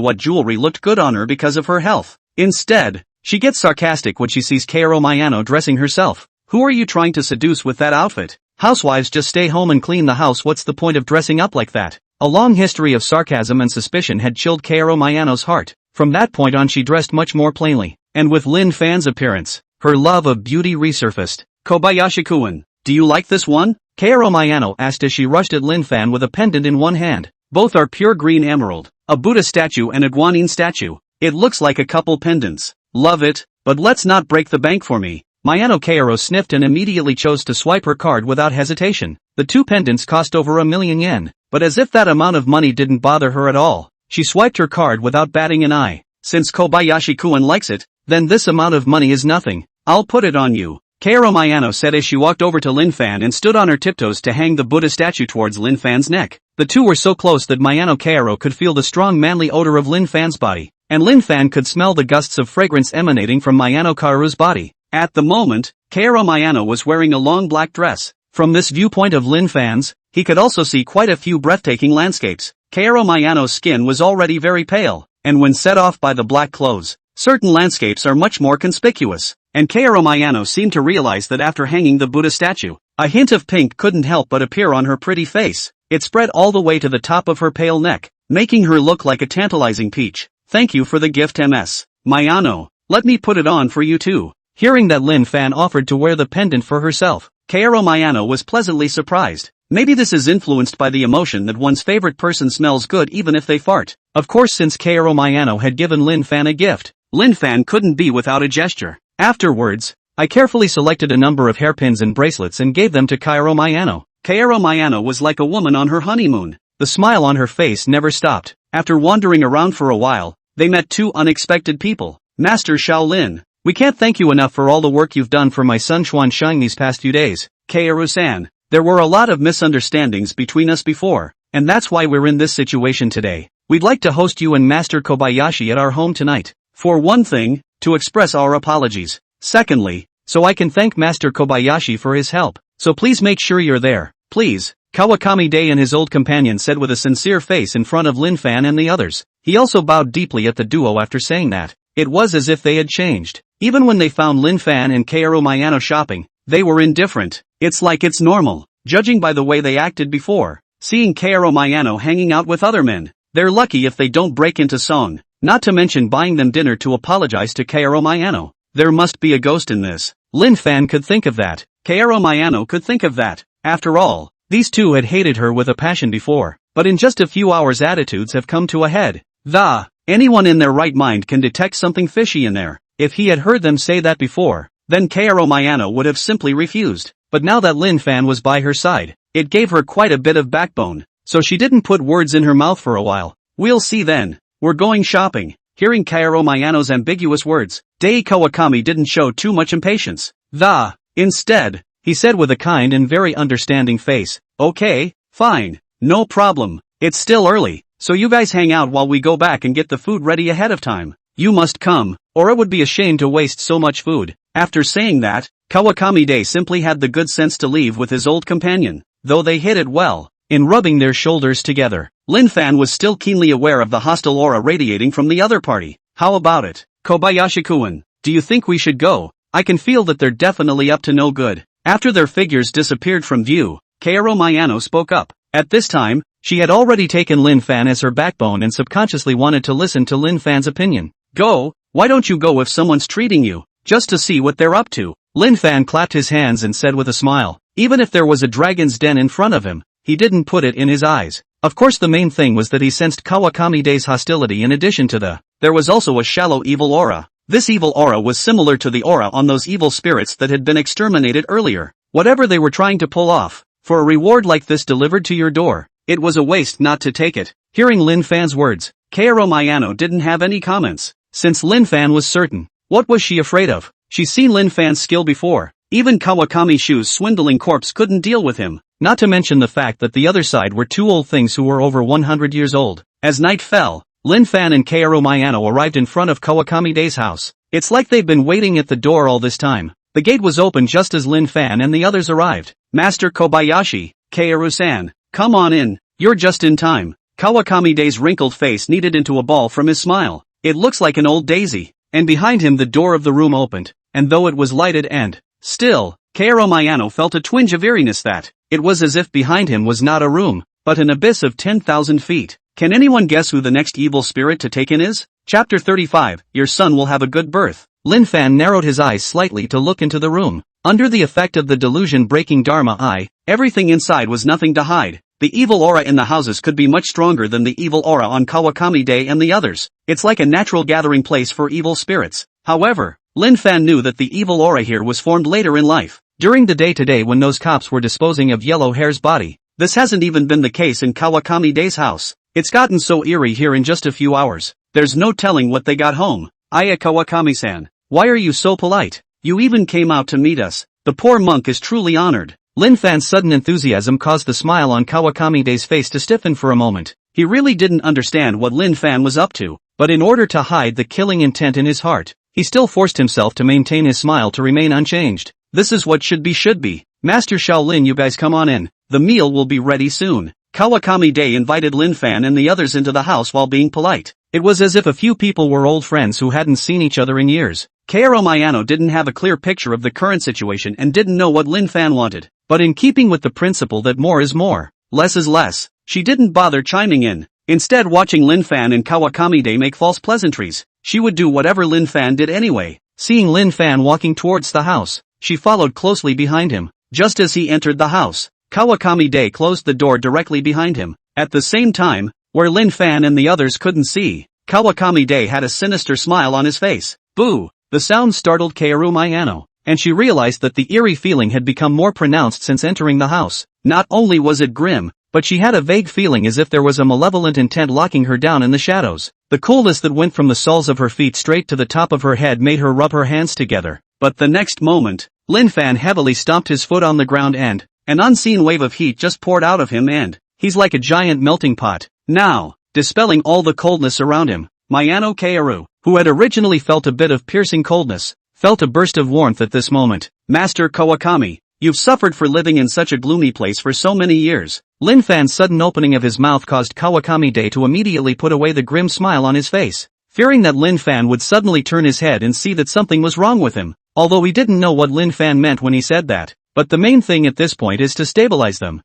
what jewelry looked good on her because of her health. Instead, she gets sarcastic when she sees Kaoru Mayano dressing herself. Who are you trying to seduce with that outfit? Housewives just stay home and clean the house. What's the point of dressing up like that? A long history of sarcasm and suspicion had chilled Kaoru Mayano's heart. From that point on she dressed much more plainly, and with Lin Fan's appearance, her love of beauty resurfaced. Kobayashi-kun, do you like this one? Kaoru Mayano asked as she rushed at Lin Fan with a pendant in one hand. Both are pure green emerald, a Buddha statue and a guanyin statue. It looks like a couple pendants. Love it, but let's not break the bank for me. Mayano Kaoru sniffed and immediately chose to swipe her card without hesitation. The two pendants cost over 1,000,000 yen, but as if that amount of money didn't bother her at all, she swiped her card without batting an eye. Since Kobayashi-kun likes it, then this amount of money is nothing. I'll put it on you, Kaoru Mayano said as she walked over to Lin Fan and stood on her tiptoes to hang the Buddha statue towards Lin Fan's neck. The two were so close that Mayano Kaoru could feel the strong manly odor of Lin Fan's body, and Lin Fan could smell the gusts of fragrance emanating from Mayano Kaoru's body. At the moment, Kaoru Mayano was wearing a long black dress. From this viewpoint of Lin Fan's, he could also see quite a few breathtaking landscapes. Kaoru Mayano's skin was already very pale, and when set off by the black clothes, certain landscapes are much more conspicuous. And Kaoru Mayano seemed to realize that after hanging the Buddha statue, a hint of pink couldn't help but appear on her pretty face. It spread all the way to the top of her pale neck, making her look like a tantalizing peach. Thank you for the gift, Ms. Mayano. Let me put it on for you too. Hearing that Lin Fan offered to wear the pendant for herself, Kaoru Mayano was pleasantly surprised. Maybe this is influenced by the emotion that one's favorite person smells good even if they fart. Of course, since Kaoru Mayano had given Lin Fan a gift, Lin Fan couldn't be without a gesture. Afterwards, I carefully selected a number of hairpins and bracelets and gave them to Kaoru Mayano. Kaoru Mayano was like a woman on her honeymoon. The smile on her face never stopped. After wandering around for a while, they met two unexpected people. Master Shaolin, we can't thank you enough for all the work you've done for my son Xuansheng these past few days. Kaoru-san, there were a lot of misunderstandings between us before, and that's why we're in this situation today. We'd like to host you and Master Kobayashi at our home tonight. For one thing, to express our apologies. Secondly, so I can thank Master Kobayashi for his help. So please make sure you're there. Please. Kawakami Day and his old companion said with a sincere face in front of Lin Fan and the others. He also bowed deeply at the duo after saying that. It was as if they had changed. Even when they found Lin Fan and Kaoru Mayano shopping, they were indifferent. It's like it's normal, judging by the way they acted before. Seeing Kaoru Mayano hanging out with other men, they're lucky if they don't break into song. Not to mention buying them dinner to apologize to Kaoru Mayano. There must be a ghost in this. Lin Fan could think of that. Kaoru Mayano could think of that. After all, these two had hated her with a passion before, but in just a few hours attitudes have come to a head. Anyone in their right mind can detect something fishy in there. If he had heard them say that before, then Kaoru Mayano would have simply refused. But now that Lin Fan was by her side, it gave her quite a bit of backbone, so she didn't put words in her mouth for a while. We'll see then. We're going shopping. Hearing Kaoru Mayano's ambiguous words, Dei Kawakami didn't show too much impatience. Instead, he said with a kind and very understanding face, okay, fine, no problem. It's still early, so you guys hang out while we go back and get the food ready ahead of time. You must come, or it would be a shame to waste so much food. After saying that, Kawakami Day simply had the good sense to leave with his old companion, though they hid it well, in rubbing their shoulders together. Lin Fan was still keenly aware of the hostile aura radiating from the other party. How about it, Kobayashi-kun? Do you think we should go? I can feel that they're definitely up to no good. After their figures disappeared from view, Kaoru Mayano spoke up. At this time, she had already taken Lin Fan as her backbone and subconsciously wanted to listen to Lin Fan's opinion. Go? Why don't you go if someone's treating you, just to see what they're up to? Lin Fan clapped his hands and said with a smile, even if there was a dragon's den in front of him, he didn't put it in his eyes. Of course the main thing was that he sensed Kawakami Day's hostility in addition to there was also a shallow evil aura. This evil aura was similar to the aura on those evil spirits that had been exterminated earlier. Whatever they were trying to pull off, for a reward like this delivered to your door, it was a waste not to take it. Hearing Lin Fan's words, Kaoru Mayano didn't have any comments. Since Lin Fan was certain, what was she afraid of? She's seen Lin Fan's skill before. Even Kawakami Shu's swindling corpse couldn't deal with him. Not to mention the fact that the other side were two old things who were over 100 years old. As night fell, Lin Fan and Kaoru Mayano arrived in front of Kawakami Day's house. It's like they've been waiting at the door all this time. The gate was open just as Lin Fan and the others arrived. Master Kobayashi, Kaoru-san, come on in, you're just in time. Kawakami Day's wrinkled face kneaded into a ball from his smile. It looks like an old daisy. And behind him the door of the room opened, and though it was lighted and still, Kaoru Mayano felt a twinge of eeriness that it was as if behind him was not a room, but an abyss of 10,000 feet. Can anyone guess who the next evil spirit to take in is? Chapter 35, Your son will have a good birth. Lin Fan narrowed his eyes slightly to look into the room. Under the effect of the delusion-breaking Dharma eye, everything inside was nothing to hide. The evil aura in the houses could be much stronger than the evil aura on Kawakami Day and the others. It's like a natural gathering place for evil spirits. However, Lin Fan knew that the evil aura here was formed later in life, during the day-to-day when those cops were disposing of Yellow Hair's body. This hasn't even been the case in Kawakami Day's house. It's gotten so eerie here in just a few hours. There's no telling what they got home. Aya Kawakami-san, why are you so polite? You even came out to meet us. The poor monk is truly honored. Lin Fan's sudden enthusiasm caused the smile on Kawakami Day's face to stiffen for a moment. He really didn't understand what Lin Fan was up to, but in order to hide the killing intent in his heart, he still forced himself to maintain his smile to remain unchanged. This is what should be. Master Shaolin, you guys come on in. The meal will be ready soon. Kawakami Day invited Lin Fan and the others into the house while being polite. It was as if a few people were old friends who hadn't seen each other in years. Kaoru Mayano didn't have a clear picture of the current situation and didn't know what Lin Fan wanted. But in keeping with the principle that more is more, less is less, she didn't bother chiming in. Instead, watching Lin Fan and Kawakami Day make false pleasantries, she would do whatever Lin Fan did anyway. Seeing Lin Fan walking towards the house, she followed closely behind him. Just as he entered the house, Kawakami Day closed the door directly behind him. At the same time, where Lin Fan and the others couldn't see, Kawakami Day had a sinister smile on his face. Boo! The sound startled Kaoru Mayano. and she realized that the eerie feeling had become more pronounced since entering the house. Not only was it grim, but she had a vague feeling as if there was a malevolent intent locking her down in the shadows. The coolness that went from the soles of her feet straight to the top of her head made her rub her hands together. But the next moment, Lin Fan heavily stomped his foot on the ground and an unseen wave of heat just poured out of him and he's like a giant melting pot. Now, dispelling all the coldness around him, Mayano Kaoru, who had originally felt a bit of piercing coldness, felt a burst of warmth at this moment. Master Kawakami, you've suffered for living in such a gloomy place for so many years. Lin Fan's sudden opening of his mouth caused Kawakami-de to immediately put away the grim smile on his face, fearing that Lin Fan would suddenly turn his head and see that something was wrong with him, although he didn't know what Lin Fan meant when he said that. But the main thing at this point is to stabilize them.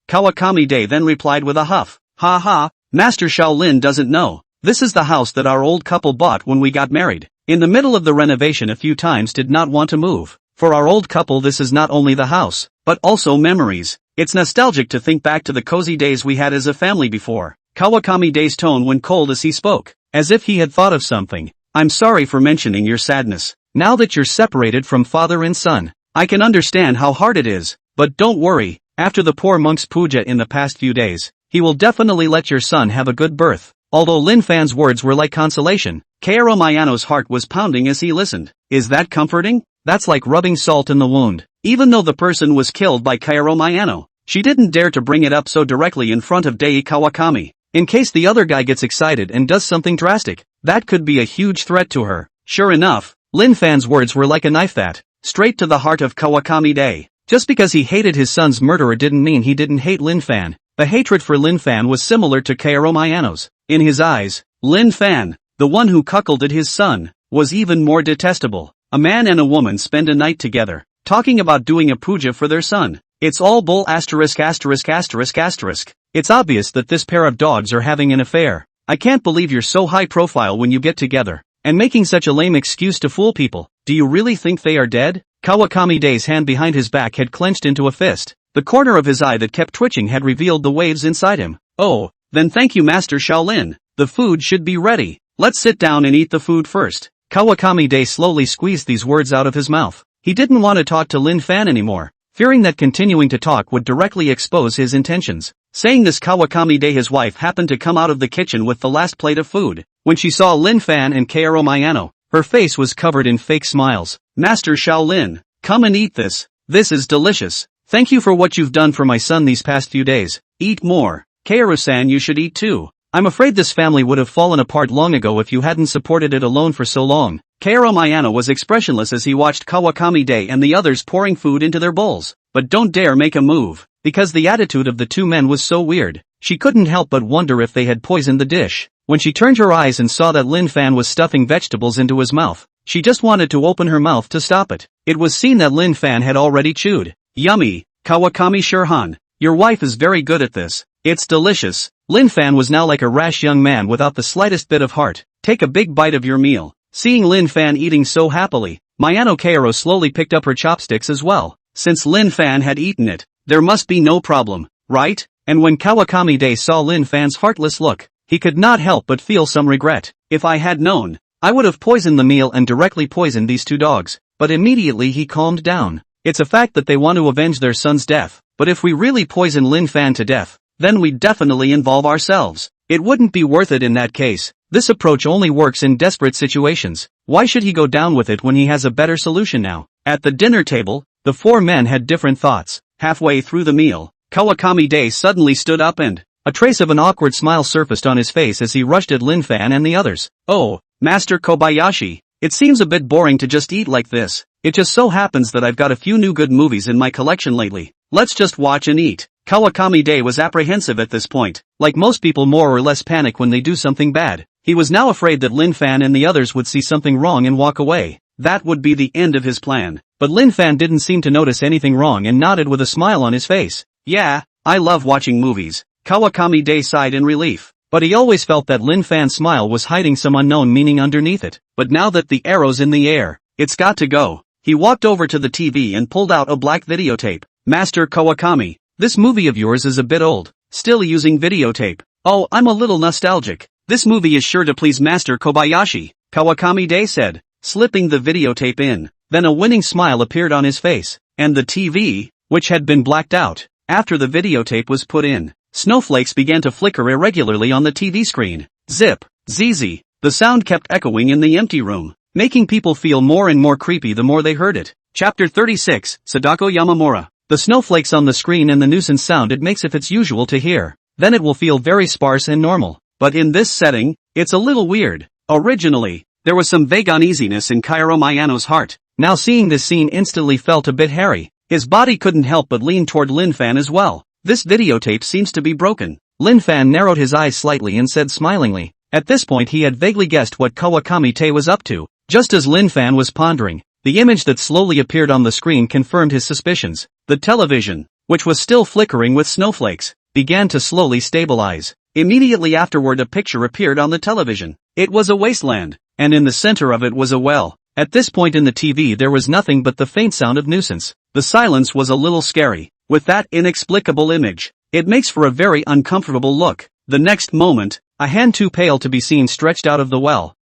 Kawakami-de then replied with a huff. Ha ha, Master Shaolin doesn't know. This is the house that our old couple bought when we got married. In the middle of the renovation a few times did not want to move. For our old couple this is not only the house, but also memories. It's nostalgic to think back to the cozy days we had as a family before. Kawakami-de's tone went cold as he spoke, as if he had thought of something. I'm sorry for mentioning your sadness. Now that you're separated from father and son, I can understand how hard it is, but don't worry, after the poor monk's puja in the past few days, he will definitely let your son have a good birth. Although Lin Fan's words were like consolation, Kaoru Mayano's heart was pounding as he listened. Is that comforting? That's like rubbing salt in the wound. Even though the person was killed by Kaoru Mayano, she didn't dare to bring it up so directly in front of Dei Kawakami, in case the other guy gets excited and does something drastic. That could be a huge threat to her. Sure enough, Lin Fan's words were like a knife that, straight to the heart of Kawakami-de. Just because he hated his son's murderer didn't mean he didn't hate Lin Fan. The hatred for Lin Fan was similar to Kaoru Mayano's. In his eyes, Lin Fan, the one who cuckolded his son, was even more detestable. A man and a woman spend a night together, talking about doing a puja for their son. It's all bull ********. It's obvious that this pair of dogs are having an affair. I can't believe you're so high profile when you get together, and making such a lame excuse to fool people. Do you really think they are dead? Kawakami-de's hand behind his back had clenched into a fist. The corner of his eye that kept twitching had revealed the waves inside him. Oh, then thank you Master Shaolin. The food should be ready. Let's sit down and eat the food first. Kawakami-de slowly squeezed these words out of his mouth. He didn't want to talk to Lin Fan anymore, fearing that continuing to talk would directly expose his intentions. Saying this, Kawakami-de, his wife, happened to come out of the kitchen with the last plate of food. When she saw Lin Fan and Kaoru Mayano, her face was covered in fake smiles. Master Shaolin, come and eat this. This is delicious. Thank you for what you've done for my son these past few days. Eat more. Kaoru-san, you should eat too. I'm afraid this family would have fallen apart long ago if you hadn't supported it alone for so long. Kaoru Mayano was expressionless as he watched Kawakami-de and the others pouring food into their bowls. But don't dare make a move, because the attitude of the two men was so weird. She couldn't help but wonder if they had poisoned the dish. When she turned her eyes and saw that Lin Fan was stuffing vegetables into his mouth, she just wanted to open her mouth to stop it. It was seen that Lin Fan had already chewed. Yummy, Kawakami Shirhan. Your wife is very good at this. It's delicious. Lin Fan was now like a rash young man without the slightest bit of heart. Take a big bite of your meal. Seeing Lin Fan eating so happily, Mayano Kaoru slowly picked up her chopsticks as well. Since Lin Fan had eaten it, there must be no problem, right? And when Kawakami-de saw Lin Fan's heartless look, he could not help but feel some regret. If I had known, I would have poisoned the meal and directly poisoned these two dogs. But immediately he calmed down. It's a fact that they want to avenge their son's death, but if we really poison Lin Fan to death, then we'd definitely involve ourselves. It wouldn't be worth it in that case. This approach only works in desperate situations. Why should he go down with it when he has a better solution now? At the dinner table, the four men had different thoughts. Halfway through the meal, Kawakami-de suddenly stood up and a trace of an awkward smile surfaced on his face as he rushed at Lin Fan and the others. Oh, Master Kobayashi, it seems a bit boring to just eat like this. It just so happens that I've got a few new good movies in my collection lately. Let's just watch and eat. Kawakami-de was apprehensive at this point. Like most people, more or less panic when they do something bad. He was now afraid that Lin Fan and the others would see something wrong and walk away. That would be the end of his plan. But Lin Fan didn't seem to notice anything wrong and nodded with a smile on his face. Yeah, I love watching movies. Kawakami-de sighed in relief. But he always felt that Lin Fan's smile was hiding some unknown meaning underneath it. But now that the arrow's in the air, it's got to go. He walked over to the TV and pulled out a black videotape. Master Kawakami, this movie of yours is a bit old. Still using videotape. Oh, I'm a little nostalgic. This movie is sure to please Master Kobayashi, Kawakami-de said, slipping the videotape in. Then a winning smile appeared on his face, and the TV, which had been blacked out after the videotape was put in, snowflakes began to flicker irregularly on the TV screen. Zip, ZZ, the sound kept echoing in the empty room, making people feel more and more creepy the more they heard it. Chapter 36, Sadako Yamamura. The snowflakes on the screen and the nuisance sound it makes if it's usual to hear, then it will feel very sparse and normal. But in this setting, it's a little weird. Originally, there was some vague uneasiness in Kaoru Mayano's heart. Now seeing this scene instantly felt a bit hairy. His body couldn't help but lean toward Lin Fan as well. This videotape seems to be broken. Lin Fan narrowed his eyes slightly and said smilingly. At this point he had vaguely guessed what Kawakami Tae was up to. Just as Lin Fan was pondering, the image that slowly appeared on the screen confirmed his suspicions. The television, which was still flickering with snowflakes, began to slowly stabilize. Immediately afterward a picture appeared on the television. It was a wasteland, and in the center of it was a well. At this point in the TV there was nothing but the faint sound of nuisance. The silence was a little scary. With that inexplicable image, it makes for a very uncomfortable look. The next moment, a hand too pale to be seen stretched out of the well.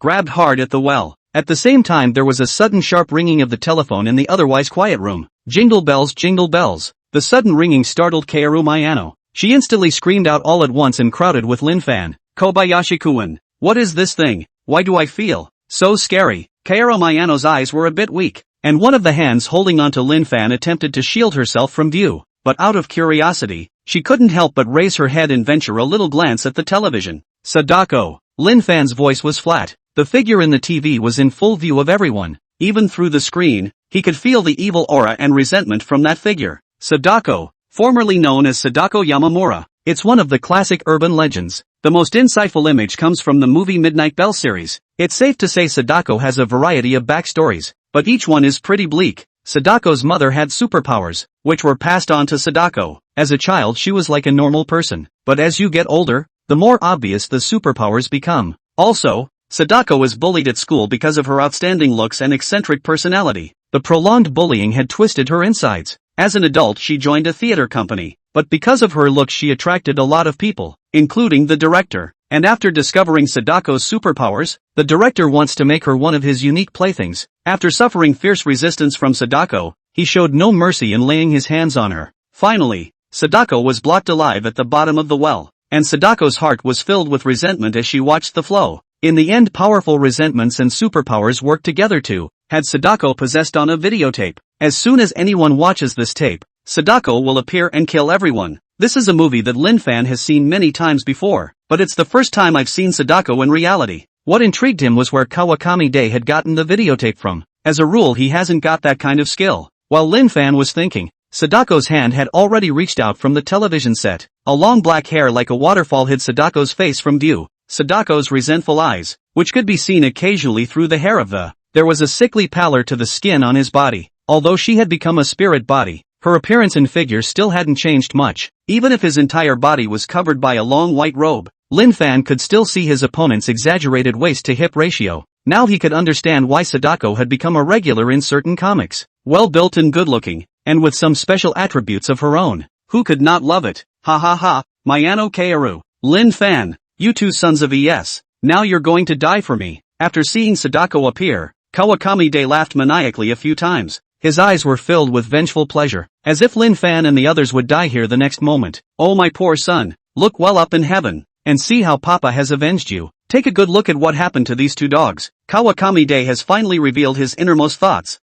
Grabbed hard at the well. At the same time there was a sudden sharp ringing of the telephone in the otherwise quiet room. Jingle bells, jingle bells. The sudden ringing startled Kaoru Mayano. She instantly screamed out all at once and crowded with Lin Fan. Kobayashi-kun, what is this thing? Why do I feel so scary? Kaoru Mayano's eyes were a bit weak, and one of the hands holding onto Lin Fan attempted to shield herself from view. But out of curiosity, she couldn't help but raise her head and venture a little glance at the television. Sadako. Lin Fan's voice was flat. The figure in the TV was in full view of everyone. Even through the screen, he could feel the evil aura and resentment from that figure. Sadako, formerly known as Sadako Yamamura. It's one of the classic urban legends. The most insightful image comes from the movie Midnight Bell series. It's safe to say Sadako has a variety of backstories, but each one is pretty bleak. Sadako's mother had superpowers, which were passed on to Sadako. As a child she was like a normal person, but as you get older, the more obvious the superpowers become. Also, Sadako was bullied at school because of her outstanding looks and eccentric personality. The prolonged bullying had twisted her insides. As an adult she joined a theater company, but because of her looks she attracted a lot of people, including the director. And after discovering Sadako's superpowers, the director wants to make her one of his unique playthings. After suffering fierce resistance from Sadako, he showed no mercy in laying his hands on her. Finally, Sadako was blocked alive at the bottom of the well, and Sadako's heart was filled with resentment as she watched the flow. In the end powerful resentments and superpowers worked together to had Sadako possessed on a videotape. As soon as anyone watches this tape, Sadako will appear and kill everyone. This is a movie that Lin Fan has seen many times before, but it's the first time I've seen Sadako in reality. What intrigued him was where Kawakami Tae had gotten the videotape from. As a rule he hasn't got that kind of skill. While Lin Fan was thinking, Sadako's hand had already reached out from the television set. A long black hair like a waterfall hid Sadako's face from view. Sadako's resentful eyes, which could be seen occasionally through the hair of there was a sickly pallor to the skin on his body. Although she had become a spirit body, her appearance and figure still hadn't changed much. Even if his entire body was covered by a long white robe, Lin Fan could still see his opponent's exaggerated waist-to-hip ratio. Now he could understand why Sadako had become a regular in certain comics. Well-built and good-looking, and with some special attributes of her own. Who could not love it? Ha ha ha, Mayano Kaoru. Lin Fan, you two sons of ES. Now you're going to die for me. After seeing Sadako appear, Kawakami Tae laughed maniacally a few times. His eyes were filled with vengeful pleasure, as if Lin Fan and the others would die here the next moment. Oh my poor son, look well up in heaven, and see how Papa has avenged you. Take a good look at what happened to these two dogs. Kawakami Tae has finally revealed his innermost thoughts.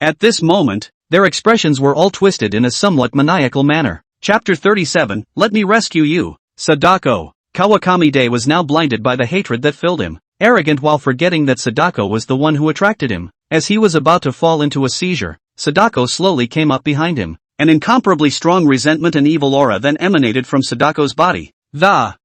At this moment, their expressions were all twisted in a somewhat maniacal manner. Chapter 37, Let Me Rescue You. Sadako. Kawakami Tae was now blinded by the hatred that filled him. Arrogant while forgetting that Sadako was the one who attracted him. As he was about to fall into a seizure, Sadako slowly came up behind him. An incomparably strong resentment and evil aura then emanated from Sadako's body.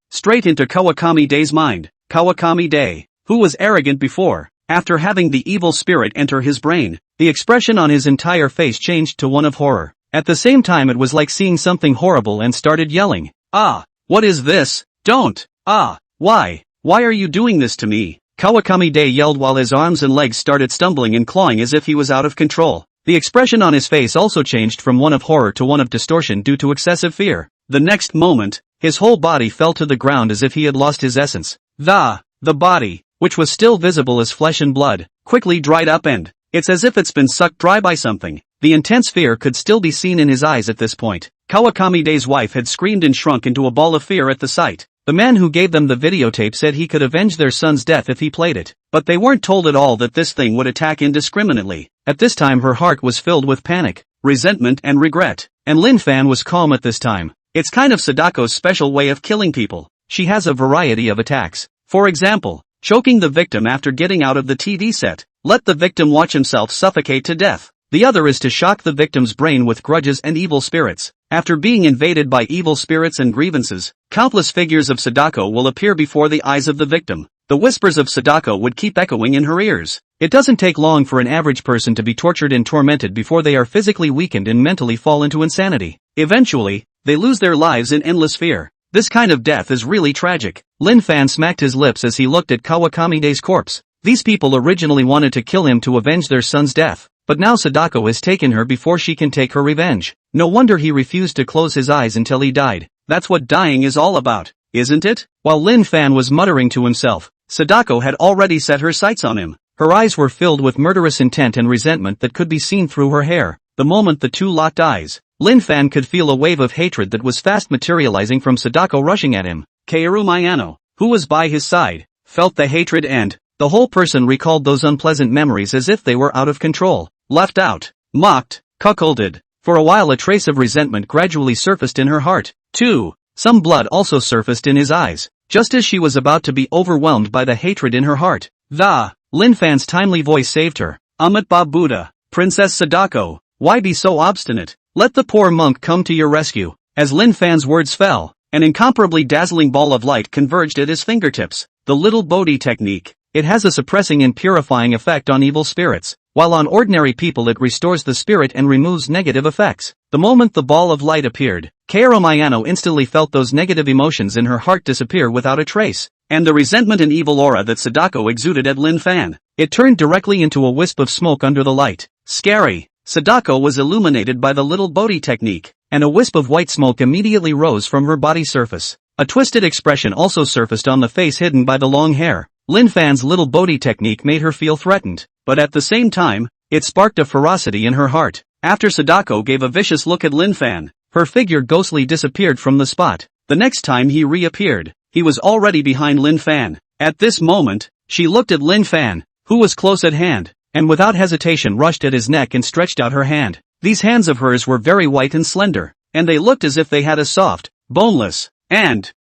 Straight into Kawakami Tae's mind. Kawakami Tae, who was arrogant before, after having the evil spirit enter his brain, the expression on his entire face changed to one of horror. At the same time it was like seeing something horrible and started yelling. What is this? Don't! Why are you doing this to me? Kawakami Tae yelled while his arms and legs started stumbling and clawing as if he was out of control. The expression on his face also changed from one of horror to one of distortion due to excessive fear. The next moment, his whole body fell to the ground as if he had lost his essence. The body, which was still visible as flesh and blood, quickly dried up and It's as if it's been sucked dry by something. The intense fear could still be seen in his eyes at this point. Kawakamide's wife had screamed and shrunk into a ball of fear at the sight. The man who gave them the videotape said he could avenge their son's death if he played it. But they weren't told at all that this thing would attack indiscriminately. At this time her heart was filled with panic, resentment and regret. And Lin Fan was calm at this time. It's kind of Sadako's special way of killing people. She has a variety of attacks. For example, choking the victim after getting out of the TV set. Let the victim watch himself suffocate to death. The other is to shock the victim's brain with grudges and evil spirits. After being invaded by evil spirits and grievances, countless figures of Sadako will appear before the eyes of the victim. The whispers of Sadako would keep echoing in her ears. It doesn't take long for an average person to be tortured and tormented before they are physically weakened and mentally fall into insanity. Eventually, they lose their lives in endless fear. This kind of death is really tragic. Lin Fan smacked his lips as he looked at Kawakamide's corpse. These people originally wanted to kill him to avenge their son's death. But now Sadako has taken her before she can take her revenge. No wonder he refused to close his eyes until he died. That's what dying is all about, isn't it? While Lin Fan was muttering to himself, Sadako had already set her sights on him. Her eyes were filled with murderous intent and resentment that could be seen through her hair. The moment the two locked eyes, Lin Fan could feel a wave of hatred that was fast materializing from Sadako rushing at him. Kaoru Miyano, who was by his side, felt the hatred and the whole person recalled those unpleasant memories as if they were out of control. Left out, mocked, cuckolded. For a while a trace of resentment gradually surfaced in her heart. Too, some blood also surfaced in his eyes, just as she was about to be overwhelmed by the hatred in her heart. Lin Fan's timely voice saved her. Amitba Buddha, Princess Sadako, why be so obstinate? Let the poor monk come to your rescue. As Lin Fan's words fell, an incomparably dazzling ball of light converged at his fingertips. The little Bodhi technique. It has a suppressing and purifying effect on evil spirits, while on ordinary people it restores the spirit and removes negative effects. The moment the ball of light appeared, Kaoru Miyano instantly felt those negative emotions in her heart disappear without a trace, and the resentment and evil aura that Sadako exuded at Lin Fan. It turned directly into a wisp of smoke under the light. Scary. Sadako was illuminated by the little Bodhi technique, and a wisp of white smoke immediately rose from her body surface. A twisted expression also surfaced on the face hidden by the long hair. Lin Fan's little Bodhi technique made her feel threatened, but at the same time, it sparked a ferocity in her heart. After Sadako gave a vicious look at Lin Fan, her figure ghostly disappeared from the spot. The next time he reappeared, he was already behind Lin Fan. At this moment, she looked at Lin Fan, who was close at hand, and without hesitation rushed at his neck and stretched out her hand. These hands of hers were very white and slender, and they looked as if they had a soft, boneless,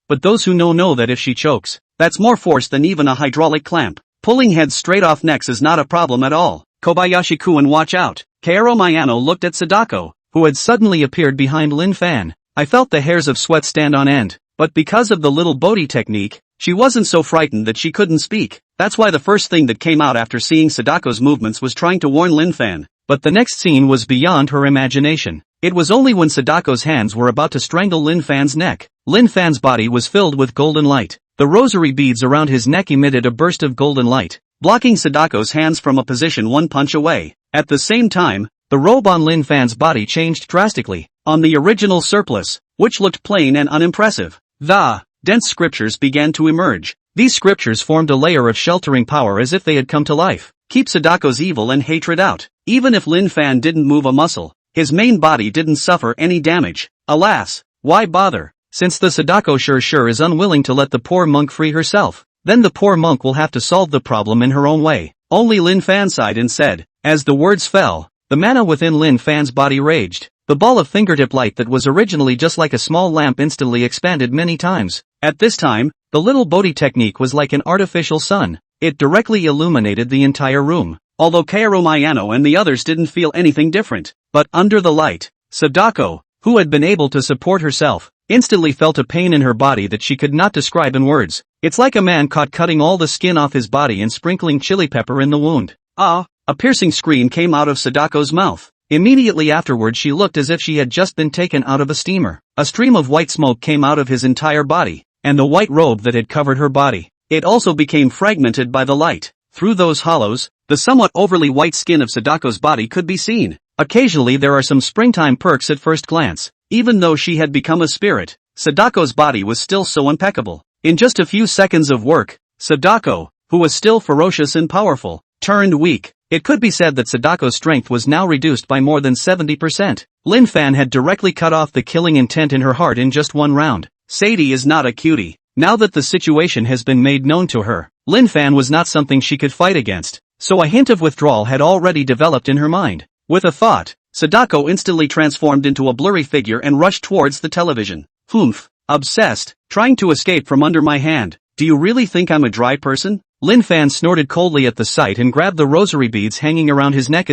but those who know that if she chokes, that's more force than even a hydraulic clamp. Pulling heads straight off necks is not a problem at all. Kobayashi-kun, watch out. Kaoru Miyano looked at Sadako, who had suddenly appeared behind Lin Fan. I felt the hairs of sweat stand on end, but because of the little Bodhi technique, she wasn't so frightened that she couldn't speak. That's why the first thing that came out after seeing Sadako's movements was trying to warn Lin Fan. But the next scene was beyond her imagination. It was only when Sadako's hands were about to strangle Lin Fan's neck. Lin Fan's body was filled with golden light. The rosary beads around his neck emitted a burst of golden light, blocking Sadako's hands from a position one punch away. At the same time, the robe on Lin Fan's body changed drastically. On the original surplice, which looked plain and unimpressive, the dense scriptures began to emerge. These scriptures formed a layer of sheltering power as if they had come to life. Keep Sadako's evil and hatred out. Even if Lin Fan didn't move a muscle, his main body didn't suffer any damage. Alas, why bother? Since the Sadako sure is unwilling to let the poor monk free herself, then the poor monk will have to solve the problem in her own way. Only Lin Fan sighed and said. As the words fell, the mana within Lin Fan's body raged. The ball of fingertip light that was originally just like a small lamp instantly expanded many times. At this time, the little Bodhi technique was like an artificial sun. It directly illuminated the entire room. Although Kaoru Miyano and the others didn't feel anything different. But under the light, Sadako, who had been able to support herself, instantly felt a pain in her body that she could not describe in words. It's like a man caught cutting all the skin off his body and sprinkling chili pepper in the wound. A piercing scream came out of Sadako's mouth. Immediately afterward she looked as if she had just been taken out of a steamer. A stream of white smoke came out of his entire body, and the white robe that had covered her body. It also became fragmented by the light. Through those hollows, the somewhat overly white skin of Sadako's body could be seen. Occasionally there are some springtime perks at first glance. Even though she had become a spirit, Sadako's body was still so impeccable. In just a few seconds of work, Sadako, who was still ferocious and powerful, turned weak. It could be said that Sadako's strength was now reduced by more than 70%. Lin Fan had directly cut off the killing intent in her heart in just one round. Sadie is not a cutie. Now that the situation has been made known to her, Lin Fan was not something she could fight against, so a hint of withdrawal had already developed in her mind. With a thought, Sadako instantly transformed into a blurry figure and rushed towards the television. Humph. Obsessed, trying to escape from under my hand. Do you really think I'm a dry person? Lin Fan snorted coldly at the sight and grabbed the rosary beads hanging around his neck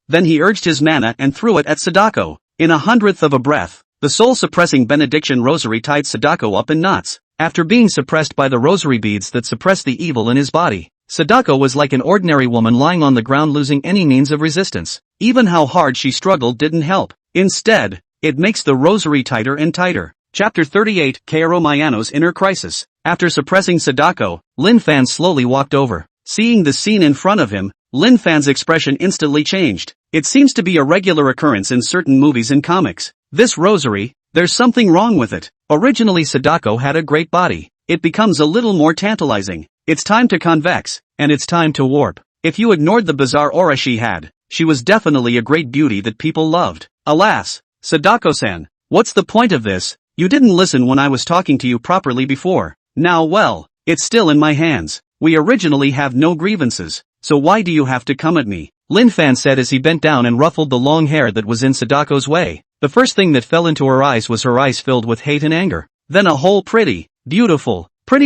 then he urged his mana and threw it at Sadako. In a hundredth of a breath, the soul-suppressing benediction rosary tied Sadako up in knots. After being suppressed by the rosary beads that suppressed the evil in his body, Sadako was like an ordinary woman lying on the ground losing any means of resistance. Even how hard she struggled didn't help. Instead, it makes the rosary tighter and tighter. Chapter 38, Kaoru Mayano's Inner Crisis. After suppressing Sadako, Lin Fan slowly walked over. Seeing the scene in front of him, Lin Fan's expression instantly changed. It seems to be a regular occurrence in certain movies and comics. This rosary, there's something wrong with it. Originally Sadako had a great body. It becomes a little more tantalizing. It's time to convex, and it's time to warp. If you ignored the bizarre aura she had, she was definitely a great beauty that people loved. Alas, Sadako-san, what's the point of this? You didn't listen when I was talking to you properly before. Now well, it's still in my hands. We originally have no grievances, so why do you have to come at me? Lin Fan said as he bent down and ruffled the long hair that was in Sadako's way. The first thing that fell into her eyes was her eyes filled with hate and anger. Then a whole pretty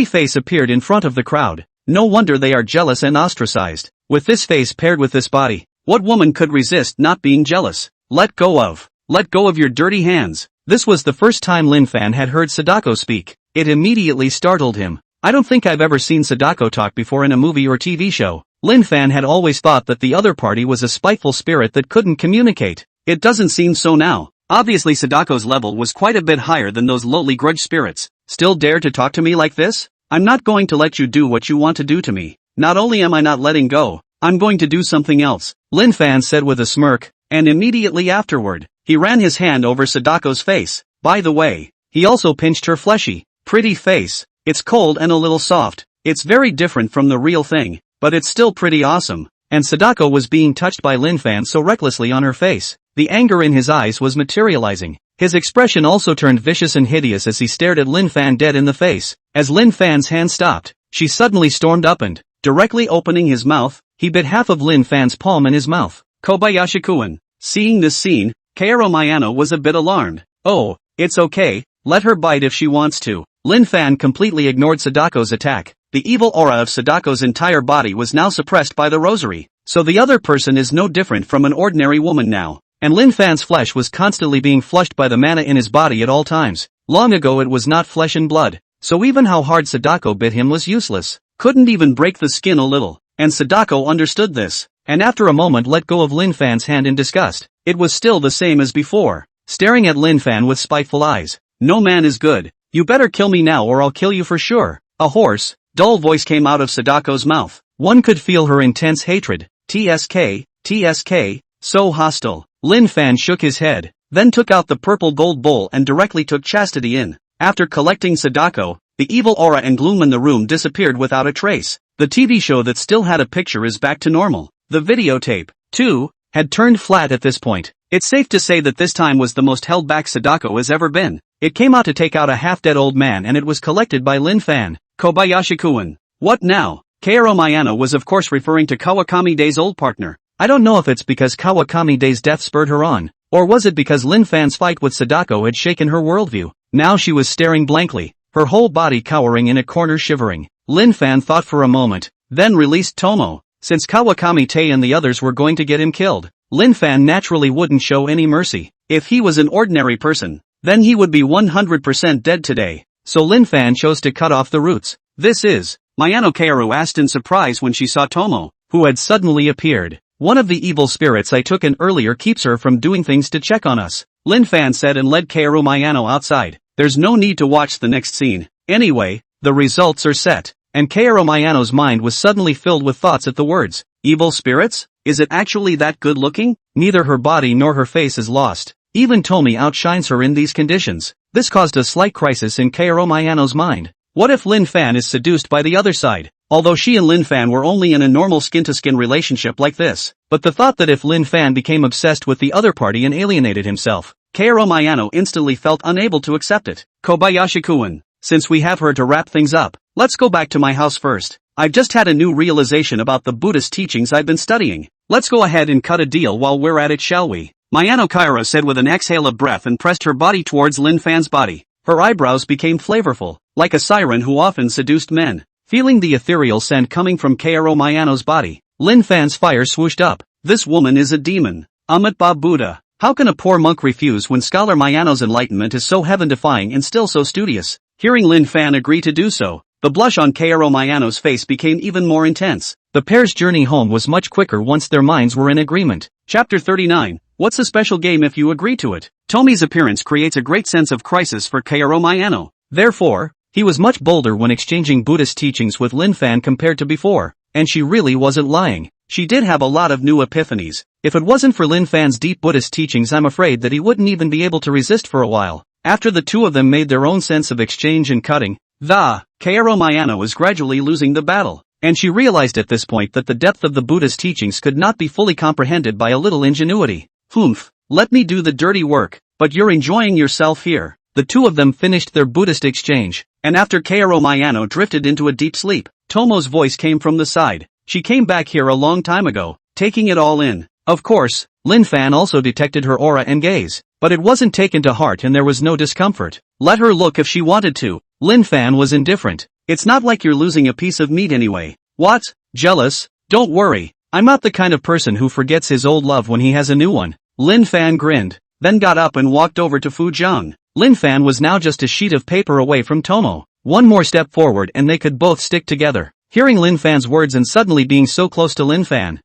face appeared in front of the crowd. No wonder they are jealous and ostracized. With this face paired with this body, what woman could resist not being jealous? Let go of your dirty hands. This was the first time Lin Fan had heard Sadako speak. It immediately startled him. I don't think I've ever seen Sadako talk before in a movie or TV show. Lin Fan had always thought that the other party was a spiteful spirit that couldn't communicate. It doesn't seem so now. Obviously Sadako's level was quite a bit higher than those lowly grudge spirits. Still dare to talk to me like this? I'm not going to let you do what you want to do to me. Not only am I not letting go, I'm going to do something else, Lin Fan said with a smirk, and immediately afterward, he ran his hand over Sadako's face. By the way, he also pinched her fleshy, pretty face. It's cold and a little soft. It's very different from the real thing, but it's still pretty awesome. And Sadako was being touched by Lin Fan so recklessly on her face. The anger in his eyes was materializing. His expression also turned vicious and hideous as he stared at Lin Fan dead in the face. As Lin Fan's hand stopped, she suddenly stormed up and, directly opening his mouth, he bit half of Lin Fan's palm in his mouth. Kobayashi-kun. Seeing this scene, Kaoru Mayano was a bit alarmed. Oh, it's okay, let her bite if she wants to. Lin Fan completely ignored Sadako's attack. The evil aura of Sadako's entire body was now suppressed by the rosary, so the other person is no different from an ordinary woman now. And Lin Fan's flesh was constantly being flushed by the mana in his body at all times. Long ago it was not flesh and blood, so even how hard Sadako bit him was useless. Couldn't even break the skin a little, and Sadako understood this, and after a moment let go of Lin Fan's hand in disgust. It was still the same as before, staring at Lin Fan with spiteful eyes. No man is good. You better kill me now or I'll kill you for sure. A hoarse, dull voice came out of Sadako's mouth. One could feel her intense hatred. TSK, so hostile. Lin Fan shook his head, then took out the purple gold bowl and directly took chastity in. After collecting Sadako, the evil aura and gloom in the room disappeared without a trace. The TV show that still had a picture is back to normal. The videotape, too, had turned flat at this point. It's safe to say that this time was the most held back Sadako has ever been. It came out to take out a half-dead old man and it was collected by Lin Fan. Kobayashi-kun. What now? Kaoru Mayano was of course referring to Kawakami Day's old partner. I don't know if it's because Kawakami Day's death spurred her on, or was it because Lin Fan's fight with Sadako had shaken her worldview. Now she was staring blankly, her whole body cowering in a corner shivering. Lin Fan thought for a moment, then released Tomo. Since Kawakami Tay and the others were going to get him killed, Lin Fan naturally wouldn't show any mercy. If he was an ordinary person, then he would be 100% dead today. So Lin Fan chose to cut off the roots. This is, Mayano Kaoru asked in surprise when she saw Tomo, who had suddenly appeared. One of the evil spirits I took in earlier keeps her from doing things to check on us, Lin Fan said and led Kaoru Mayano outside. There's no need to watch the next scene. Anyway, the results are set. And Kaoru Mayano's mind was suddenly filled with thoughts at the words. Evil spirits? Is it actually that good looking? Neither her body nor her face is lost. Even Tomi outshines her in these conditions. This caused a slight crisis in Kaoru Mayano's mind. What if Lin Fan is seduced by the other side? although she and Lin Fan were only in a normal skin-to-skin relationship like this. But the thought that if Lin Fan became obsessed with the other party and alienated himself, Keiro Mayano instantly felt unable to accept it. Kobayashi-kun, since we have her to wrap things up, let's go back to my house first. I've just had a new realization about the Buddhist teachings I've been studying. Let's go ahead and cut a deal while we're at it, shall we? Mayano Kaira said with an exhale of breath and pressed her body towards Lin Fan's body. Her eyebrows became flavorful, like a siren who often seduced men. Feeling the ethereal scent coming from Keiro Mayano's body, Lin Fan's fire swooshed up. This woman is a demon. Amitabha Buddha. How can a poor monk refuse when Scholar Mayano's enlightenment is so heaven-defying and still so studious? Hearing Lin Fan agree to do so, the blush on Keiro Mayano's face became even more intense. The pair's journey home was much quicker once their minds were in agreement. Chapter 39. What's a special game if you agree to it? Tomi's appearance creates a great sense of crisis for Keiro Mayano. Therefore, he was much bolder when exchanging Buddhist teachings with Lin Fan compared to before. And she really wasn't lying. She did have a lot of new epiphanies. If it wasn't for Lin Fan's deep Buddhist teachings, I'm afraid that he wouldn't even be able to resist for a while. After the two of them made their own sense of exchange and cutting, Keiro Mayano was gradually losing the battle. And she realized at this point that the depth of the Buddha's teachings could not be fully comprehended by a little ingenuity. Humph, let me do the dirty work, but you're enjoying yourself here. The two of them finished their Buddhist exchange, and after Keiro Mayano drifted into a deep sleep, Tomo's voice came from the side. She came back here a long time ago, taking it all in. Of course, Lin Fan also detected her aura and gaze, but it wasn't taken to heart and there was no discomfort. Let her look if she wanted to. Lin Fan was indifferent. It's not like you're losing a piece of meat anyway. What? Jealous? Don't worry. I'm not the kind of person who forgets his old love when he has a new one. Lin Fan grinned, then got up and walked over to Fu Zhang. Lin Fan was now just a sheet of paper away from Tomo. One more step forward and they could both stick together. Hearing Lin Fan's words and suddenly being so close to Lin Fan,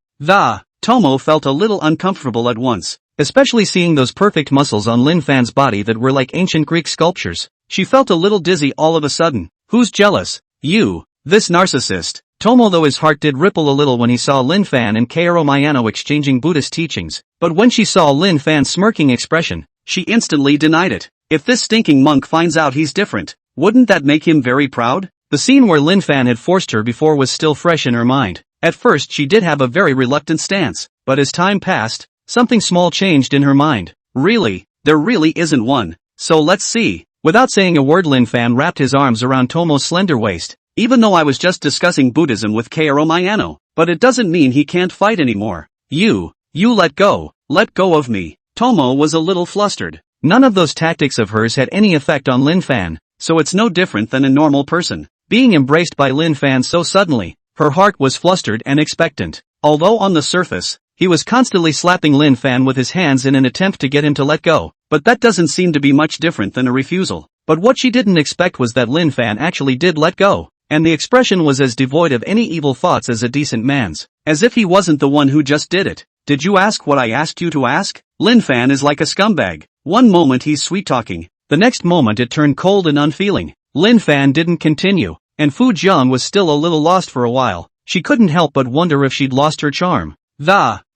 Tomo felt a little uncomfortable at once, especially seeing those perfect muscles on Lin Fan's body that were like ancient Greek sculptures. She felt a little dizzy all of a sudden. Who's jealous? You, this narcissist. Tomo, though his heart did ripple a little when he saw Lin Fan and Keiro Mayano exchanging Buddhist teachings, but when she saw Lin Fan's smirking expression, she instantly denied it. If this stinking monk finds out he's different, wouldn't that make him very proud? The scene where Lin Fan had forced her before was still fresh in her mind. At first she did have a very reluctant stance, but as time passed, something small changed in her mind. Really, there really isn't one. So let's see. Without saying a word, Lin Fan wrapped his arms around Tomo's slender waist. Even though I was just discussing Buddhism with Keiro Mayano, but it doesn't mean he can't fight anymore. You let go of me. Tomo was a little flustered. None of those tactics of hers had any effect on Lin Fan, so it's no different than a normal person. Being embraced by Lin Fan so suddenly, her heart was flustered and expectant. Although on the surface, he was constantly slapping Lin Fan with his hands in an attempt to get him to let go, but that doesn't seem to be much different than a refusal. But what she didn't expect was that Lin Fan actually did let go, and the expression was as devoid of any evil thoughts as a decent man's, as if he wasn't the one who just did it. Did you ask what I asked you to ask? Lin Fan is like a scumbag. One moment he's sweet-talking, the next moment it turned cold and unfeeling. Lin Fan didn't continue, and Fu Jiang was still a little lost for a while. She couldn't help but wonder if she'd lost her charm.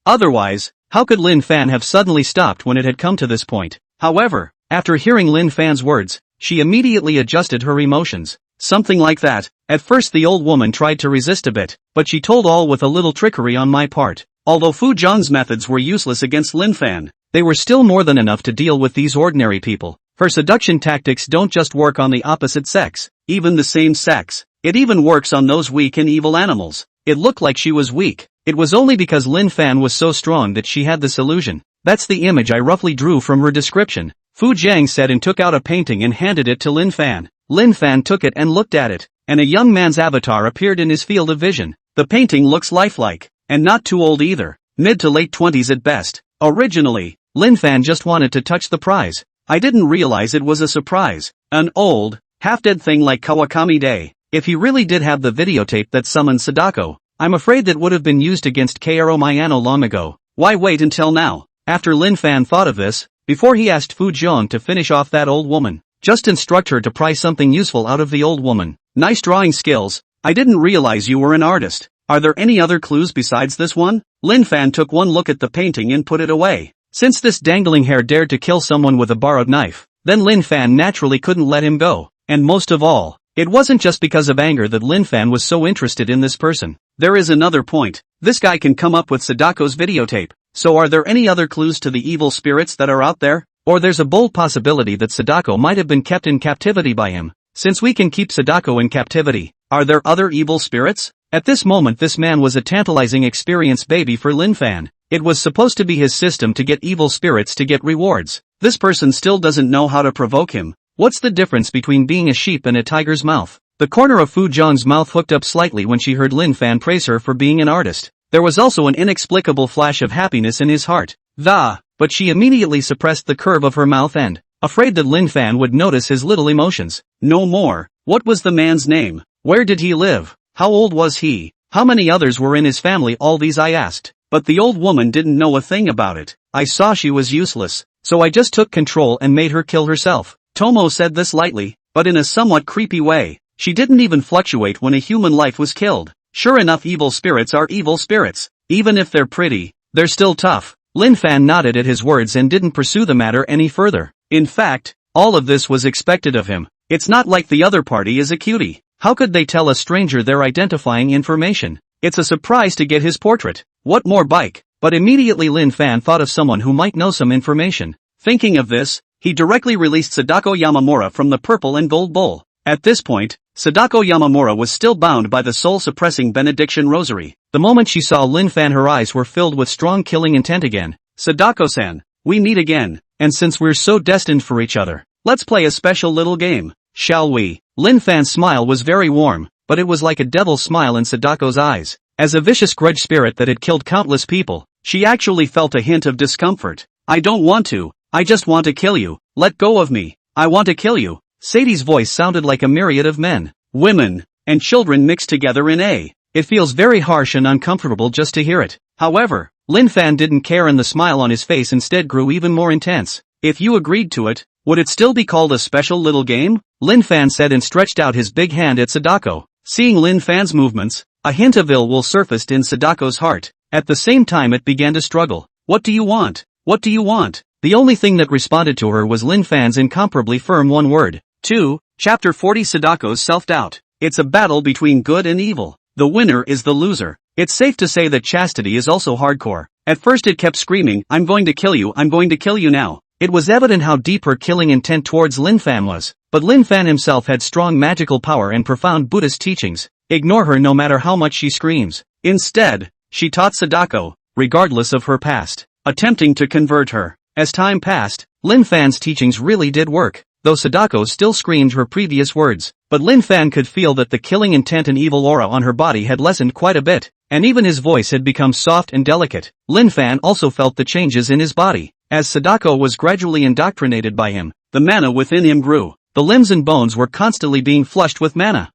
Otherwise, how could Lin Fan have suddenly stopped when it had come to this point? However, after hearing Lin Fan's words, she immediately adjusted her emotions. Something like that. At first the old woman tried to resist a bit, but she told all with a little trickery on my part. Although Fu Zhang's methods were useless against Lin Fan, they were still more than enough to deal with these ordinary people. Her seduction tactics don't just work on the opposite sex, even the same sex. It even works on those weak and evil animals. It looked like she was weak. It was only because Lin Fan was so strong that she had this illusion. That's the image I roughly drew from her description. Fu Jiang said and took out a painting and handed it to Lin Fan. Lin Fan took it and looked at it, and a young man's avatar appeared in his field of vision. The painting looks lifelike, and not too old either, mid to late 20s at best. Originally, Lin Fan just wanted to touch the prize. I didn't realize it was a surprise. An old, half-dead thing like Kawakami Day. If he really did have the videotape that summoned Sadako, I'm afraid that would have been used against Keiro Mayano long ago. Why wait until now? After Lin Fan thought of this, before he asked Fu Jiang to finish off that old woman, just instruct her to pry something useful out of the old woman. Nice drawing skills. I didn't realize you were an artist. Are there any other clues besides this one? Lin Fan took one look at the painting and put it away. Since this dangling hair dared to kill someone with a borrowed knife, then Lin Fan naturally couldn't let him go. And most of all, It wasn't just because of anger that Lin Fan was so interested in this person. There is another point. This guy can come up with Sadako's videotape. So are there any other clues to the evil spirits that are out there? Or there's a bold possibility that Sadako might have been kept in captivity by him. Since we can keep Sadako in captivity, are there other evil spirits? At this moment this man was a tantalizing experience baby for Lin Fan. It was supposed to be his system to get evil spirits to get rewards. This person still doesn't know how to provoke him. What's the difference between being a sheep and a tiger's mouth? The corner of Fu Zhang's mouth hooked up slightly when she heard Lin Fan praise her for being an artist. There was also an inexplicable flash of happiness in his heart. But she immediately suppressed the curve of her mouth and, afraid that Lin Fan would notice his little emotions. No more. What was the man's name? Where did he live? How old was he? How many others were in his family? All these I asked. But the old woman didn't know a thing about it. I saw she was useless, so I just took control and made her kill herself. Tomo said this lightly, but in a somewhat creepy way. She didn't even fluctuate when a human life was killed. Sure enough, evil spirits are evil spirits. Even if they're pretty, they're still tough. Lin Fan nodded at his words and didn't pursue the matter any further. In fact, all of this was expected of him. It's not like the other party is a cutie. How could they tell a stranger their identifying information? It's a surprise to get his portrait. What more bike? But immediately Lin Fan thought of someone who might know some information. Thinking of this, he directly released Sadako Yamamura from the purple and gold bowl. At this point, Sadako Yamamura was still bound by the soul-suppressing benediction rosary. The moment she saw Lin Fan, her eyes were filled with strong killing intent again. Sadako-san, we meet again, and since we're so destined for each other, let's play a special little game, shall we? Lin Fan's smile was very warm, but it was like a devil's smile in Sadako's eyes. As a vicious grudge spirit that had killed countless people, she actually felt a hint of discomfort. I don't want to, I just want to kill you. Let go of me. I want to kill you. Sadie's voice sounded like a myriad of men, women, and children mixed together in a. It feels very harsh and uncomfortable just to hear it. However, Lin Fan didn't care and the smile on his face instead grew even more intense. If you agreed to it, would it still be called a special little game? Lin Fan said and stretched out his big hand at Sadako. Seeing Lin Fan's movements, a hint of ill will surfaced in Sadako's heart. At the same time it began to struggle. What do you want? What do you want? The only thing that responded to her was Lin Fan's incomparably firm one word. 2. Chapter 40 Sadako's self-doubt. It's a battle between good and evil. The winner is the loser. It's safe to say that chastity is also hardcore. At first it kept screaming, I'm going to kill you now. It was evident how deep her killing intent towards Lin Fan was. But Lin Fan himself had strong magical power and profound Buddhist teachings. Ignore her no matter how much she screams. Instead, she taught Sadako, regardless of her past, attempting to convert her. As time passed, Lin Fan's teachings really did work, though Sadako still screamed her previous words. But Lin Fan could feel that the killing intent and evil aura on her body had lessened quite a bit, and even his voice had become soft and delicate. Lin Fan also felt the changes in his body. As Sadako was gradually indoctrinated by him, the mana within him grew. The limbs and bones were constantly being flushed with mana.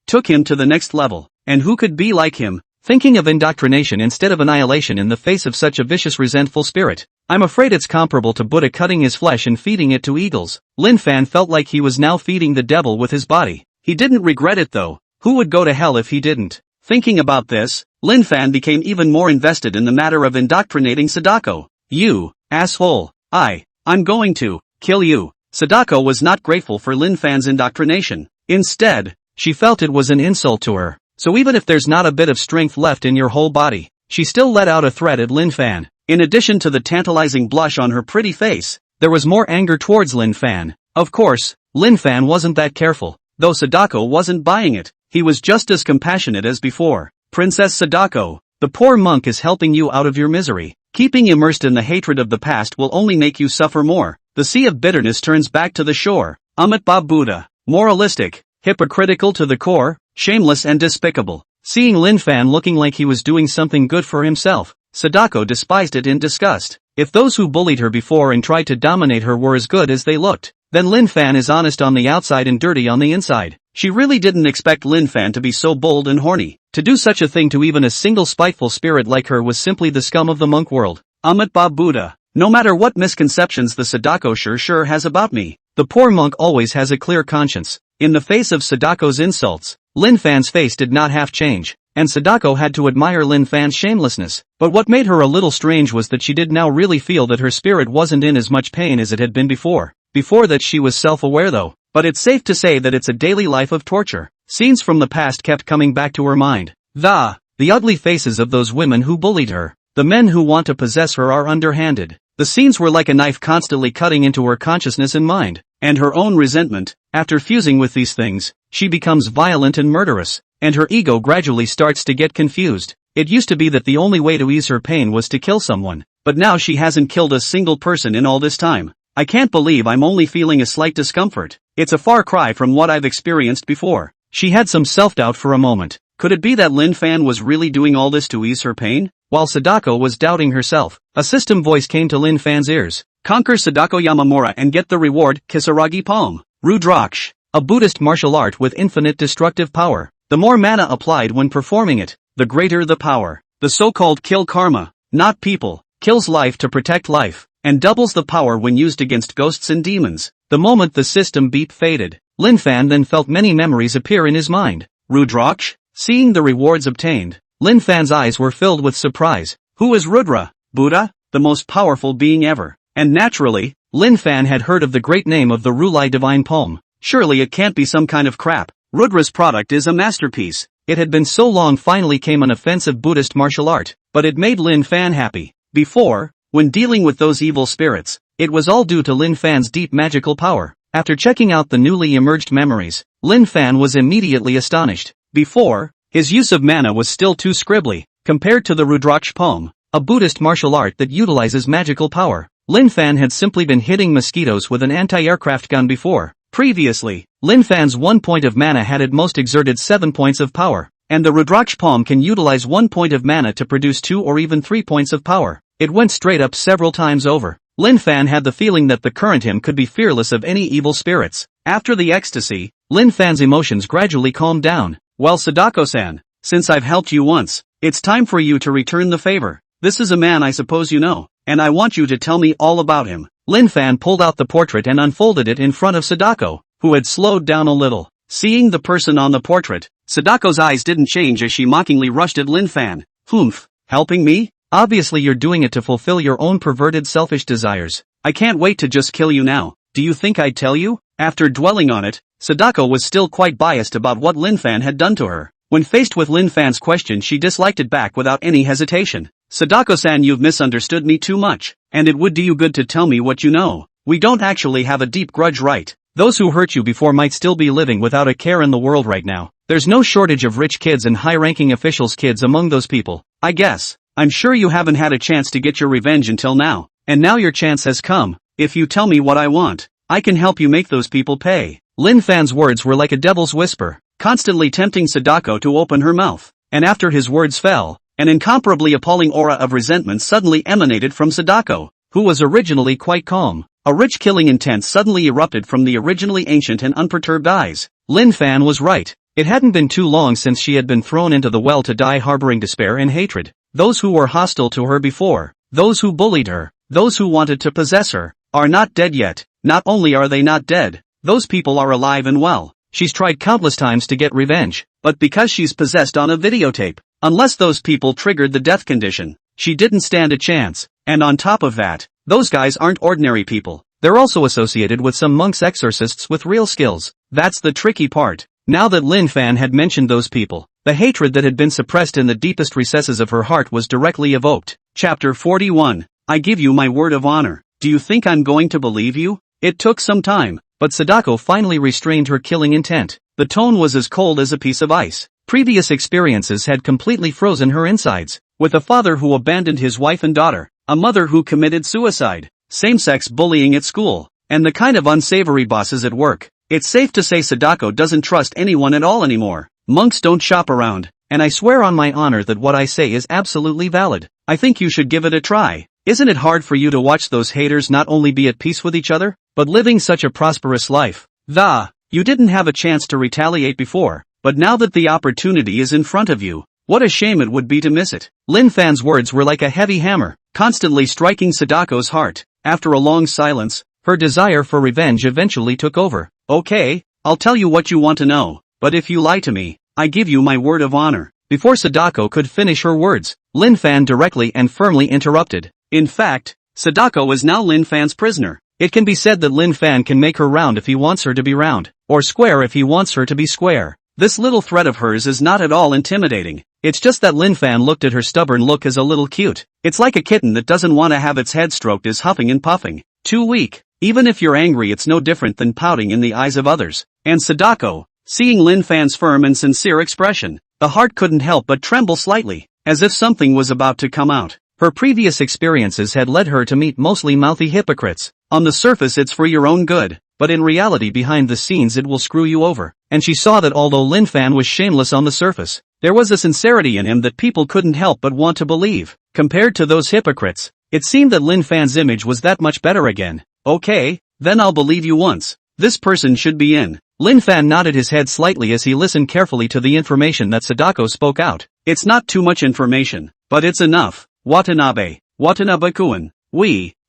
Took him to the next level. And who could be like him? Thinking of indoctrination instead of annihilation in the face of such a vicious resentful spirit. I'm afraid it's comparable to Buddha cutting his flesh and feeding it to eagles. Lin Fan felt like he was now feeding the devil with his body. He didn't regret it though. Who would go to hell if he didn't? Thinking about this, Lin Fan became even more invested in the matter of indoctrinating Sadako. You, asshole. I'm going to kill you. Sadako was not grateful for Lin Fan's indoctrination. Instead, she felt it was an insult to her. So even if there's not a bit of strength left in your whole body, she still let out a threat at Lin Fan. In addition to the tantalizing blush on her pretty face, there was more anger towards Lin Fan. Of course, Lin Fan wasn't that careful, though Sadako wasn't buying it. He was just as compassionate as before. Princess Sadako, the poor monk is helping you out of your misery. Keeping immersed in the hatred of the past will only make you suffer more. The sea of bitterness turns back to the shore. Amitabha Buddha, moralistic, hypocritical to the core, shameless and despicable. Seeing Lin Fan looking like he was doing something good for himself, Sadako despised it in disgust. If those who bullied her before and tried to dominate her were as good as they looked, then Lin Fan is honest on the outside and dirty on the inside. She really didn't expect Lin Fan to be so bold and horny. To do such a thing to even a single spiteful spirit like her was simply the scum of the monk world. Amitabha Buddha, no matter what misconceptions the Sadako sure has about me, the poor monk always has a clear conscience. In the face of Sadako's insults, Lin Fan's face did not half change, and Sadako had to admire Lin Fan's shamelessness. But what made her a little strange was that she did now really feel that her spirit wasn't in as much pain as it had been before. Before that she was self-aware though. but it's safe to say that it's a daily life of torture. Scenes from the past kept coming back to her mind. The ugly faces of those women who bullied her. The men who want to possess her are underhanded. The scenes were like a knife constantly cutting into her consciousness and mind. And her own resentment. After fusing with these things, she becomes violent and murderous. And her ego gradually starts to get confused. It used to be that the only way to ease her pain was to kill someone. But now she hasn't killed a single person in all this time. I can't believe I'm only feeling a slight discomfort. It's a far cry from what I've experienced before. She had some self-doubt for a moment. Could it be that Lin Fan was really doing all this to ease her pain? While Sadako was doubting herself, a system voice came to Lin Fan's ears. Conquer Sadako Yamamura and get the reward, Kisaragi Palm. Rudraksh, a Buddhist martial art with infinite destructive power. The more mana applied when performing it, the greater the power. The so-called kill karma, not people, kills life to protect life, and doubles the power when used against ghosts and demons. The moment the system beep faded, Lin Fan then felt many memories appear in his mind. Rudraksh? Seeing the rewards obtained, Lin Fan's eyes were filled with surprise. Who is Rudra? Buddha? The most powerful being ever. And naturally, Lin Fan had heard of the great name of the Rulai Divine Palm. Surely it can't be some kind of crap. Rudra's product is a masterpiece. It had been so long finally came an offensive Buddhist martial art, but it made Lin Fan happy. Before, when dealing with those evil spirits, it was all due to Lin Fan's deep magical power. After checking out the newly emerged memories, Lin Fan was immediately astonished. Before, his use of mana was still too scribbly, compared to the Rudraksh Palm, a Buddhist martial art that utilizes magical power. Lin Fan had simply been hitting mosquitoes with an anti-aircraft gun before. Previously, Lin Fan's 1 point of mana had at most exerted 7 points of power, and the Rudraksh Palm can utilize 1 point of mana to produce 2 or even 3 points of power. It went straight up several times over. Lin Fan had the feeling that the current him could be fearless of any evil spirits. After the ecstasy, Lin Fan's emotions gradually calmed down. Well, Sadako-san, since I've helped you once, it's time for you to return the favor. This is a man I suppose you know, and I want you to tell me all about him. Lin Fan pulled out the portrait and unfolded it in front of Sadako, who had slowed down a little. Seeing the person on the portrait, Sadako's eyes didn't change as she mockingly rushed at Lin Fan. Humph, helping me? Obviously you're doing it to fulfill your own perverted selfish desires. I can't wait to just kill you now. Do you think I'd tell you? After dwelling on it, Sadako was still quite biased about what Lin Fan had done to her. When faced with Lin Fan's question, she disliked it back without any hesitation. Sadako-san, you've misunderstood me too much, and it would do you good to tell me what you know. We don't actually have a deep grudge, right? Those who hurt you before might still be living without a care in the world right now. There's no shortage of rich kids and high-ranking officials' kids among those people, I guess. I'm sure you haven't had a chance to get your revenge until now, and now your chance has come. If you tell me what I want, I can help you make those people pay. Lin Fan's words were like a devil's whisper, constantly tempting Sadako to open her mouth. And after his words fell, an incomparably appalling aura of resentment suddenly emanated from Sadako, who was originally quite calm. A rich killing intent suddenly erupted from the originally ancient and unperturbed eyes. Lin Fan was right. It hadn't been too long since she had been thrown into the well to die harboring despair and hatred. Those who were hostile to her before, those who bullied her, those who wanted to possess her, are not dead yet. Not only are they not dead, those people are alive and well. She's tried countless times to get revenge, but because she's possessed on a videotape, unless those people triggered the death condition, she didn't stand a chance. And on top of that, those guys aren't ordinary people. They're also associated with some monks exorcists with real skills. That's the tricky part. Now that Lin Fan had mentioned those people, the hatred that had been suppressed in the deepest recesses of her heart was directly evoked. Chapter 41. I give you my word of honor. Do you think I'm going to believe you? It took some time, but Sadako finally restrained her killing intent. The tone was as cold as a piece of ice. Previous experiences had completely frozen her insides. With a father who abandoned his wife and daughter, a mother who committed suicide, same-sex bullying at school, and the kind of unsavory bosses at work, it's safe to say Sadako doesn't trust anyone at all anymore. Monks don't shop around, and I swear on my honor that what I say is absolutely valid. I think you should give it a try. Isn't it hard for you to watch those haters not only be at peace with each other, but living such a prosperous life? You didn't have a chance to retaliate before, but now that the opportunity is in front of you, what a shame it would be to miss it. Lin Fan's words were like a heavy hammer, constantly striking Sadako's heart. After a long silence, her desire for revenge eventually took over. Okay, I'll tell you what you want to know, but if you lie to me, I give you my word of honor. Before Sadako could finish her words, Lin Fan directly and firmly interrupted. In fact, Sadako is now Lin Fan's prisoner. It can be said that Lin Fan can make her round if he wants her to be round, or square if he wants her to be square. This little threat of hers is not at all intimidating. It's just that Lin Fan looked at her stubborn look as a little cute. It's like a kitten that doesn't want to have its head stroked is huffing and puffing. Too weak. Even if you're angry, it's no different than pouting in the eyes of others. And Sadako, seeing Lin Fan's firm and sincere expression, the heart couldn't help but tremble slightly, as if something was about to come out. Her previous experiences had led her to meet mostly mouthy hypocrites. On the surface it's for your own good, but in reality behind the scenes it will screw you over. And she saw that although Lin Fan was shameless on the surface, there was a sincerity in him that people couldn't help but want to believe. Compared to those hypocrites, it seemed that Lin Fan's image was that much better again. Okay, then I'll believe you once. This person should be in. Lin Fan nodded his head slightly as he listened carefully to the information that Sadako spoke out. It's not too much information, but it's enough. Watanabe-kun.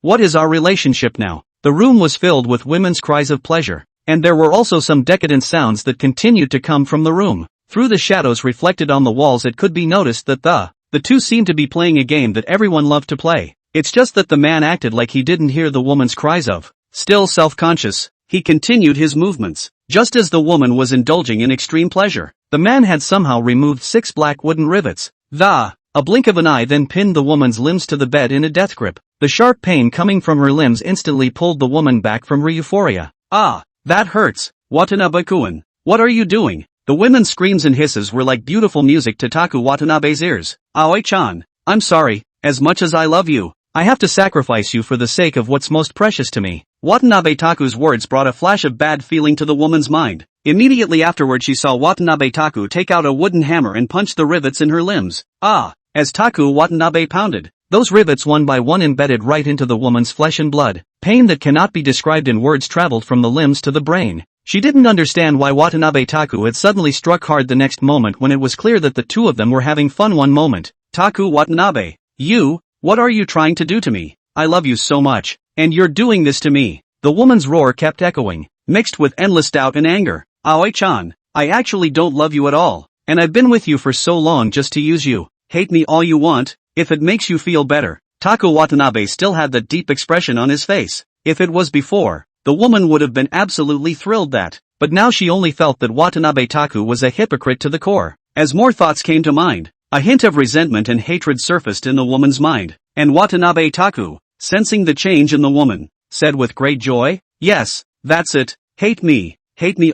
What is our relationship now? The room was filled with women's cries of pleasure, and there were also some decadent sounds that continued to come from the room. Through the shadows reflected on the walls it could be noticed that the two seemed to be playing a game that everyone loved to play. It's just that the man acted like he didn't hear the woman's cries of. Still self-conscious, he continued his movements. Just as the woman was indulging in extreme pleasure, the man had somehow removed 6 black wooden rivets. A blink of an eye then pinned the woman's limbs to the bed in a death grip. The sharp pain coming from her limbs instantly pulled the woman back from her euphoria. That hurts. Watanabe-kun, what are you doing? The women's screams and hisses were like beautiful music to Taku Watanabe's ears. Aoi-chan, I'm sorry, as much as I love you, I have to sacrifice you for the sake of what's most precious to me. Watanabe Taku's words brought a flash of bad feeling to the woman's mind. Immediately afterward she saw Watanabe Taku take out a wooden hammer and punch the rivets in her limbs. As Taku Watanabe pounded, those rivets one by one embedded right into the woman's flesh and blood. Pain that cannot be described in words traveled from the limbs to the brain. She didn't understand why Watanabe Taku had suddenly struck hard the next moment when it was clear that the two of them were having fun one moment. Taku Watanabe, what are you trying to do to me? I love you so much, and you're doing this to me. The woman's roar kept echoing, mixed with endless doubt and anger. Aoi-chan, I actually don't love you at all, and I've been with you for so long just to use you. Hate me all you want, if it makes you feel better. Taku Watanabe still had that deep expression on his face. If it was before, the woman would have been absolutely thrilled but now she only felt that Watanabe Taku was a hypocrite to the core. As more thoughts came to mind, a hint of resentment and hatred surfaced in the woman's mind, and Watanabe Taku, sensing the change in the woman, said with great joy, yes, that's it, hate me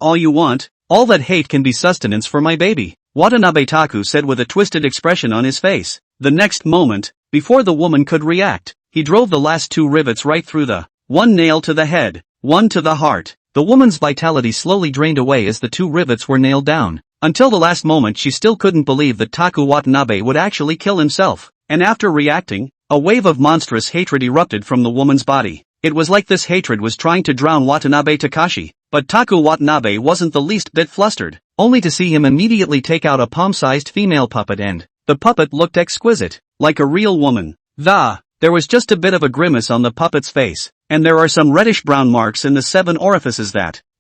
all you want, all that hate can be sustenance for my baby. Watanabe Taku said with a twisted expression on his face. The next moment, before the woman could react, he drove the last 2 rivets right through one nail to the head, one to the heart. The woman's vitality slowly drained away as the 2 rivets were nailed down. Until the last moment she still couldn't believe that Taku Watanabe would actually kill himself. And after reacting, a wave of monstrous hatred erupted from the woman's body. It was like this hatred was trying to drown Watanabe Takashi. But Taku Watanabe wasn't the least bit flustered, only to see him immediately take out a palm-sized female puppet and the puppet looked exquisite, like a real woman. There was just a bit of a grimace on the puppet's face, and there are some reddish-brown marks in the 7 orifices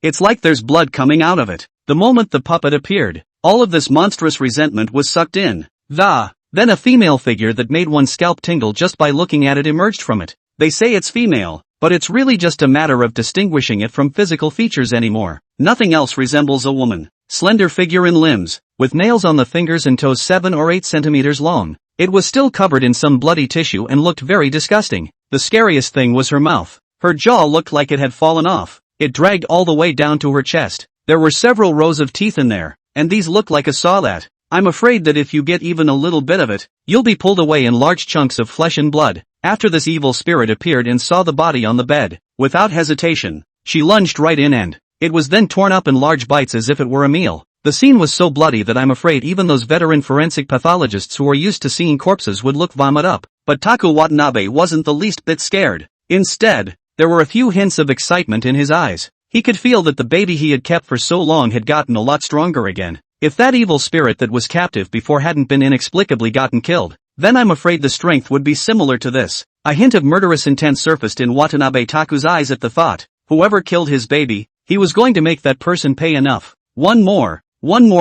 it's like there's blood coming out of it. The moment the puppet appeared, all of this monstrous resentment was sucked in. Then a female figure that made one's scalp tingle just by looking at it emerged from it. They say it's female, but it's really just a matter of distinguishing it from physical features anymore. Nothing else resembles a woman. Slender figure in limbs, with nails on the fingers and toes 7 or 8 centimeters long. It was still covered in some bloody tissue and looked very disgusting. The scariest thing was her mouth. Her jaw looked like it had fallen off. It dragged all the way down to her chest. There were several rows of teeth in there, and these looked like a saw. I'm afraid that if you get even a little bit of it, you'll be pulled away in large chunks of flesh and blood. After this evil spirit appeared and saw the body on the bed, without hesitation, she lunged right in and it was then torn up in large bites as if it were a meal. The scene was so bloody that I'm afraid even those veteran forensic pathologists who are used to seeing corpses would look vomit up. But Taku Watanabe wasn't the least bit scared. Instead, there were a few hints of excitement in his eyes. He could feel that the baby he had kept for so long had gotten a lot stronger again. If that evil spirit that was captive before hadn't been inexplicably gotten killed, then I'm afraid the strength would be similar to this. A hint of murderous intent surfaced in Watanabe Taku's eyes at the thought. Whoever killed his baby, he was going to make that person pay enough. One more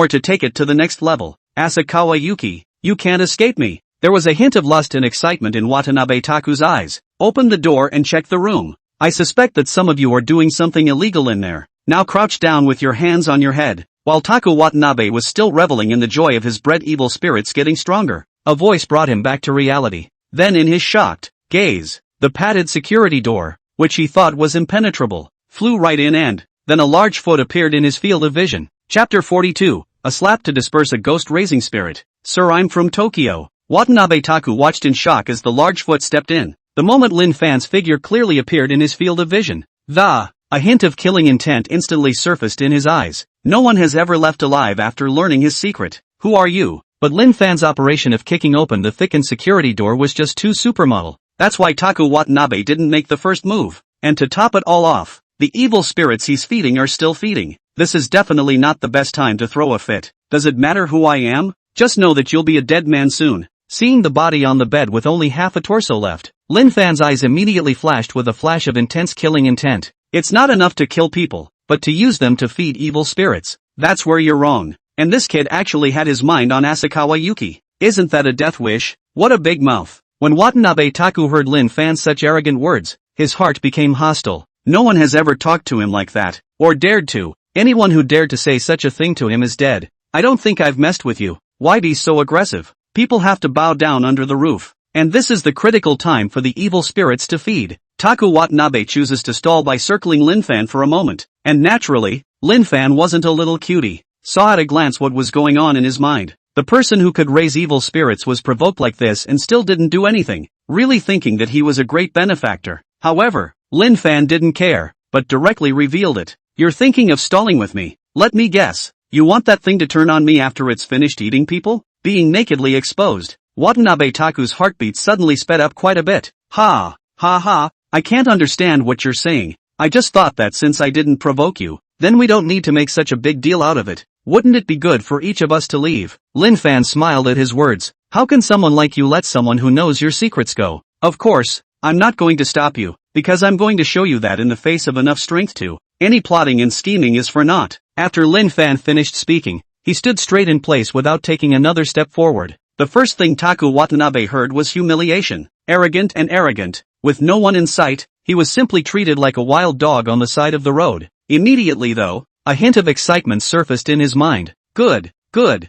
to take it to the next level. Asakawa Yuki, you can't escape me. There was a hint of lust and excitement in Watanabe Taku's eyes. Open the door and check the room. I suspect that some of you are doing something illegal in there. Now crouch down with your hands on your head. While Taku Watanabe was still reveling in the joy of his bred evil spirits getting stronger, a voice brought him back to reality. Then in his shocked gaze, the padded security door, which he thought was impenetrable, flew right in and then a large foot appeared in his field of vision. Chapter 42, a slap to disperse a ghost-raising spirit. Sir, I'm from Tokyo. Watanabe Taku watched in shock as the large foot stepped in. The moment Lin Fan's figure clearly appeared in his field of vision, a hint of killing intent instantly surfaced in his eyes. No one has ever left alive after learning his secret. Who are you? But Lin Fan's operation of kicking open the thickened security door was just too supermodel. That's why Taku Watanabe didn't make the first move. And to top it all off, the evil spirits he's feeding are still feeding. This is definitely not the best time to throw a fit. Does it matter who I am? Just know that you'll be a dead man soon. Seeing the body on the bed with only half a torso left, Lin Fan's eyes immediately flashed with a flash of intense killing intent. It's not enough to kill people, but to use them to feed evil spirits. That's where you're wrong. And this kid actually had his mind on Asakawa Yuki. Isn't that a death wish? What a big mouth. When Watanabe Taku heard Lin Fan's such arrogant words, his heart became hostile. No one has ever talked to him like that, or dared to. Anyone who dared to say such a thing to him is dead. I don't think I've messed with you. Why be so aggressive? People have to bow down under the roof. And this is the critical time for the evil spirits to feed. Taku Watanabe chooses to stall by circling Lin Fan for a moment. And naturally, Lin Fan wasn't a little cutie. Saw at a glance what was going on in his mind. The person who could raise evil spirits was provoked like this and still didn't do anything, really thinking that he was a great benefactor. However, Lin Fan didn't care, but directly revealed it. You're thinking of stalling with me. Let me guess. You want that thing to turn on me after it's finished eating people? Being nakedly exposed. Watanabe Taku's heartbeat suddenly sped up quite a bit. Ha, I can't understand what you're saying. I just thought that since I didn't provoke you, then we don't need to make such a big deal out of it. Wouldn't it be good for each of us to leave? Lin Fan smiled at his words. How can someone like you let someone who knows your secrets go? Of course, I'm not going to stop you, because I'm going to show you that in the face of enough strength to. Any plotting and scheming is for naught. After Lin Fan finished speaking, he stood straight in place without taking another step forward. The first thing Taku Watanabe heard was humiliation. Arrogant and arrogant. With no one in sight, he was simply treated like a wild dog on the side of the road. Immediately though, a hint of excitement surfaced in his mind. Good. The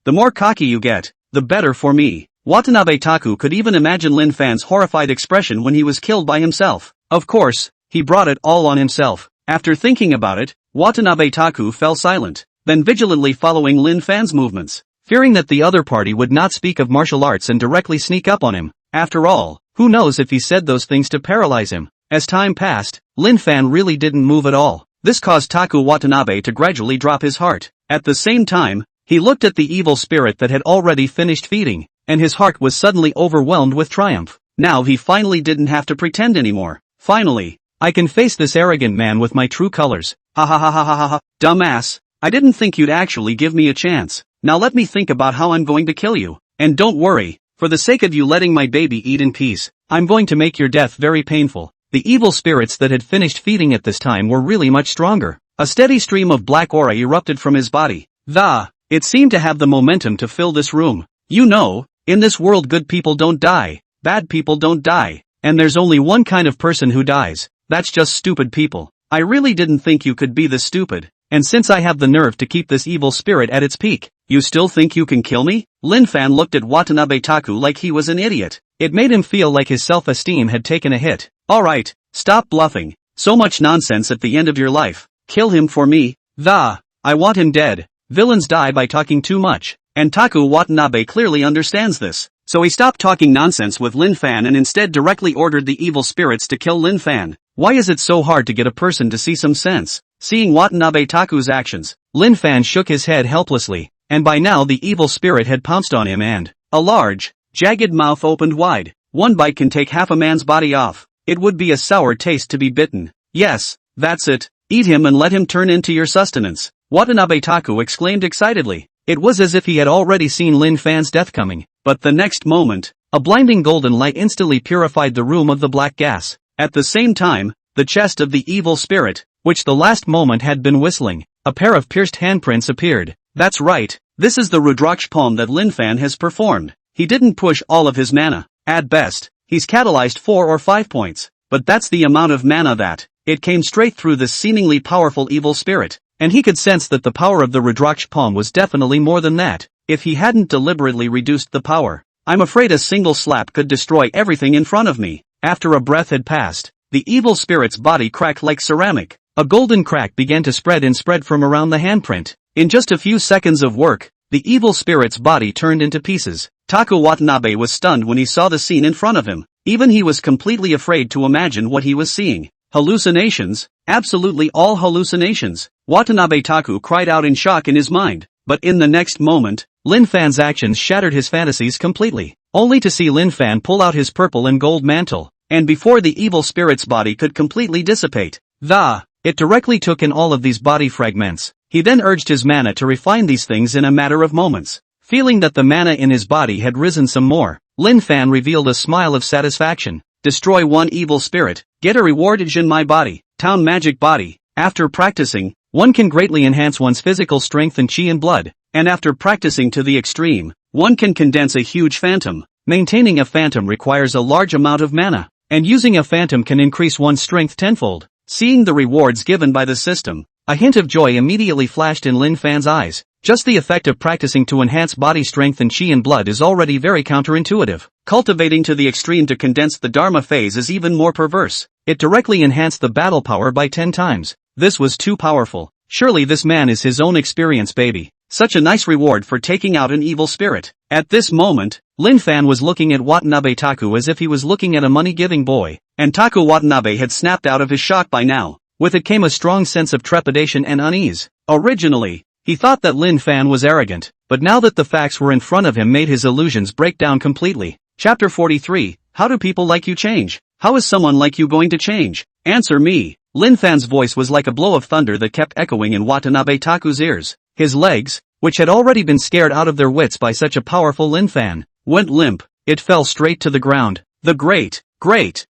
more cocky you get, the better for me. Watanabe Taku could even imagine Lin Fan's horrified expression when he was killed by himself. Of course, he brought it all on himself. After thinking about it, Watanabe Taku fell silent, then vigilantly following Lin Fan's movements, fearing that the other party would not speak of martial arts and directly sneak up on him. After all, who knows if he said those things to paralyze him. As time passed, Lin Fan really didn't move at all. This caused Taku Watanabe to gradually drop his heart. At the same time, he looked at the evil spirit that had already finished feeding, and his heart was suddenly overwhelmed with triumph. Now he finally didn't have to pretend anymore. Finally, I can face this arrogant man with my true colors. Ha, dumbass. I didn't think you'd actually give me a chance. Now let me think about how I'm going to kill you. And don't worry, for the sake of you letting my baby eat in peace, I'm going to make your death very painful. The evil spirits that had finished feeding at this time were really much stronger. A steady stream of black aura erupted from his body. It seemed to have the momentum to fill this room. You know, in this world good people don't die, bad people don't die, and there's only one kind of person who dies. That's just stupid people. I really didn't think you could be this stupid. And since I have the nerve to keep this evil spirit at its peak, you still think you can kill me? Lin Fan looked at Watanabe Taku like he was an idiot. It made him feel like his self-esteem had taken a hit. Alright, stop bluffing. So much nonsense at the end of your life. Kill him for me. I want him dead. Villains die by talking too much. And Taku Watanabe clearly understands this. So he stopped talking nonsense with Lin Fan and instead directly ordered the evil spirits to kill Lin Fan. Why is it so hard to get a person to see some sense? Seeing Watanabe Taku's actions, Lin Fan shook his head helplessly, and by now the evil spirit had pounced on him and a large, jagged mouth opened wide. One bite can take half a man's body off. It would be a sour taste to be bitten. Yes, that's it. Eat him and let him turn into your sustenance. Watanabe Taku exclaimed excitedly. It was as if he had already seen Lin Fan's death coming, but the next moment, a blinding golden light instantly purified the room of the black gas. At the same time, the chest of the evil spirit, which the last moment had been whistling, a pair of pierced handprints appeared. That's right, this is the Rudraksh poem that Lin Fan has performed. He didn't push all of his mana. At best, he's catalyzed 4 or 5 points, but that's the amount of mana that it came straight through this seemingly powerful evil spirit, and he could sense that the power of the Rudraksh palm was definitely more than that, if he hadn't deliberately reduced the power. I'm afraid a single slap could destroy everything in front of me. After a breath had passed, the evil spirit's body cracked like ceramic. A golden crack began to spread from around the handprint. In just a few seconds of work, the evil spirit's body turned into pieces. Taku Watanabe was stunned when he saw the scene in front of him. Even he was completely afraid to imagine what he was seeing. Hallucinations? Absolutely all hallucinations. Watanabe Taku cried out in shock in his mind. But in the next moment, Lin Fan's actions shattered his fantasies completely. Only to see Lin Fan pull out his purple and gold mantle. And before the evil spirit's body could completely dissipate, it directly took in all of these body fragments. He then urged his mana to refine these things in a matter of moments. Feeling that the mana in his body had risen some more, Lin Fan revealed a smile of satisfaction. Destroy one evil spirit, get a reward in my body, town magic body. After practicing, one can greatly enhance one's physical strength and chi and blood, and after practicing to the extreme, one can condense a huge phantom. Maintaining a phantom requires a large amount of mana, and using a phantom can increase one's strength tenfold. Seeing the rewards given by the system, a hint of joy immediately flashed in Lin Fan's eyes. Just the effect of practicing to enhance body strength and chi and blood is already very counterintuitive. Cultivating to the extreme to condense the Dharma phase is even more perverse. It directly enhanced the battle power by 10 times. This was too powerful. Surely this man is his own experience baby. Such a nice reward for taking out an evil spirit. At this moment, Lin Fan was looking at Watanabe Taku as if he was looking at a money-giving boy, and Taku Watanabe had snapped out of his shock by now. With it came a strong sense of trepidation and unease. Originally, he thought that Lin Fan was arrogant, but now that the facts were in front of him made his illusions break down completely. Chapter 43, How do people like you change? How is someone like you going to change? Answer me. Lin Fan's voice was like a blow of thunder that kept echoing in Watanabe Taku's ears. His legs, which had already been scared out of their wits by such a powerful Lin Fan, went limp. It fell straight to the ground. The great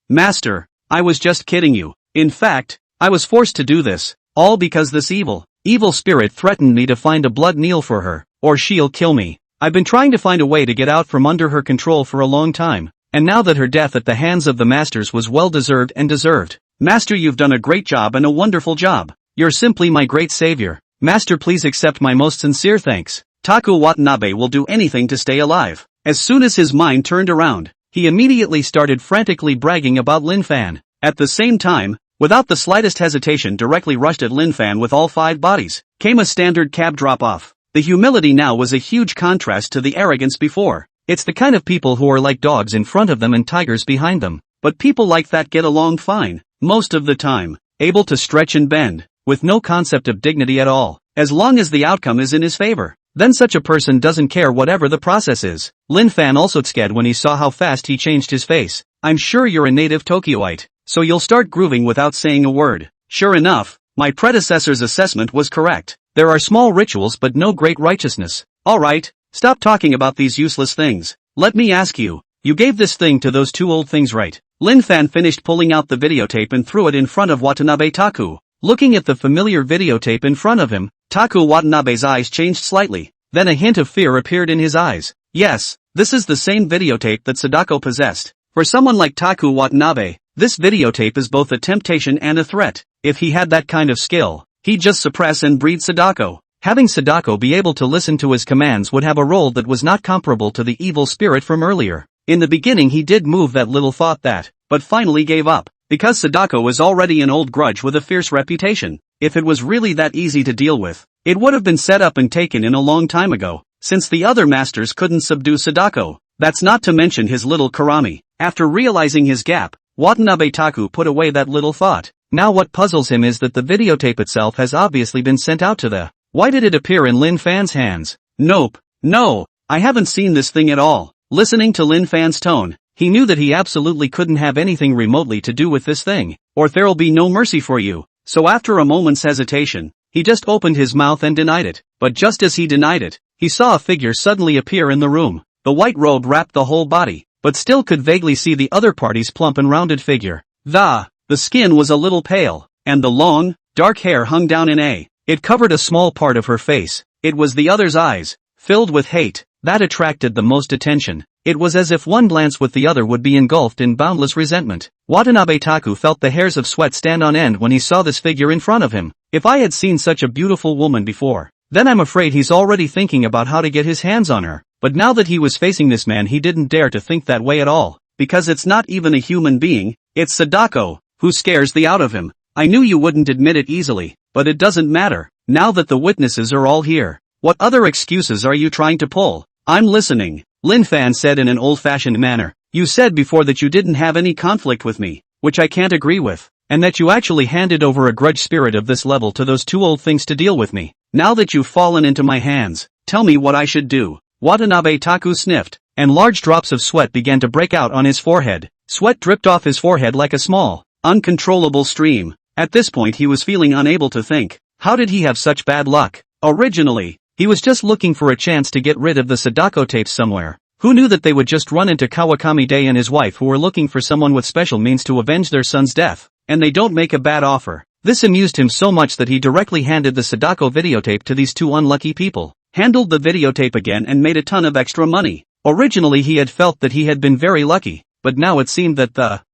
master, I was just kidding you. In fact, I was forced to do this, all because this evil spirit threatened me to find a blood kneel for her, or she'll kill me. I've been trying to find a way to get out from under her control for a long time, and now that her death at the hands of the masters was well deserved and deserved. Master, you've done a great job and a wonderful job. You're simply my great savior. Master, please accept my most sincere thanks. Taku Watanabe will do anything to stay alive. As soon as his mind turned around, he immediately started frantically bragging about Lin Fan. At the same time, without the slightest hesitation directly rushed at Lin Fan with all 5 bodies, came a standard cab drop-off. The humility now was a huge contrast to the arrogance before. It's the kind of people who are like dogs in front of them and tigers behind them. But people like that get along fine, most of the time, able to stretch and bend, with no concept of dignity at all, as long as the outcome is in his favor. Then such a person doesn't care whatever the process is. Lin Fan also scared when he saw how fast he changed his face. I'm sure you're a native Tokyoite, so you'll start grooving without saying a word. Sure enough, my predecessor's assessment was correct. There are small rituals but no great righteousness. Alright, stop talking about these useless things. Let me ask you, you gave this thing to those 2 old things, right? Lin Fan finished pulling out the videotape and threw it in front of Watanabe Taku. Looking at the familiar videotape in front of him, Taku Watanabe's eyes changed slightly. Then a hint of fear appeared in his eyes. Yes, this is the same videotape that Sadako possessed. For someone like Taku Watanabe, this videotape is both a temptation and a threat. If he had that kind of skill, he'd just suppress and breed Sadako. Having Sadako be able to listen to his commands would have a role that was not comparable to the evil spirit from earlier. In the beginning he did move that little thought that, but finally gave up. Because Sadako was already an old grudge with a fierce reputation. If it was really that easy to deal with, it would have been set up and taken in a long time ago, since the other masters couldn't subdue Sadako. That's not to mention his little Karami. After realizing his gap, Watanabe Taku put away that little thought. Now what puzzles him is that the videotape itself has obviously been sent out to the... Why did it appear in Lin Fan's hands? Nope. No, I haven't seen this thing at all. Listening to Lin Fan's tone, he knew that he absolutely couldn't have anything remotely to do with this thing, or there'll be no mercy for you. So after a moment's hesitation, he just opened his mouth and denied it. But just as he denied it, he saw a figure suddenly appear in the room. The white robe wrapped the whole body, but still could vaguely see the other party's plump and rounded figure. The skin was a little pale, and the long, dark hair hung down in a. It covered a small part of her face. It was the other's eyes, filled with hate, that attracted the most attention. It was as if one glance with the other would be engulfed in boundless resentment. Watanabe Taku felt the hairs of sweat stand on end when he saw this figure in front of him. If I had seen such a beautiful woman before, then I'm afraid he's already thinking about how to get his hands on her. But now that he was facing this man, he didn't dare to think that way at all, because it's not even a human being, it's Sadako, who scares the out of him. I knew you wouldn't admit it easily, but it doesn't matter, now that the witnesses are all here. What other excuses are you trying to pull? I'm listening, Lin Fan said in an old-fashioned manner. You said before that you didn't have any conflict with me, which I can't agree with, and that you actually handed over a grudge spirit of this level to those two old things to deal with me. Now that you've fallen into my hands, tell me what I should do. Watanabe Taku sniffed, and large drops of sweat began to break out on his forehead. Sweat dripped off his forehead like a small, uncontrollable stream. At this point he was feeling unable to think. How did he have such bad luck? Originally, he was just looking for a chance to get rid of the Sadako tapes somewhere. Who knew that they would just run into Kawakami Day and his wife, who were looking for someone with special means to avenge their son's death, and they don't make a bad offer. This amused him so much that he directly handed the Sadako videotape to these two unlucky people, handled the videotape again and made a ton of extra money. Originally he had felt that he had been very lucky, but now it seemed that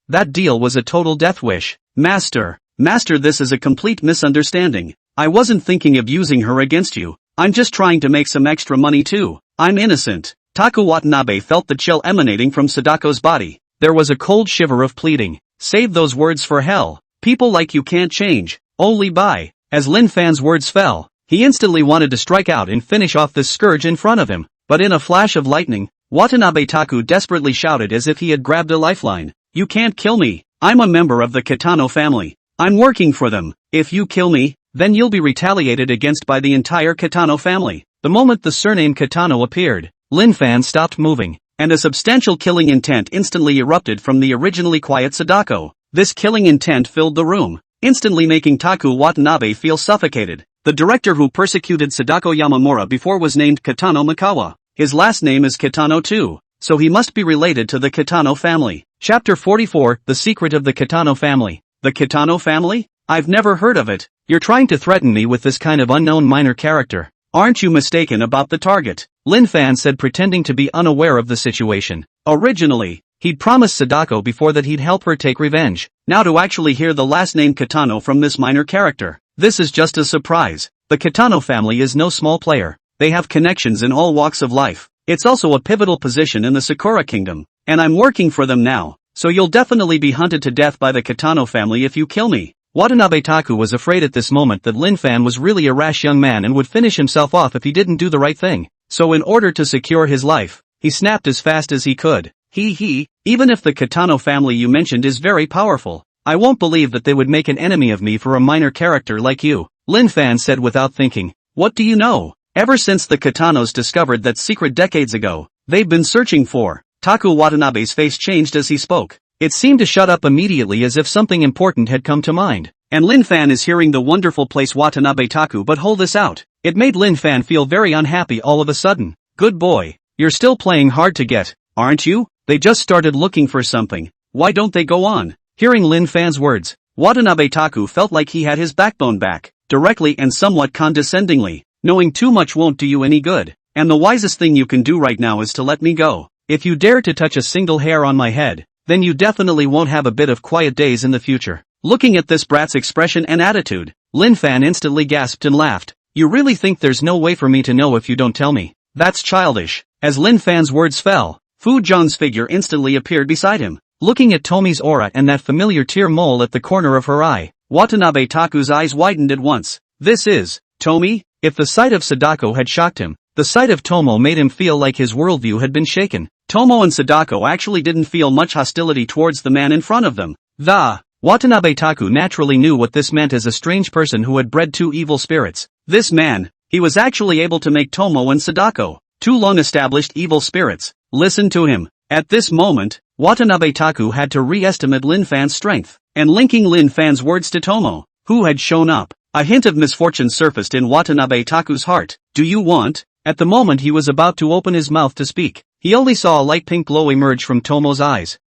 that deal was a total death wish. Master, this is a complete misunderstanding. I wasn't thinking of using her against you. I'm just trying to make some extra money too. I'm innocent. Taku Watanabe felt the chill emanating from Sadako's body. There was a cold shiver of pleading. Save those words for hell. People like you can't change. Only by. As Lin Fan's words fell, he instantly wanted to strike out and finish off this scourge in front of him. But in a flash of lightning, Watanabe Taku desperately shouted as if he had grabbed a lifeline. You can't kill me. I'm a member of the Kitano family. I'm working for them. If you kill me, then you'll be retaliated against by the entire Kitano family. The moment the surname Kitano appeared, Lin Fan stopped moving, and a substantial killing intent instantly erupted from the originally quiet Sadako. This killing intent filled the room, instantly making Taku Watanabe feel suffocated. The director who persecuted Sadako Yamamura before was named Kitano Mikawa. His last name is Kitano too, so he must be related to the Kitano family. Chapter 44, The Secret of the Kitano Family. The Kitano family? I've never heard of it. You're trying to threaten me with this kind of unknown minor character. Aren't you mistaken about the target? Lin Fan said, pretending to be unaware of the situation. Originally, he'd promised Sadako before that he'd help her take revenge. Now to actually hear the last name Kitano from this minor character, this is just a surprise. The Kitano family is no small player. They have connections in all walks of life. It's also a pivotal position in the Sakura Kingdom, and I'm working for them now, so you'll definitely be hunted to death by the Kitano family if you kill me. Watanabe Taku was afraid at this moment that Lin Fan was really a rash young man and would finish himself off if he didn't do the right thing. So in order to secure his life, he snapped as fast as he could. Even if the Kitano family you mentioned is very powerful, I won't believe that they would make an enemy of me for a minor character like you, Lin Fan said without thinking. What do you know? Ever since the Kitanos discovered that secret decades ago, they've been searching for. Taku Watanabe's face changed as he spoke. It seemed to shut up immediately as if something important had come to mind. And Lin Fan is hearing the wonderful place Watanabe Taku, but hold this out. It made Lin Fan feel very unhappy all of a sudden. Good boy. You're still playing hard to get, aren't you? They just started looking for something. Why don't they go on? Hearing Lin Fan's words, Watanabe Taku felt like he had his backbone back, directly and somewhat condescendingly. Knowing too much won't do you any good, and the wisest thing you can do right now is to let me go. If you dare to touch a single hair on my head, then you definitely won't have a bit of quiet days in the future. Looking at this brat's expression and attitude, Lin Fan instantly gasped and laughed. You really think there's no way for me to know if you don't tell me? That's childish. As Lin Fan's words fell, Fu Zhang's figure instantly appeared beside him. Looking at Tomi's aura and that familiar tear mole at the corner of her eye, Watanabe Taku's eyes widened at once. This is Tomi? If the sight of Sadako had shocked him, the sight of Tomo made him feel like his worldview had been shaken. Tomo and Sadako actually didn't feel much hostility towards the man in front of them. Watanabe Taku naturally knew what this meant as a strange person who had bred two evil spirits. This man, he was actually able to make Tomo and Sadako, two long-established evil spirits, listen to him. At this moment, Watanabe Taku had to re-estimate Lin Fan's strength, and linking Lin Fan's words to Tomo, who had shown up, a hint of misfortune surfaced in Watanabe Taku's heart. Do you want? At the moment he was about to open his mouth to speak, he only saw a light pink glow emerge from Tomo's eyes.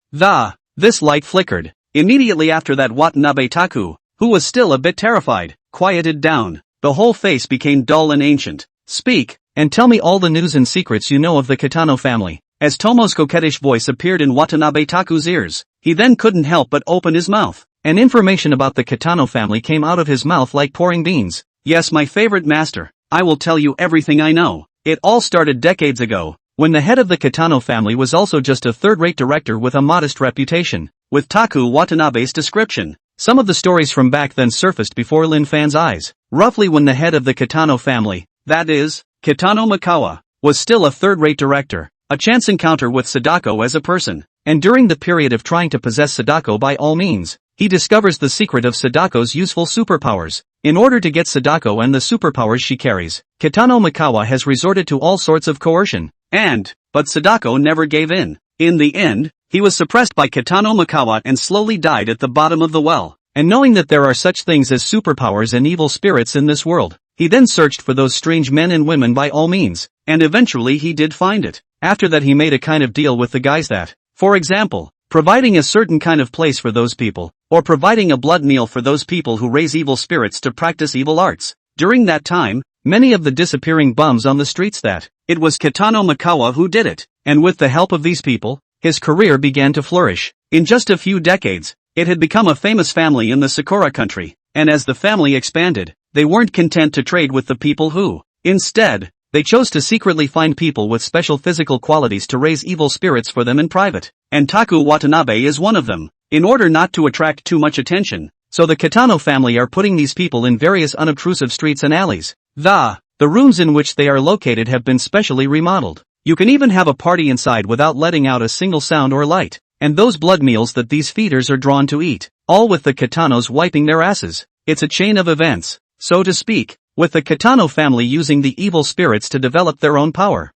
This light flickered. Immediately after that, Watanabe Taku, who was still a bit terrified, quieted down. The whole face became dull and ancient. Speak, and tell me all the news and secrets you know of the Kitano family. As Tomo's coquettish voice appeared in Watanabe Taku's ears, he then couldn't help but open his mouth, and information about the Kitano family came out of his mouth like pouring beans. Yes, my favorite master, I will tell you everything I know. It all started decades ago, when the head of the Kitano family was also just a third-rate director with a modest reputation. With Taku Watanabe's description, some of the stories from back then surfaced before Lin Fan's eyes. Roughly when the head of the Kitano family, that is, Kitano Mikawa, was still a third-rate director, a chance encounter with Sadako as a person, and during the period of trying to possess Sadako by all means, he discovers the secret of Sadako's useful superpowers. In order to get Sadako and the superpowers she carries, Kitano Mikawa has resorted to all sorts of coercion, but Sadako never gave in. In the end, he was suppressed by Kitano Mikawa and slowly died at the bottom of the well. And knowing that there are such things as superpowers and evil spirits in this world, he then searched for those strange men and women by all means, and eventually he did find it. After that he made a kind of deal with the guys that, for example, providing a certain kind of place for those people, or providing a blood meal for those people who raise evil spirits to practice evil arts. During that time, many of the disappearing bums on the streets that, it was Kitano Mikawa who did it, and with the help of these people, his career began to flourish. In just a few decades, it had become a famous family in the Sakura country, and as the family expanded, they weren't content to trade with the people who, instead, they chose to secretly find people with special physical qualities to raise evil spirits for them in private, and Taku Watanabe is one of them. In order not to attract too much attention, so the Kitano family are putting these people in various unobtrusive streets and alleys. The rooms in which they are located have been specially remodeled. You can even have a party inside without letting out a single sound or light. And those blood meals that these feeders are drawn to eat, all with the Kitanos wiping their asses. It's a chain of events, so to speak, with the Kitano family using the evil spirits to develop their own power.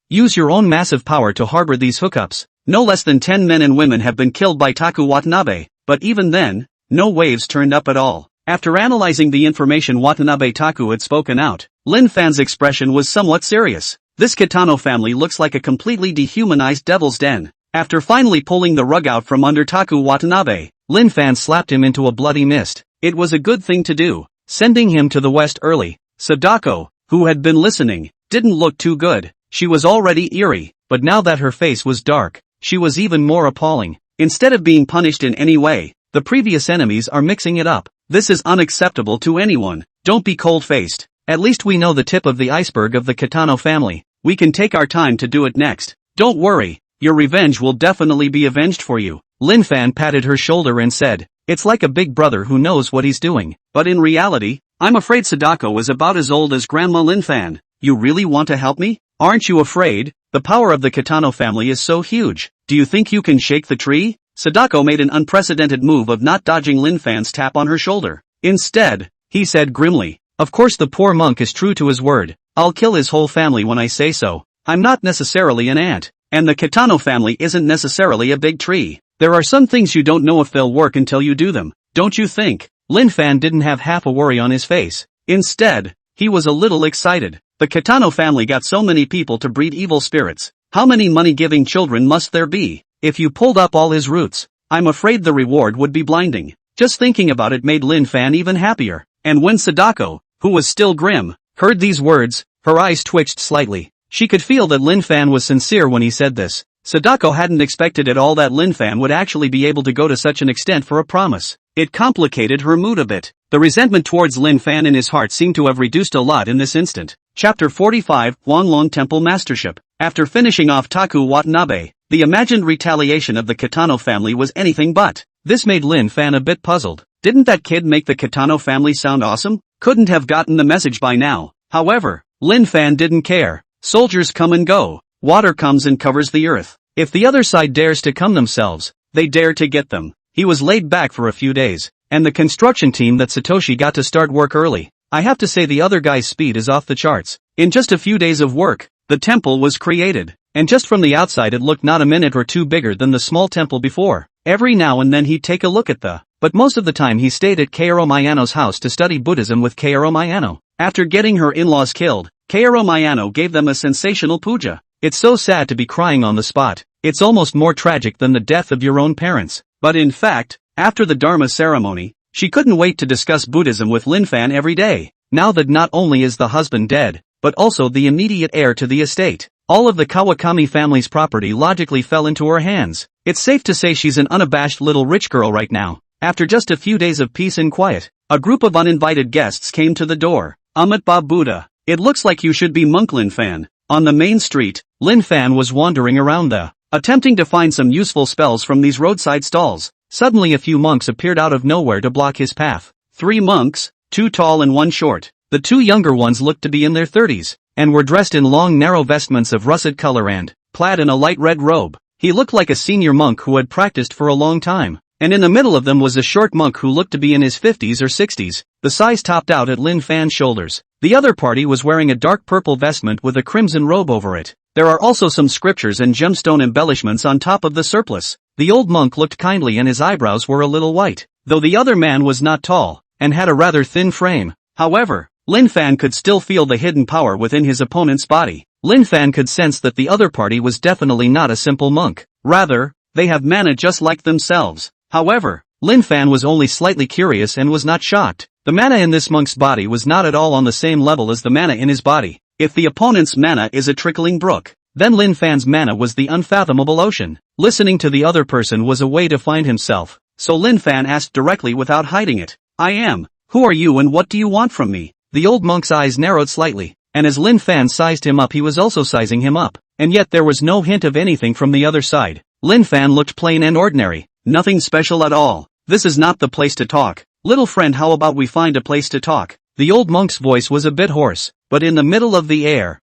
Use your own massive power to harbor these hookups. No less than 10 men and women have been killed by Taku Watanabe, but even then, no waves turned up at all. After analyzing the information Watanabe Taku had spoken out, Lin Fan's expression was somewhat serious. This Kitano family looks like a completely dehumanized devil's den. After finally pulling the rug out from under Taku Watanabe, Lin Fan slapped him into a bloody mist. It was a good thing to do, sending him to the west early. Sadako, who had been listening, didn't look too good. She was already eerie, but now that her face was dark, she was even more appalling. Instead of being punished in any way, the previous enemies are mixing it up. This is unacceptable to anyone. Don't be cold-faced. At least we know the tip of the iceberg of the Kitano family. We can take our time to do it next. Don't worry. Your revenge will definitely be avenged for you. Lin Fan patted her shoulder and said, it's like a big brother who knows what he's doing. But in reality, I'm afraid Sadako is about as old as Grandma Lin Fan. You really want to help me? Aren't you afraid? The power of the Kitano family is so huge. Do you think you can shake the tree? Sadako made an unprecedented move of not dodging Lin Fan's tap on her shoulder. Instead, he said grimly, of course the poor monk is true to his word. I'll kill his whole family when I say so. I'm not necessarily an ant. And the Kitano family isn't necessarily a big tree. There are some things you don't know if they'll work until you do them, don't you think? Lin Fan didn't have half a worry on his face. Instead, he was a little excited. The Kitano family got so many people to breed evil spirits. How many money-giving children must there be? If you pulled up all his roots, I'm afraid the reward would be blinding. Just thinking about it made Lin Fan even happier. And when Sadako, who was still grim, heard these words, her eyes twitched slightly. She could feel that Lin Fan was sincere when he said this. Sadako hadn't expected at all that Lin Fan would actually be able to go to such an extent for a promise. It complicated her mood a bit. The resentment towards Lin Fan in his heart seemed to have reduced a lot in this instant. Chapter 45, Huanglong Temple Mastership. After finishing off Taku Watanabe, the imagined retaliation of the Kitano family was anything but. This made Lin Fan a bit puzzled. Didn't that kid make the Kitano family sound awesome? Couldn't have gotten the message by now. However, Lin Fan didn't care. Soldiers come and go. Water comes and covers the earth. If the other side dares to come themselves, they dare to get them. He was laid back for a few days, and the construction team that Satoshi got to start work early. I have to say the other guy's speed is off the charts. In just a few days of work, the temple was created, and just from the outside it looked not a minute or two bigger than the small temple before. Every now and then he'd take a look at but most of the time he stayed at Kaoru Mayano's house to study Buddhism with Kaoru Mayano. After getting her in-laws killed, Kaoru Mayano gave them a sensational puja. It's so sad to be crying on the spot. It's almost more tragic than the death of your own parents. But in fact, after the Dharma ceremony, she couldn't wait to discuss Buddhism with Lin Fan every day. Now that not only is the husband dead, but also the immediate heir to the estate. All of the Kawakami family's property logically fell into her hands. It's safe to say she's an unabashed little rich girl right now. After just a few days of peace and quiet, a group of uninvited guests came to the door. Amit Ba Buddha. It looks like you should be Monk Lin Fan. On the main street, Lin Fan was wandering around attempting to find some useful spells from these roadside stalls. Suddenly a few monks appeared out of nowhere to block his path. 3 monks, 2 tall and 1 short. The 2 younger ones looked to be in their 30s, and were dressed in long narrow vestments of russet color and clad in a light red robe. He looked like a senior monk who had practiced for a long time. And in the middle of them was a short monk who looked to be in his 50s or 60s. The size topped out at Lin Fan's shoulders. The other party was wearing a dark purple vestment with a crimson robe over it. There are also some scriptures and gemstone embellishments on top of the surplice. The old monk looked kindly and his eyebrows were a little white, though the other man was not tall, and had a rather thin frame. However, Lin Fan could still feel the hidden power within his opponent's body. Lin Fan could sense that the other party was definitely not a simple monk. Rather, they have mana just like themselves. However, Lin Fan was only slightly curious and was not shocked. The mana in this monk's body was not at all on the same level as the mana in his body. If the opponent's mana is a trickling brook, then Lin Fan's mana was the unfathomable ocean. Listening to the other person was a way to find himself, so Lin Fan asked directly without hiding it. I am. Who are you and what do you want from me? The old monk's eyes narrowed slightly, and as Lin Fan sized him up he was also sizing him up, and yet there was no hint of anything from the other side. Lin Fan looked plain and ordinary. Nothing special at all. This is not the place to talk. Little friend, how about we find a place to talk? The old monk's voice was a bit hoarse, but in the middle of the air.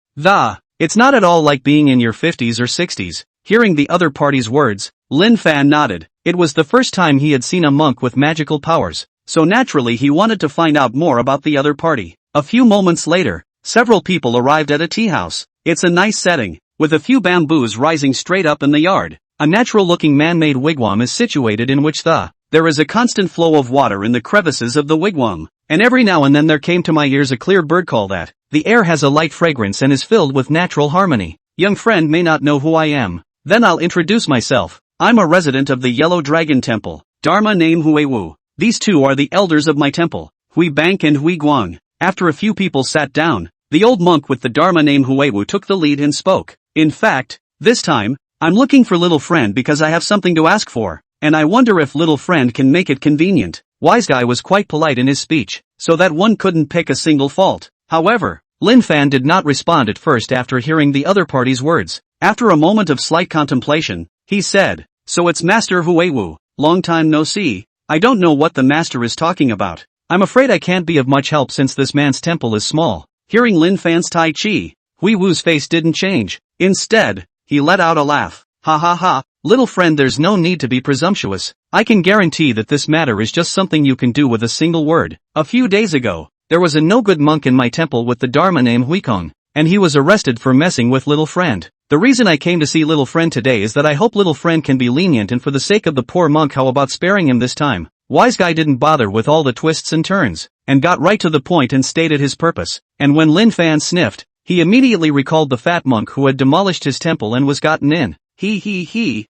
It's not at all like being in your 50s or 60s. Hearing the other party's words, Lin Fan nodded. It was the first time he had seen a monk with magical powers, so naturally he wanted to find out more about the other party. A few moments later, several people arrived at a tea house. It's a nice setting, with a few bamboos rising straight up in the yard. A natural-looking man-made wigwam is situated in which there is a constant flow of water in the crevices of the wigwam, and every now and then there came to my ears a clear bird call that. The air has a light fragrance and is filled with natural harmony. Young friend may not know who I am. Then I'll introduce myself. I'm a resident of the Yellow Dragon Temple. Dharma name Huiwu. These 2 are the elders of my temple, Hui Bank and Hui Guang. After a few people sat down, the old monk with the Dharma name Huiwu took the lead and spoke. In fact, this time, I'm looking for little friend because I have something to ask for, and I wonder if little friend can make it convenient. Wise guy was quite polite in his speech, so that one couldn't pick a single fault. However, Lin Fan did not respond at first after hearing the other party's words. After a moment of slight contemplation, he said, so it's Master Huiwu, long time no see. I don't know what the master is talking about. I'm afraid I can't be of much help since this man's temple is small. Hearing Lin Fan's Tai Chi, Huiwu's face didn't change. Instead, he let out a laugh. Ha ha ha, little friend, there's no need to be presumptuous. I can guarantee that this matter is just something you can do with a single word. A few days ago, there was a no-good monk in my temple with the Dharma name Huikong, and he was arrested for messing with little friend. The reason I came to see little friend today is that I hope little friend can be lenient, and for the sake of the poor monk, how about sparing him this time? Wise guy didn't bother with all the twists and turns, and got right to the point and stated his purpose. And when Lin Fan sniffed, he immediately recalled the fat monk who had demolished his temple and was gotten in.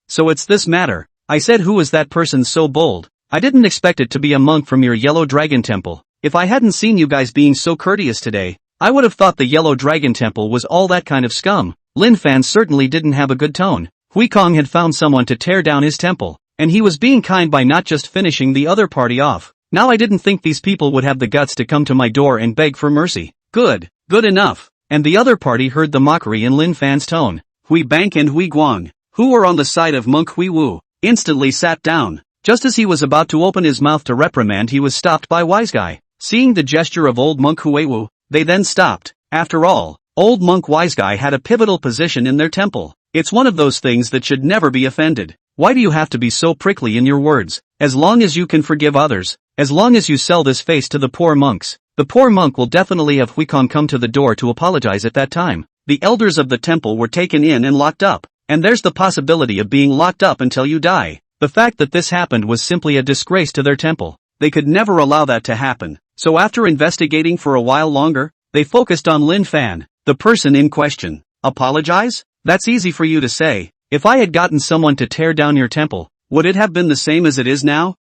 So it's this matter. I said, who is that person so bold? I didn't expect it to be a monk from your Yellow Dragon Temple. If I hadn't seen you guys being so courteous today, I would have thought the Yellow Dragon Temple was all that kind of scum. Lin Fan certainly didn't have a good tone. Huikong had found someone to tear down his temple, and he was being kind by not just finishing the other party off. Now I didn't think these people would have the guts to come to my door and beg for mercy. Good enough. And the other party heard the mockery in Lin Fan's tone. Hui Bank and Hui Guang, who were on the side of Monk Huiwu, instantly sat down. Just as he was about to open his mouth to reprimand, he was stopped by Wise Guy. Seeing the gesture of old Monk Huiwu, they then stopped. After all, old Monk Wise Guy had a pivotal position in their temple. It's one of those things that should never be offended. Why do you have to be so prickly in your words? As long as you can forgive others, as long as you sell this face to the poor monks, the poor monk will definitely have Huikong come to the door to apologize at that time. The elders of the temple were taken in and locked up, and there's the possibility of being locked up until you die. The fact that this happened was simply a disgrace to their temple. They could never allow that to happen. So after investigating for a while longer, they focused on Lin Fan, the person in question. Apologize? That's easy for you to say. If I had gotten someone to tear down your temple, would it have been the same as it is now?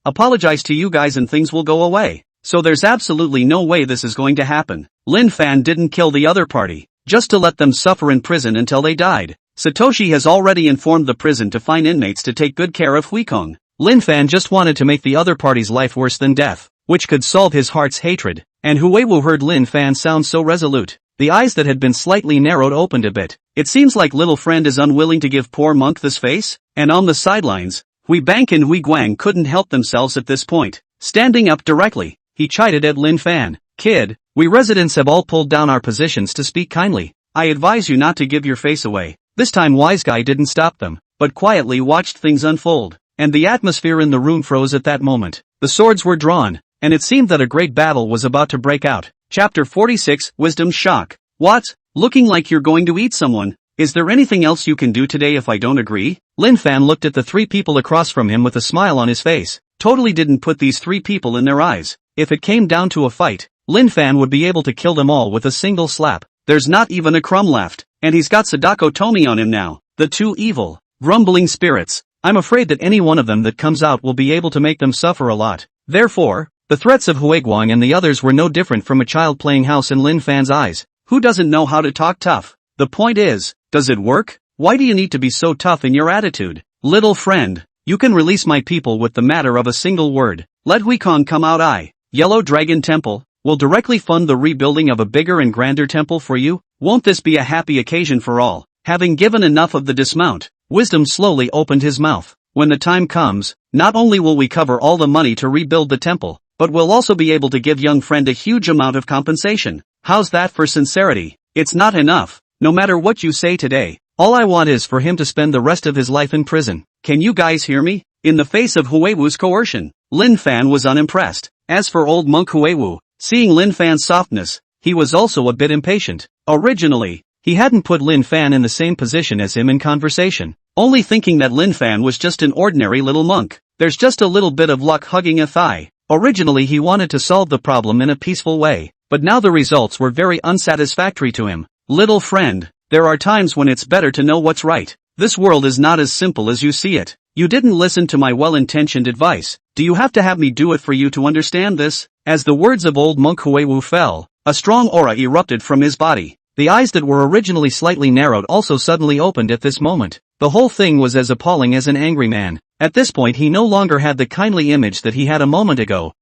Apologize to you guys and things will go away. So there's absolutely no way this is going to happen. Lin Fan didn't kill the other party. just to let them suffer in prison until they died. Satoshi has already informed the prison to find inmates to take good care of Huikong. Lin Fan just wanted to make the other party's life worse than death, which could solve his heart's hatred. And Huiwu heard Lin Fan sound so resolute. The eyes that had been slightly narrowed opened a bit. It seems like little friend is unwilling to give poor monk this face. And on the sidelines, Hui Bank and Hui Guang couldn't help themselves at this point. Standing up directly, he chided at Lin Fan. Kid, we residents have all pulled down our positions to speak kindly. I advise you not to give your face away. This time Wise Guy didn't stop them, but quietly watched things unfold. And the atmosphere in the room froze at that moment. The swords were drawn, and it seemed that a great battle was about to break out. Chapter 46, Wisdom's Shock. What? Looking like you're going to eat someone. Is there anything else you can do today if I don't agree? Lin Fan looked at the three people across from him with a smile on his face. Totally didn't put these three people in their eyes. If it came down to a fight, Lin Fan would be able to kill them all with a single slap. There's not even a crumb left, and he's got Sadako Tomi on him now. The two evil, grumbling spirits. I'm afraid that any one of them that comes out will be able to make them suffer a lot. Therefore, the threats of Huiguang and the others were no different from a child playing house in Lin Fan's eyes. Who doesn't know how to talk tough? The point is, does it work? Why do you need to be so tough in your attitude? Little friend, you can release my people with the matter of a single word. Let Huikong come out. Yellow Dragon Temple will directly fund the rebuilding of a bigger and grander temple for you. Won't this be a happy occasion for all? Having given enough of the dismount, Wisdom slowly opened his mouth. When the time comes, not only will we cover all the money to rebuild the temple, but we'll also be able to give young friend a huge amount of compensation. How's that for sincerity? It's not enough. No matter what you say today, all I want is for him to spend the rest of his life in prison. Can you guys hear me? In the face of Huiwu's coercion, Lin Fan was unimpressed. As for old monk Huiwu, seeing Lin Fan's softness, he was also a bit impatient. Originally, he hadn't put Lin Fan in the same position as him in conversation, only thinking that Lin Fan was just an ordinary little monk. There's just a little bit of luck hugging a thigh. Originally he wanted to solve the problem in a peaceful way, but now the results were very unsatisfactory to him. Little friend, there are times when it's better to know what's right. This world is not as simple as you see it. You didn't listen to my well-intentioned advice. Do you have to have me do it for you to understand this? As the words of old monk Huiwu fell, a strong aura erupted from his body. The eyes that were originally slightly narrowed also suddenly opened at this moment. The whole thing was as appalling as an angry man. At this point he no longer had the kindly image that he had a moment ago.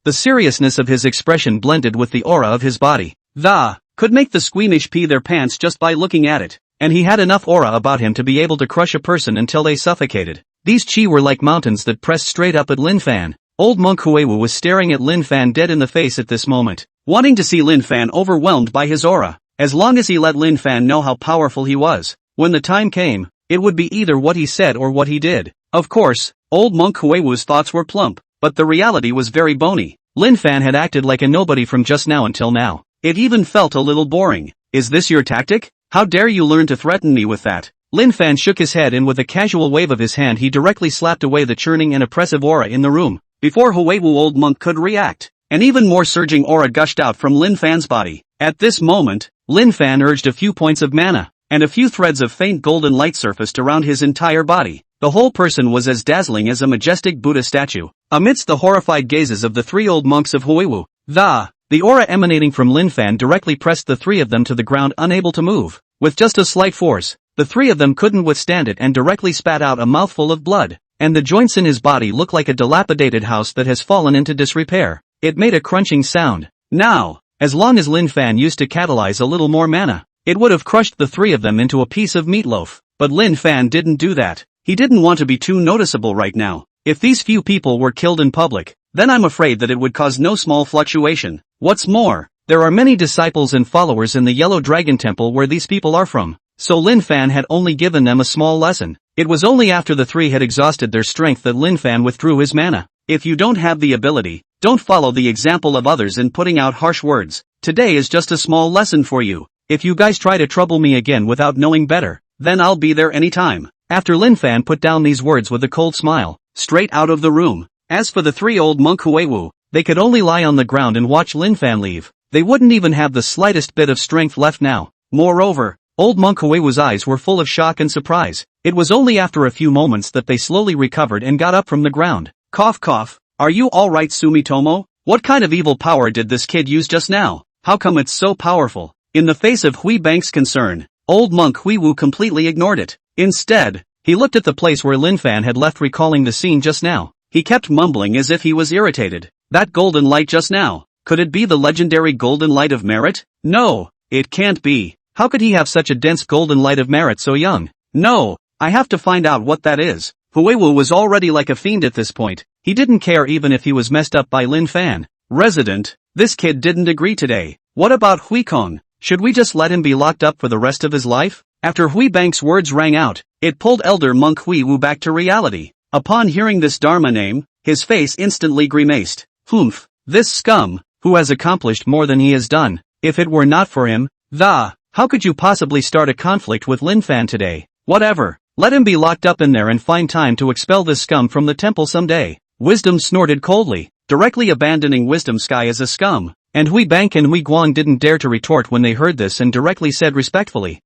The seriousness of his expression blended with the aura of his body. Could make the squeamish pee their pants just by looking at it. And he had enough aura about him to be able to crush a person until they suffocated. These chi were like mountains that pressed straight up at Lin Fan. Old monk Huiwu was staring at Lin Fan dead in the face at this moment, wanting to see Lin Fan overwhelmed by his aura. As long as he let Lin Fan know how powerful he was, when the time came, it would be either what he said or what he did. Of course, old monk Huiwu's thoughts were plump, but the reality was very bony. Lin Fan had acted like a nobody from just now until now. It even felt a little boring. Is this your tactic? How dare you learn to threaten me with that? Lin Fan shook his head and with a casual wave of his hand he directly slapped away the churning and oppressive aura in the room. Before Huiwu old monk could react, an even more surging aura gushed out from Lin Fan's body. At this moment, Lin Fan urged a few points of mana, and a few threads of faint golden light surfaced around his entire body. The whole person was as dazzling as a majestic Buddha statue. Amidst the horrified gazes of the three old monks of Huiwu, the aura emanating from Lin Fan directly pressed the three of them to the ground, unable to move. With just a slight force, the three of them couldn't withstand it and directly spat out a mouthful of blood, and the joints in his body looked like a dilapidated house that has fallen into disrepair. It made a crunching sound. Now, as long as Lin Fan used to catalyze a little more mana, it would have crushed the three of them into a piece of meatloaf. But Lin Fan didn't do that. He didn't want to be too noticeable right now. If these few people were killed in public, then I'm afraid that it would cause no small fluctuation. What's more, there are many disciples and followers in the Yellow Dragon Temple where these people are from, so Lin Fan had only given them a small lesson. It was only after the three had exhausted their strength that Lin Fan withdrew his mana. If you don't have the ability, don't follow the example of others in putting out harsh words. Today is just a small lesson for you. If you guys try to trouble me again without knowing better, then I'll be there anytime. After Lin Fan put down these words with a cold smile, straight out of the room. As for the three old monk Huiwu, they could only lie on the ground and watch Lin Fan leave. They wouldn't even have the slightest bit of strength left now. Moreover, old monk Huiwu's eyes were full of shock and surprise. It was only after a few moments that they slowly recovered and got up from the ground. Cough cough. Are you alright, Sumitomo? What kind of evil power did this kid use just now? How come it's so powerful? In the face of Hui Bank's concern, old monk Hui Wu completely ignored it. Instead, he looked at the place where Lin Fan had left, recalling the scene just now. He kept mumbling as if he was irritated. That golden light just now. Could it be the legendary golden light of merit? No, it can't be. How could he have such a dense golden light of merit so young? No, I have to find out what that is. Hui Wu was already like a fiend at this point. He didn't care even if he was messed up by Lin Fan. Resident, this kid didn't agree today. What about Hui Kong? Should we just let him be locked up for the rest of his life? After Hui Bank's words rang out, it pulled elder monk Hui Wu back to reality. Upon hearing this Dharma name, his face instantly grimaced. Humph, this scum, who has accomplished more than he has done. If it were not for him, how could you possibly start a conflict with Lin Fan today? Whatever, let him be locked up in there and find time to expel this scum from the temple someday. Wisdom snorted coldly, directly abandoning Wisdom Sky as a scum. And Hui Bank and Hui Guang didn't dare to retort when they heard this and directly said respectfully,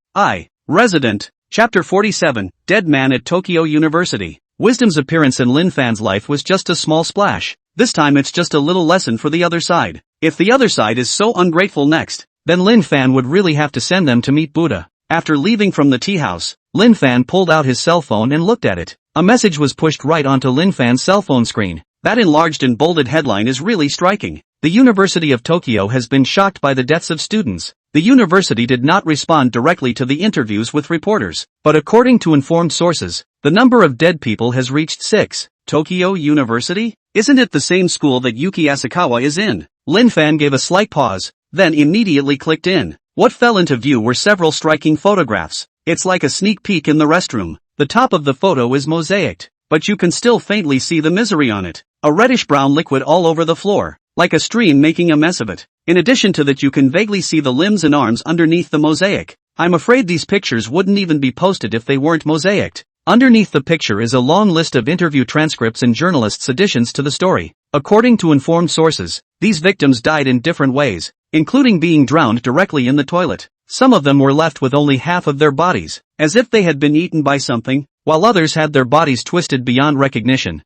Resident. Chapter 47, Dead Man at Tokyo University. Wisdom's appearance in Lin Fan's life was just a small splash. This time it's just a little lesson for the other side. If the other side is so ungrateful next, then Lin Fan would really have to send them to meet Buddha. After leaving from the tea house, Lin Fan pulled out his cell phone and looked at it. A message was pushed right onto Lin Fan's cell phone screen. That enlarged and bolded headline is really striking. The University of Tokyo has been shocked by the deaths of students. The university did not respond directly to the interviews with reporters, but according to informed sources, the number of dead people has reached 6. Tokyo University? Isn't it the same school that Yuki Asakawa is in? Lin Fan gave a slight pause, then immediately clicked in. What fell into view were several striking photographs. It's like a sneak peek in the restroom. The top of the photo is mosaicked, but you can still faintly see the misery on it. A reddish-brown liquid all over the floor, like a stream making a mess of it. In addition to that, you can vaguely see the limbs and arms underneath the mosaic. I'm afraid these pictures wouldn't even be posted if they weren't mosaicked. Underneath the picture is a long list of interview transcripts and journalists' additions to the story. According to informed sources, these victims died in different ways, including being drowned directly in the toilet. Some of them were left with only half of their bodies, as if they had been eaten by something, while others had their bodies twisted beyond recognition.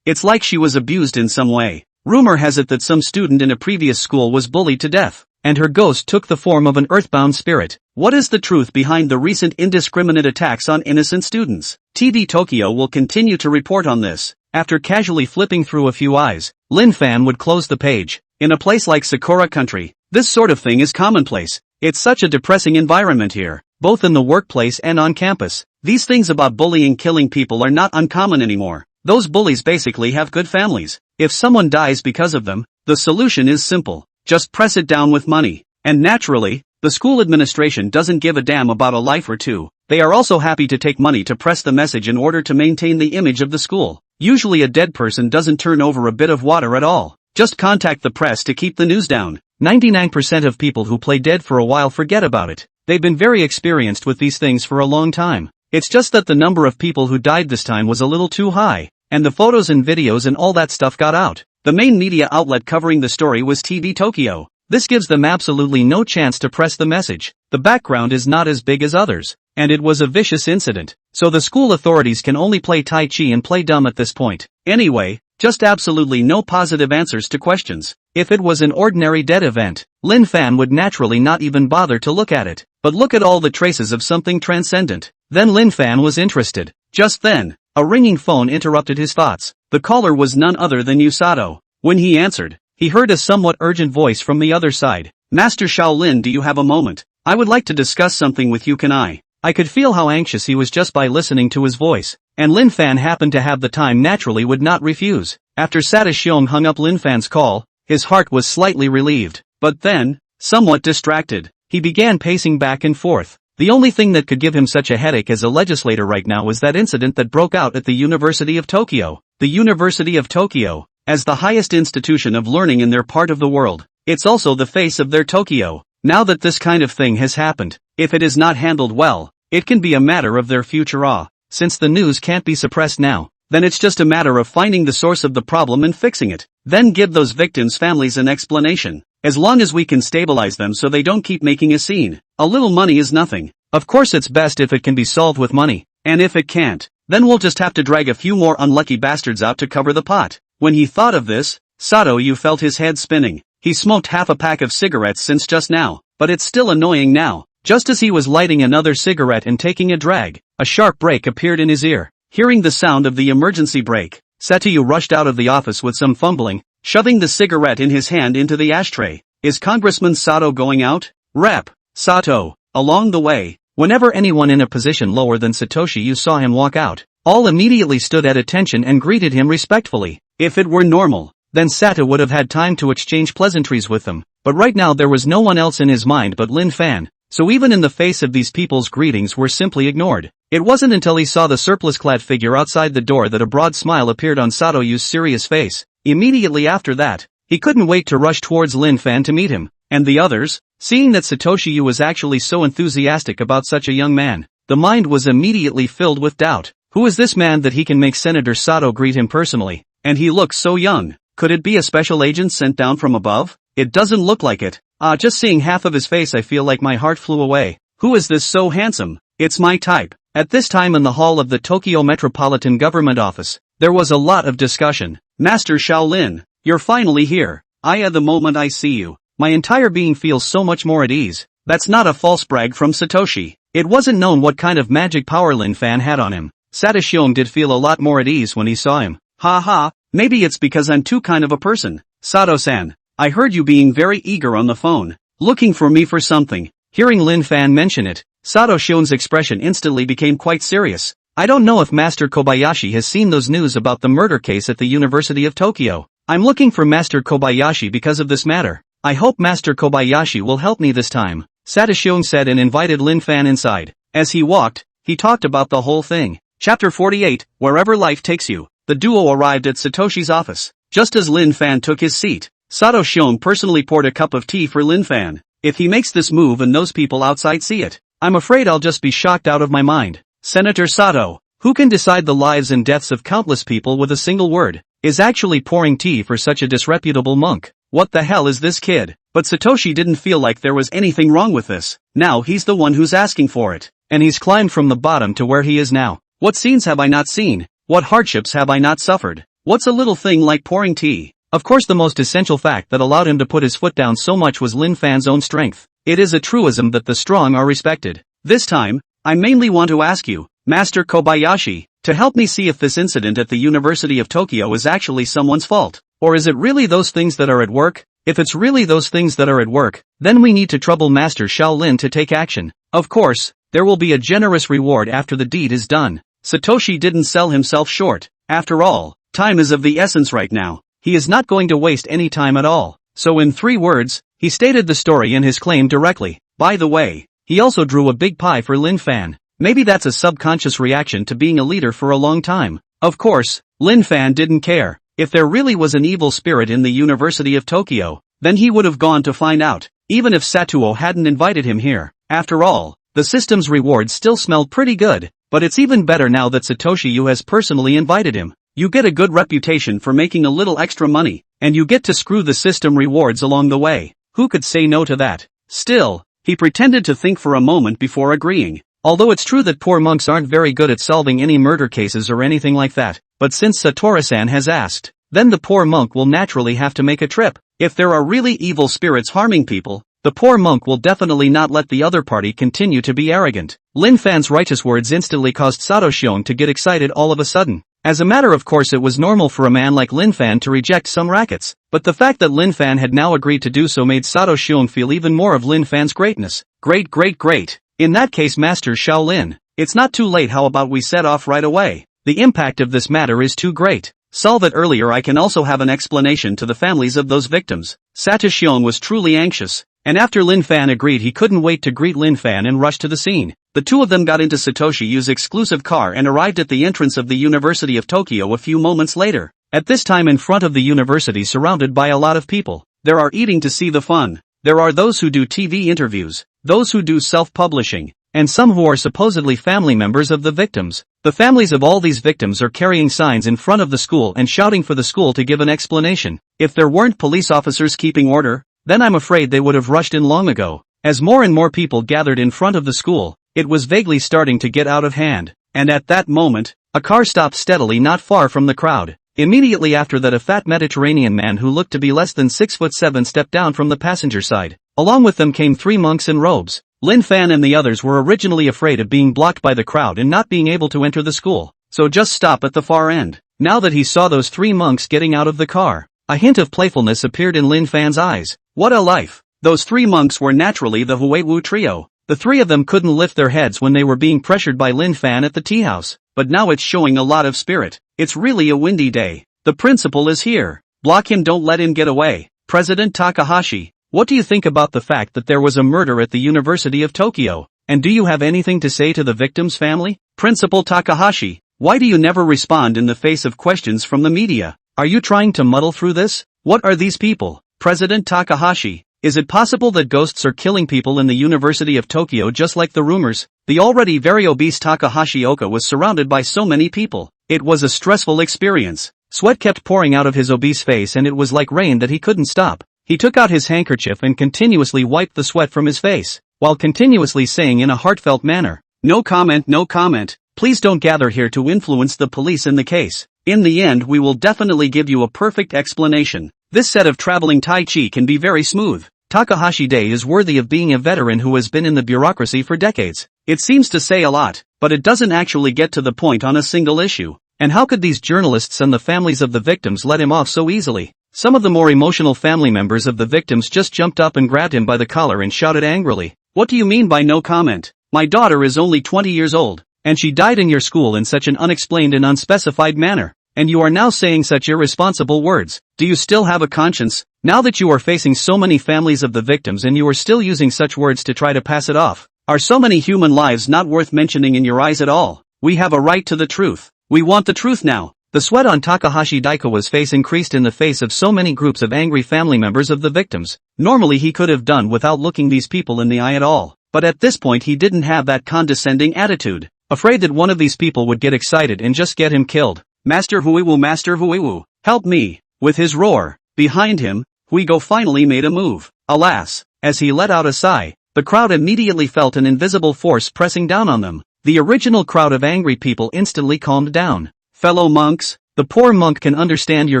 It's like she was abused in some way. Rumor has it that some student in a previous school was bullied to death, and her ghost took the form of an earthbound spirit. What is the truth behind the recent indiscriminate attacks on innocent students? TV Tokyo will continue to report on this. After casually flipping through a few eyes, Lin Fan would close the page. In a place like Sakura Country, this sort of thing is commonplace. It's such a depressing environment here, both in the workplace and on campus. These things about bullying, killing people are not uncommon anymore. Those bullies basically have good families. If someone dies because of them, the solution is simple. Just press it down with money. And naturally, the school administration doesn't give a damn about a life or two. They are also happy to take money to press the message in order to maintain the image of the school. Usually a dead person doesn't turn over a bit of water at all. Just contact the press to keep the news down. 99% of people who play dead for a while forget about it. They've been very experienced with these things for a long time. It's just that the number of people who died this time was a little too high, and the photos and videos and all that stuff got out. The main media outlet covering the story was TV Tokyo. This gives them absolutely no chance to press the message. The background is not as big as others, and it was a vicious incident, so the school authorities can only play Tai Chi and play dumb at this point. Anyway, just absolutely no positive answers to questions. If it was an ordinary dead event, Lin Fan would naturally not even bother to look at it. But look at all the traces of something transcendent. Then Lin Fan was interested. Just then, a ringing phone interrupted his thoughts. The caller was none other than Usato. When he answered, he heard a somewhat urgent voice from the other side. Master Shaolin, do you have a moment? I would like to discuss something with you. Can I? I could feel how anxious he was just by listening to his voice, and Lin Fan happened to have the time, naturally would not refuse. After Sata Xiong hung up Lin Fan's call, his heart was slightly relieved, but then, somewhat distracted, he began pacing back and forth. The only thing that could give him such a headache as a legislator right now was that incident that broke out at the University of Tokyo. The University of Tokyo, as the highest institution of learning in their part of the world, it's also the face of their Tokyo. Now that this kind of thing has happened, if it is not handled well, it can be a matter of their future. Since the news can't be suppressed now, then it's just a matter of finding the source of the problem and fixing it. Then give those victims' families an explanation. As long as we can stabilize them so they don't keep making a scene, a little money is nothing. Of course it's best if it can be solved with money, and if it can't, then we'll just have to drag a few more unlucky bastards out to cover the pot. When he thought of this, Sato Yu felt his head spinning. He smoked half a pack of cigarettes since just now. but it's still annoying now. Just as he was lighting another cigarette and taking a drag, a sharp break appeared in his ear. Hearing the sound of the emergency brake, Satoshi rushed out of the office with some fumbling, shoving the cigarette in his hand into the ashtray. Is Congressman Sato going out? Rep. Sato. Along the way, whenever anyone in a position lower than Satoshi you saw him walk out, all immediately stood at attention and greeted him respectfully. If it were normal, then Sato would have had time to exchange pleasantries with them, but right now there was no one else in his mind but Lin Fan, so even in the face of these people's greetings were simply ignored. It wasn't until he saw the surplice-clad figure outside the door that a broad smile appeared on Sato's serious face. Immediately after that, he couldn't wait to rush towards Lin Fan to meet him. And the others, seeing that Satoshi Yu was actually so enthusiastic about such a young man, the mind was immediately filled with doubt. Who is this man that he can make Senator Sato greet him personally? And he looks so young. Could it be a special agent sent down from above? It doesn't look like it. Just seeing half of his face I feel like my heart flew away. Who is this so handsome? It's my type. At this time in the hall of the Tokyo Metropolitan Government Office, there was a lot of discussion. Master Shaolin, you're finally here. At the moment I see you, my entire being feels so much more at ease. That's not a false brag from Satoshi. It wasn't known what kind of magic power Lin Fan had on him. Satoshi did feel a lot more at ease when he saw him. Ha, maybe it's because I'm too kind of a person. Sato-san, I heard you being very eager on the phone, looking for me for something. Hearing Lin Fan mention it, Satoshi's expression instantly became quite serious. I don't know if Master Kobayashi has seen those news about the murder case at the University of Tokyo. I'm looking for Master Kobayashi because of this matter. I hope Master Kobayashi will help me this time, Satoshi said and invited Lin Fan inside. As he walked, he talked about the whole thing. Chapter 48, Wherever Life Takes You. The duo arrived at Satoshi's office. Just as Lin Fan took his seat, Satoshi personally poured a cup of tea for Lin Fan. If he makes this move and those people outside see it, I'm afraid I'll just be shocked out of my mind. Senator Sato, who can decide the lives and deaths of countless people with a single word, is actually pouring tea for such a disreputable monk. What the hell is this kid? But Satoshi didn't feel like there was anything wrong with this. Now he's the one who's asking for it. And he's climbed from the bottom to where he is now. What scenes have I not seen? What hardships have I not suffered? What's a little thing like pouring tea? Of course the most essential fact that allowed him to put his foot down so much was Lin Fan's own strength. It is a truism that the strong are respected. This time, I mainly want to ask you, Master Kobayashi, to help me see if this incident at the University of Tokyo is actually someone's fault. Or is it really those things that are at work? If it's really those things that are at work, then we need to trouble Master Shaolin to take action. Of course, there will be a generous reward after the deed is done. Satoshi didn't sell himself short. After all, time is of the essence right now. He is not going to waste any time at all. So in 3 words, he stated the story and his claim directly. By the way, he also drew a big pie for Lin Fan. Maybe that's a subconscious reaction to being a leader for a long time. Of course, Lin Fan didn't care. If there really was an evil spirit in the University of Tokyo, then he would have gone to find out, even if Satuo hadn't invited him here. After all, the system's reward still smelled pretty good, but it's even better now that Satoshi Yu has personally invited him. You get a good reputation for making a little extra money, and you get to screw the system rewards along the way. Who could say no to that? Still, he pretended to think for a moment before agreeing. Although it's true that poor monks aren't very good at solving any murder cases or anything like that, but since Satora-san has asked, then the poor monk will naturally have to make a trip. If there are really evil spirits harming people, the poor monk will definitely not let the other party continue to be arrogant. Lin Fan's righteous words instantly caused Satoshi to get excited all of a sudden. As a matter of course it was normal for a man like Lin Fan to reject some rackets, but the fact that Lin Fan had now agreed to do so made Satoshi feel even more of Lin Fan's greatness. Great. In that case Master Shaolin, it's not too late, how about we set off right away? The impact of this matter is too great. Solve it earlier, I can also have an explanation to the families of those victims. Satoshi was truly anxious, and after Lin Fan agreed he couldn't wait to greet Lin Fan and rush to the scene. The two of them got into Satoshi Yu's exclusive car and arrived at the entrance of the University of Tokyo a few moments later. At this time in front of the university surrounded by a lot of people. There are eating to see the fun. There are those who do TV interviews, those who do self-publishing, and some who are supposedly family members of the victims. The families of all these victims are carrying signs in front of the school and shouting for the school to give an explanation. If there weren't police officers keeping order, then I'm afraid they would have rushed in long ago. As more and more people gathered in front of the school, it was vaguely starting to get out of hand. And at that moment, a car stopped steadily not far from the crowd. Immediately after that, a fat Mediterranean man who looked to be less than 6'7" stepped down from the passenger side. Along with them came 3 monks in robes. Lin Fan and the others were originally afraid of being blocked by the crowd and not being able to enter the school, so just stop at the far end. Now that he saw those 3 monks getting out of the car, a hint of playfulness appeared in Lin Fan's eyes. What a life! Those 3 monks were naturally the Huiwu trio. The 3 of them couldn't lift their heads when they were being pressured by Lin Fan at the tea house, but now it's showing a lot of spirit. It's really a windy day. The principal is here. Block him, don't let him get away. President Takahashi, what do you think about the fact that there was a murder at the University of Tokyo? And do you have anything to say to the victim's family? Principal Takahashi, why do you never respond in the face of questions from the media? Are you trying to muddle through this? What are these people? President Takahashi, is it possible that ghosts are killing people in the University of Tokyo just like the rumors? The already very obese Takahashi Oka was surrounded by so many people. It was a stressful experience. Sweat kept pouring out of his obese face and it was like rain that he couldn't stop. He took out his handkerchief and continuously wiped the sweat from his face, while continuously saying in a heartfelt manner, "No comment, no comment. Please don't gather here to influence the police in the case. In the end we will definitely give you a perfect explanation. This set of traveling Tai Chi can be very smooth." Takahashi Day is worthy of being a veteran who has been in the bureaucracy for decades. It seems to say a lot, but it doesn't actually get to the point on a single issue. And how could these journalists and the families of the victims let him off so easily? Some of the more emotional family members of the victims just jumped up and grabbed him by the collar and shouted angrily, "What do you mean by no comment? My daughter is only 20 years old, and she died in your school in such an unexplained and unspecified manner. And you are now saying such irresponsible words. Do you still have a conscience? Now that you are facing so many families of the victims and you are still using such words to try to pass it off, are so many human lives not worth mentioning in your eyes at all? We have a right to the truth. We want the truth now." The sweat on Takahashi Daikawa's face increased in the face of so many groups of angry family members of the victims. Normally he could have done without looking these people in the eye at all, but at this point he didn't have that condescending attitude, afraid that one of these people would get excited and just get him killed. Master Huiwu, help me. With his roar, behind him, Huigo finally made a move. Alas, as he let out a sigh, the crowd immediately felt an invisible force pressing down on them. The original crowd of angry people instantly calmed down. Fellow monks, the poor monk can understand your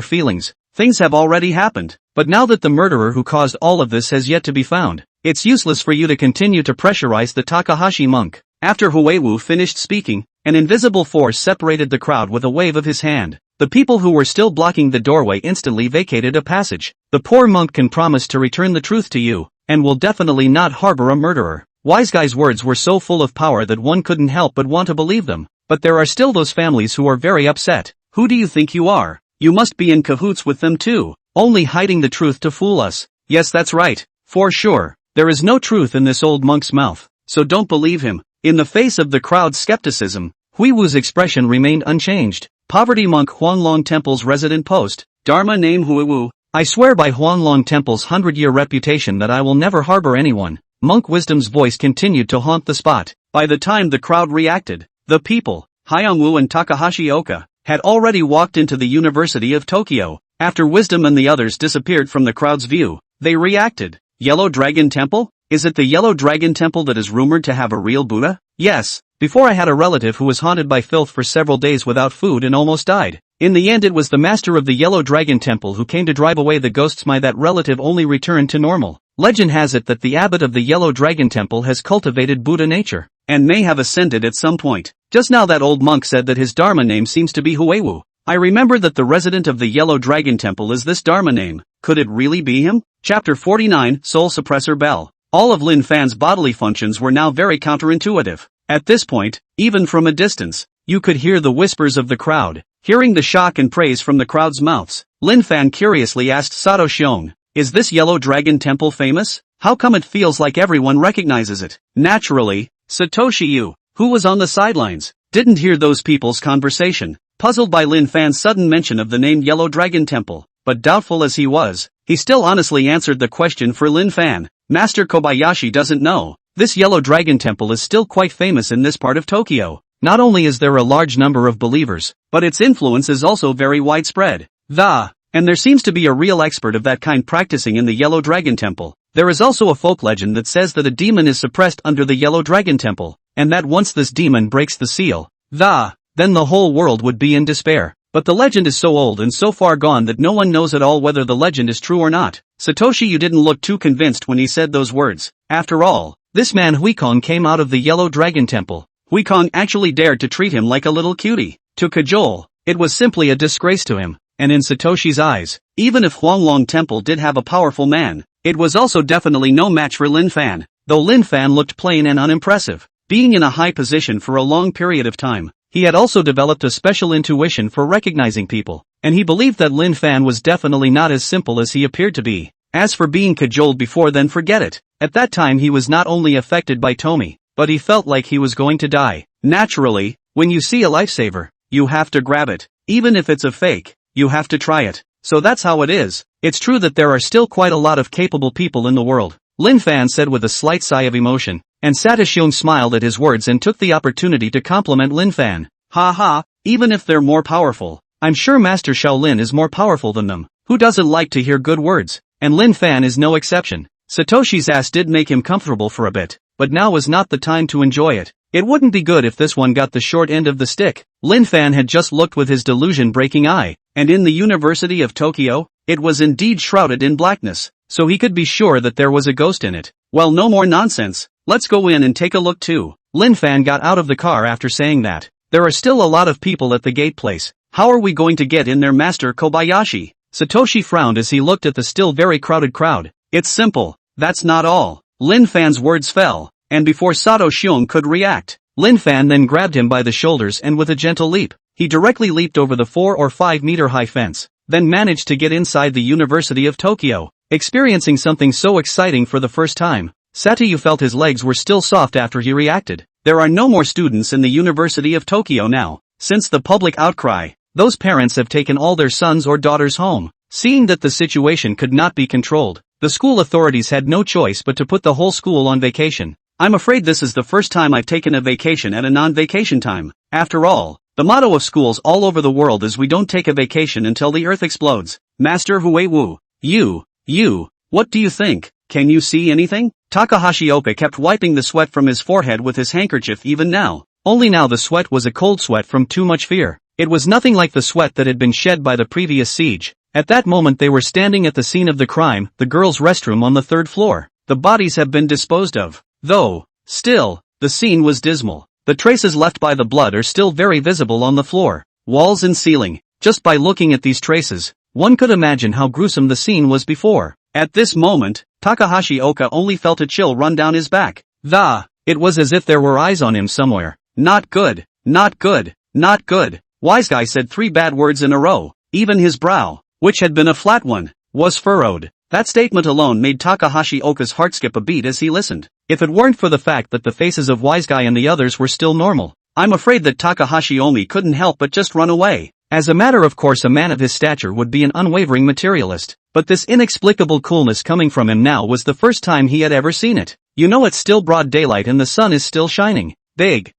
feelings. Things have already happened, but now that the murderer who caused all of this has yet to be found, it's useless for you to continue to pressurize the Takahashi monk. After Huiwu finished speaking, an invisible force separated the crowd with a wave of his hand. The people who were still blocking the doorway instantly vacated a passage. The poor monk can promise to return the truth to you, and will definitely not harbor a murderer. Wise Guy's words were so full of power that one couldn't help but want to believe them. But there are still those families who are very upset. Who do you think you are? You must be in cahoots with them too, only hiding the truth to fool us. Yes, that's right. For sure. There is no truth in this old monk's mouth, so don't believe him. In the face of the crowd's skepticism, Huiwu's expression remained unchanged. Poverty Monk Huanglong Temple's resident post. Dharma name Huiwu. I swear by Huanglong Temple's 100-year reputation that I will never harbor anyone. Monk Wisdom's voice continued to haunt the spot. By the time the crowd reacted, the people, Hyungwoo and Takahashi Oka, had already walked into the University of Tokyo. After Wisdom and the others disappeared from the crowd's view, they reacted. Yellow Dragon Temple? Is it the Yellow Dragon Temple that is rumored to have a real Buddha? Yes. Before I had a relative who was haunted by filth for several days without food and almost died. In the end it was the master of the Yellow Dragon Temple who came to drive away the ghosts. That relative only returned to normal. Legend has it that the abbot of the Yellow Dragon Temple has cultivated Buddha nature, and may have ascended at some point. Just now that old monk said that his Dharma name seems to be Huiwu. I remember that the resident of the Yellow Dragon Temple is this Dharma name. Could it really be him? Chapter 49, Soul Suppressor Bell. All of Lin Fan's bodily functions were now very counterintuitive. At this point, even from a distance, you could hear the whispers of the crowd. Hearing the shock and praise from the crowd's mouths, Lin Fan curiously asked Sato Shion, "Is this Yellow Dragon Temple famous? How come it feels like everyone recognizes it?" Naturally, Satoshi Yu, who was on the sidelines, didn't hear those people's conversation. Puzzled by Lin Fan's sudden mention of the name Yellow Dragon Temple, but doubtful as he was, he still honestly answered the question for Lin Fan. Master Kobayashi doesn't know. This Yellow Dragon Temple is still quite famous in this part of Tokyo. Not only is there a large number of believers, but its influence is also very widespread. And there seems to be a real expert of that kind practicing in the Yellow Dragon Temple. There is also a folk legend that says that a demon is suppressed under the Yellow Dragon Temple, and that once this demon breaks the seal, then the whole world would be in despair. But the legend is so old and so far gone that no one knows at all whether the legend is true or not. Satoshi, you didn't look too convinced when he said those words. After all, this man Huikong came out of the Yellow Dragon Temple. Huikong actually dared to treat him like a little cutie. To cajole, it was simply a disgrace to him. And in Satoshi's eyes, even if Huanglong Temple did have a powerful man, it was also definitely no match for Lin Fan, though Lin Fan looked plain and unimpressive. Being in a high position for a long period of time, he had also developed a special intuition for recognizing people, and he believed that Lin Fan was definitely not as simple as he appeared to be. As for being cajoled before, then forget it. At that time he was not only affected by Tomi, but he felt like he was going to die. Naturally, when you see a lifesaver, you have to grab it. Even if it's a fake, you have to try it. So that's how it is. It's true that there are still quite a lot of capable people in the world, Lin Fan said with a slight sigh of emotion, and Satoshi smiled at his words and took the opportunity to compliment Lin Fan. Ha ha, even if they're more powerful, I'm sure Master Shaolin is more powerful than them. Who doesn't like to hear good words? And Lin Fan is no exception. Satoshi's ass did make him comfortable for a bit, but now was not the time to enjoy it. It wouldn't be good if this one got the short end of the stick. Lin Fan had just looked with his delusion-breaking eye, and in the University of Tokyo, it was indeed shrouded in blackness, so he could be sure that there was a ghost in it. Well, no more nonsense, let's go in and take a look too. Lin Fan got out of the car after saying that. There are still a lot of people at the gate place. How are we going to get in there, Master Kobayashi? Satoshi frowned as he looked at the still very crowded crowd. It's simple, that's not all. Lin Fan's words fell, and before Sato Xiong could react, Lin Fan then grabbed him by the shoulders and with a gentle leap, he directly leaped over the 4 or 5 meter high fence, then managed to get inside the University of Tokyo, experiencing something so exciting for the first time. Satoshi felt his legs were still soft after he reacted. There are no more students in the University of Tokyo now. Since the public outcry, those parents have taken all their sons or daughters home. Seeing that the situation could not be controlled, the school authorities had no choice but to put the whole school on vacation. I'm afraid this is the first time I've taken a vacation at a non-vacation time. After all, the motto of schools all over the world is we don't take a vacation until the earth explodes. Master Huiwu, what do you think? Can you see anything? Takahashi Oka kept wiping the sweat from his forehead with his handkerchief even now. Only now the sweat was a cold sweat from too much fear. It was nothing like the sweat that had been shed by the previous siege. At that moment they were standing at the scene of the crime, the girls' restroom on the 3rd floor. The bodies have been disposed of. Though, still, the scene was dismal. The traces left by the blood are still very visible on the floor, walls and ceiling. Just by looking at these traces, one could imagine how gruesome the scene was before. At this moment, Takahashi Oka only felt a chill run down his back. It was as if there were eyes on him somewhere. Not good, not good, not good. Wise guy said 3 bad words in a row. Even his brow, which had been a flat one, was furrowed. That statement alone made Takahashi Oka's heart skip a beat as he listened. If it weren't for the fact that the faces of Wise Guy and the others were still normal, I'm afraid that Takahashi Omi couldn't help but just run away. As a matter of course, a man of his stature would be an unwavering materialist, but this inexplicable coolness coming from him now was the first time he had ever seen it. You know, it's still broad daylight and the sun is still shining. Big.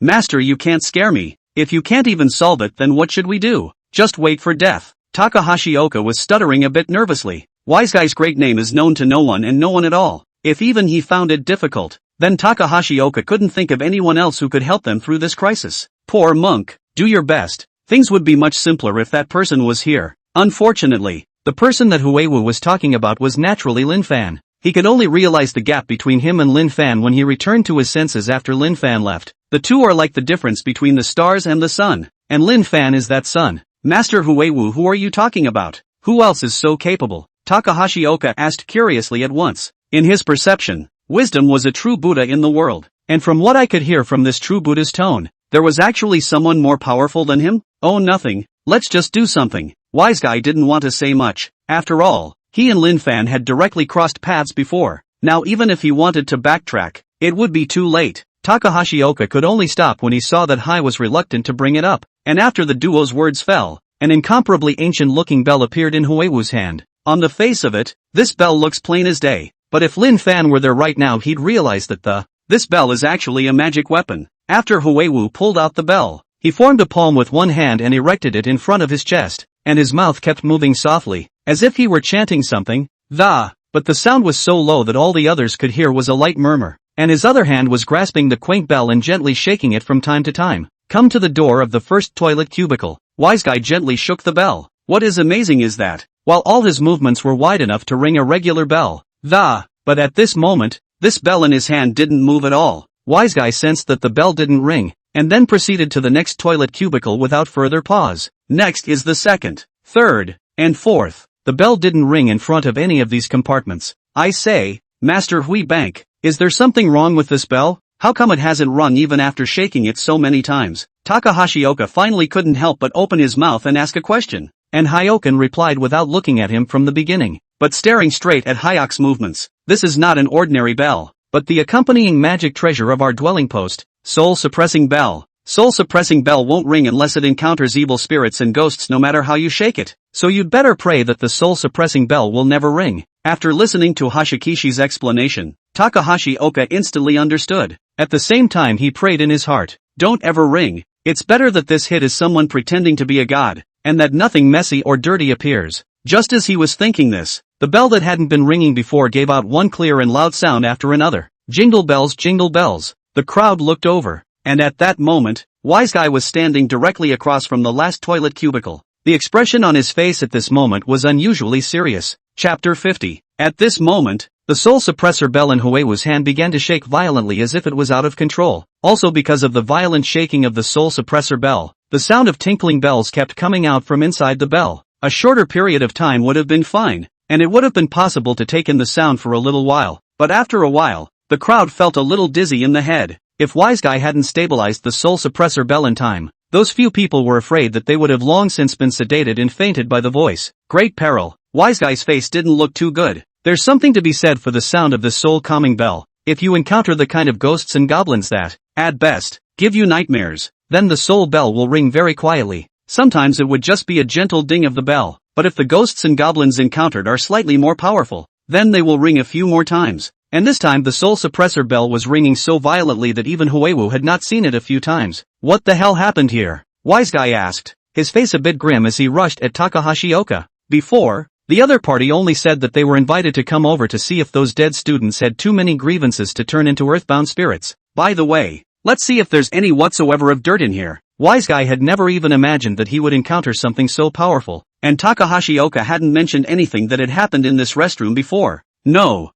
Master, you can't scare me. If you can't even solve it, then what should we do? Just wait for death. Takahashi Oka was stuttering a bit nervously. Wise Guy's great name is known to no one and no one at all. If even he found it difficult, then Takahashi Oka couldn't think of anyone else who could help them through this crisis. Poor monk, do your best. Things would be much simpler if that person was here. Unfortunately, the person that Huiwu was talking about was naturally Lin Fan. He could only realize the gap between him and Lin Fan when he returned to his senses after Lin Fan left. The two are like the difference between the stars and the sun, and Lin Fan is that sun. Master Huiwu, who are you talking about? Who else is so capable? Takahashi Oka asked curiously at once. In his perception, wisdom was a true Buddha in the world, and from what I could hear from this true Buddha's tone, there was actually someone more powerful than him? Oh, nothing. Let's just do something. Wise Guy didn't want to say much. After all, he and Lin Fan had directly crossed paths before. Now even if he wanted to backtrack, it would be too late. Takahashi Oka could only stop when he saw that Hai was reluctant to bring it up, and after the duo's words fell, an incomparably ancient-looking bell appeared in Huiwu's hand. On the face of it, this bell looks plain as day, but if Lin Fan were there right now he'd realize that this bell is actually a magic weapon. After Huiwu pulled out the bell, he formed a palm with one hand and erected it in front of his chest, and his mouth kept moving softly, as if he were chanting something. But the sound was so low that all the others could hear was a light murmur, and his other hand was grasping the quaint bell and gently shaking it from time to time. Come to the door of the first toilet cubicle. Wise Guy gently shook the bell. What is amazing is that, while all his movements were wide enough to ring a regular bell. But at this moment, this bell in his hand didn't move at all. Wise guy sensed that the bell didn't ring, and then proceeded to the next toilet cubicle without further pause. Next is the second, third, and fourth. The bell didn't ring in front of any of these compartments. I say, Master Hui Bank, is there something wrong with this bell? How come it hasn't rung even after shaking it so many times? Takahashi Oka finally couldn't help but open his mouth and ask a question. And Hyoken replied without looking at him from the beginning, but staring straight at Hyok's movements. This is not an ordinary bell, but the accompanying magic treasure of our dwelling post, soul-suppressing bell. Soul-suppressing bell won't ring unless it encounters evil spirits and ghosts no matter how you shake it. So you'd better pray that the soul-suppressing bell will never ring. After listening to Hashikishi's explanation, Takahashi Oka instantly understood. At the same time he prayed in his heart, don't ever ring. It's better that this hit is someone pretending to be a god, and that nothing messy or dirty appears. Just as he was thinking this, the bell that hadn't been ringing before gave out one clear and loud sound after another. Jingle bells, jingle bells. The crowd looked over, and at that moment, Wise Guy was standing directly across from the last toilet cubicle. The expression on his face at this moment was unusually serious. Chapter 50. At this moment, the soul suppressor bell in Huewu's hand began to shake violently as if it was out of control. Also because of the violent shaking of the soul suppressor bell, the sound of tinkling bells kept coming out from inside the bell. A shorter period of time would have been fine, and it would have been possible to take in the sound for a little while, but after a while, the crowd felt a little dizzy in the head. If Wise Guy hadn't stabilized the soul suppressor bell in time, those few people were afraid that they would have long since been sedated and fainted by the voice. Great peril. Wise Guy's face didn't look too good. There's something to be said for the sound of this soul-calming bell. If you encounter the kind of ghosts and goblins that, at best, give you nightmares, then the soul bell will ring very quietly. Sometimes it would just be a gentle ding of the bell, but if the ghosts and goblins encountered are slightly more powerful, then they will ring a few more times. And this time the soul suppressor bell was ringing so violently that even Huewu had not seen it a few times. What the hell happened here? Wise Guy asked, his face a bit grim as he rushed at Takahashi Oka. Before, the other party only said that they were invited to come over to see if those dead students had too many grievances to turn into earthbound spirits. By the way, let's see if there's any whatsoever of dirt in here. Wise Guy had never even imagined that he would encounter something so powerful, and Takahashi Oka hadn't mentioned anything that had happened in this restroom before. No,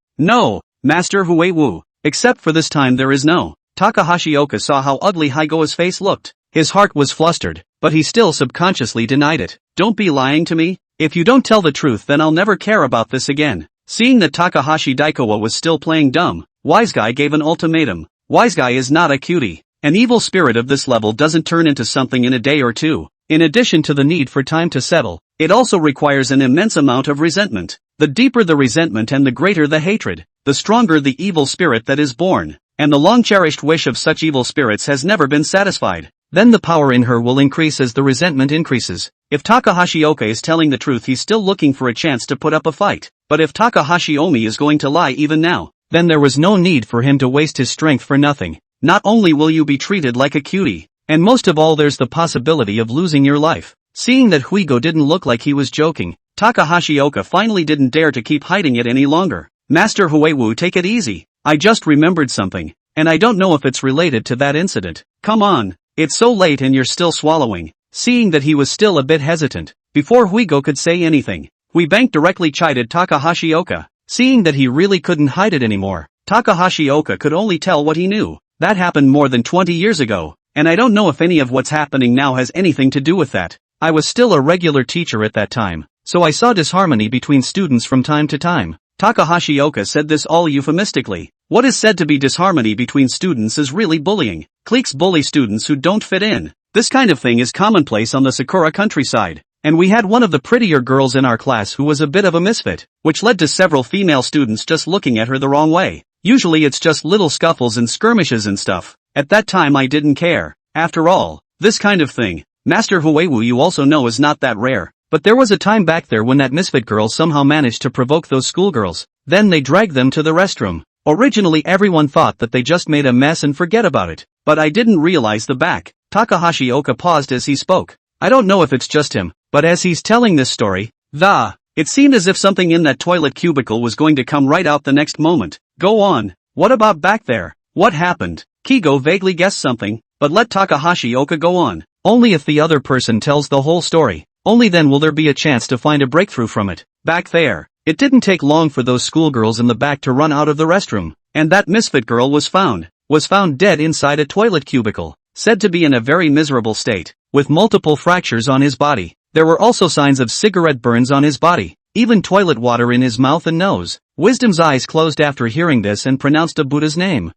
Master Huewu, except for this time there is no. Takahashi Oka saw how ugly Haigo's face looked. His heart was flustered, but he still subconsciously denied it. Don't be lying to me. If you don't tell the truth then I'll never care about this again. Seeing that Takahashi Daikawa was still playing dumb, Wise Guy gave an ultimatum. Wise Guy is not a cutie. An evil spirit of this level doesn't turn into something in a day or two. In addition to the need for time to settle, it also requires an immense amount of resentment. The deeper the resentment and the greater the hatred, the stronger the evil spirit that is born, and the long-cherished wish of such evil spirits has never been satisfied. Then the power in her will increase as the resentment increases. If Takahashi Oka is telling the truth he's still looking for a chance to put up a fight, but if Takahashi Omi is going to lie even now, then there was no need for him to waste his strength for nothing. Not only will you be treated like a cutie, and most of all there's the possibility of losing your life. Seeing that Huigo didn't look like he was joking, Takahashi Oka finally didn't dare to keep hiding it any longer. Master Huewu, take it easy. I just remembered something, and I don't know if it's related to that incident. Come on, it's so late and you're still swallowing. Seeing that he was still a bit hesitant, before Huigo could say anything, Hui Bank directly chided Takahashi Oka. Seeing that he really couldn't hide it anymore, Takahashi Oka could only tell what he knew. That happened more than 20 years ago, and I don't know if any of what's happening now has anything to do with that. I was still a regular teacher at that time, so I saw disharmony between students from time to time. Takahashi Oka said this all euphemistically. What is said to be disharmony between students is really bullying. Cliques bully students who don't fit in. This kind of thing is commonplace on the Sakura countryside, and we had one of the prettier girls in our class who was a bit of a misfit, which led to several female students just looking at her the wrong way. Usually it's just little scuffles and skirmishes and stuff. At that time I didn't care. After all, this kind of thing, Master Huewu, you also know, is not that rare. But there was a time back there when that misfit girl somehow managed to provoke those schoolgirls. Then they dragged them to the restroom. Originally everyone thought that they just made a mess and forget about it. But I didn't realize the back. Takahashi Oka paused as he spoke. I don't know if it's just him, but as he's telling this story, it seemed as if something in that toilet cubicle was going to come right out the next moment. Go on. What about back there? What happened? Kigo vaguely guessed something, but let Takahashi Oka go on. Only if the other person tells the whole story. Only then will there be a chance to find a breakthrough from it. Back there. It didn't take long for those schoolgirls in the back to run out of the restroom, and that misfit girl was found dead inside a toilet cubicle, said to be in a very miserable state, with multiple fractures on his body. There were also signs of cigarette burns on his body, even toilet water in his mouth and nose. Wisdom's eyes closed after hearing this and pronounced a Buddha's name.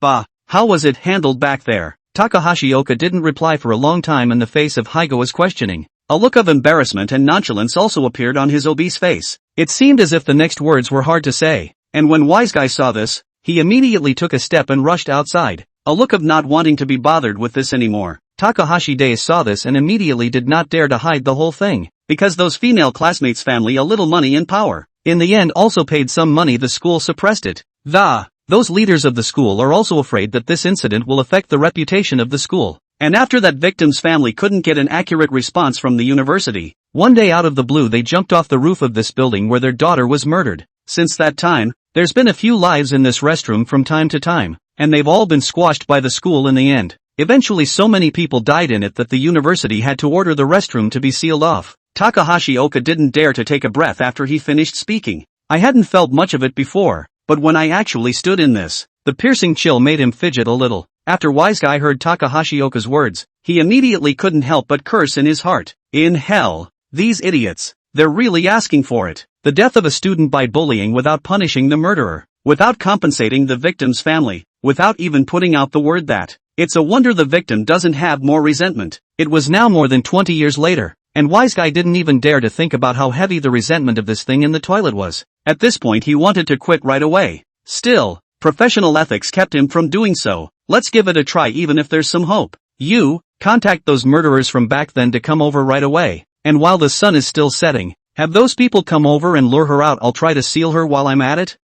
Ba. How was it handled back there? Takahashi Oka didn't reply for a long time in the face of Haigo's questioning. A look of embarrassment and nonchalance also appeared on his obese face. It seemed as if the next words were hard to say, and when Wise Guy saw this, he immediately took a step and rushed outside, a look of not wanting to be bothered with this anymore. Takahashi Dai saw this and immediately did not dare to hide the whole thing, because those female classmates' family a little money and power. In the end also paid some money. The school suppressed it. Those leaders of the school are also afraid that this incident will affect the reputation of the school. And after that victim's family couldn't get an accurate response from the university, one day out of the blue they jumped off the roof of this building where their daughter was murdered. Since that time, there's been a few lives in this restroom from time to time, and they've all been squashed by the school in the end. Eventually so many people died in it that the university had to order the restroom to be sealed off. Takahashi Oka didn't dare to take a breath after he finished speaking. I hadn't felt much of it before, but when I actually stood in this, the piercing chill made him fidget a little. After Wise Guy heard Takahashi Oka's words, he immediately couldn't help but curse in his heart. In hell, these idiots, they're really asking for it. The death of a student by bullying without punishing the murderer, without compensating the victim's family, without even putting out the word that. It's a wonder the victim doesn't have more resentment. It was now more than 20 years later, and Wise Guy didn't even dare to think about how heavy the resentment of this thing in the toilet was. At this point he wanted to quit right away. Still, professional ethics kept him from doing so. Let's give it a try even if there's some hope. You, contact those murderers from back then to come over right away, and while the sun is still setting, have those people come over and lure her out. I'll try to seal her while I'm at it.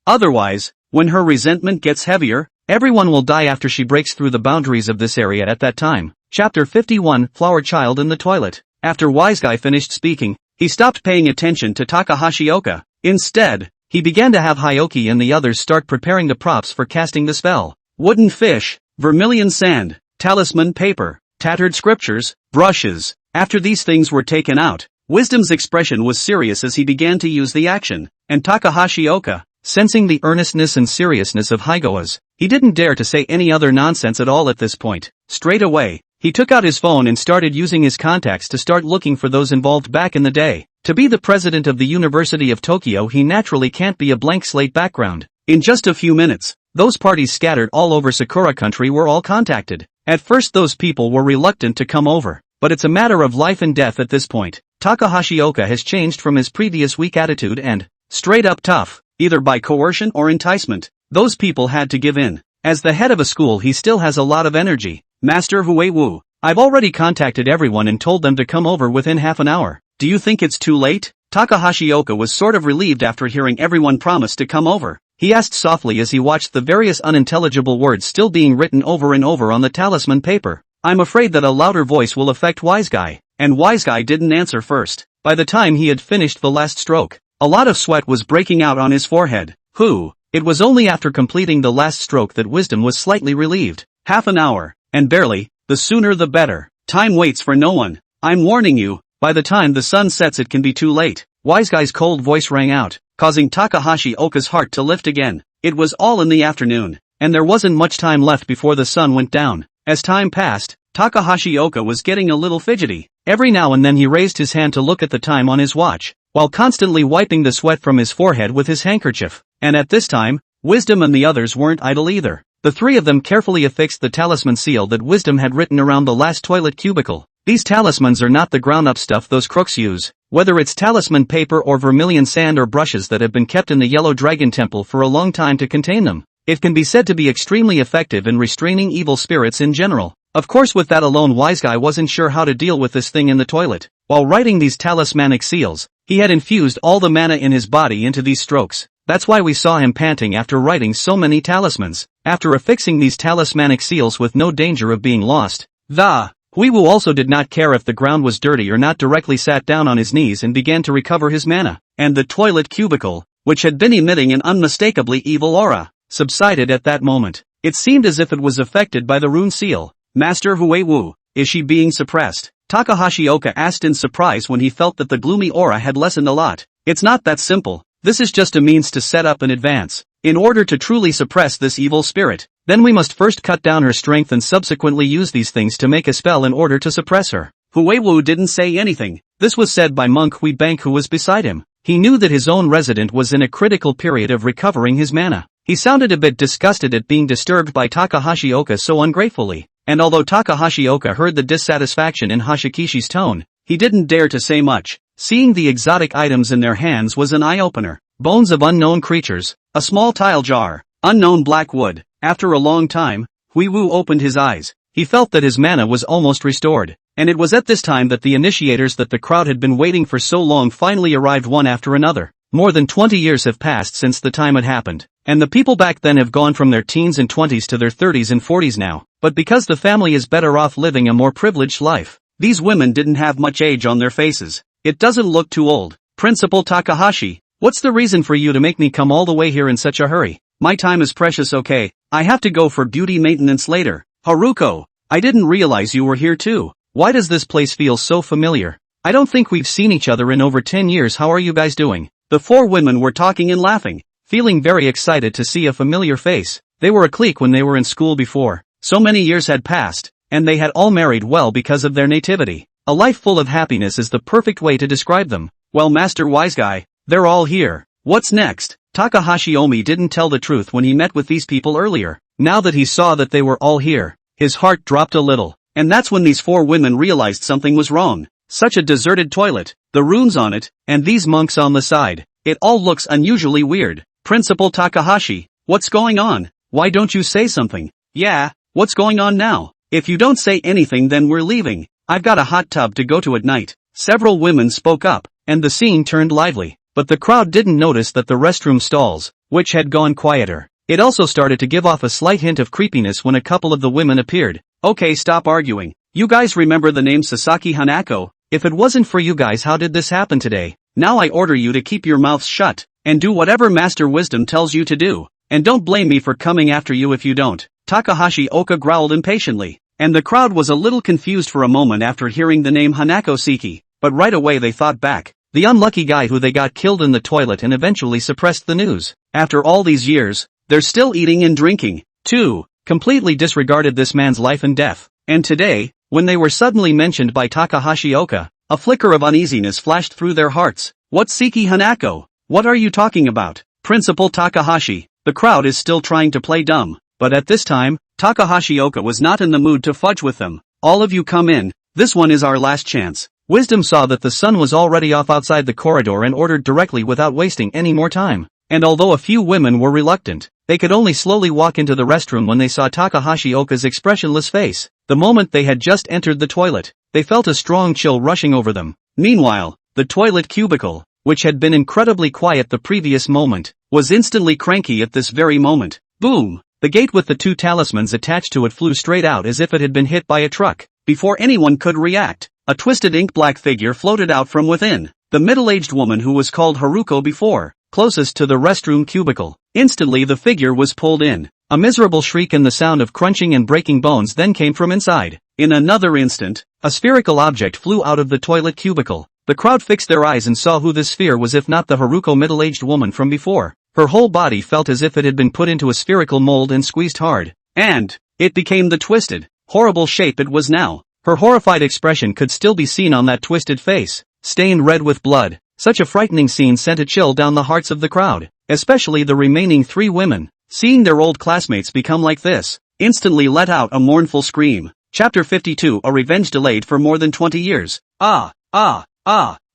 Otherwise, when her resentment gets heavier, everyone will die after she breaks through the boundaries of this area at that time. Chapter 51, Flower Child in the Toilet. After Wise Guy finished speaking, he stopped paying attention to Takahashi Oka. Instead, he began to have Hyoki and the others start preparing the props for casting the spell. Wooden fish, vermilion sand, talisman paper, tattered scriptures, brushes. After these things were taken out, Wisdom's expression was serious as he began to use the action, and Takahashi Oka, sensing the earnestness and seriousness of Haigo's, he didn't dare to say any other nonsense at all at this point. Straight away, he took out his phone and started using his contacts to start looking for those involved back in the day. To be the president of the University of Tokyo, he naturally can't be a blank slate background. In just a few minutes, those parties scattered all over Sakura country were all contacted. At first those people were reluctant to come over, but it's a matter of life and death at this point. Takahashi Oka has changed from his previous weak attitude and, straight up tough, either by coercion or enticement. Those people had to give in. As the head of a school he still has a lot of energy. Master Huiwu, I've already contacted everyone and told them to come over within half an hour. Do you think it's too late? Takahashi Oka was sort of relieved after hearing everyone promise to come over. He asked softly as he watched the various unintelligible words still being written over and over on the talisman paper. I'm afraid that a louder voice will affect Wise Guy. And Wise Guy didn't answer first. By the time he had finished the last stroke, a lot of sweat was breaking out on his forehead. It was only after completing the last stroke that Wisdom was slightly relieved. Half an hour, and barely, the sooner the better. Time waits for no one. I'm warning you, by the time the sun sets it can be too late. Wise Guy's cold voice rang out, causing Takahashi Oka's heart to lift again. It was all in the afternoon, and there wasn't much time left before the sun went down. As time passed, Takahashi Oka was getting a little fidgety. Every now and then he raised his hand to look at the time on his watch, while constantly wiping the sweat from his forehead with his handkerchief. And at this time, Wisdom and the others weren't idle either. The three of them carefully affixed the talisman seal that Wisdom had written around the last toilet cubicle. These talismans are not the ground-up stuff those crooks use, whether it's talisman paper or vermilion sand or brushes that have been kept in the Yellow Dragon Temple for a long time to contain them. It can be said to be extremely effective in restraining evil spirits in general. Of course, with that alone, Wise Guy wasn't sure how to deal with this thing in the toilet. While writing these talismanic seals, he had infused all the mana in his body into these strokes. That's why we saw him panting after writing so many talismans. After affixing these talismanic seals with no danger of being lost, Huiwu also did not care if the ground was dirty or not, directly sat down on his knees and began to recover his mana. And the toilet cubicle, which had been emitting an unmistakably evil aura, subsided at that moment. It seemed as if it was affected by the rune seal. Master Huiwu, is she being suppressed? Takahashi Oka asked in surprise when he felt that the gloomy aura had lessened a lot. It's not that simple. This is just a means to set up in advance. In order to truly suppress this evil spirit, then we must first cut down her strength and subsequently use these things to make a spell in order to suppress her. Huiwu didn't say anything. This was said by Monk Huibank, who was beside him. He knew that his own resident was in a critical period of recovering his mana. He sounded a bit disgusted at being disturbed by Takahashi Oka so ungratefully, and although Takahashi Oka heard the dissatisfaction in Hashikishi's tone, he didn't dare to say much. Seeing the exotic items in their hands was an eye-opener. Bones of unknown creatures, a small tile jar, unknown black wood. After a long time, Huiwu opened his eyes. He felt that his mana was almost restored, and it was at this time that the initiators that the crowd had been waiting for so long finally arrived one after another. More than 20 years have passed since the time had happened, and the people back then have gone from their teens and 20s to their 30s and 40s now. But because the family is better off living a more privileged life, these women didn't have much age on their faces. It doesn't look too old. Principal Takahashi, what's the reason for you to make me come all the way here in such a hurry? My time is precious, okay? I have to go for beauty maintenance later. Haruko, I didn't realize you were here too. Why does this place feel so familiar? I don't think we've seen each other in over 10 years. How are you guys doing? The four women were talking and laughing, feeling very excited to see a familiar face. They were a clique when they were in school before. So many years had passed, and they had all married well because of their nativity. A life full of happiness is the perfect way to describe them. Well, Master Wise Guy, they're all here. What's next? Takahashi Omi didn't tell the truth when he met with these people earlier. Now that he saw that they were all here, his heart dropped a little. And that's when these four women realized something was wrong. Such a deserted toilet, the runes on it, and these monks on the side. It all looks unusually weird. Principal Takahashi, what's going on? Why don't you say something? Yeah, what's going on now? If you don't say anything, then we're leaving. I've got a hot tub to go to at night. Several women spoke up, and the scene turned lively. But the crowd didn't notice that the restroom stalls, which had gone quieter. It also started to give off a slight hint of creepiness when a couple of the women appeared. Okay, stop arguing. You guys remember the name Sasaki Hanako? If it wasn't for you guys, how did this happen today? Now I order you to keep your mouths shut, and do whatever Master Wisdom tells you to do. And don't blame me for coming after you if you don't. Takahashi Oka growled impatiently, and the crowd was a little confused for a moment after hearing the name Hanako Seki, but right away they thought back. The unlucky guy who they got killed in the toilet and eventually suppressed the news. After all these years, they're still eating and drinking, too. Completely disregarded this man's life and death. And today, when they were suddenly mentioned by Takahashi Oka, a flicker of uneasiness flashed through their hearts. What's Seki Hanako? What are you talking about? Principal Takahashi, the crowd is still trying to play dumb. But at this time, Takahashi Oka was not in the mood to fudge with them. All of you come in, this one is our last chance. Wisdom saw that the sun was already off outside the corridor and ordered directly without wasting any more time. And although a few women were reluctant, they could only slowly walk into the restroom when they saw Takahashi Oka's expressionless face. The moment they had just entered the toilet, they felt a strong chill rushing over them. Meanwhile, the toilet cubicle, which had been incredibly quiet the previous moment, was instantly cranky at this very moment. Boom! The gate with the two talismans attached to it flew straight out as if it had been hit by a truck. Before anyone could react, a twisted ink-black figure floated out from within. The middle-aged woman who was called Haruko before, closest to the restroom cubicle. Instantly the figure was pulled in. A miserable shriek and the sound of crunching and breaking bones then came from inside. In another instant, a spherical object flew out of the toilet cubicle. The crowd fixed their eyes and saw who this sphere was, if not the Haruko middle-aged woman from before. Her whole body felt as if it had been put into a spherical mold and squeezed hard. And it became the twisted, horrible shape it was now. Her horrified expression could still be seen on that twisted face, stained red with blood. Such a frightening scene sent a chill down the hearts of the crowd, especially the remaining three women. Seeing their old classmates become like this, instantly let out a mournful scream. Chapter 52, a revenge delayed for more than 20 years.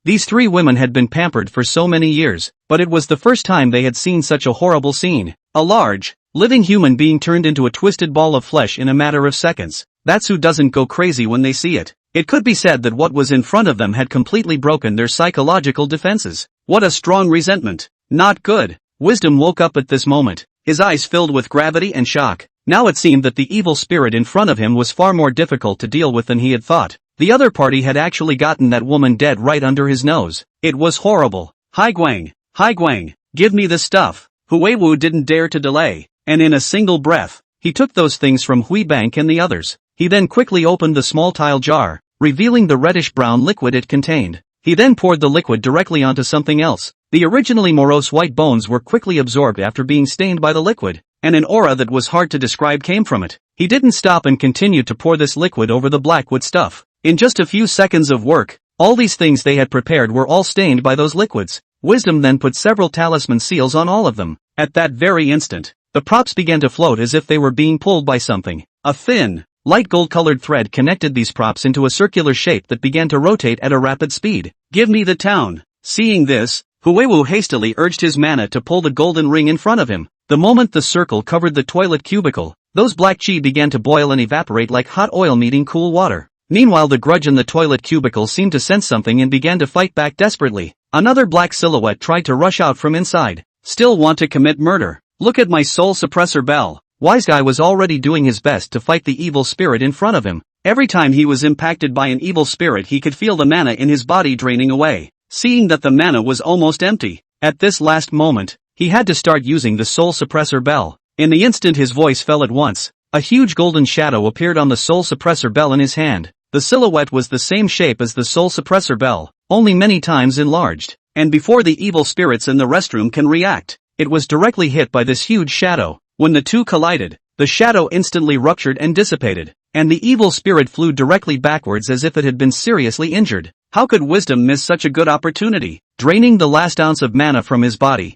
These three women had been pampered for so many years, but it was the first time they had seen such a horrible scene. A large, living human being turned into a twisted ball of flesh in a matter of seconds. That's who doesn't go crazy when they see it. It could be said that what was in front of them had completely broken their psychological defenses. What a strong resentment. Not good. Wisdom woke up at this moment, his eyes filled with gravity and shock. Now it seemed that the evil spirit in front of him was far more difficult to deal with than he had thought. The other party had actually gotten that woman dead right under his nose. It was horrible. Hai Guang, give me the stuff. Huiwu didn't dare to delay, and in a single breath, he took those things from Hui Bank and the others. He then quickly opened the small tile jar, revealing the reddish-brown liquid it contained. He then poured the liquid directly onto something else. The originally morose white bones were quickly absorbed after being stained by the liquid, and an aura that was hard to describe came from it. He didn't stop and continued to pour this liquid over the black wood stuff. In just a few seconds of work, all these things they had prepared were all stained by those liquids. Wisdom then put several talisman seals on all of them. At that very instant, the props began to float as if they were being pulled by something. A thin, light gold-colored thread connected these props into a circular shape that began to rotate at a rapid speed. "Give me the town." Seeing this, Huewu hastily urged his mana to pull the golden ring in front of him. The moment the circle covered the toilet cubicle, those black chi began to boil and evaporate like hot oil meeting cool water. Meanwhile, the grudge in the toilet cubicle seemed to sense something and began to fight back desperately. Another black silhouette tried to rush out from inside. "Still want to commit murder? Look at my soul suppressor bell." Wise Guy was already doing his best to fight the evil spirit in front of him. Every time he was impacted by an evil spirit, he could feel the mana in his body draining away. Seeing that the mana was almost empty, at this last moment, he had to start using the soul suppressor bell. In the instant his voice fell at once, a huge golden shadow appeared on the soul suppressor bell in his hand. The silhouette was the same shape as the soul suppressor bell, only many times enlarged. And before the evil spirits in the restroom can react, it was directly hit by this huge shadow. When the two collided, the shadow instantly ruptured and dissipated, and the evil spirit flew directly backwards as if it had been seriously injured. How could Wisdom miss such a good opportunity? Draining the last ounce of mana from his body,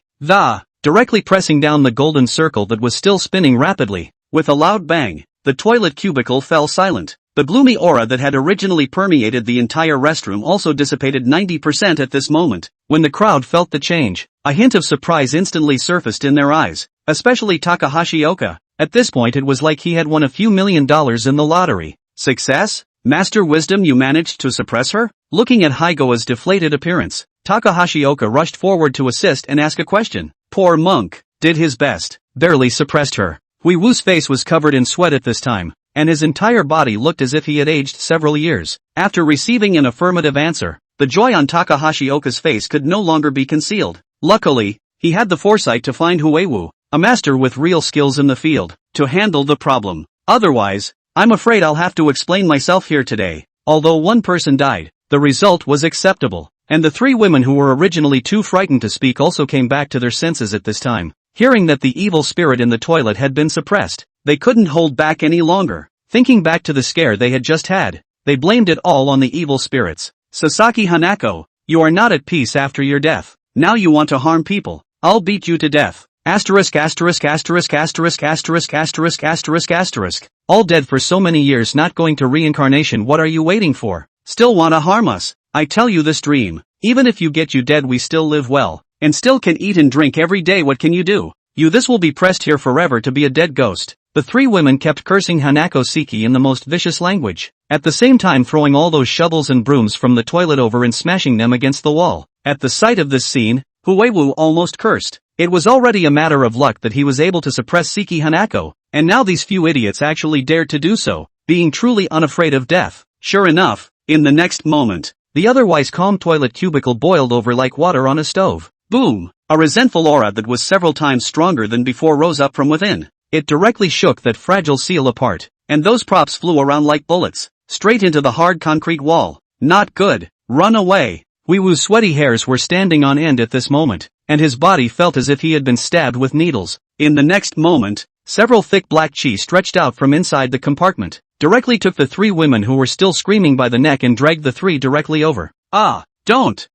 directly pressing down the golden circle that was still spinning rapidly. With a loud bang, the toilet cubicle fell silent. The gloomy aura that had originally permeated the entire restroom also dissipated 90% at this moment. When the crowd felt the change, a hint of surprise instantly surfaced in their eyes, especially Takahashi Oka. At this point it was like he had won a few $1 million in the lottery. Success? Master Wisdom, you managed to suppress her? Looking at Haigoa's deflated appearance, Takahashi Oka rushed forward to assist and ask a question. Poor monk, did his best, barely suppressed her. Huiwu's face was covered in sweat at this time, and his entire body looked as if he had aged several years. After receiving an affirmative answer, the joy on Takahashi Oka's face could no longer be concealed. Luckily, he had the foresight to find Huewu, a master with real skills in the field, to handle the problem. Otherwise, I'm afraid I'll have to explain myself here today. Although one person died, the result was acceptable, and the three women who were originally too frightened to speak also came back to their senses at this time. Hearing that the evil spirit in the toilet had been suppressed, they couldn't hold back any longer. Thinking back to the scare they had just had, they blamed it all on the evil spirits. Sasaki Hanako, you are not at peace after your death. Now you want to harm people. I'll beat you to death. Asterisk asterisk asterisk asterisk asterisk asterisk asterisk asterisk. All dead for so many years, not going to reincarnation. What are you waiting for? Still wanna harm us? I tell you this dream. Even if you get you dead, we still live well, and still can eat and drink every day. What can you do? This will be pressed here forever to be a dead ghost. The three women kept cursing Hanako Siki in the most vicious language, at the same time throwing all those shovels and brooms from the toilet over and smashing them against the wall. At the sight of this scene, Huewu almost cursed. It was already a matter of luck that he was able to suppress Siki Hanako, and now these few idiots actually dared to do so, being truly unafraid of death. Sure enough, in the next moment, the otherwise calm toilet cubicle boiled over like water on a stove. Boom! A resentful aura that was several times stronger than before rose up from within. It directly shook that fragile seal apart, and those props flew around like bullets, straight into the hard concrete wall. Not good. Run away. Huiwu's sweaty hairs were standing on end at this moment, and his body felt as if he had been stabbed with needles. In the next moment, several thick black chi stretched out from inside the compartment, directly took the three women who were still screaming by the neck and dragged the three directly over. Don't!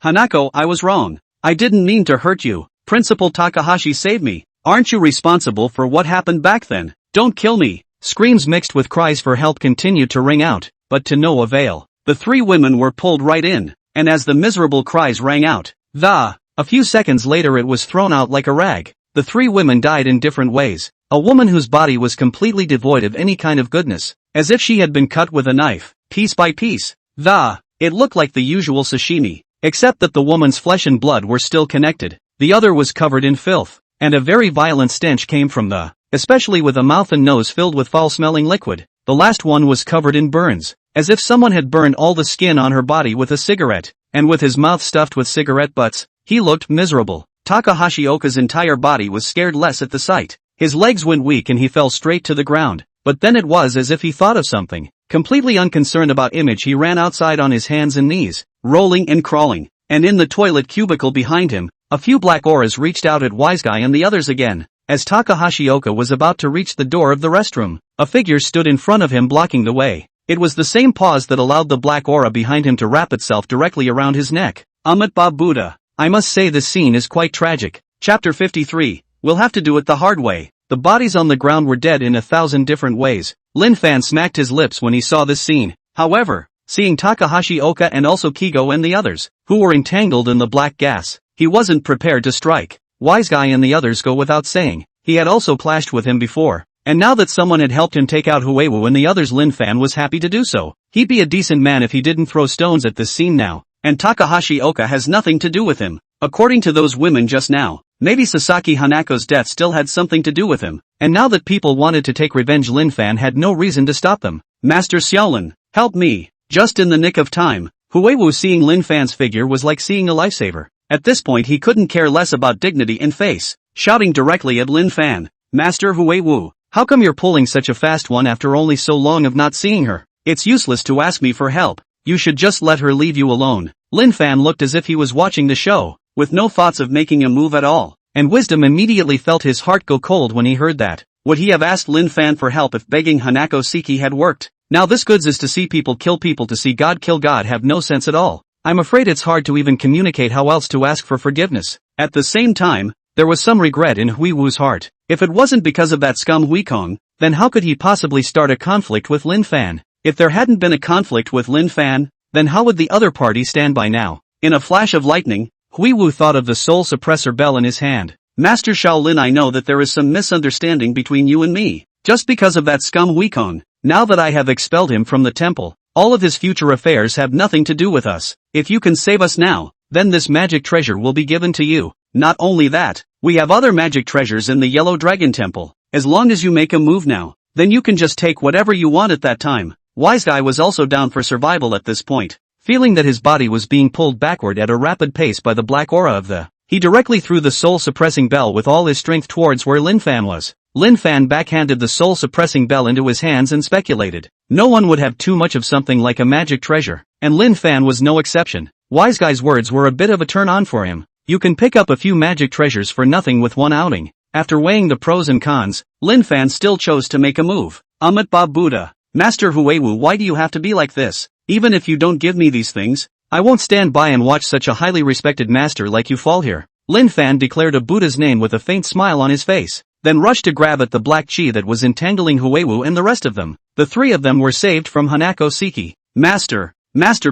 Hanako, I was wrong. I didn't mean to hurt you. Principal Takahashi saved me. Aren't you responsible for what happened back then? Don't kill me. Screams mixed with cries for help continued to ring out, but to no avail. The three women were pulled right in, and as the miserable cries rang out, a few seconds later it was thrown out like a rag. The three women died in different ways. A woman whose body was completely devoid of any kind of goodness, as if she had been cut with a knife, piece by piece. It looked like the usual sashimi, except that the woman's flesh and blood were still connected. The other was covered in filth, and a very violent stench came from especially with a mouth and nose filled with foul-smelling liquid. The last one was covered in burns, as if someone had burned all the skin on her body with a cigarette, and with his mouth stuffed with cigarette butts, he looked miserable. Takahashi Oka's entire body was scared less at the sight. His legs went weak and he fell straight to the ground. but then it was as if he thought of something. Completely unconcerned about image, he ran outside on his hands and knees, rolling and crawling, and in the toilet cubicle behind him, a few black auras reached out at Wise Guy and the others again. As Takahashi Oka was about to reach the door of the restroom, a figure stood in front of him blocking the way. It was the same pause that allowed the black aura behind him to wrap itself directly around his neck. Amitabha Buddha. I must say this scene is quite tragic. Chapter 53. We'll have to do it the hard way. The bodies on the ground were dead in 1,000 different ways. Lin Fan smacked his lips when he saw this scene. However, seeing Takahashi Oka and also Kigo and the others, who were entangled in the black gas, he wasn't prepared to strike. Wise Guy and the others go without saying. He had also clashed with him before, and now that someone had helped him take out Huewu and the others, Lin Fan was happy to do so. He'd be a decent man if he didn't throw stones at this scene now, and Takahashi Oka has nothing to do with him. According to those women just now, maybe Sasaki Hanako's death still had something to do with him, and now that people wanted to take revenge, Lin Fan had no reason to stop them. Master Xiaolin, help me! Just in the nick of time, Huewu seeing Lin Fan's figure was like seeing a lifesaver. At this point he couldn't care less about dignity and face, shouting directly at Lin Fan, Master Huewu, how come you're pulling such a fast one after only so long of not seeing her? It's useless to ask me for help, you should just let her leave you alone. Lin Fan looked as if he was watching the show, with no thoughts of making a move at all, and Wisdom immediately felt his heart go cold when he heard that. Would he have asked Lin Fan for help if begging Hanako Siki had worked? Now this goods is to see people to see God kill God have no sense at all. I'm afraid it's hard to even communicate how else to ask for forgiveness. At the same time, there was some regret in Huiwu's heart. If it wasn't because of that scum Huikong, then how could he possibly start a conflict with Lin Fan? If there hadn't been a conflict with Lin Fan, then how would the other party stand by now? In a flash of lightning, Huiwu thought of the soul suppressor bell in his hand. Master Shaolin, I know that there is some misunderstanding between you and me. Just because of that scum Huikong, now that I have expelled him from the temple, all of his future affairs have nothing to do with us. If you can save us now, then this magic treasure will be given to you. Not only that, we have other magic treasures in the Yellow Dragon Temple. As long as you make a move now, then you can just take whatever you want at that time. Wise Guy was also down for survival at this point. Feeling that his body was being pulled backward at a rapid pace by the black aura of the, he directly threw the soul-suppressing bell with all his strength towards where Lin Fan was. Lin Fan backhanded the soul-suppressing bell into his hands and speculated. No one would have too much of something like a magic treasure, and Lin Fan was no exception. Wise Guy's words were a bit of a turn-on for him. You can pick up a few magic treasures for nothing with one outing. After weighing the pros and cons, Lin Fan still chose to make a move. Amitabha Buddha. Master Huewu, why do you have to be like this? Even if you don't give me these things, I won't stand by and watch such a highly respected master like you fall here. Lin Fan declared a Buddha's name with a faint smile on his face, then rushed to grab at the black chi that was entangling Huewu and the rest of them. The three of them were saved from Hanako Siki. Master,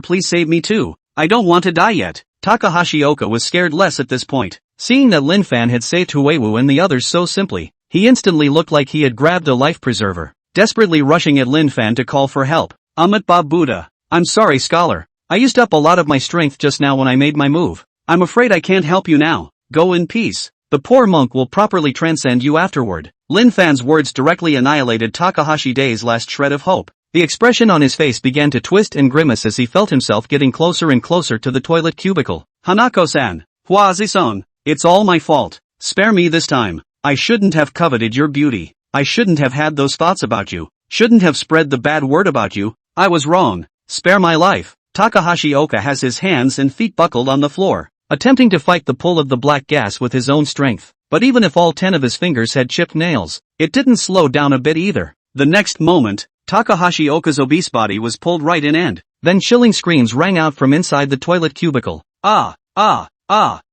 please save me too. I don't want to die yet. Takahashi Oka was scared less at this point. Seeing that Lin Fan had saved Huewu and the others so simply, he instantly looked like he had grabbed a life preserver, desperately rushing at Lin Fan to call for help. Amitabha Buddha. I'm sorry, scholar. I used up a lot of my strength just now when I made my move. I'm afraid I can't help you now. Go in peace. The poor monk will properly transcend you afterward. Lin Fan's words directly annihilated Takahashi Day's last shred of hope. The expression on his face began to twist and grimace as he felt himself getting closer and closer to the toilet cubicle. Hanako-san, Huazi-san, it's all my fault. Spare me this time. I shouldn't have coveted your beauty. I shouldn't have had those thoughts about you. Shouldn't have spread the bad word about you. I was wrong. Spare my life. Takahashi Oka has his hands and feet buckled on the floor, attempting to fight the pull of the black gas with his own strength. But even if all 10 of his fingers had chipped nails, it didn't slow down a bit either. The next moment, Takahashi Oka's obese body was pulled right in and then chilling screams rang out from inside the toilet cubicle. Ah,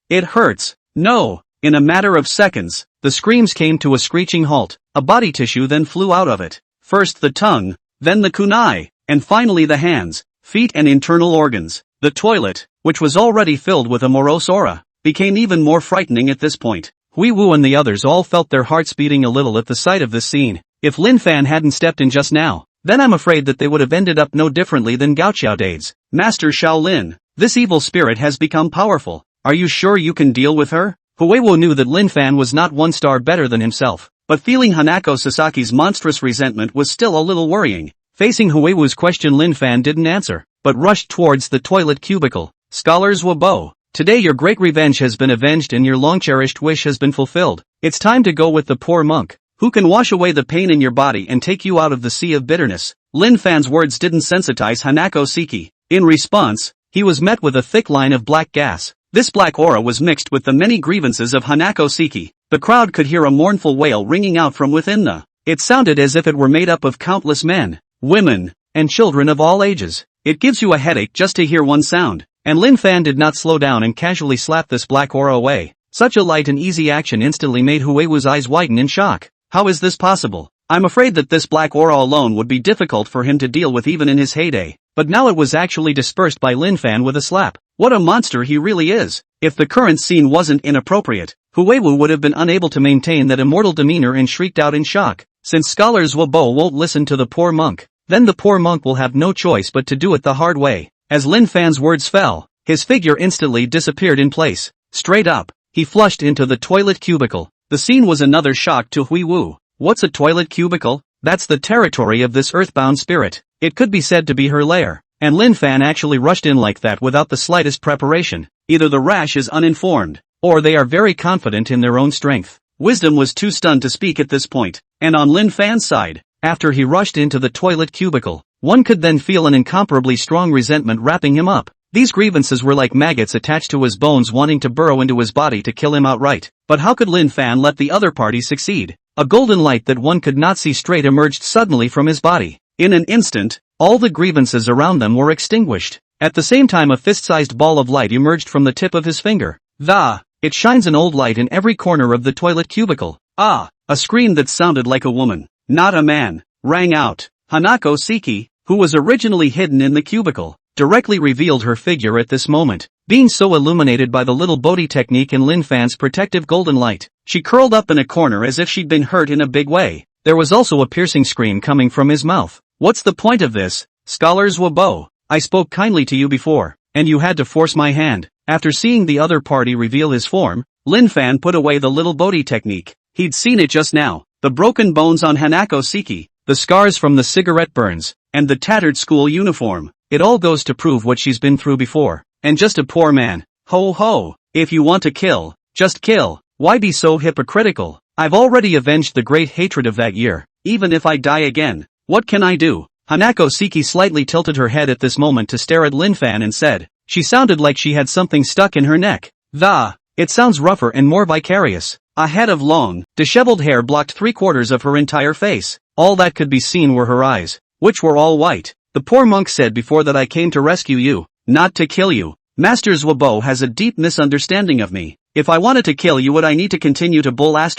it hurts. No. In a matter of seconds, the screams came to a screeching halt. A body tissue then flew out of it. First the tongue, then the kunai, and finally the hands, feet and internal organs. The toilet, which was already filled with a morose aura, became even more frightening at this point. Huiwu and the others all felt their hearts beating a little at the sight of this scene. If Lin Fan hadn't stepped in just now, then I'm afraid that they would have ended up no differently than Gaoqiao Dades. Master Shaolin, this evil spirit has become powerful. Are you sure you can deal with her? Huewu knew that Lin Fan was not one star better than himself, but feeling Hanako Sasaki's monstrous resentment was still a little worrying. Facing Huewu's question, Lin Fan didn't answer, but rushed towards the toilet cubicle. Scholars Wabo, today your great revenge has been avenged and your long-cherished wish has been fulfilled. It's time to go with the poor monk. who can wash away the pain in your body and take you out of the sea of bitterness. Lin Fan's words didn't sensitize Hanako Seki. In response, he was met with a thick line of black gas. This black aura was mixed with the many grievances of Hanako Seki. The crowd could hear a mournful wail ringing out from within It sounded as if it were made up of countless men, women, and children of all ages. It gives you a headache just to hear one sound. And Lin Fan did not slow down and casually slap this black aura away. Such a light and easy action instantly made Huewu's eyes widen in shock. How is this possible? I'm afraid that this black aura alone would be difficult for him to deal with even in his heyday. But now it was actually dispersed by Lin Fan with a slap. What a monster he really is. If the current scene wasn't inappropriate, Huewu would have been unable to maintain that immortal demeanor and shrieked out in shock. Since scholars Wabo won't listen to the poor monk, then the poor monk will have no choice but to do it the hard way. As Lin Fan's words fell, his figure instantly disappeared in place. Straight up, he flushed into the toilet cubicle. The scene was another shock to Huewu. What's a toilet cubicle? That's the territory of this earthbound spirit. It could be said to be her lair. And Lin Fan actually rushed in like that without the slightest preparation. Either the rash is uninformed, or they are very confident in their own strength. Wisdom was too stunned to speak at this point. And on Lin Fan's side, after he rushed into the toilet cubicle, one could then feel an incomparably strong resentment wrapping him up. These grievances were like maggots attached to his bones wanting to burrow into his body to kill him outright. But how could Lin Fan let the other party succeed? A golden light that one could not see straight emerged suddenly from his body. In an instant, all the grievances around them were extinguished. At the same time a fist-sized ball of light emerged from the tip of his finger. It shines an old light in every corner of the toilet cubicle. A scream that sounded like a woman, not a man, rang out. Hanako Seki, who was originally hidden in the cubicle, directly revealed her figure at this moment. Being so illuminated by the little Bodhi technique and Lin Fan's protective golden light, she curled up in a corner as if she'd been hurt in a big way. There was also a piercing scream coming from his mouth. What's the point of this, scholars Wabo? I spoke kindly to you before, and you had to force my hand. After seeing the other party reveal his form, Lin Fan put away the little Bodhi technique. He'd seen it just now. The broken bones on Hanako Seki, the scars from the cigarette burns, and the tattered school uniform. It all goes to prove what she's been through before. And just a poor man. Ho ho. If you want to kill, just kill. Why be so hypocritical? I've already avenged the great hatred of that year. Even if I die again, what can I do? Hanako Seki slightly tilted her head at this moment to stare at Lin Fan and said, she sounded like she had something stuck in her neck. It sounds rougher and more vicarious. A head of long, disheveled hair blocked 3/4 of her entire face. All that could be seen were her eyes, which were all white. The poor monk said before that I came to rescue you, not to kill you. Master Wabo has a deep misunderstanding of me. If I wanted to kill you would I need to continue to bull *****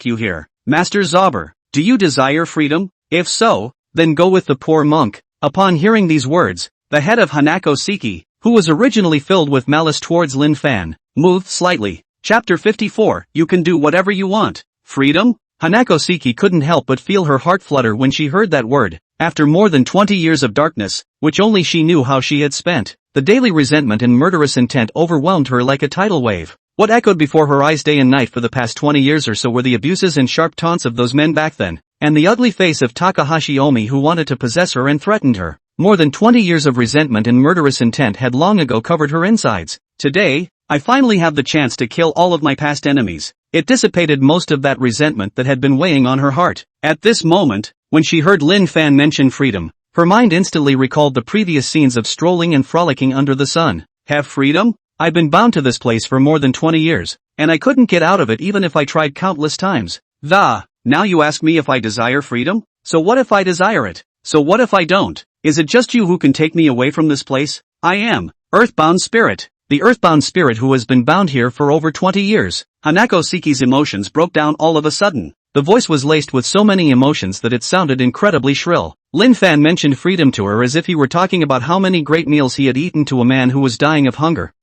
you here? Master Zauber, do you desire freedom? If so, then go with the poor monk. Upon hearing these words, the head of Hanako Seki, who was originally filled with malice towards Lin Fan, moved slightly. Chapter 54, you can do whatever you want. Freedom? Hanako Seki couldn't help but feel her heart flutter when she heard that word. After more than 20 years of darkness, which only she knew how she had spent, the daily resentment and murderous intent overwhelmed her like a tidal wave. What echoed before her eyes day and night for the past 20 years or so were the abuses and sharp taunts of those men back then, and the ugly face of Takahashi Omi who wanted to possess her and threatened her. More than 20 years of resentment and murderous intent had long ago covered her insides. Today, I finally have the chance to kill all of my past enemies. It dissipated most of that resentment that had been weighing on her heart. At this moment, when she heard Lin Fan mention freedom, her mind instantly recalled the previous scenes of strolling and frolicking under the sun. Have freedom? I've been bound to this place for more than 20 years, and I couldn't get out of it even if I tried countless times. Now you ask me if I desire freedom? So what if I desire it? So what if I don't? Is it just you who can take me away from this place? I am Earthbound Spirit. The Earthbound Spirit who has been bound here for over 20 years. Hanako Seki's emotions broke down all of a sudden. The voice was laced with so many emotions that it sounded incredibly shrill. Lin Fan mentioned freedom to her as if he were talking about how many great meals he had eaten to a man who was dying of hunger.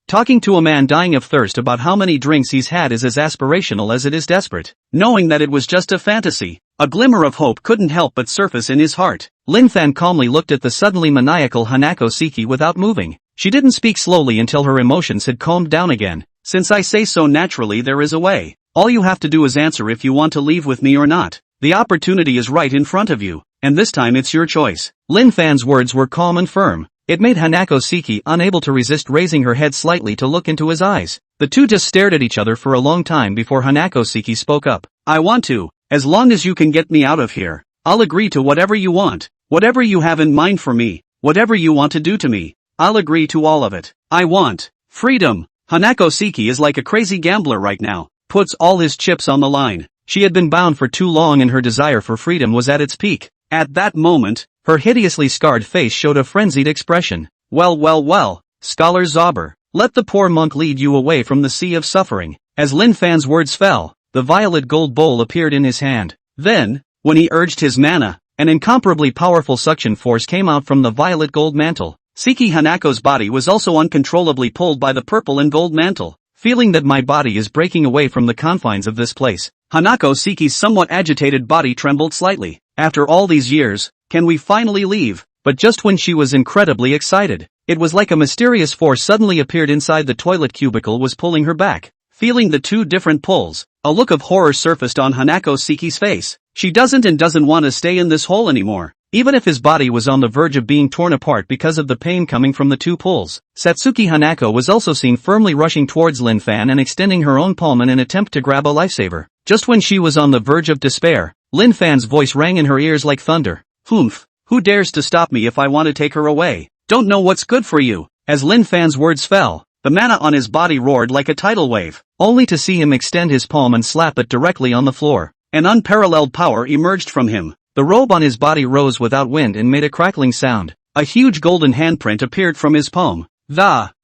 Talking to a man dying of thirst about how many drinks he's had is as aspirational as it is desperate. Knowing that it was just a fantasy, a glimmer of hope couldn't help but surface in his heart. Lin Fan calmly looked at the suddenly maniacal Hanako Seki without moving. She didn't speak slowly until her emotions had calmed down again. Since I say so naturally, there is a way. All you have to do is answer if you want to leave with me or not. The opportunity is right in front of you, and this time it's your choice. Lin Fan's words were calm and firm. It made Hanako Siki unable to resist raising her head slightly to look into his eyes. The two just stared at each other for a long time before Hanako Siki spoke up. I want to, as long as you can get me out of here. I'll agree to whatever you want, whatever you have in mind for me, whatever you want to do to me. I'll agree to all of it. I want freedom. Hanako Siki is like a crazy gambler right now, puts all his chips on the line. She had been bound for too long and her desire for freedom was at its peak. At that moment, her hideously scarred face showed a frenzied expression. Well, Scholar Zauber, let the poor monk lead you away from the sea of suffering. As Lin Fan's words fell, the violet gold bowl appeared in his hand. Then, when he urged his mana, an incomparably powerful suction force came out from the violet gold mantle. Siki Hanako's body was also uncontrollably pulled by the purple and gold mantle. Feeling that my body is breaking away from the confines of this place, Hanako Siki's somewhat agitated body trembled slightly. After all these years, can we finally leave? But just when she was incredibly excited, it was like a mysterious force suddenly appeared inside the toilet cubicle was pulling her back. Feeling the two different pulls, a look of horror surfaced on Hanako Siki's face. She doesn't want to stay in this hole anymore. Even if his body was on the verge of being torn apart because of the pain coming from the two pulls. Satsuki Hanako was also seen firmly rushing towards Lin Fan and extending her own palm in an attempt to grab a lifesaver. Just when she was on the verge of despair, Lin Fan's voice rang in her ears like thunder. Humph, who dares to stop me if I want to take her away? Don't know what's good for you. As Lin Fan's words fell, the mana on his body roared like a tidal wave, only to see him extend his palm and slap it directly on the floor. An unparalleled power emerged from him. The robe on his body rose without wind and made a crackling sound. A huge golden handprint appeared from his palm.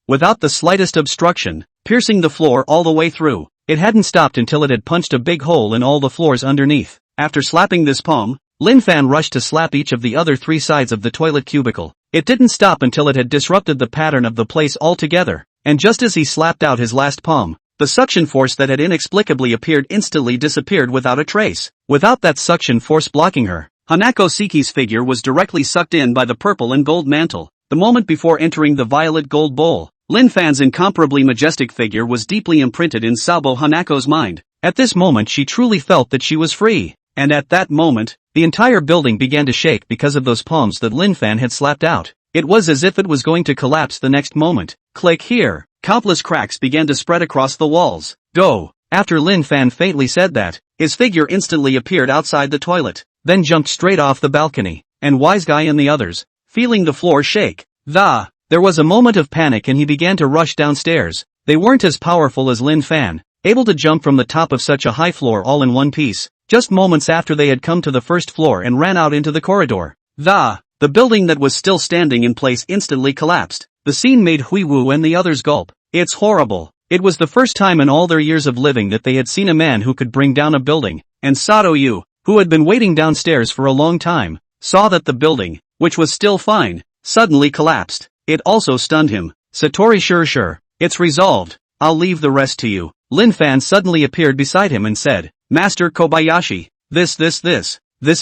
Without the slightest obstruction, piercing the floor all the way through. It hadn't stopped until it had punched a big hole in all the floors underneath. After slapping this palm, Lin Fan rushed to slap each of the other three sides of the toilet cubicle. It didn't stop until it had disrupted the pattern of the place altogether. And just as he slapped out his last palm, the suction force that had inexplicably appeared instantly disappeared without a trace. Without that suction force blocking her, Hanako Siki's figure was directly sucked in by the purple and gold mantle. The moment before entering the violet gold bowl, Lin Fan's incomparably majestic figure was deeply imprinted in Sabo Hanako's mind. At this moment she truly felt that she was free. And at that moment, the entire building began to shake because of those palms that Lin Fan had slapped out. It was as if it was going to collapse the next moment. Click here. Countless cracks began to spread across the walls. Go! After Lin Fan faintly said that, his figure instantly appeared outside the toilet, then jumped straight off the balcony, and Wise Guy and the others, feeling the floor shake. There was a moment of panic and he began to rush downstairs. They weren't as powerful as Lin Fan, able to jump from the top of such a high floor all in one piece, just moments after they had come to the first floor and ran out into the corridor. The building that was still standing in place instantly collapsed. The scene made Huiwu and the others gulp. It's horrible. It was the first time in all their years of living that they had seen a man who could bring down a building, and Sato Yu, who had been waiting downstairs for a long time, saw that the building, which was still fine, suddenly collapsed. It also stunned him. Satori sure, it's resolved. I'll leave the rest to you. Lin Fan suddenly appeared beside him and said, Master Kobayashi, this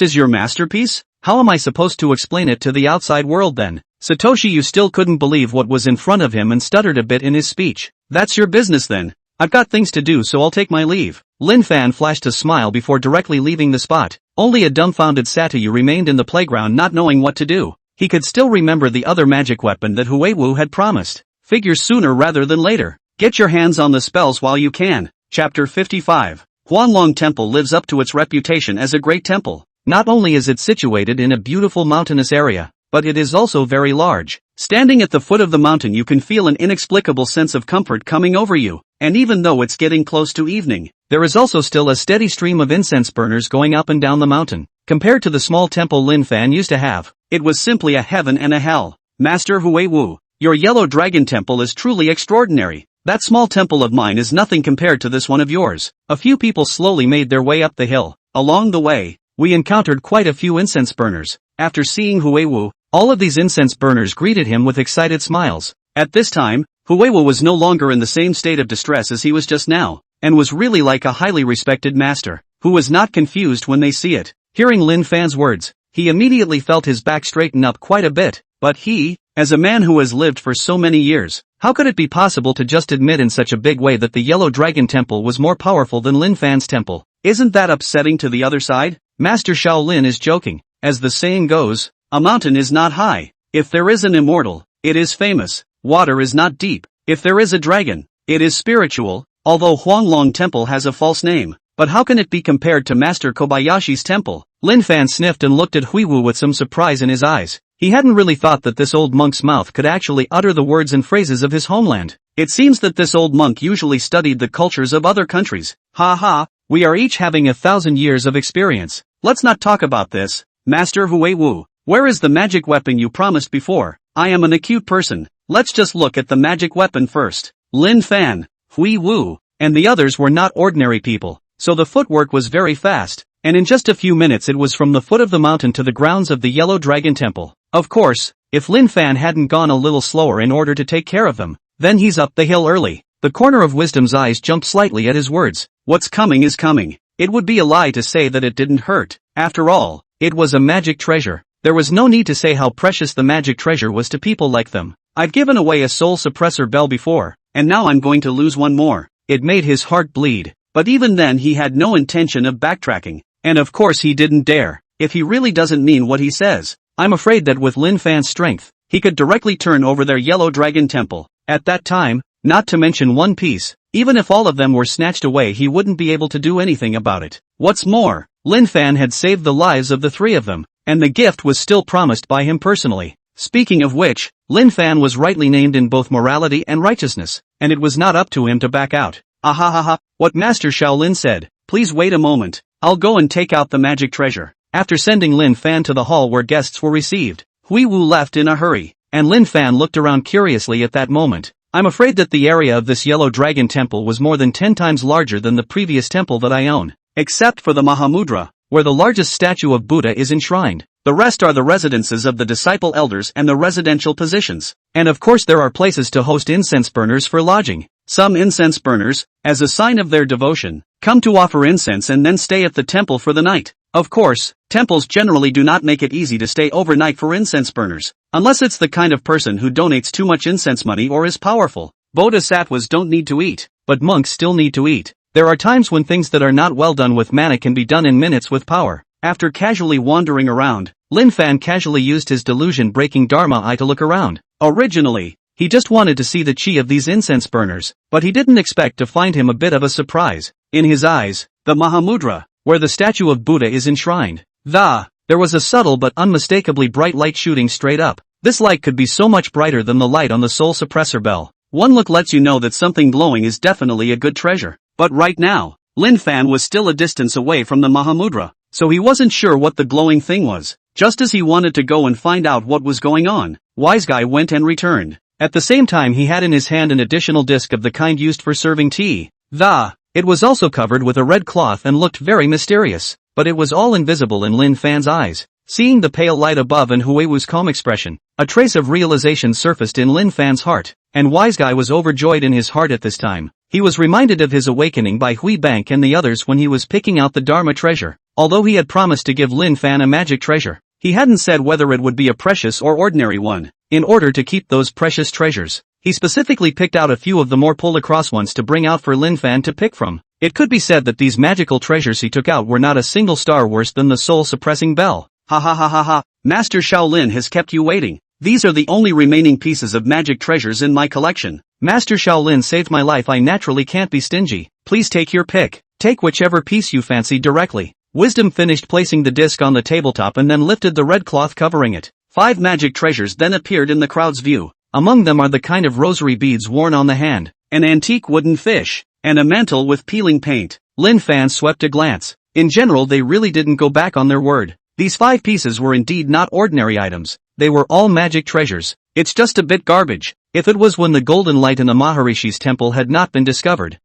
is your masterpiece? How am I supposed to explain it to the outside world then? Satoshi Yu still couldn't believe what was in front of him and stuttered a bit in his speech. That's your business then. I've got things to do so I'll take my leave. Lin Fan flashed a smile before directly leaving the spot. Only a dumbfounded Satoyu remained in the playground not knowing what to do. He could still remember the other magic weapon that Huiwu had promised. Figure sooner rather than later. Get your hands on the spells while you can. Chapter 55. Huanglong Temple lives up to its reputation as a great temple. Not only is it situated in a beautiful mountainous area, but it is also very large. Standing at the foot of the mountain you can feel an inexplicable sense of comfort coming over you, and even though it's getting close to evening, there is also still a steady stream of incense burners going up and down the mountain. Compared to the small temple Lin Fan used to have, it was simply a heaven and a hell. Master Huiwu, your yellow dragon temple is truly extraordinary. That small temple of mine is nothing compared to this one of yours. A few people slowly made their way up the hill. Along the way, we encountered quite a few incense burners. After seeing Huiwu, all of these incense burners greeted him with excited smiles. At this time, Huiwu was no longer in the same state of distress as he was just now, and was really like a highly respected master, who was not confused when they see it. Hearing Lin Fan's words, he immediately felt his back straighten up quite a bit, but he, as a man who has lived for so many years, how could it be possible to just admit in such a big way that the Yellow Dragon Temple was more powerful than Lin Fan's temple? Isn't that upsetting to the other side? Master Shaolin is joking. As the saying goes, a mountain is not high. If there is an immortal, it is famous. Water is not deep. If there is a dragon, it is spiritual, although Huanglong Temple has a false name. But how can it be compared to Master Kobayashi's temple? Lin Fan sniffed and looked at Huiwu with some surprise in his eyes. He hadn't really thought that this old monk's mouth could actually utter the words and phrases of his homeland. It seems that this old monk usually studied the cultures of other countries. Ha ha, we are each having 1,000 years of experience. Let's not talk about this. Master Huiwu, where is the magic weapon you promised before? I am an acute person. Let's just look at the magic weapon first. Lin Fan, Huiwu, and the others were not ordinary people. So the footwork was very fast, and in just a few minutes it was from the foot of the mountain to the grounds of the Yellow Dragon Temple. Of course, if Lin Fan hadn't gone a little slower in order to take care of them, then he's up the hill early. The corner of Wisdom's eyes jumped slightly at his words. What's coming is coming. It would be a lie to say that it didn't hurt. After all, it was a magic treasure. There was no need to say how precious the magic treasure was to people like them. I've given away a soul suppressor bell before, and now I'm going to lose one more. It made his heart bleed. But even then he had no intention of backtracking. And of course he didn't dare, if he really doesn't mean what he says. I'm afraid that with Lin Fan's strength, he could directly turn over their Yellow Dragon Temple. At that time, not to mention One Piece, even if all of them were snatched away he wouldn't be able to do anything about it. What's more, Lin Fan had saved the lives of the three of them, and the gift was still promised by him personally. Speaking of which, Lin Fan was rightly named in both morality and righteousness, and it was not up to him to back out. Ahahaha, what Master Shaolin said. Please wait a moment, I'll go and take out the magic treasure. After sending Lin Fan to the hall where guests were received, Huiwu left in a hurry, and Lin Fan looked around curiously at that moment. I'm afraid that the area of this Yellow Dragon Temple was more than 10 times larger than the previous temple that I own. Except for the Mahamudra, where the largest statue of Buddha is enshrined. The rest are the residences of the disciple elders and the residential positions. And of course there are places to host incense burners for lodging. Some incense burners, as a sign of their devotion, come to offer incense and then stay at the temple for the night. Of course, temples generally do not make it easy to stay overnight for incense burners, unless it's the kind of person who donates too much incense money or is powerful. Bodhisattvas don't need to eat, but monks still need to eat. There are times when things that are not well done with mana can be done in minutes with power. After casually wandering around, Lin Fan casually used his delusion-breaking Dharma eye to look around. Originally, he just wanted to see the chi of these incense burners, but he didn't expect to find him a bit of a surprise. In his eyes, the Mahamudra, where the statue of Buddha is enshrined, there was a subtle but unmistakably bright light shooting straight up. This light could be so much brighter than the light on the soul suppressor bell. One look lets you know that something glowing is definitely a good treasure. But right now, Lin Fan was still a distance away from the Mahamudra, so he wasn't sure what the glowing thing was. Just as he wanted to go and find out what was going on, Wise Guy went and returned. At the same time he had in his hand an additional disc of the kind used for serving tea. It was also covered with a red cloth and looked very mysterious, but it was all invisible in Lin Fan's eyes. Seeing the pale light above and Huiwu's calm expression, a trace of realization surfaced in Lin Fan's heart, and Wise Guy was overjoyed in his heart at this time. He was reminded of his awakening by Hui Bank and the others when he was picking out the Dharma treasure. Although he had promised to give Lin Fan a magic treasure, he hadn't said whether it would be a precious or ordinary one. In order to keep those precious treasures, he specifically picked out a few of the more pulled-across ones to bring out for Lin Fan to pick from. It could be said that these magical treasures he took out were not a single star worse than the soul-suppressing bell. Ha ha ha ha ha, Master Shaolin has kept you waiting. These are the only remaining pieces of magic treasures in my collection. Master Shaolin saved my life. I naturally can't be stingy. Please take your pick. Take whichever piece you fancy directly. Wisdom finished placing the disc on the tabletop and then lifted the red cloth covering it. 5 magic treasures then appeared in the crowd's view. Among them are the kind of rosary beads worn on the hand, an antique wooden fish, and a mantle with peeling paint. Lin Fan swept a glance. In general they really didn't go back on their word. These 5 pieces were indeed not ordinary items. They were all magic treasures. It's just a bit garbage. If it was when the golden light in the Maharishi's temple had not been discovered.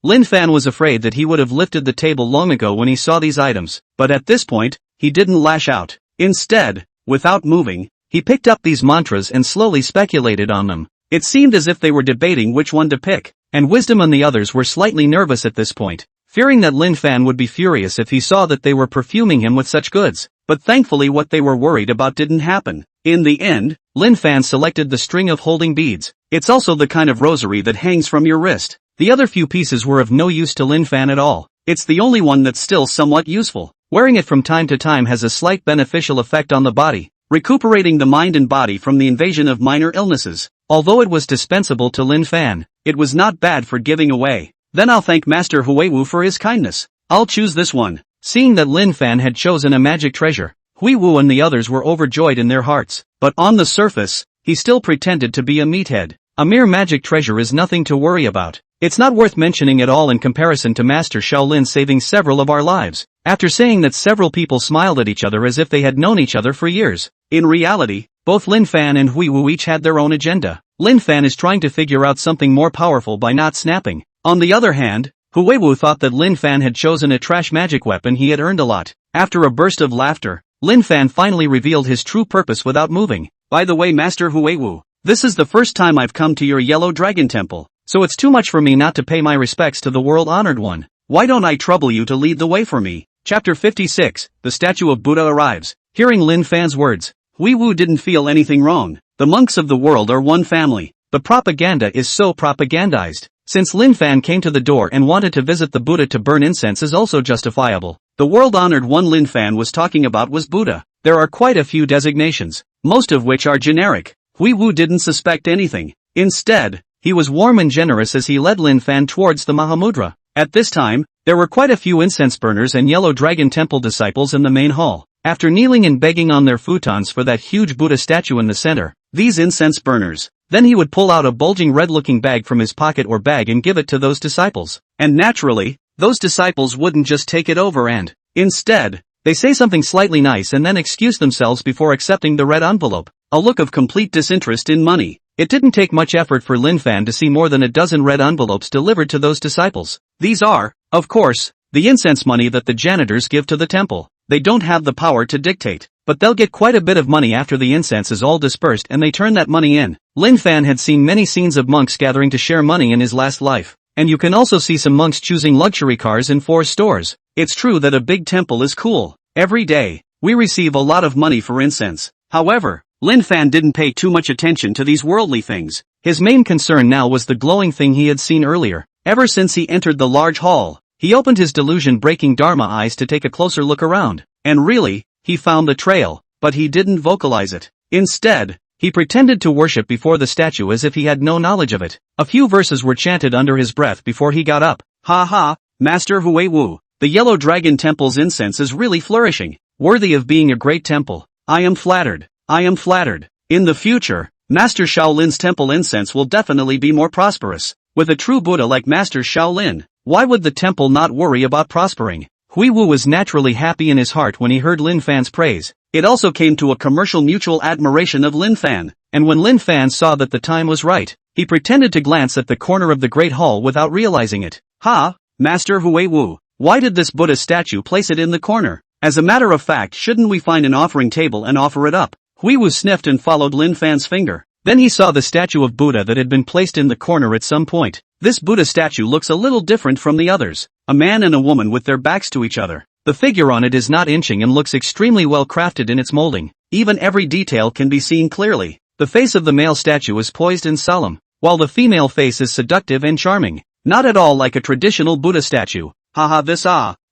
Lin Fan was afraid that he would have lifted the table long ago when he saw these items, but at this point, he didn't lash out. Instead, without moving, he picked up these mantras and slowly speculated on them. It seemed as if they were debating which one to pick, and Wisdom and the others were slightly nervous at this point, fearing that Lin Fan would be furious if he saw that they were perfuming him with such goods. But thankfully what they were worried about didn't happen. In the end, Lin Fan selected the string of holding beads. It's also the kind of rosary that hangs from your wrist. The other few pieces were of no use to Lin Fan at all. It's the only one that's still somewhat useful. Wearing it from time to time has a slight beneficial effect on the body. recuperating the mind and body from the invasion of minor illnesses. Although it was dispensable to Lin Fan, it was not bad for giving away. Then I'll thank Master Huiwu for his kindness. I'll choose this one. Seeing that Lin Fan had chosen a magic treasure, Huiwu and the others were overjoyed in their hearts. But on the surface, he still pretended to be a meathead. A mere magic treasure is nothing to worry about. It's not worth mentioning at all in comparison to Master Shaolin saving several of our lives. After saying that, several people smiled at each other as if they had known each other for years. In reality, both Lin Fan and Huiwu each had their own agenda. Lin Fan is trying to figure out something more powerful by not snapping. On the other hand, Huiwu thought that Lin Fan had chosen a trash magic weapon he had earned a lot. After a burst of laughter, Lin Fan finally revealed his true purpose without moving. By the way, Master Huiwu, this is the first time I've come to your Yellow Dragon Temple, so it's too much for me not to pay my respects to the world-honored one. Why don't I trouble you to lead the way for me? Chapter 56, The Statue of Buddha Arrives. Hearing Lin Fan's words, Huiwu didn't feel anything wrong. The monks of the world are one family. The propaganda is so propagandized. Since Lin Fan came to the door and wanted to visit the Buddha to burn incense is also justifiable. The world-honored one Lin Fan was talking about was Buddha. There are quite a few designations, most of which are generic. Huiwu didn't suspect anything. Instead, he was warm and generous as he led Lin Fan towards the Mahamudra. At this time, there were quite a few incense burners and Yellow Dragon Temple disciples in the main hall. After kneeling and begging on their futons for that huge Buddha statue in the center, these incense burners, then he would pull out a bulging red-looking bag from his pocket or bag and give it to those disciples. And naturally, those disciples wouldn't just take it over and, instead, they say something slightly nice and then excuse themselves before accepting the red envelope. A look of complete disinterest in money. It didn't take much effort for Lin Fan to see more than a dozen red envelopes delivered to those disciples. These are, of course, the incense money that the janitors give to the temple. They don't have the power to dictate, but they'll get quite a bit of money after the incense is all dispersed and they turn that money in. Lin Fan had seen many scenes of monks gathering to share money in his last life, and you can also see some monks choosing luxury cars in 4 stores. It's true that a big temple is cool. Every day, we receive a lot of money for incense. However, Lin Fan didn't pay too much attention to these worldly things. His main concern now was the glowing thing he had seen earlier. Ever since he entered the large hall, he opened his delusion-breaking Dharma eyes to take a closer look around. And really, he found the trail, but he didn't vocalize it. Instead, he pretended to worship before the statue as if he had no knowledge of it. A few verses were chanted under his breath before he got up. Ha ha, Master Huiwu, the Yellow Dragon Temple's incense is really flourishing, worthy of being a great temple. I am flattered. I am flattered. In the future, Master Shaolin's temple incense will definitely be more prosperous. With a true Buddha like Master Shaolin, why would the temple not worry about prospering? Huiwu was naturally happy in his heart when he heard Lin Fan's praise. It also came to a commercial mutual admiration of Lin Fan, and when Lin Fan saw that the time was right, he pretended to glance at the corner of the Great Hall without realizing it. Ha, Master Huiwu, why did this Buddha statue place it in the corner? As a matter of fact, shouldn't we find an offering table and offer it up? Huiwu sniffed and followed Lin Fan's finger. Then he saw the statue of Buddha that had been placed in the corner at some point. This Buddha statue looks a little different from the others. A man and a woman with their backs to each other. The figure on it is not inching and looks extremely well crafted in its molding. Even every detail can be seen clearly. The face of the male statue is poised and solemn, while the female face is seductive and charming. Not at all like a traditional Buddha statue. Haha, this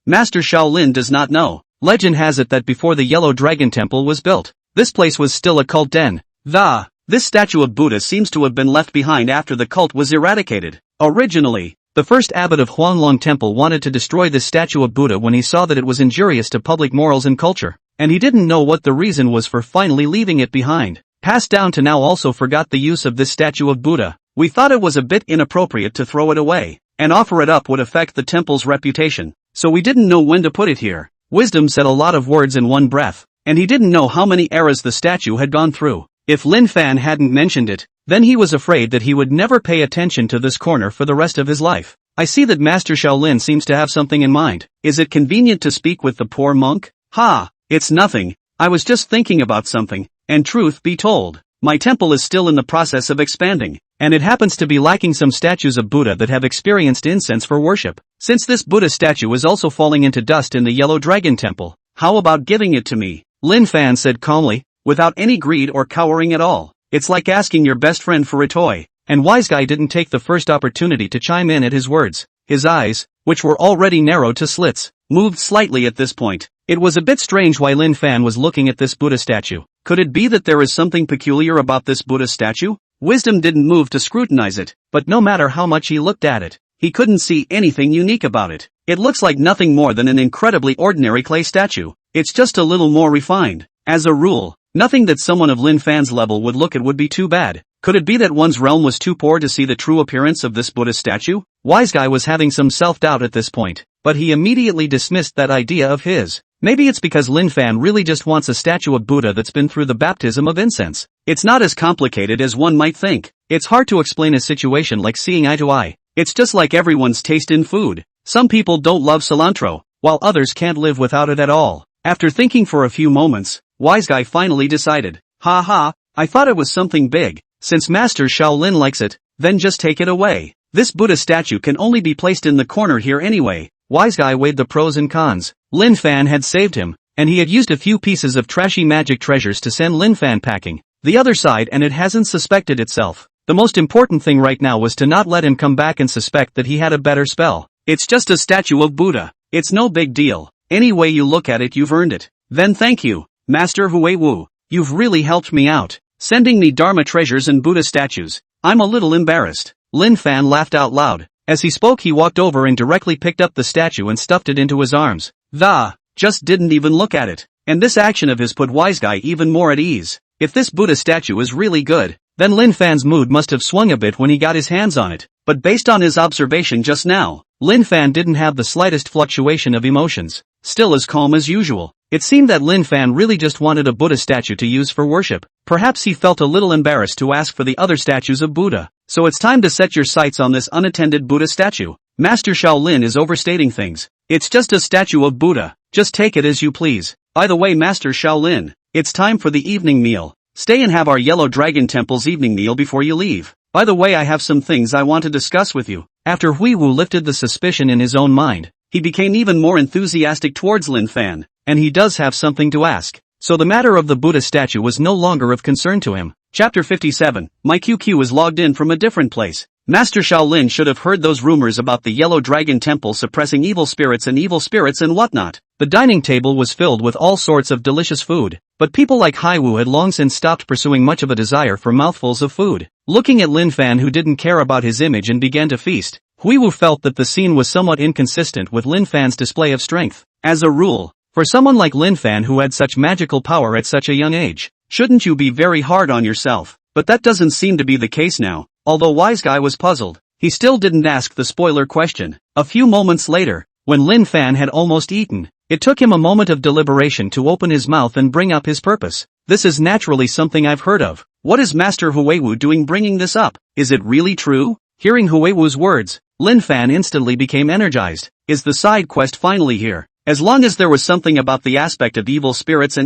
Master Shaolin does not know. Legend has it that before the Yellow Dragon Temple was built, this place was still a cult den. This statue of Buddha seems to have been left behind after the cult was eradicated. Originally, the first abbot of Huanglong Temple wanted to destroy this statue of Buddha when he saw that it was injurious to public morals and culture, and he didn't know what the reason was for finally leaving it behind. Passed down to now also forgot the use of this statue of Buddha. We thought it was a bit inappropriate to throw it away, and offer it up would affect the temple's reputation, so we didn't know when to put it here. Wisdom said a lot of words in one breath, and he didn't know how many eras the statue had gone through. If Lin Fan hadn't mentioned it, then he was afraid that he would never pay attention to this corner for the rest of his life. I see that Master Shaolin seems to have something in mind. Is it convenient to speak with the poor monk? Ha, it's nothing. I was just thinking about something, and truth be told, my temple is still in the process of expanding, and it happens to be lacking some statues of Buddha that have experienced incense for worship. Since this Buddha statue is also falling into dust in the Yellow Dragon Temple, how about giving it to me? Lin Fan said calmly, without any greed or cowering at all. It's like asking your best friend for a toy. And Wise Guy didn't take the first opportunity to chime in at his words. His eyes, which were already narrowed to slits, moved slightly at this point. It was a bit strange why Lin Fan was looking at this Buddha statue. Could it be that there is something peculiar about this Buddha statue? Wisdom didn't move to scrutinize it, but no matter how much he looked at it, he couldn't see anything unique about it. It looks like nothing more than an incredibly ordinary clay statue. It's just a little more refined. As a rule, nothing that someone of Lin Fan's level would look at would be too bad. Could it be that one's realm was too poor to see the true appearance of this Buddha statue? Wise Guy was having some self-doubt at this point, but he immediately dismissed that idea of his. Maybe it's because Lin Fan really just wants a statue of Buddha that's been through the baptism of incense. It's not as complicated as one might think. It's hard to explain a situation like seeing eye to eye. It's just like everyone's taste in food. Some people don't love cilantro, while others can't live without it at all. After thinking for a few moments, Wise Guy finally decided, I thought it was something big. Since Master Shaolin likes it, then just take it away. This Buddha statue can only be placed in the corner here anyway. Wise Guy weighed the pros and cons. Lin Fan had saved him, and he had used a few pieces of trashy magic treasures to send Lin Fan packing the other side, and it hasn't suspected itself. The most important thing right now was to not let him come back and suspect that he had a better spell. It's just a statue of Buddha. It's no big deal. Any way you look at it, you've earned it. Then thank you, Master Hui Wu. You've really helped me out, sending me Dharma treasures and Buddha statues. I'm a little embarrassed. Lin Fan laughed out loud. As he spoke, he walked over and directly picked up the statue and stuffed it into his arms. Just didn't even look at it. And this action of his put Wise Guy even more at ease. If this Buddha statue is really good, then Lin Fan's mood must have swung a bit when he got his hands on it. But based on his observation just now, Lin Fan didn't have the slightest fluctuation of emotions, still as calm as usual. It seemed that Lin Fan really just wanted a Buddha statue to use for worship. Perhaps he felt a little embarrassed to ask for the other statues of Buddha. So it's time to set your sights on this unattended Buddha statue. Master Shaolin is overstating things. It's just a statue of Buddha. Just take it as you please. By the way, Master Shaolin, it's time for the evening meal. Stay and have our Yellow Dragon Temple's evening meal before you leave. By the way, I have some things I want to discuss with you. After Hui Wu lifted the suspicion in his own mind, he became even more enthusiastic towards Lin Fan, and he does have something to ask. So the matter of the Buddha statue was no longer of concern to him. Chapter 57. My QQ is logged in from a different place. Master Shaolin should have heard those rumors about the Yellow Dragon Temple suppressing evil spirits and whatnot. The dining table was filled with all sorts of delicious food, but people like Hai Wu had long since stopped pursuing much of a desire for mouthfuls of food. Looking at Lin Fan, who didn't care about his image and began to feast, Hui Wu felt that the scene was somewhat inconsistent with Lin Fan's display of strength. As a rule, for someone like Lin Fan who had such magical power at such a young age, shouldn't you be very hard on yourself? But that doesn't seem to be the case now. Although Wise Guy was puzzled, he still didn't ask the spoiler question. A few moments later, when Lin Fan had almost eaten, it took him a moment of deliberation to open his mouth and bring up his purpose. This is naturally something I've heard of. What is Master Hui Wu doing bringing this up? Is it really true? Hearing Hui Wu's words, Lin Fan instantly became energized. Is the side quest finally here? As long as there was something about the aspect of evil spirits,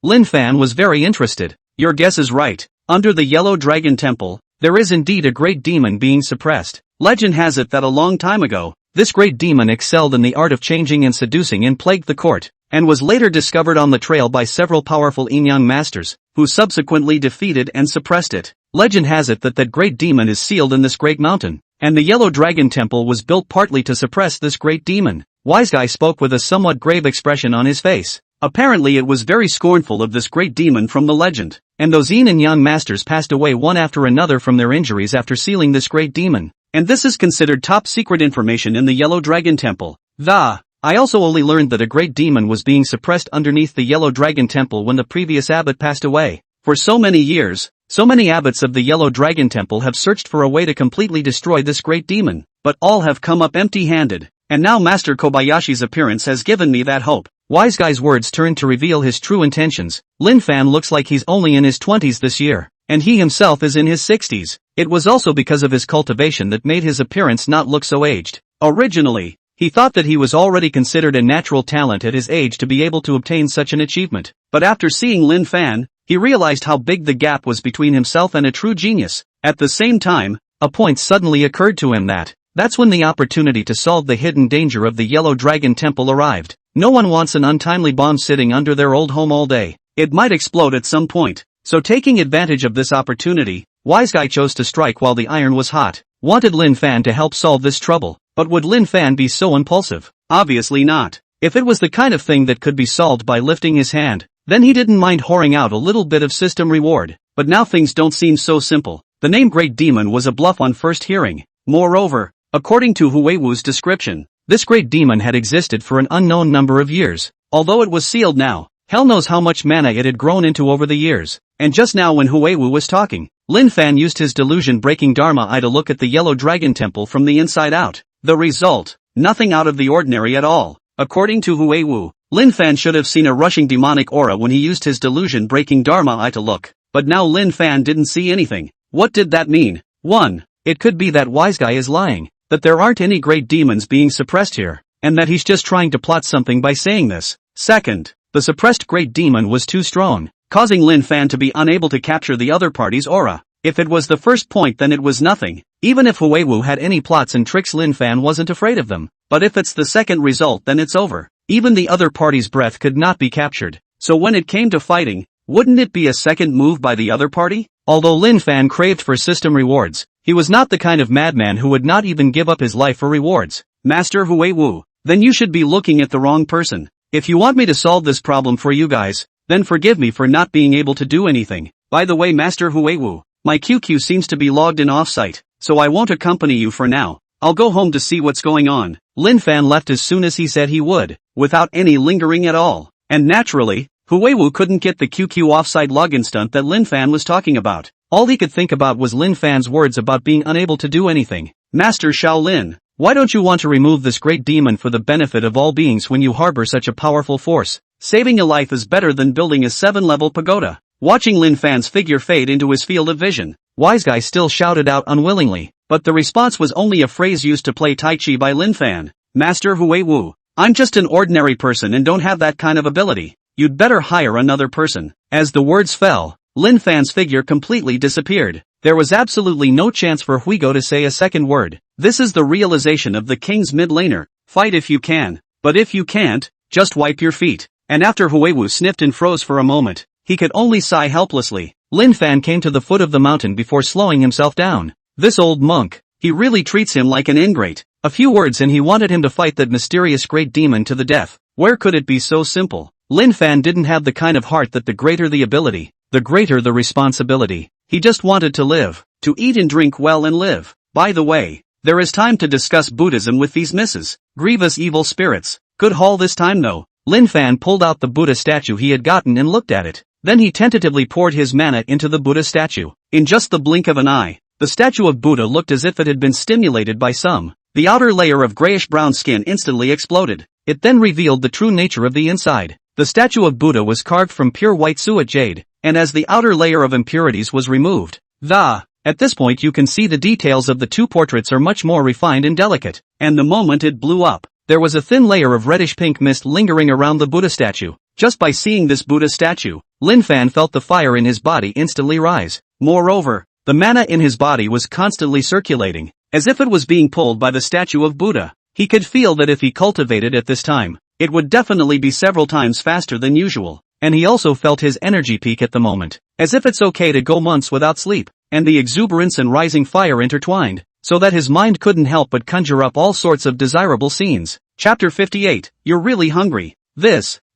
Lin Fan was very interested. Your guess is right. Under the Yellow Dragon Temple, there is indeed a great demon being suppressed. Legend has it that a long time ago, this great demon excelled in the art of changing and seducing and plagued the court, and was later discovered on the trail by several powerful Yin-Yang masters, who subsequently defeated and suppressed it. Legend has it that great demon is sealed in this great mountain, and the Yellow Dragon Temple was built partly to suppress this great demon. Wise Guy spoke with a somewhat grave expression on his face. Apparently it was very scornful of this great demon from the legend, and those Yin and Yang masters passed away one after another from their injuries after sealing this great demon. And this is considered top secret information in the Yellow Dragon Temple. I also only learned that a great demon was being suppressed underneath the Yellow Dragon Temple when the previous abbot passed away. For so many years, so many abbots of the Yellow Dragon Temple have searched for a way to completely destroy this great demon, but all have come up empty-handed. And now Master Kobayashi's appearance has given me that hope. Wise Guy's words turned to reveal his true intentions. Lin Fan looks like he's only in his 20s this year, and he himself is in his 60s. It was also because of his cultivation that made his appearance not look so aged. Originally, he thought that he was already considered a natural talent at his age to be able to obtain such an achievement. But after seeing Lin Fan, he realized how big the gap was between himself and a true genius. At the same time, a point suddenly occurred to him that's when the opportunity to solve the hidden danger of the Yellow Dragon Temple arrived. No one wants an untimely bomb sitting under their old home all day. It might explode at some point. So taking advantage of this opportunity, Wise Guy chose to strike while the iron was hot. Wanted Lin Fan to help solve this trouble. But would Lin Fan be so impulsive? Obviously not. If it was the kind of thing that could be solved by lifting his hand, then he didn't mind whoring out a little bit of system reward. But now things don't seem so simple. The name Great Demon was a bluff on first hearing. Moreover, according to Huewu's description, this Great Demon had existed for an unknown number of years. Although it was sealed now, hell knows how much mana it had grown into over the years. And just now when Huewu was talking, Lin Fan used his delusion-breaking Dharma eye to look at the Yellow Dragon Temple from the inside out. The result? Nothing out of the ordinary at all. According to Huewu, Lin Fan should have seen a rushing demonic aura when he used his delusion-breaking Dharma eye to look. But now Lin Fan didn't see anything. What did that mean? 1. It could be that wise guy is lying, that there aren't any great demons being suppressed here, and that he's just trying to plot something by saying this. 2nd, the suppressed great demon was too strong, causing Lin Fan to be unable to capture the other party's aura. If it was the first point, then it was nothing. Even if Huewu had any plots and tricks, Lin Fan wasn't afraid of them. But if it's the second result, then it's over. Even the other party's breath could not be captured. So when it came to fighting, wouldn't it be a second move by the other party? Although Lin Fan craved for system rewards, he was not the kind of madman who would not even give up his life for rewards. Master Huewu, then you should be looking at the wrong person. If you want me to solve this problem for you guys, then forgive me for not being able to do anything. By the way, Master Huewu, my QQ seems to be logged in offsite, so I won't accompany you for now. I'll go home to see what's going on. Lin Fan left as soon as he said he would, without any lingering at all. And naturally, Huewu couldn't get the QQ offsite login stunt that Lin Fan was talking about. All he could think about was Lin Fan's words about being unable to do anything. Master Shaolin, why don't you want to remove this great demon for the benefit of all beings when you harbor such a powerful force? Saving a life is better than building a 7-level pagoda. Watching Lin Fan's figure fade into his field of vision, Wise Guy still shouted out unwillingly, but the response was only a phrase used to play Tai Chi by Lin Fan. Master Huewu, I'm just an ordinary person and don't have that kind of ability. You'd better hire another person. As the words fell, Lin Fan's figure completely disappeared. There was absolutely no chance for Huigo to say a second word. This is the realization of the king's mid-laner. Fight if you can, but if you can't, just wipe your feet. And after Huewu sniffed and froze for a moment, he could only sigh helplessly. Lin Fan came to the foot of the mountain before slowing himself down. This old monk, he really treats him like an ingrate. A few words and he wanted him to fight that mysterious great demon to the death. Where could it be so simple? Lin Fan didn't have the kind of heart that the greater the ability, the greater the responsibility. He just wanted to live, to eat and drink well and live. By the way, there is time to discuss Buddhism with these Mrs. Grievous evil spirits. Good haul this time though. Lin Fan pulled out the Buddha statue he had gotten and looked at it. Then he tentatively poured his mana into the Buddha statue. In just the blink of an eye, the statue of Buddha looked as if it had been stimulated by some. The outer layer of grayish-brown skin instantly exploded. It then revealed the true nature of the inside. The statue of Buddha was carved from pure white suet jade, and as the outer layer of impurities was removed, at this point you can see the details of the two portraits are much more refined and delicate. And the moment it blew up, there was a thin layer of reddish-pink mist lingering around the Buddha statue. Just by seeing this Buddha statue, Lin Fan felt the fire in his body instantly rise. Moreover, the mana in his body was constantly circulating, as if it was being pulled by the statue of Buddha. He could feel that if he cultivated at this time, it would definitely be several times faster than usual. And he also felt his energy peak at the moment, as if it's okay to go months without sleep, and the exuberance and rising fire intertwined, so that his mind couldn't help but conjure up all sorts of desirable scenes. Chapter 58, You're really hungry.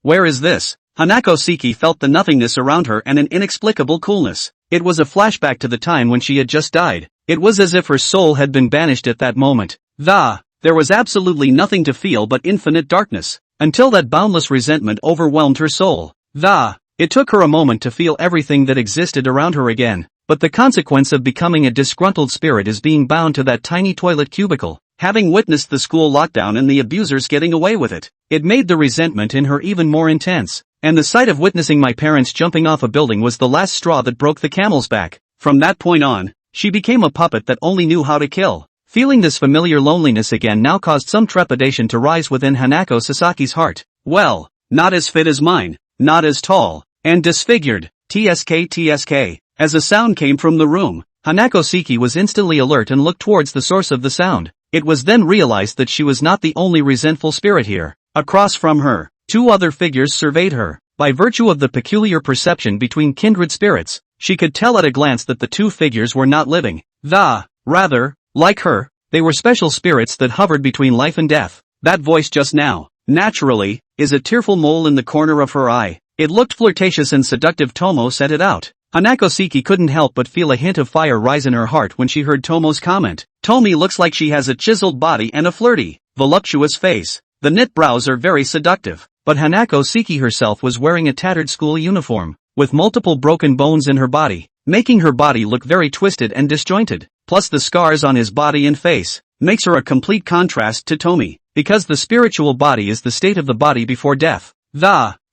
Where is this? Hanako Seki felt the nothingness around her and an inexplicable coolness. It was a flashback to the time when she had just died. It was as if her soul had been banished at that moment. There was absolutely nothing to feel but infinite darkness, until that boundless resentment overwhelmed her soul. It took her a moment to feel everything that existed around her again, but the consequence of becoming a disgruntled spirit is being bound to that tiny toilet cubicle. Having witnessed the school lockdown and the abusers getting away with it, it made the resentment in her even more intense, and the sight of witnessing my parents jumping off a building was the last straw that broke the camel's back. From that point on, she became a puppet that only knew how to kill. Feeling this familiar loneliness again now caused some trepidation to rise within Hanako Sasaki's heart. Well, not as fit as mine, not as tall, and disfigured. TSK. As a sound came from the room, Hanako Seki was instantly alert and looked towards the source of the sound. It was then realized that she was not the only resentful spirit here. Across from her, two other figures surveyed her. By virtue of the peculiar perception between kindred spirits, she could tell at a glance that the two figures were not living. Rather, like her, they were special spirits that hovered between life and death. That voice just now, naturally, is a tearful mole in the corner of her eye. It looked flirtatious and seductive. Tomo said it out. Hanako Siki couldn't help but feel a hint of fire rise in her heart when she heard Tomo's comment. Tomi looks like she has a chiseled body and a flirty, voluptuous face. The knit brows are very seductive. But Hanako Siki herself was wearing a tattered school uniform, with multiple broken bones in her body, making her body look very twisted and disjointed. Plus the scars on his body and face makes her a complete contrast to Tomi, because the spiritual body is the state of the body before death.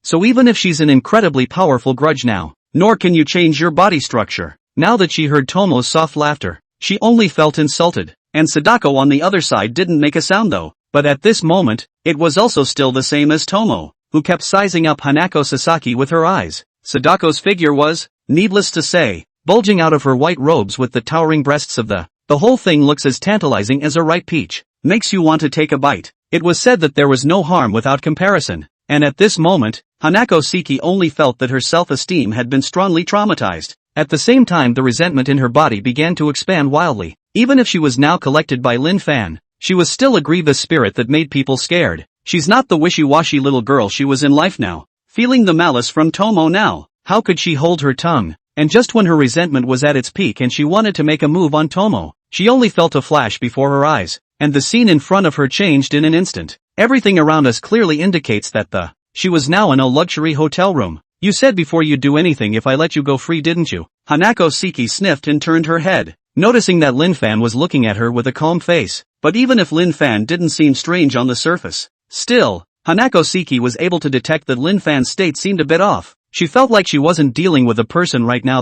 So even if she's an incredibly powerful grudge now, nor can you change your body structure. Now that she heard Tomo's soft laughter, she only felt insulted, and Sadako on the other side didn't make a sound though. But at this moment, it was also still the same as Tomo, who kept sizing up Hanako Sasaki with her eyes. Sadako's figure was, needless to say, bulging out of her white robes with the towering breasts of the whole thing looks as tantalizing as a ripe peach. Makes you want to take a bite. It was said that there was no harm without comparison. And at this moment, Hanako Siki only felt that her self-esteem had been strongly traumatized. At the same time the resentment in her body began to expand wildly. Even if she was now collected by Lin Fan, she was still a grievous spirit that made people scared. She's not the wishy-washy little girl she was in life now. Feeling the malice from Tomo now, how could she hold her tongue? And just when her resentment was at its peak and she wanted to make a move on Tomo, she only felt a flash before her eyes, and the scene in front of her changed in an instant. Everything around us clearly indicates that she was now in a luxury hotel room. You said before you'd do anything if I let you go free, didn't you? Hanako Siki sniffed and turned her head, noticing that Lin Fan was looking at her with a calm face. But even if Lin Fan didn't seem strange on the surface, still, Hanako Siki was able to detect that Lin Fan's state seemed a bit off. She felt like she wasn't dealing with a person right now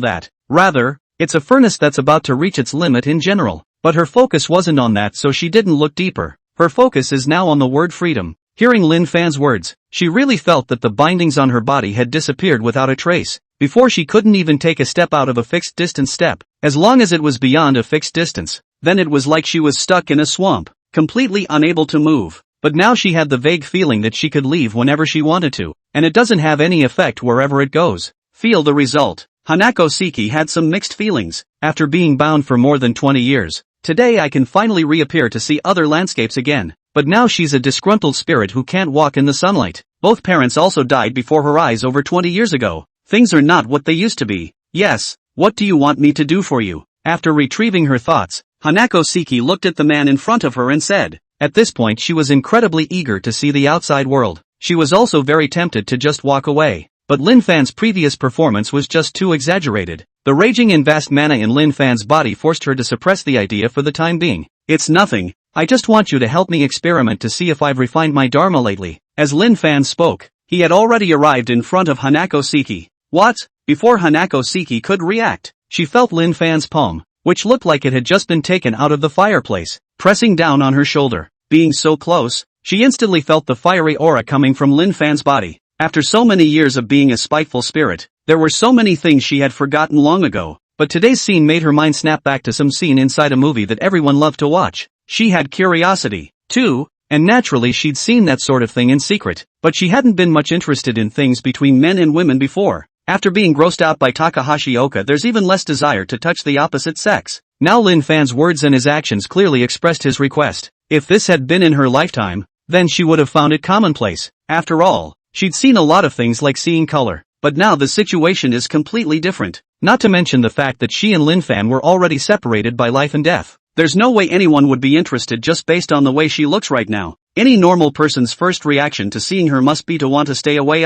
rather, it's a furnace that's about to reach its limit in general. But her focus wasn't on that, so she didn't look deeper. Her focus is now on the word freedom. Hearing Lin Fan's words, she really felt that the bindings on her body had disappeared without a trace. Before she couldn't even take a step out of a fixed distance step. As long as it was beyond a fixed distance, then it was like she was stuck in a swamp, completely unable to move. But now she had the vague feeling that she could leave whenever she wanted to, and it doesn't have any effect wherever it goes. Feel the result. Hanako Siki had some mixed feelings. After being bound for more than 20 years, today I can finally reappear to see other landscapes again. But now she's a disgruntled spirit who can't walk in the sunlight. Both parents also died before her eyes over 20 years ago. Things are not what they used to be. Yes, what do you want me to do for you? After retrieving her thoughts, Hanako Siki looked at the man in front of her and said. At this point she was incredibly eager to see the outside world. She was also very tempted to just walk away. But Lin Fan's previous performance was just too exaggerated. The raging and vast mana in Lin Fan's body forced her to suppress the idea for the time being. It's nothing. I just want you to help me experiment to see if I've refined my dharma lately. As Lin Fan spoke, he had already arrived in front of Hanako Siki. What? Before Hanako Siki could react, she felt Lin Fan's palm, which looked like it had just been taken out of the fireplace, pressing down on her shoulder. Being so close, she instantly felt the fiery aura coming from Lin Fan's body. After so many years of being a spiteful spirit, there were so many things she had forgotten long ago. But today's scene made her mind snap back to some scene inside a movie that everyone loved to watch. She had curiosity, too, and naturally she'd seen that sort of thing in secret, but she hadn't been much interested in things between men and women before. After being grossed out by Takahashi Oka, there's even less desire to touch the opposite sex. Now Lin Fan's words and his actions clearly expressed his request. If this had been in her lifetime, then she would have found it commonplace. After all, she'd seen a lot of things like seeing color, but now the situation is completely different. Not to mention the fact that she and Lin Fan were already separated by life and death. There's no way anyone would be interested just based on the way she looks right now. Any normal person's first reaction to seeing her must be to want to stay away.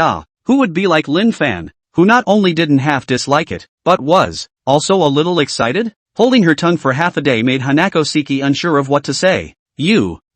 Who would be like Lin Fan, who not only didn't half dislike it, but was also a little excited? Holding her tongue for half a day made Hanako Siki unsure of what to say.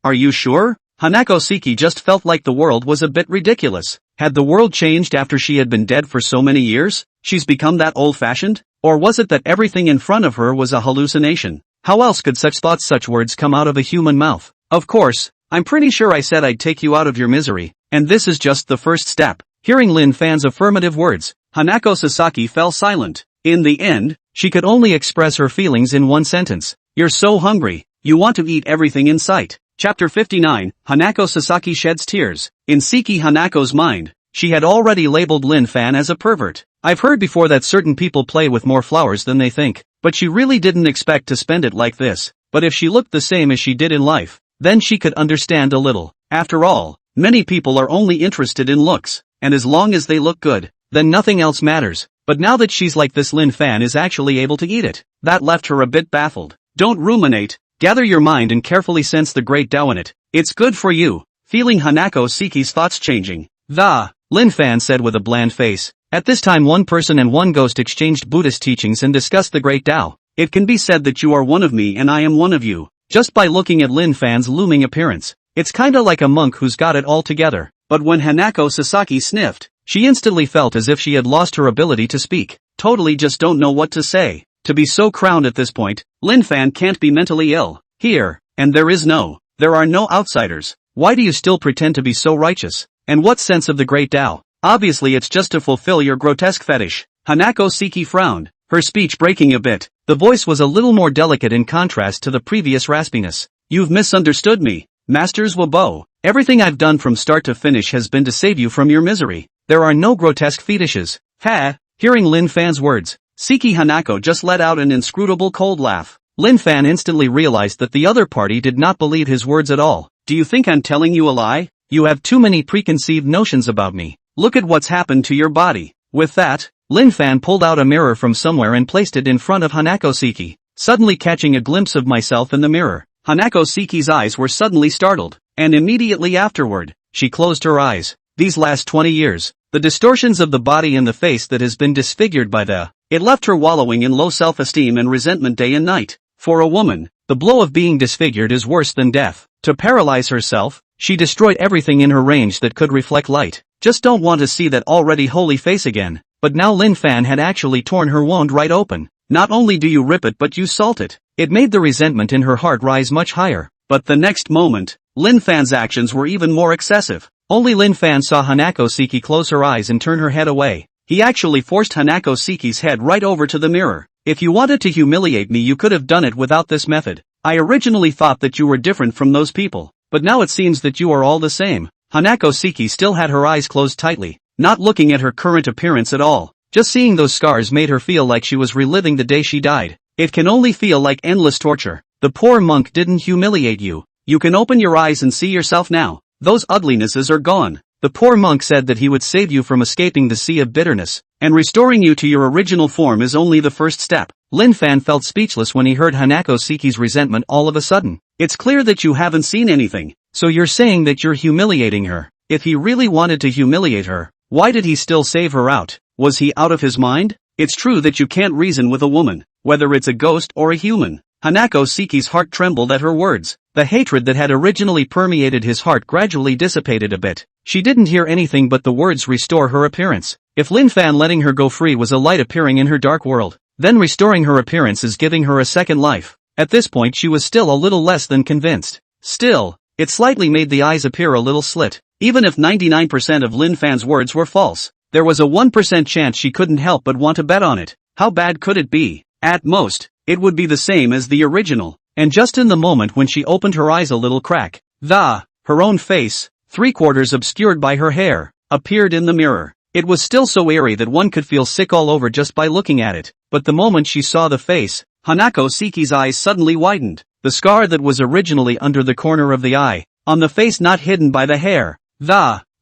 Are you sure? Hanako Siki just felt like the world was a bit ridiculous. Had the world changed after she had been dead for so many years? She's become that old-fashioned? Or was it that everything in front of her was a hallucination? How else could such thoughts, such words come out of a human mouth? Of course, I'm pretty sure I said I'd take you out of your misery, and this is just the first step. Hearing Lin Fan's affirmative words, Hanako Sasaki fell silent. In the end, she could only express her feelings in one sentence. You're so hungry, you want to eat everything in sight. Chapter 59, Hanako Sasaki sheds tears. In Siki Hanako's mind, she had already labeled Lin Fan as a pervert. I've heard before that certain people play with more flowers than they think, but she really didn't expect to spend it like this. But if she looked the same as she did in life, then she could understand a little. After all, Many people are only interested in looks, and as long as they look good, then nothing else matters. But now that she's like this, Lin Fan is actually able to eat it. That left her a bit baffled. Don't ruminate, gather your mind and carefully sense the great Tao in it. It's good for you. Feeling Hanako Seki's thoughts changing. Lin Fan said with a bland face. At this time one person and one ghost exchanged Buddhist teachings and discussed the great Tao. It can be said that you are one of me and I am one of you, just by looking at Lin Fan's looming appearance. It's kinda like a monk who's got it all together. But when Hanako Sasaki sniffed, she instantly felt as if she had lost her ability to speak. Totally just don't know what to say. To be so crowned at this point, Lin Fan can't be mentally ill. Here, and there are no outsiders. Why do you still pretend to be so righteous? And what sense of the great Tao? Obviously it's just to fulfill your grotesque fetish. Hanako Seki frowned, her speech breaking a bit. The voice was a little more delicate in contrast to the previous raspiness. You've misunderstood me, Masters Wabo. Everything I've done from start to finish has been to save you from your misery. There are no grotesque fetishes. Ha! Hearing Lin Fan's words, Seki Hanako just let out an inscrutable cold laugh. Lin Fan instantly realized that the other party did not believe his words at all. Do you think I'm telling you a lie? You have too many preconceived notions about me. Look at what's happened to your body. With that, Lin Fan pulled out a mirror from somewhere and placed it in front of Hanako Seki. Suddenly catching a glimpse of myself in the mirror, Hanako Seki's eyes were suddenly startled, and immediately afterward, she closed her eyes. These last 20 years, the distortions of the body and the face that has been disfigured by it left her wallowing in low self-esteem and resentment day and night. For a woman, the blow of being disfigured is worse than death. To paralyze herself, she destroyed everything in her range that could reflect light. Just don't want to see that already holy face again. But now Lin Fan had actually torn her wound right open. Not only do you rip it but you salt it. It made the resentment in her heart rise much higher. But the next moment, Lin Fan's actions were even more excessive. Only Lin Fan saw Hanako Seki close her eyes and turn her head away. He actually forced Hanako Seki's head right over to the mirror. If you wanted to humiliate me you could have done it without this method. I originally thought that you were different from those people, but now it seems that you are all the same. Hanako Seki still had her eyes closed tightly, not looking at her current appearance at all. Just seeing those scars made her feel like she was reliving the day she died. It can only feel like endless torture. The poor monk didn't humiliate you. You can open your eyes and see yourself now. Those uglinesses are gone. The poor monk said that he would save you from escaping the sea of bitterness, and restoring you to your original form is only the first step. Lin Fan felt speechless when he heard Hanako Seki's resentment all of a sudden. It's clear that you haven't seen anything, so you're saying that you're humiliating her. If he really wanted to humiliate her, why did he still save her out? Was he out of his mind? It's true that you can't reason with a woman, whether it's a ghost or a human. Hanako Seki's heart trembled at her words. The hatred that had originally permeated his heart gradually dissipated a bit. She didn't hear anything but the words restore her appearance. If Lin Fan letting her go free was a light appearing in her dark world, then restoring her appearance is giving her a second life. At this point she was still a little less than convinced. Still, it slightly made the eyes appear a little slit. Even if 99% of Lin Fan's words were false, there was a 1% chance she couldn't help but want to bet on it. How bad could it be? At most, it would be the same as the original. And just in the moment when she opened her eyes a little crack, her own face, 3/4 obscured by her hair, appeared in the mirror. It was still so eerie that one could feel sick all over just by looking at it. But the moment she saw the face, Hanako Seki's eyes suddenly widened. The scar that was originally under the corner of the eye, on the face not hidden by the hair,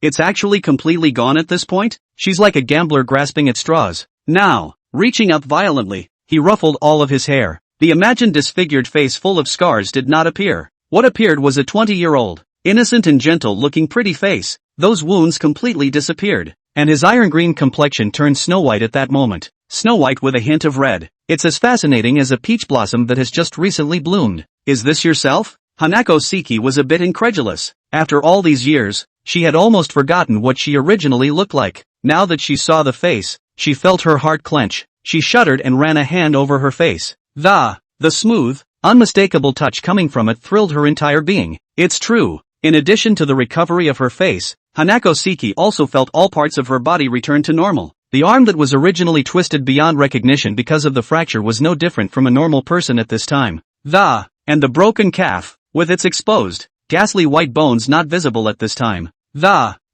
it's actually completely gone at this point? She's like a gambler grasping at straws. Now, reaching up violently, he ruffled all of his hair. The imagined disfigured face full of scars did not appear. What appeared was a 20-year-old, innocent and gentle-looking pretty face. Those wounds completely disappeared, and his iron-green complexion turned snow-white at that moment. Snow-white with a hint of red. It's as fascinating as a peach blossom that has just recently bloomed. Is this yourself? Hanako Seki was a bit incredulous. After all these years, she had almost forgotten what she originally looked like. Now that she saw the face, she felt her heart clench. She shuddered and ran a hand over her face. The smooth, unmistakable touch coming from it thrilled her entire being. It's true. In addition to the recovery of her face, Hanako Seki also felt all parts of her body return to normal. The arm that was originally twisted beyond recognition because of the fracture was no different from a normal person at this time. And the broken calf, with its exposed, ghastly white bones not visible at this time.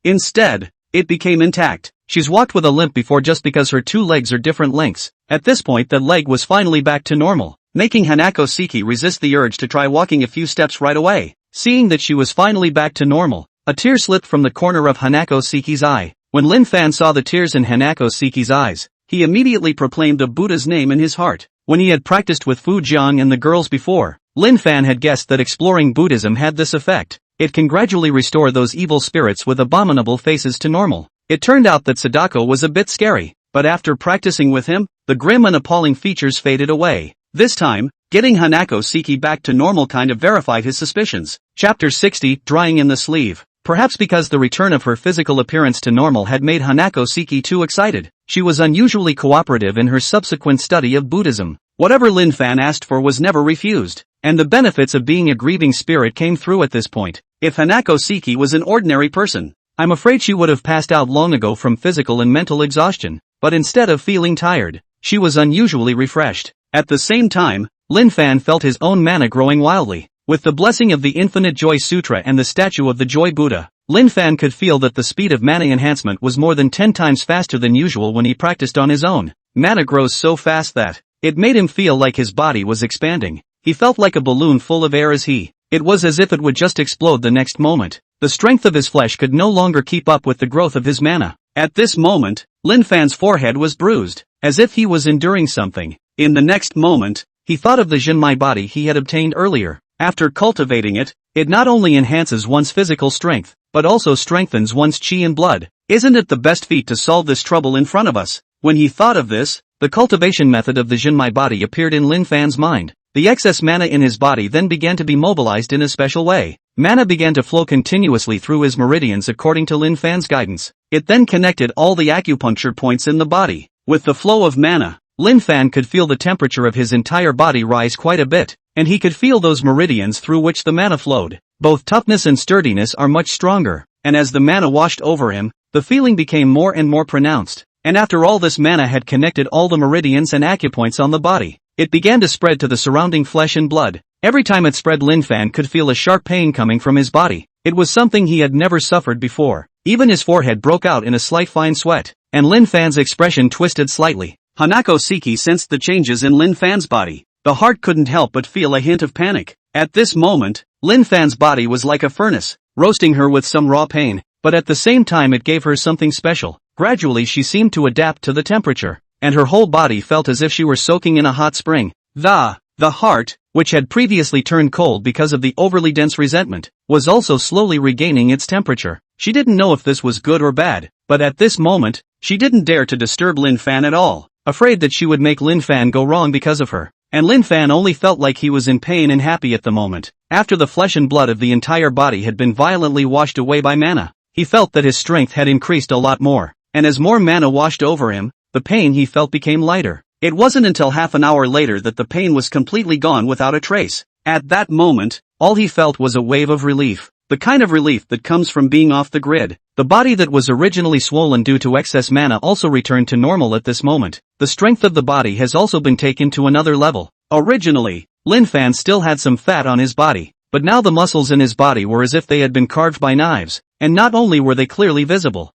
Instead, it became intact. She's walked with a limp before just because her two legs are different lengths. At this point that leg was finally back to normal, making Hanako Seki resist the urge to try walking a few steps right away. Seeing that she was finally back to normal, A tear slipped from the corner of Hanako Seki's eye. When Lin Fan saw the tears in Hanako Seki's eyes, he immediately proclaimed the Buddha's name in his heart. When he had practiced with Fu Jiang and the girls before, Lin Fan had guessed that exploring Buddhism had this effect. It can gradually restore those evil spirits with abominable faces to normal. It turned out that Sadako was a bit scary, but after practicing with him, the grim and appalling features faded away. This time, getting Hanako Seki back to normal kind of verified his suspicions. Chapter 60, Drying in the Sleeve. Perhaps because the return of her physical appearance to normal had made Hanako Seki too excited, she was unusually cooperative in her subsequent study of Buddhism. Whatever Lin Fan asked for was never refused, and the benefits of being a grieving spirit came through at this point. If Hanako Seki was an ordinary person, I'm afraid she would have passed out long ago from physical and mental exhaustion, but instead of feeling tired, she was unusually refreshed. At the same time, Lin Fan felt his own mana growing wildly. With the blessing of the Infinite Joy Sutra and the statue of the Joy Buddha, Lin Fan could feel that the speed of mana enhancement was more than 10 times faster than usual when he practiced on his own. Mana grows so fast that it made him feel like his body was expanding. He felt like a balloon full of air it was as if it would just explode the next moment. The strength of his flesh could no longer keep up with the growth of his mana. At this moment, Lin Fan's forehead was bruised, as if he was enduring something. In the next moment, he thought of the Jinmai body he had obtained earlier. After cultivating it, it not only enhances one's physical strength, but also strengthens one's chi and blood. Isn't it the best feat to solve this trouble in front of us? When he thought of this, the cultivation method of the Jinmai body appeared in Lin Fan's mind. The excess mana in his body then began to be mobilized in a special way. Mana began to flow continuously through his meridians according to Lin Fan's guidance. It then connected all the acupuncture points in the body. With the flow of mana, Lin Fan could feel the temperature of his entire body rise quite a bit, and he could feel those meridians through which the mana flowed. Both toughness and sturdiness are much stronger, and as the mana washed over him, the feeling became more and more pronounced. And after all this mana had connected all the meridians and acupoints on the body, it began to spread to the surrounding flesh and blood. Every time it spread, Lin Fan could feel a sharp pain coming from his body. It was something he had never suffered before. Even his forehead broke out in a slight fine sweat, and Lin Fan's expression twisted slightly. Hanako Seki sensed the changes in Lin Fan's body. The heart couldn't help but feel a hint of panic. At this moment, Lin Fan's body was like a furnace, roasting her with some raw pain, but at the same time it gave her something special. Gradually she seemed to adapt to the temperature, and her whole body felt as if she were soaking in a hot spring. The heart, which had previously turned cold because of the overly dense resentment, was also slowly regaining its temperature. She didn't know if this was good or bad, but at this moment, she didn't dare to disturb Lin Fan at all, afraid that she would make Lin Fan go wrong because of her. And Lin Fan only felt like he was in pain and happy at the moment. After the flesh and blood of the entire body had been violently washed away by mana, he felt that his strength had increased a lot more, and as more mana washed over him, the pain he felt became lighter. It wasn't until half an hour later that the pain was completely gone without a trace. At that moment, all he felt was a wave of relief. The kind of relief that comes from being off the grid. The body that was originally swollen due to excess mana also returned to normal at this moment. The strength of the body has also been taken to another level. Originally, Lin Fan still had some fat on his body, but now the muscles in his body were as if they had been carved by knives, and not only were they clearly visible,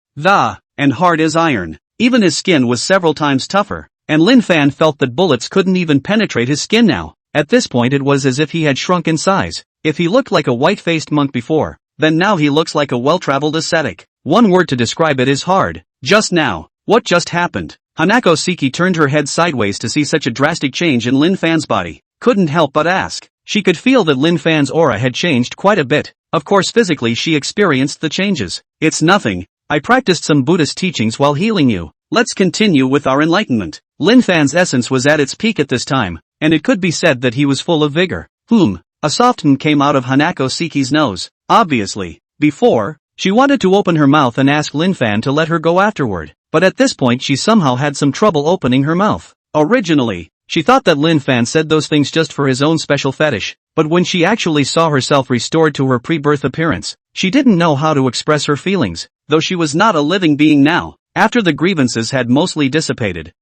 and hard as iron, even his skin was several times tougher, and Lin Fan felt that bullets couldn't even penetrate his skin now. At this point it was as if he had shrunk in size. If he looked like a white-faced monk before, then now he looks like a well-traveled ascetic. One word to describe it is hard. Just now, what just happened? Hanako Seki turned her head sideways to see such a drastic change in Lin Fan's body. Couldn't help but ask. She could feel that Lin Fan's aura had changed quite a bit. Of course physically she experienced the changes. It's nothing. I practiced some Buddhist teachings while healing you. Let's continue with our enlightenment. Lin Fan's essence was at its peak at this time, and it could be said that he was full of vigor. A soft came out of Hanako Seki's nose. Obviously, before, she wanted to open her mouth and ask Lin Fan to let her go afterward, but at this point she somehow had some trouble opening her mouth. Originally, she thought that Lin Fan said those things just for his own special fetish, but when she actually saw herself restored to her pre-birth appearance, she didn't know how to express her feelings, though she was not a living being now. After the grievances had mostly dissipated,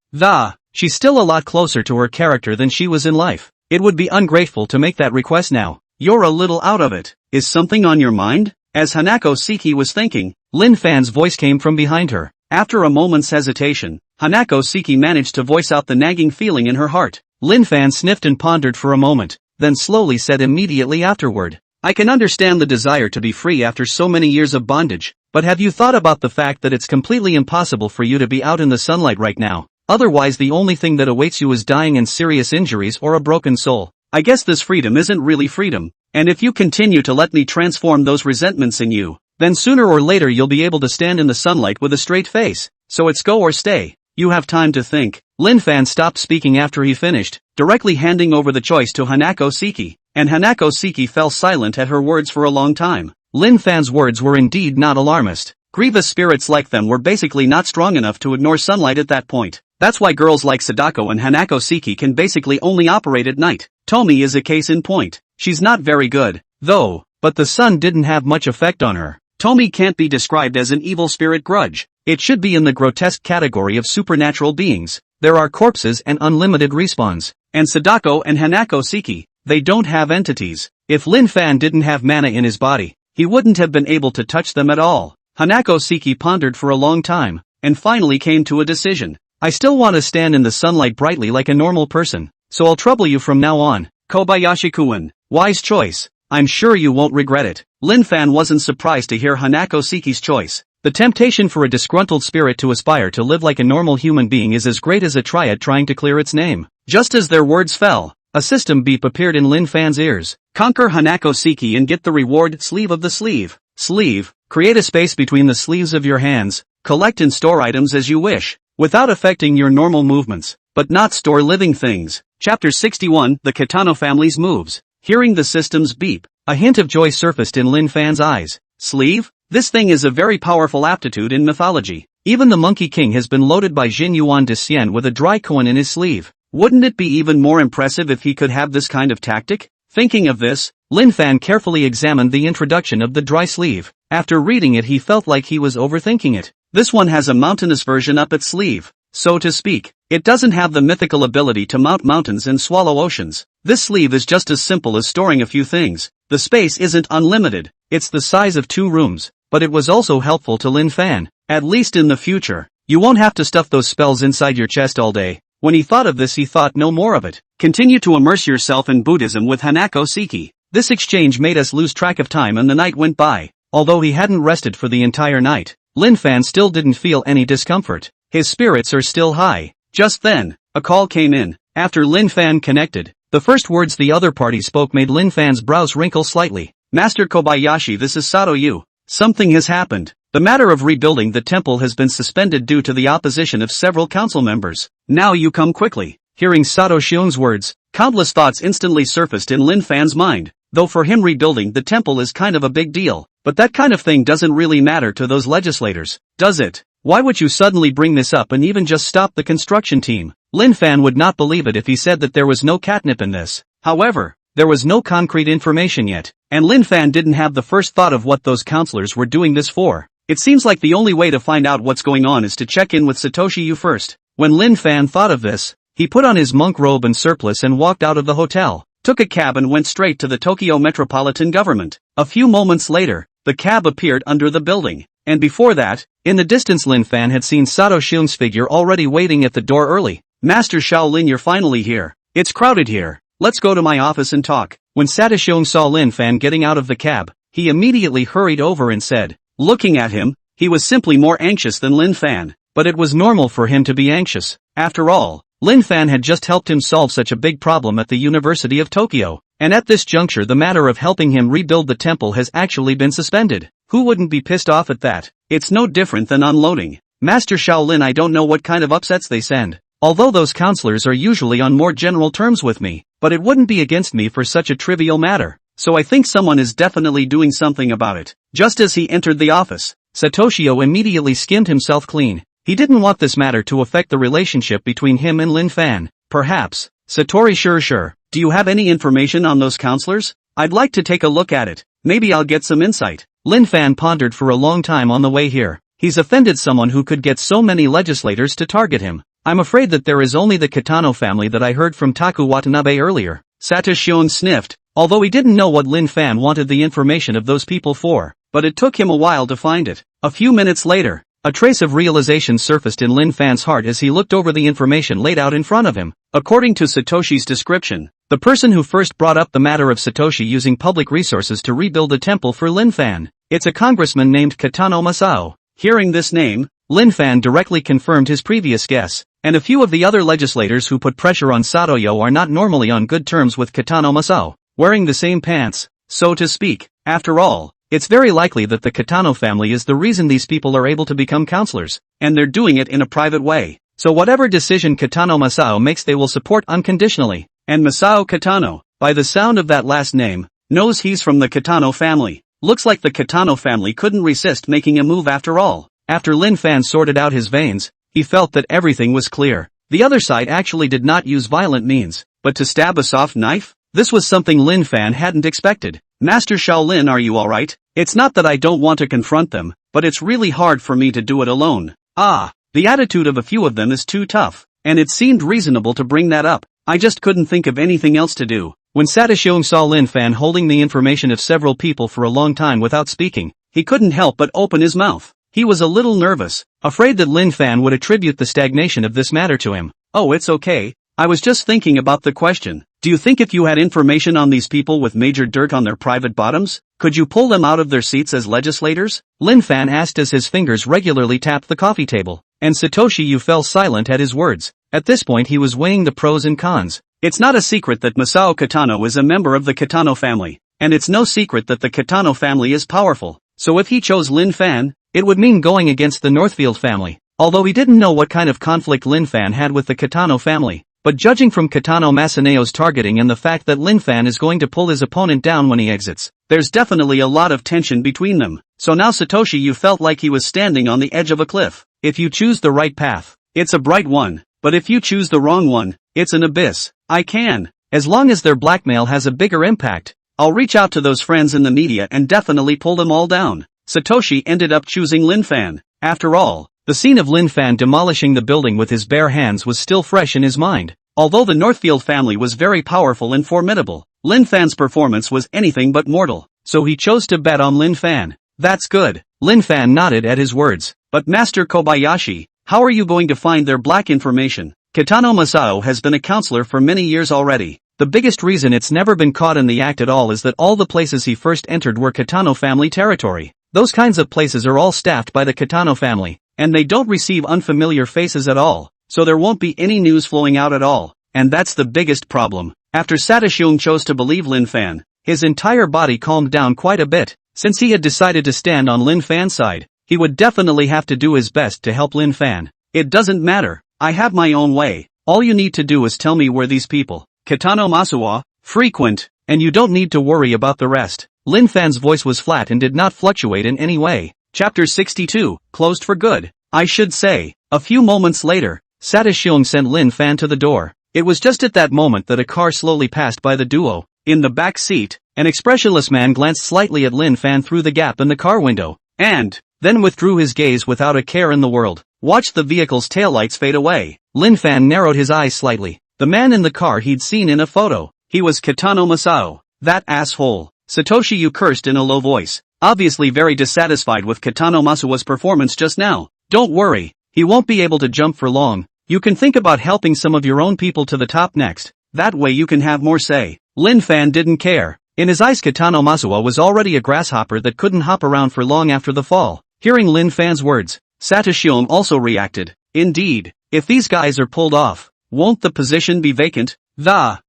she's still a lot closer to her character than she was in life. It would be ungrateful to make that request now. You're a little out of it. Is something on your mind? As Hanako Seki was thinking, Lin Fan's voice came from behind her. After a moment's hesitation, Hanako Seki managed to voice out the nagging feeling in her heart. Lin Fan sniffed and pondered for a moment, then slowly said immediately afterward, I can understand the desire to be free after so many years of bondage, but have you thought about the fact that it's completely impossible for you to be out in the sunlight right now? Otherwise the only thing that awaits you is dying and serious injuries or a broken soul. I guess this freedom isn't really freedom, and if you continue to let me transform those resentments in you, then sooner or later you'll be able to stand in the sunlight with a straight face, so it's go or stay. You have time to think. Lin Fan stopped speaking after he finished, directly handing over the choice to Hanako Seki, and Hanako Seki fell silent at her words for a long time. Lin Fan's words were indeed not alarmist. Grievous spirits like them were basically not strong enough to ignore sunlight at that point. That's why girls like Sadako and Hanako Seki can basically only operate at night. Tomi is a case in point. She's not very good, though, but the sun didn't have much effect on her. Tomi can't be described as an evil spirit grudge. It should be in the grotesque category of supernatural beings. There are corpses and unlimited respawns. And Sadako and Hanako Seki, they don't have entities. If Lin Fan didn't have mana in his body, he wouldn't have been able to touch them at all. Hanako Seki pondered for a long time, and finally came to a decision. I still want to stand in the sunlight brightly like a normal person, so I'll trouble you from now on. Kobayashi-kun. Wise choice. I'm sure you won't regret it. Lin Fan wasn't surprised to hear Hanako Seki's choice. The temptation for a disgruntled spirit to aspire to live like a normal human being is as great as a triad trying to clear its name. Just as their words fell, a system beep appeared in Lin Fan's ears. Conquer Hanako Seki and get the reward sleeve of the sleeve. Sleeve. Create a space between the sleeves of your hands. Collect and store items as you wish, without affecting your normal movements, but not store living things. Chapter 61, The Kitano Family's Moves. Hearing the system's beep, a hint of joy surfaced in Lin Fan's eyes. Sleeve? This thing is a very powerful aptitude in mythology. Even the Monkey King has been loaded by Jin Yuan de Xian with a dry coin in his sleeve. Wouldn't it be even more impressive if he could have this kind of tactic? Thinking of this, Lin Fan carefully examined the introduction of the dry sleeve. After reading it he felt like he was overthinking it. This one has a mountainous version up its sleeve, so to speak. It doesn't have the mythical ability to mount mountains and swallow oceans. This sleeve is just as simple as storing a few things. The space isn't unlimited. It's the size of 2 rooms, but it was also helpful to Lin Fan. At least in the future, you won't have to stuff those spells inside your chest all day. When he thought of this he thought no more of it. Continue to immerse yourself in Buddhism with Hanako Seki. This exchange made us lose track of time and the night went by. Although he hadn't rested for the entire night, Lin Fan still didn't feel any discomfort. His spirits are still high. Just then, a call came in. After Lin Fan connected, the first words the other party spoke made Lin Fan's brows wrinkle slightly. Master Kobayashi, this is Sato Yu. Something has happened. The matter of rebuilding the temple has been suspended due to the opposition of several council members. Now you come quickly. Hearing Sato Shion's words, countless thoughts instantly surfaced in Lin Fan's mind. Though for him rebuilding the temple is kind of a big deal, but that kind of thing doesn't really matter to those legislators, does it? Why would you suddenly bring this up and even just stop the construction team? Lin Fan would not believe it if he said that there was no catnip in this. However, there was no concrete information yet, and Lin Fan didn't have the first thought of what those counselors were doing this for. It seems like the only way to find out what's going on is to check in with Satoshi Yu first. When Lin Fan thought of this, he put on his monk robe and surplice and walked out of the hotel, took a cab and went straight to the Tokyo Metropolitan Government. A few moments later, the cab appeared under the building, and before that, in the distance Lin Fan had seen Sato Shun's figure already waiting at the door early. Master Shaolin, you're finally here. It's crowded here. Let's go to my office and talk. When Sato Shun saw Lin Fan getting out of the cab, he immediately hurried over and said, looking at him, he was simply more anxious than Lin Fan, but it was normal for him to be anxious. After all, Lin Fan had just helped him solve such a big problem at the University of Tokyo, and at this juncture the matter of helping him rebuild the temple has actually been suspended. Who wouldn't be pissed off at that? It's no different than unloading. Master Shaolin, I don't know what kind of upsets they send. Although those counselors are usually on more general terms with me, but it wouldn't be against me for such a trivial matter. So I think someone is definitely doing something about it. Just as he entered the office, Satoshio immediately skimmed himself clean. He didn't want this matter to affect the relationship between him and Lin Fan. Perhaps. Satori, sure. Do you have any information on those counselors? I'd like to take a look at it. Maybe I'll get some insight. Lin Fan pondered for a long time on the way here. He's offended someone who could get so many legislators to target him. I'm afraid that there is only the Kitano family that I heard from Taku Watanabe earlier. Sato Shion sniffed, although he didn't know what Lin Fan wanted the information of those people for, but it took him a while to find it. A few minutes later, A trace of realization surfaced in Lin Fan's heart as he looked over the information laid out in front of him. According to Satoshi's description, the person who first brought up the matter of Satoshi using public resources to rebuild the temple for Lin Fan, it's a congressman named Kitano Masao. Hearing this name, Lin Fan directly confirmed his previous guess, and a few of the other legislators who put pressure on Satoyo are not normally on good terms with Kitano Masao, wearing the same pants, so to speak. After all, it's very likely that the Kitano family is the reason these people are able to become counselors, and they're doing it in a private way. So whatever decision Kitano Masao makes they will support unconditionally. And Masao Kitano, by the sound of that last name, knows he's from the Kitano family. Looks like the Kitano family couldn't resist making a move after all. After Lin Fan sorted out his veins, he felt that everything was clear. The other side actually did not use violent means, but to stab a soft knife? This was something Lin Fan hadn't expected. Master Shaolin, are you alright? It's not that I don't want to confront them, but it's really hard for me to do it alone. The attitude of a few of them is too tough, and it seemed reasonable to bring that up. I just couldn't think of anything else to do. When Satoshi saw Lin Fan holding the information of several people for a long time without speaking, he couldn't help but open his mouth. He was a little nervous, afraid that Lin Fan would attribute the stagnation of this matter to him. Oh, it's okay. I was just thinking about the question. Do you think if you had information on these people with major dirt on their private bottoms, could you pull them out of their seats as legislators? Lin Fan asked as his fingers regularly tapped the coffee table, and Satoshi Yu fell silent at his words. At this point he was weighing the pros and cons. It's not a secret that Masao Kitano is a member of the Kitano family, and it's no secret that the Kitano family is powerful. So if he chose Lin Fan, it would mean going against the Northfield family. Although he didn't know what kind of conflict Lin Fan had with the Kitano family. But judging from Kitano Masaneo's targeting and the fact that Lin Fan is going to pull his opponent down when he exits, there's definitely a lot of tension between them. So now Satoshi Yu felt like he was standing on the edge of a cliff. If you choose the right path, it's a bright one. But if you choose the wrong one, it's an abyss. As long as their blackmail has a bigger impact, I'll reach out to those friends in the media and definitely pull them all down. Satoshi ended up choosing Lin Fan. After all, the scene of Lin Fan demolishing the building with his bare hands was still fresh in his mind. Although the Northfield family was very powerful and formidable, Lin Fan's performance was anything but mortal, so he chose to bet on Lin Fan. That's good. Lin Fan nodded at his words. But Master Kobayashi, how are you going to find their black information? Kitano Masao has been a counselor for many years already. The biggest reason it's never been caught in the act at all is that all the places he first entered were Kitano family territory. Those kinds of places are all staffed by the Kitano family, and they don't receive unfamiliar faces at all, so there won't be any news flowing out at all, and that's the biggest problem. After Satoshi chose to believe Lin Fan, his entire body calmed down quite a bit. Since he had decided to stand on Lin Fan's side, he would definitely have to do his best to help Lin Fan. It doesn't matter, I have my own way. All you need to do is tell me where these people, Kitano Masuwa, frequent, and you don't need to worry about the rest. Lin Fan's voice was flat and did not fluctuate in any way. Chapter 62, closed for good. I should say. A few moments later, Satoshi sent Lin Fan to the door. It was just at that moment that a car slowly passed by the duo. In the back seat, an expressionless man glanced slightly at Lin Fan through the gap in the car window, and then withdrew his gaze without a care in the world. Watched the vehicle's taillights fade away. Lin Fan narrowed his eyes slightly. The man in the car he'd seen in a photo. He was Kitano Masao. That asshole. Satoshi Yu cursed in a low voice, obviously very dissatisfied with Kitano Masuwa's performance just now. Don't worry, he won't be able to jump for long. You can think about helping some of your own people to the top next. That way you can have more say. Lin Fan didn't care. In his eyes Kitano Masuwa was already a grasshopper that couldn't hop around for long after the fall. Hearing Lin Fan's words, Satoshi also reacted. Indeed, if these guys are pulled off, won't the position be vacant?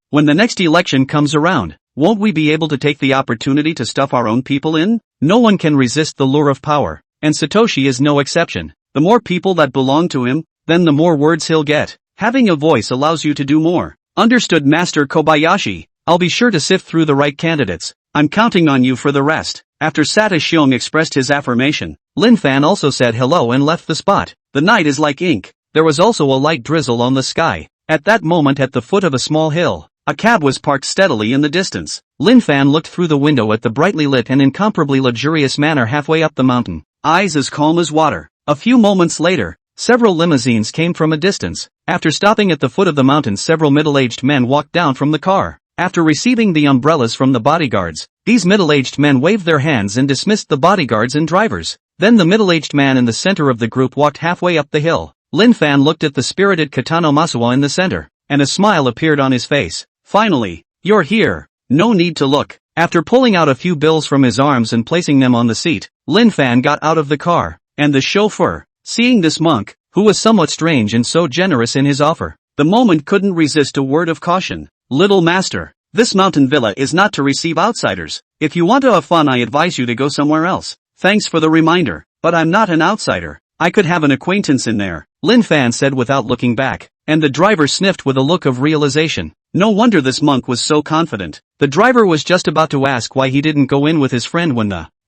When the next election comes around, won't we be able to take the opportunity to stuff our own people in? No one can resist the lure of power, and Satoshi is no exception. The more people that belong to him, then the more words he'll get. Having a voice allows you to do more. Understood, Master Kobayashi. I'll be sure to sift through the right candidates. I'm counting on you for the rest. After Satoshi expressed his affirmation, Lin Fan also said hello and left the spot. The night is like ink. There was also a light drizzle on the sky. At that moment at the foot of a small hill, a cab was parked steadily in the distance. Lin Fan looked through the window at the brightly lit and incomparably luxurious manor halfway up the mountain, eyes as calm as water. A few moments later, several limousines came from a distance. After stopping at the foot of the mountain, several middle-aged men walked down from the car. After receiving the umbrellas from the bodyguards, these middle-aged men waved their hands and dismissed the bodyguards and drivers. Then the middle-aged man in the center of the group walked halfway up the hill. Lin Fan looked at the spirited Kitano Masuwa in the center, and a smile appeared on his face. Finally, you're here. No need to look. After pulling out a few bills from his arms and placing them on the seat, Lin Fan got out of the car, and the chauffeur, seeing this monk, who was somewhat strange and so generous in his offer, the moment couldn't resist a word of caution. Little master, this mountain villa is not to receive outsiders. If you want to have fun, I advise you to go somewhere else. Thanks for the reminder, but I'm not an outsider. I could have an acquaintance in there, Lin Fan said without looking back, and the driver sniffed with a look of realization. No wonder this monk was so confident. The driver was just about to ask why he didn't go in with his friend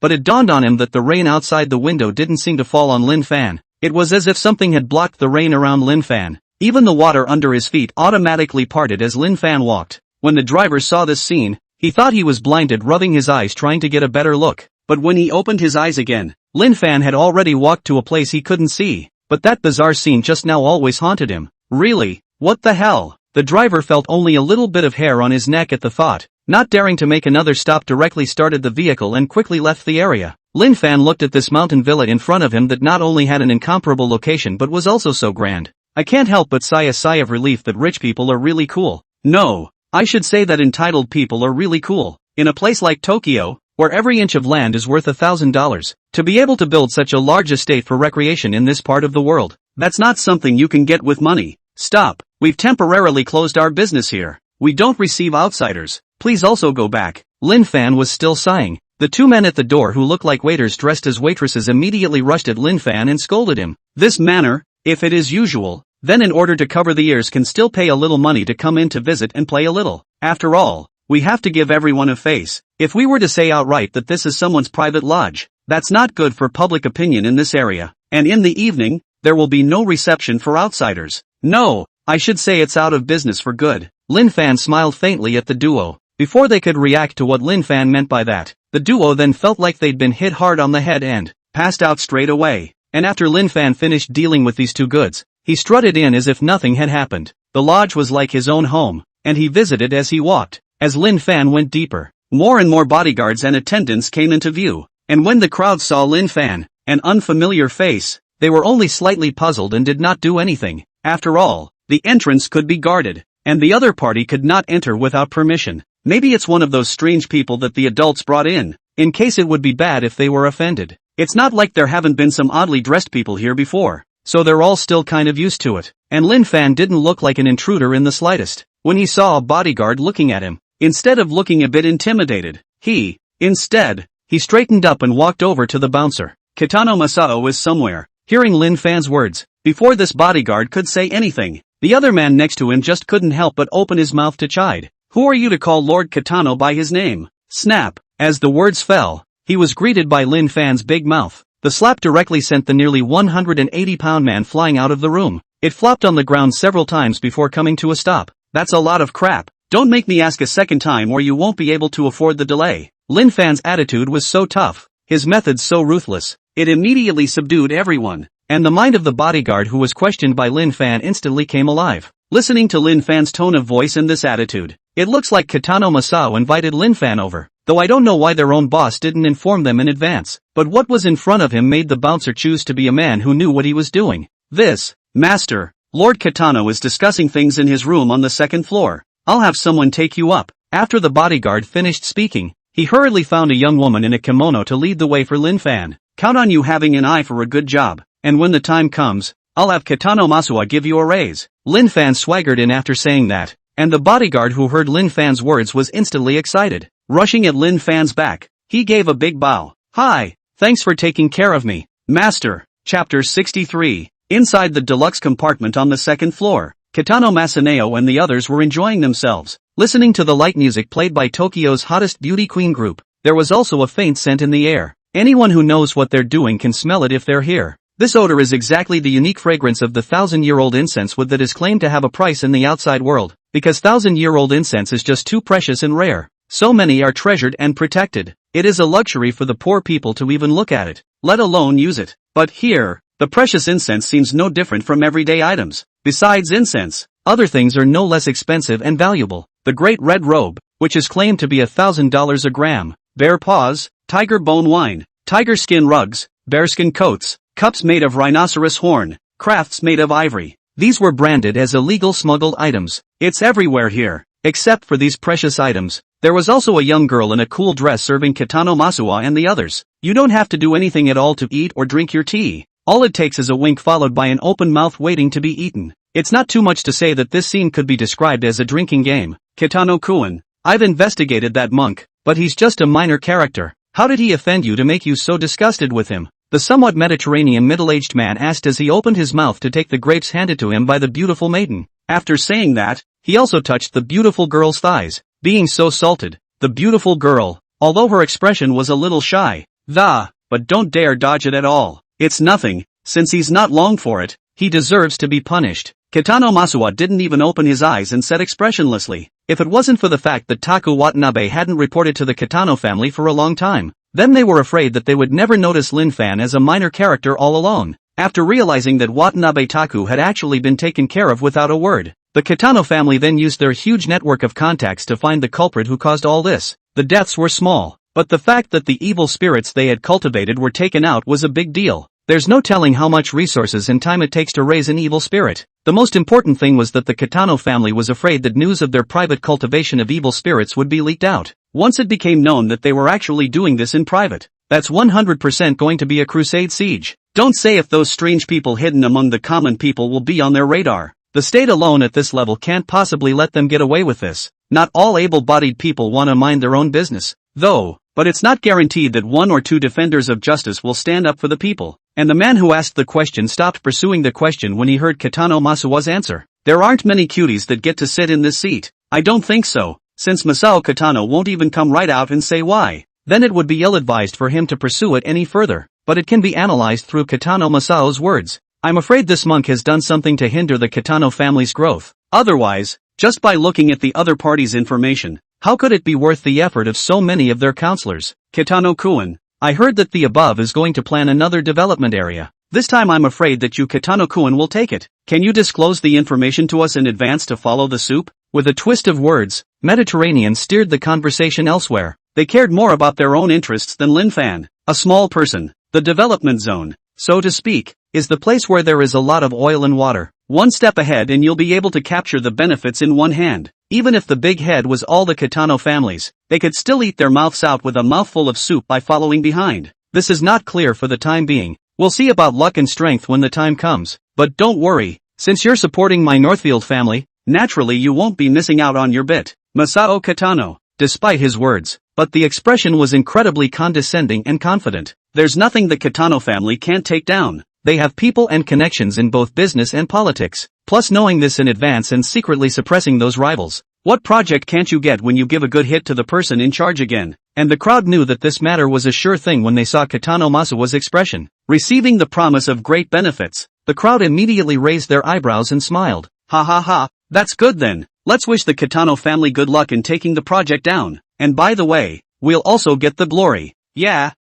but it dawned on him that the rain outside the window didn't seem to fall on Lin Fan. It was as if something had blocked the rain around Lin Fan. Even the water under his feet automatically parted as Lin Fan walked. When the driver saw this scene, he thought he was blinded, rubbing his eyes trying to get a better look. But when he opened his eyes again, Lin Fan had already walked to a place he couldn't see. But that bizarre scene just now always haunted him. Really? What the hell? The driver felt only a little bit of hair on his neck at the thought. Not daring to make another stop, directly started the vehicle and quickly left the area. Lin Fan looked at this mountain villa in front of him that not only had an incomparable location but was also so grand. I can't help but sigh a sigh of relief that rich people are really cool. No, I should say that entitled people are really cool. In a place like Tokyo, where every inch of land is worth $1,000, to be able to build such a large estate for recreation in this part of the world, that's not something you can get with money. Stop, we've temporarily closed our business here. We don't receive outsiders. Please also go back. Lin Fan was still sighing. The two men at the door who looked like waiters dressed as waitresses immediately rushed at Lin Fan and scolded him. This manner, if it is usual, then in order to cover the ears can still pay a little money to come in to visit and play a little. After all, we have to give everyone a face. If we were to say outright that this is someone's private lodge, that's not good for public opinion in this area. And in the evening, there will be no reception for outsiders. No, I should say it's out of business for good. Lin Fan smiled faintly at the duo. Before they could react to what Lin Fan meant by that, the duo then felt like they'd been hit hard on the head and passed out straight away. And after Lin Fan finished dealing with these two goods, he strutted in as if nothing had happened. The lodge was like his own home, and he visited as he walked. As Lin Fan went deeper, more and more bodyguards and attendants came into view, and when the crowd saw Lin Fan, an unfamiliar face, they were only slightly puzzled and did not do anything. After all, the entrance could be guarded, and the other party could not enter without permission. Maybe it's one of those strange people that the adults brought in case it would be bad if they were offended. It's not like there haven't been some oddly dressed people here before, so they're all still kind of used to it. And Lin Fan didn't look like an intruder in the slightest. When he saw a bodyguard looking at him, instead of looking a bit intimidated, he straightened up and walked over to the bouncer. Kitano Masao is somewhere. Hearing Lin Fan's words, before this bodyguard could say anything, the other man next to him just couldn't help but open his mouth to chide. Who are you to call Lord Kitano by his name? Snap! As the words fell, he was greeted by Lin Fan's big mouth. The slap directly sent the nearly 180-pound man flying out of the room. It flopped on the ground several times before coming to a stop. That's a lot of crap. Don't make me ask a second time or you won't be able to afford the delay. Lin Fan's attitude was so tough, his methods so ruthless, it immediately subdued everyone. And the mind of the bodyguard who was questioned by Lin Fan instantly came alive. Listening to Lin Fan's tone of voice and this attitude, it looks like Kitano Masao invited Lin Fan over, though I don't know why their own boss didn't inform them in advance. But what was in front of him made the bouncer choose to be a man who knew what he was doing. This, master, Lord Kitano is discussing things in his room on the second floor. I'll have someone take you up. After the bodyguard finished speaking, he hurriedly found a young woman in a kimono to lead the way for Lin Fan. Count on you having an eye for a good job, and when the time comes, I'll have Kitano Masuwa give you a raise. Lin Fan swaggered in after saying that, and the bodyguard who heard Lin Fan's words was instantly excited. Rushing at Lin Fan's back, he gave a big bow. Hi, thanks for taking care of me, master. Chapter 63. Inside the deluxe compartment on the second floor, Kitano Masaneo and the others were enjoying themselves, listening to the light music played by Tokyo's hottest beauty queen group. There was also a faint scent in the air. Anyone who knows what they're doing can smell it if they're here. This odor is exactly the unique fragrance of the 1,000-year-old incense wood that is claimed to have a price in the outside world, because 1,000-year-old incense is just too precious and rare. So many are treasured and protected. It is a luxury for the poor people to even look at it, let alone use it. But here, the precious incense seems no different from everyday items. Besides incense, other things are no less expensive and valuable. The Great Red Robe, which is claimed to be $1,000 a gram, bear paws, tiger bone wine, tiger skin rugs, bearskin coats, cups made of rhinoceros horn, crafts made of ivory. These were branded as illegal smuggled items. It's everywhere here. Except for these precious items, there was also a young girl in a cool dress serving Kitano Masuwa and the others. You don't have to do anything at all to eat or drink your tea. All it takes is a wink followed by an open mouth waiting to be eaten. It's not too much to say that this scene could be described as a drinking game. Kitano-kun, I've investigated that monk, but he's just a minor character. How did he offend you to make you so disgusted with him? The somewhat Mediterranean middle-aged man asked as he opened his mouth to take the grapes handed to him by the beautiful maiden. After saying that, he also touched the beautiful girl's thighs, being so salted. The beautiful girl, although her expression was a little shy, but don't dare dodge it at all. It's nothing, since he's not long for it, he deserves to be punished. Kitano Masuwa didn't even open his eyes and said expressionlessly, if it wasn't for the fact that Taku Watanabe hadn't reported to the Kitano family for a long time, then they were afraid that they would never notice Lin Fan as a minor character all alone. After realizing that Watanabe Taku had actually been taken care of without a word, the Kitano family then used their huge network of contacts to find the culprit who caused all this. The deaths were small, but the fact that the evil spirits they had cultivated were taken out was a big deal. There's no telling how much resources and time it takes to raise an evil spirit. The most important thing was that the Kitano family was afraid that news of their private cultivation of evil spirits would be leaked out. Once it became known that they were actually doing this in private, that's 100% going to be a crusade siege. Don't say if those strange people hidden among the common people will be on their radar. The state alone at this level can't possibly let them get away with this. Not all able-bodied people want to mind their own business, though, but it's not guaranteed that one or two defenders of justice will stand up for the people. And the man who asked the question stopped pursuing the question when he heard Kitano Masuwa's answer. There aren't many cuties that get to sit in this seat. I don't think so, since Masao Kitano won't even come right out and say why. Then it would be ill-advised for him to pursue it any further, but it can be analyzed through Kitano Masao's words. I'm afraid this monk has done something to hinder the Kitano family's growth. Otherwise, just by looking at the other party's information, how could it be worth the effort of so many of their counselors? Kitano-kun, I heard that the above is going to plan another development area. This time I'm afraid that you Kitano-kun will take it. Can you disclose the information to us in advance to follow the soup? With a twist of words, Mediterranean steered the conversation elsewhere. They cared more about their own interests than Lin Fan. A small person, the development zone, so to speak, is the place where there is a lot of oil and water. One step ahead and you'll be able to capture the benefits in one hand. Even if the big head was all the Kitano families, they could still eat their mouths out with a mouthful of soup by following behind. This is not clear for the time being. We'll see about luck and strength when the time comes. But don't worry, since you're supporting my Northfield family, naturally you won't be missing out on your bit. Masao Kitano, despite his words, but the expression was incredibly condescending and confident. There's nothing the Kitano family can't take down. They have people and connections in both business and politics, plus knowing this in advance and secretly suppressing those rivals. What project can't you get when you give a good hit to the person in charge again? And the crowd knew that this matter was a sure thing when they saw Kitano Masuwa's expression. Receiving the promise of great benefits, the crowd immediately raised their eyebrows and smiled. Ha ha ha, that's good then. Let's wish the Kitano family good luck in taking the project down. And by the way, we'll also get the glory. Yeah,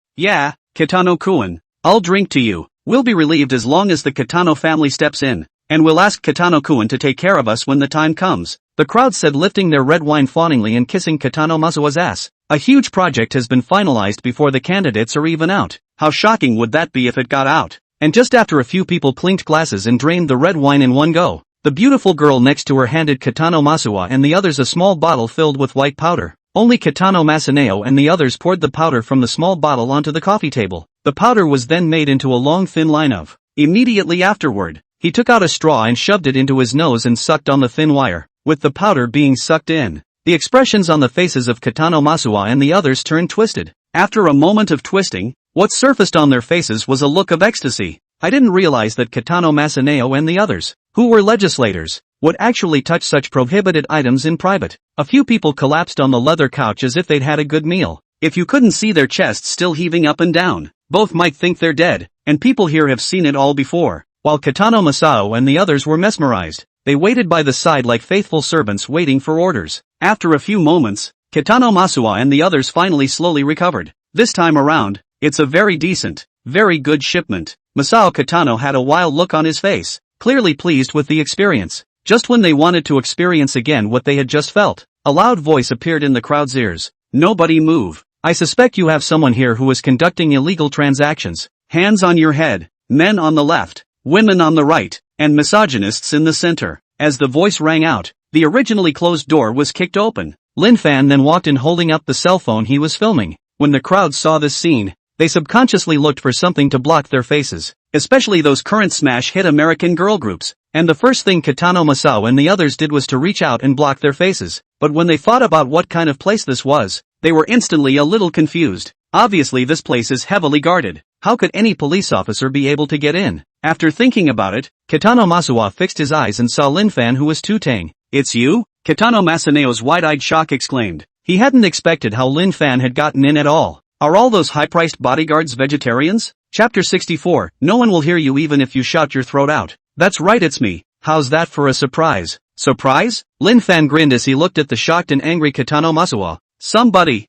Kitano-kun, I'll drink to you. We'll be relieved as long as the Kitano family steps in, and we'll ask Kitano-kun to take care of us when the time comes. The crowd said, lifting their red wine fawningly and kissing Kitano Masuwa's ass. A huge project has been finalized before the candidates are even out. How shocking would that be if it got out? And just after a few people clinked glasses and drained the red wine in one go, the beautiful girl next to her handed Kitano Masuwa and the others a small bottle filled with white powder. Only Kitano Masaneo and the others poured the powder from the small bottle onto the coffee table. The powder was then made into a long thin line of. Immediately afterward, he took out a straw and shoved it into his nose and sucked on the thin wire, with the powder being sucked in. The expressions on the faces of Kitano Masuwa and the others turned twisted. After a moment of twisting, what surfaced on their faces was a look of ecstasy. I didn't realize that Kitano Masaneo and the others, who were legislators, would actually touch such prohibited items in private. A few people collapsed on the leather couch as if they'd had a good meal. If you couldn't see their chests still heaving up and down, both might think they're dead, and people here have seen it all before. While Kitano Masao and the others were mesmerized, they waited by the side like faithful servants waiting for orders. After a few moments, Kitano Masuwa and the others finally slowly recovered. This time around, it's a very decent, very good shipment. Masao Kitano had a wild look on his face, clearly pleased with the experience. Just when they wanted to experience again what they had just felt, a loud voice appeared in the crowd's ears. Nobody move. I suspect you have someone here who is conducting illegal transactions. hands on your head, men on the left, women on the right, and misogynists in the center. As the voice rang out, the originally closed door was kicked open. Lin Fan then walked in holding up the cell phone he was filming. When the crowd saw this scene, they subconsciously looked for something to block their faces, especially those current smash hit American girl groups. And the first thing Kitano Masao and the others did was to reach out and block their faces. But when they thought about what kind of place this was, they were instantly a little confused. Obviously this place is heavily guarded. How could any police officer be able to get in? After thinking about it, Kitano Masuwa fixed his eyes and saw Lin Fan, who was Tutang. "It's you?" Kitano Masaneo's wide-eyed shock exclaimed. He hadn't expected how Lin Fan had gotten in at all. Are all those high-priced bodyguards vegetarians? Chapter 64, No one will hear you even if you shout your throat out. That's right, it's me. How's that for a surprise? Surprise? Lin Fan grinned as he looked at the shocked and angry Kitano Masuwa. Somebody.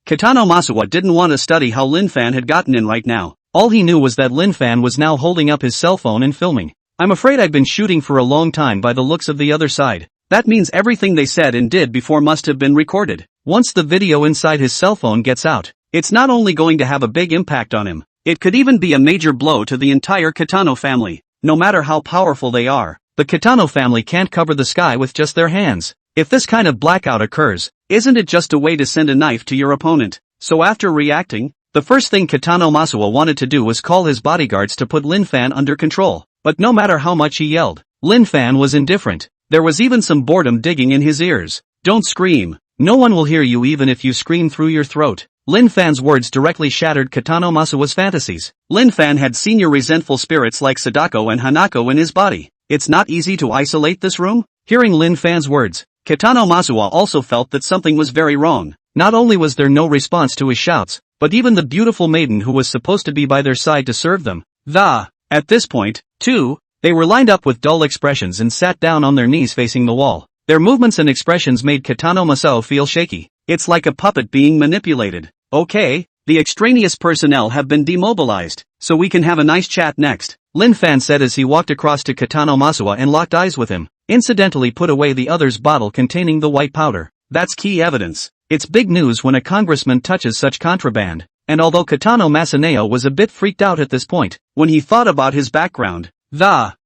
Kitano Masuwa didn't want to study how Lin Fan had gotten in right now. All he knew was that Lin Fan was now holding up his cell phone and filming. I'm afraid I've been shooting for a long time by the looks of the other side. That means everything they said and did before must have been recorded. Once the video inside his cell phone gets out, it's not only going to have a big impact on him, it could even be a major blow to the entire Kitano family. No matter how powerful they are, the Kitano family can't cover the sky with just their hands. If this kind of blackout occurs, isn't it just a way to send a knife to your opponent? So after reacting, the first thing Kitano Masuwa wanted to do was call his bodyguards to put Lin Fan under control. But no matter how much he yelled, Lin Fan was indifferent. There was even some boredom digging in his ears. Don't scream. No one will hear you even if you scream through your throat. Lin Fan's words directly shattered Kitano Masuwa's fantasies. Lin Fan had senior resentful spirits like Sadako and Hanako in his body. It's not easy to isolate this room? Hearing Lin Fan's words, Kitano Masuwa also felt that something was very wrong. Not only was there no response to his shouts, but even the beautiful maiden who was supposed to be by their side to serve them. At this point, too, they were lined up with dull expressions and sat down on their knees facing the wall. Their movements and expressions made Kitano Masao feel shaky. It's like a puppet being manipulated. Okay, the extraneous personnel have been demobilized, so we can have a nice chat next, Lin Fan said as he walked across to Kitano Masuwa and locked eyes with him, incidentally put away the other's bottle containing the white powder. That's key evidence. It's big news when a congressman touches such contraband. And although Kitano Masaneo was a bit freaked out at this point, when he thought about his background,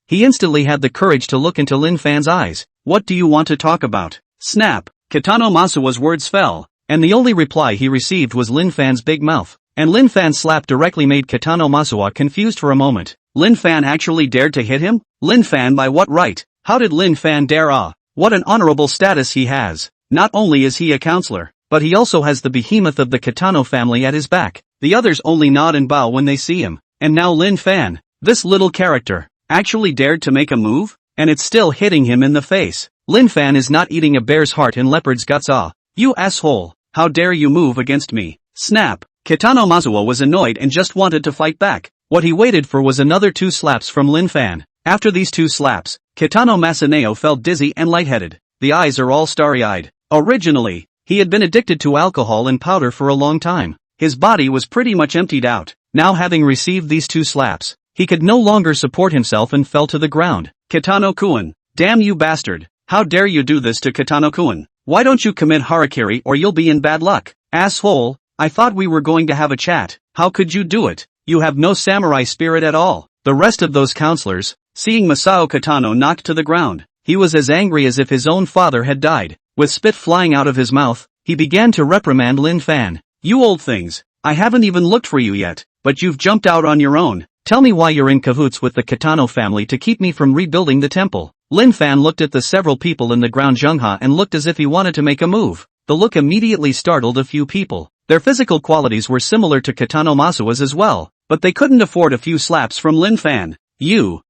he instantly had the courage to look into Lin Fan's eyes. What do you want to talk about? Snap! Kitano Masuwa's words fell, and the only reply he received was Lin Fan's big mouth. And Lin Fan's slap directly made Kitano Masuwa confused for a moment. Lin Fan actually dared to hit him? Lin Fan by what right? How did Lin Fan dare? What an honorable status he has. Not only is he a counselor, but he also has the behemoth of the Kitano family at his back. The others only nod and bow when they see him. And now Lin Fan, this little character, actually dared to make a move? And it's still hitting him in the face. Lin Fan is not eating a bear's heart and leopard's guts. You asshole, how dare you move against me? Snap! Kitano Masuwa was annoyed and just wanted to fight back. What he waited for was another 2 slaps from Lin Fan. After these 2 slaps, Kitano Masaneo felt dizzy and lightheaded. The eyes are all starry-eyed. Originally, he had been addicted to alcohol and powder for a long time. His body was pretty much emptied out. Now having received these 2 slaps, he could no longer support himself and fell to the ground. Kitano-kun, damn you bastard, how dare you do this to Kitano-kun? Why don't you commit harakiri or you'll be in bad luck? Asshole, I thought we were going to have a chat. How could you do it? You have no samurai spirit at all. The rest of those counselors, seeing Masao Kitano knocked to the ground, he was as angry as if his own father had died. With spit flying out of his mouth, he began to reprimand Lin Fan. You old things, I haven't even looked for you yet, but you've jumped out on your own. Tell me why you're in cahoots with the Kitano family to keep me from rebuilding the temple. Lin Fan looked at the several people in the ground Zhengha and looked as if he wanted to make a move. The look immediately startled a few people. Their physical qualities were similar to Kitano Masuwa's as well, but they couldn't afford a few slaps from Lin Fan. You,